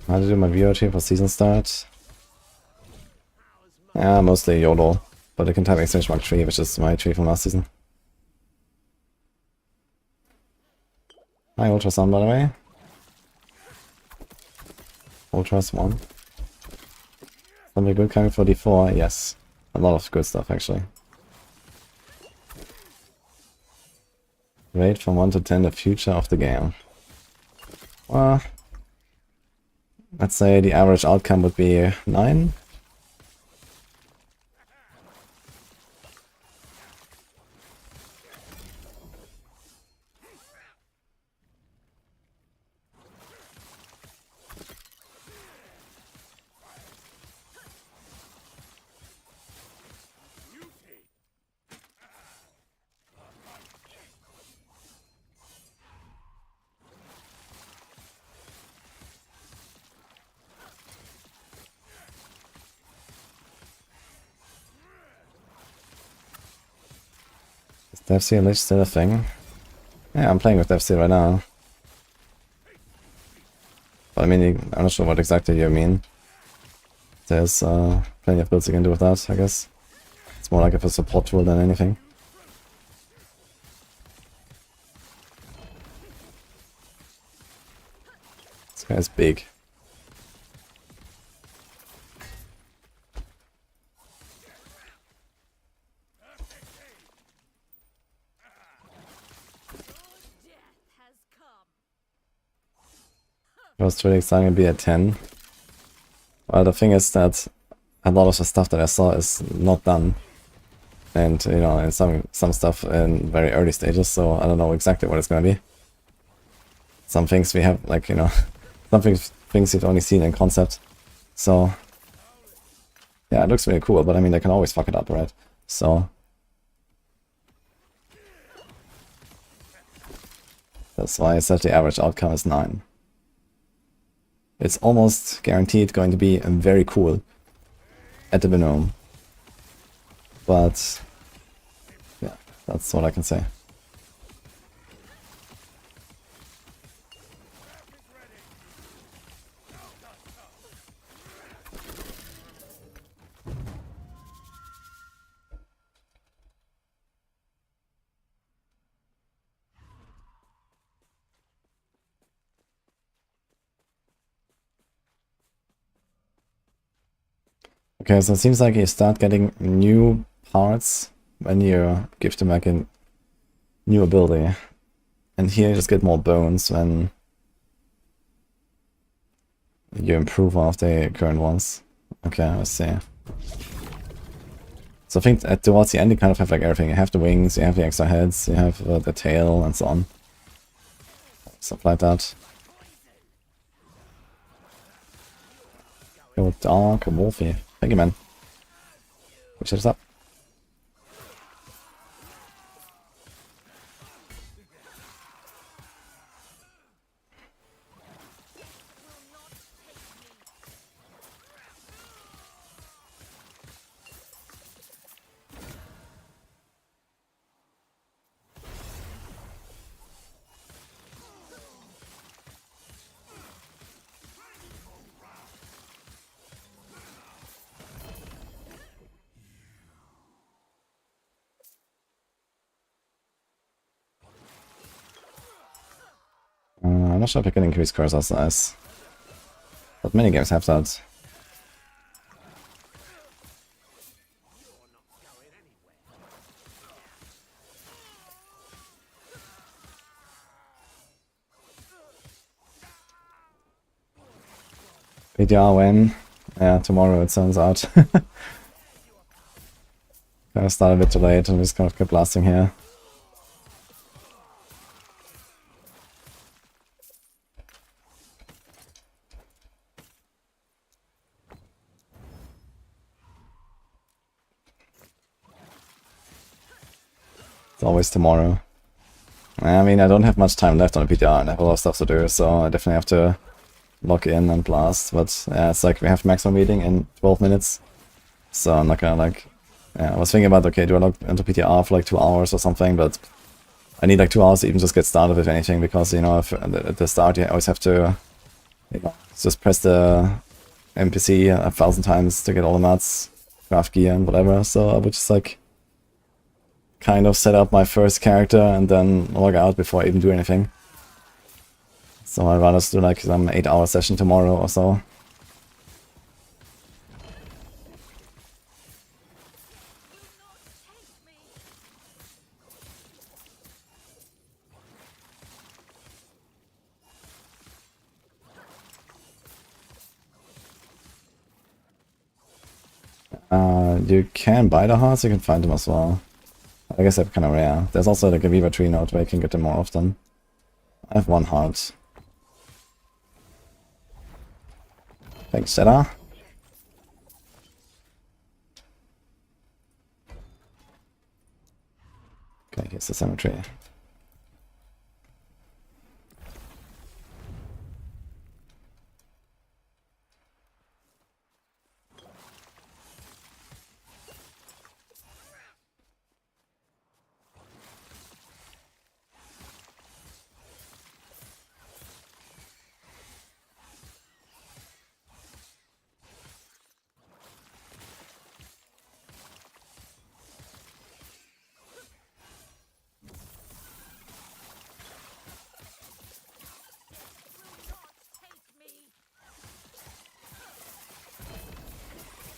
How to do my VOT for season start? Yeah, mostly YOLO. But I can type exchange mark 3, which is my tree from last season. Hi Ultrasound, by the way. Ultras 1. Something good coming for D4? Yes. A lot of good stuff, actually. Rate from 1 to 10, the future of the game. Well, let's say the average outcome would be 9. Is DevC Lich still a thing? Yeah, I'm playing with DevC right now. But I mean, I'm not sure what exactly you mean. There's plenty of builds you can do with that, I guess. It's more like a support tool than anything. This guy is big. It was really exciting to be at 10. Well, the thing is that a lot of the stuff that I saw is not done. And, you know, and some stuff in very early stages, so I don't know exactly what it's gonna be. Some things we have, like, you know, some things you've only seen in concept. So, yeah, it looks really cool, but I mean, they can always fuck it up, right? So, that's why I said the average outcome is 9. It's almost guaranteed going to be very cool at the minimum. But yeah, that's all I can say. Okay, so it seems like you start getting new parts when you give them like a new ability. And here you just get more bones when you improve one of the current ones. Okay, let's see. So I think towards the end you kind of have like everything. You have the wings, you have the extra heads, you have the tail and so on. Stuff like that. Yo, Dark Wolfie. Thank you, man. Push this up. I'm not sure if I can increase cursor size. But many games have that. PTR when? Yeah, tomorrow it turns out. I started a bit too late and just kind of kept lasting here. It's always tomorrow. I mean, I don't have much time left on the PTR and I have a lot of stuff to do, so I definitely have to log in and blast. But yeah, it's like we have Maxroll meeting in 12 minutes. So I'm not gonna like... Yeah, I was thinking about, okay, do I log into PTR for like 2 hours or something, but I need like 2 hours to even just get started with anything, because, you know, if, at the start you always have to, you know, just press the NPC 1,000 times to get all the mats, craft gear and whatever. So I would just like kind of set up my first character and then log out before I even do anything. So I'd rather do like some 8-hour session tomorrow or so. You can buy the hearts, you can find them as well. I guess they're kind of rare. There's also like a Viva tree node where you can get them more often. I have 1 heart. Thanks, Zeta. Okay, here's the cemetery.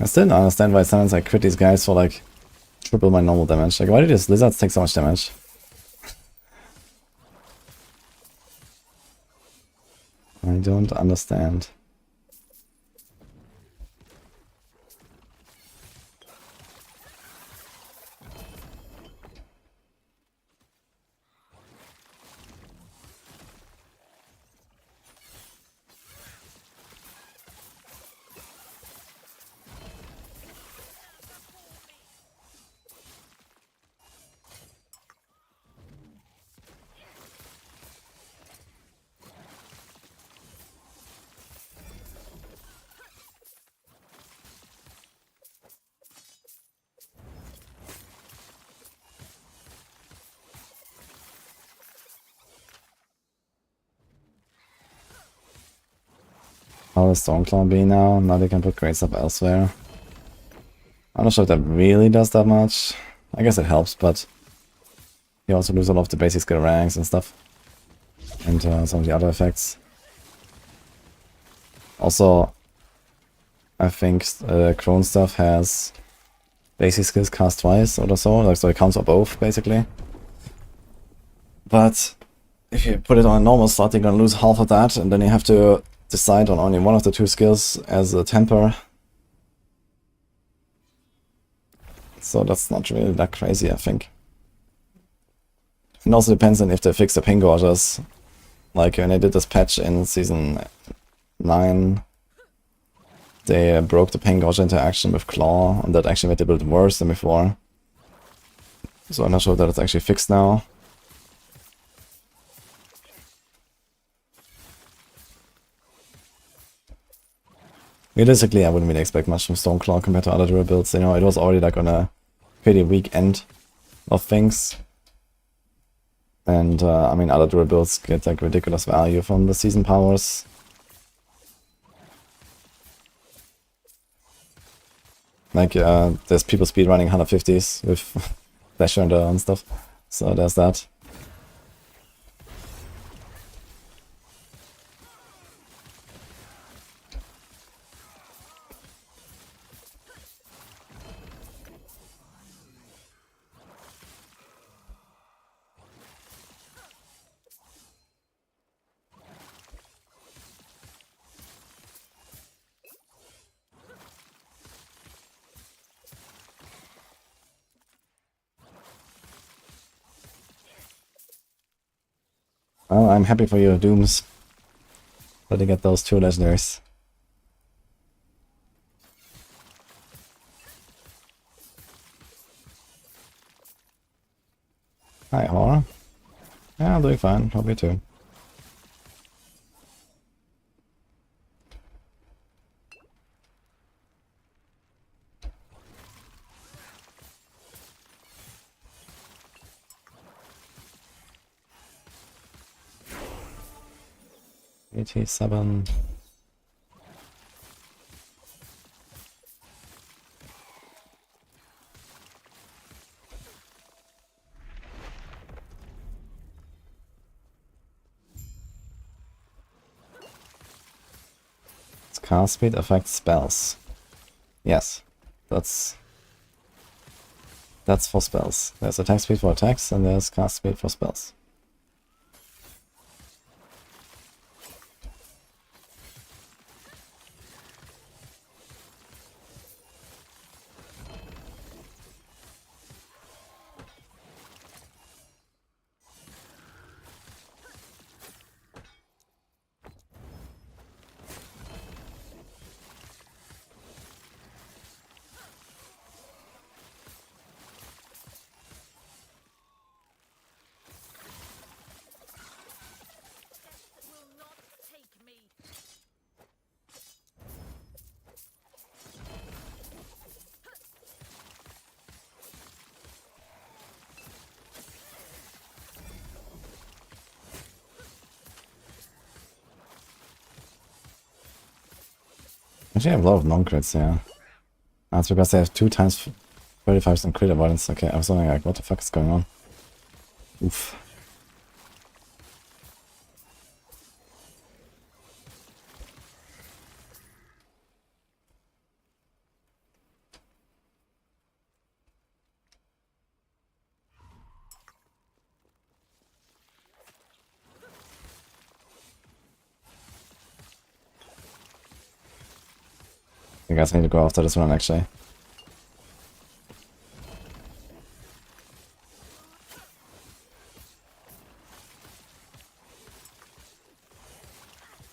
I still don't understand why sometimes I crit these guys for like triple my normal damage. Like, why do these lizards take so much damage? I don't understand. How is Stormclaw be now? Now they can put grades up elsewhere. I'm not sure if that really does that much. I guess it helps, but you also lose a lot of the basic skill ranks and stuff. And some of the other effects. Also, I think Crone stuff has basic skills cast twice or so, like so it counts for both basically. But if you put it on a normal slot, you're gonna lose half of that, and then you have to decide on only one of the two skills as a temper. So that's not really that crazy, I think. It also depends on if they fix the ping gorges. Like when they did this patch in season 9, they broke the ping gorge interaction with Claw, and that actually made it a bit worse than before. So I'm not sure that it's actually fixed now. Realistically, I wouldn't really expect much from Stormclaw compared to other Druid builds. You know, it was already like on a pretty weak end of things. And I mean, other Druid builds get like ridiculous value from the season powers. Like, there's people speedrunning 150s with Flasher and stuff. So there's that. Well, I'm happy for you, Dooms, that you get those 2 legendaries. Hi, Horror. Yeah, I'm doing fine. Hope you too. AT7. Cast speed affects spells. Yes, that's for spells. There's attack speed for attacks, and there's cast speed for spells. Actually, I have a lot of non-crits, yeah. That's because they have 2 times 35% crit avoidance. Okay, I was wondering, like, what the fuck is going on? Oof. I guess I need to go after this one, actually.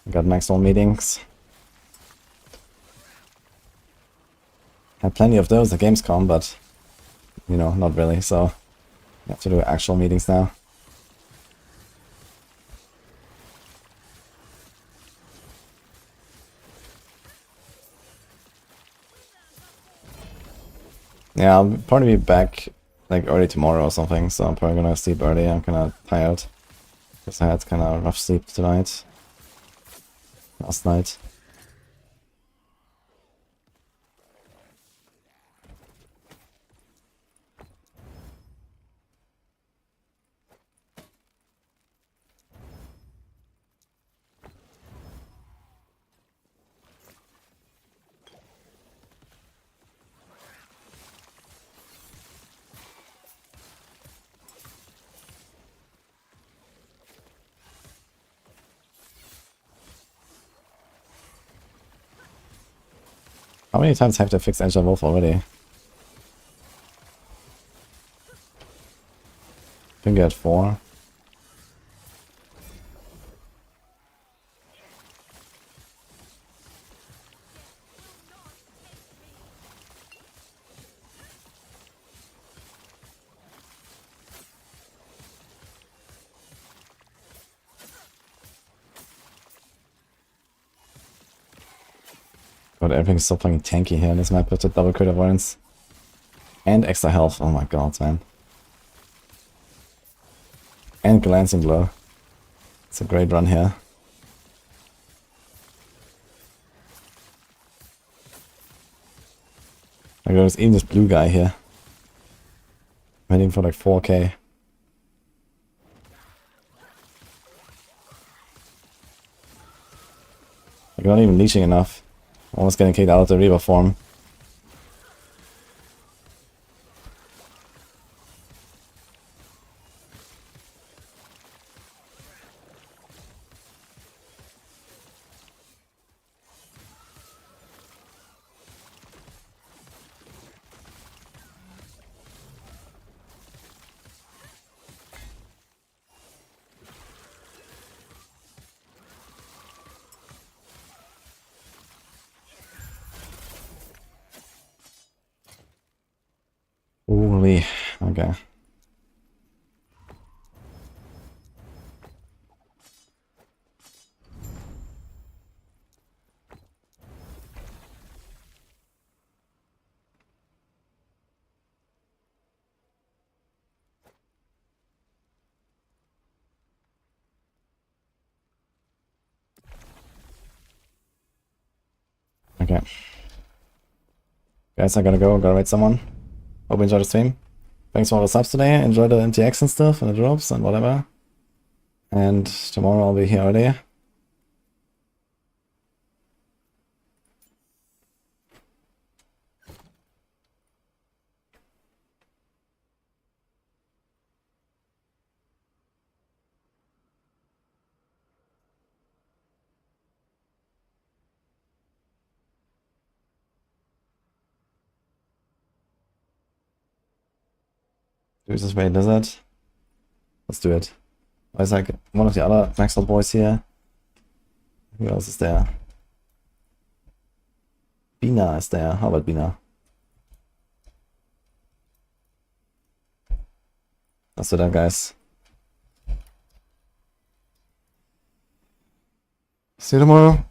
I got Maxroll meetings. Had plenty of those at Gamescom, but, you know, not really, so you have to do actual meetings now. Yeah, I'll probably be back like early tomorrow or something, so I'm probably gonna sleep early. I'm kinda tired because I had kinda rough sleep tonight. Last night. How many times have they fixed Angel Wolf already? I think I had 4. God, everything's so fucking tanky here in this map with the double crit avoidance. And extra health, oh my god, man. And glancing blow. It's a great run here. Like there's even this blue guy here. I'm heading for like 4k. Like not even leeching enough. Almost getting kicked out of the Reaver form. Holy, okay. Okay. Guys, I gotta go, gotta wait someone. Hope you enjoyed the stream. Thanks for all the subs today. Enjoy the MTX and stuff and the drops and whatever. And tomorrow I'll be here early. Do this way lizard. Let's do it. There's like one of the other Maxroll boys here. Who else is there? Bina is there. How about Bina? Let's do that, guys. See you tomorrow.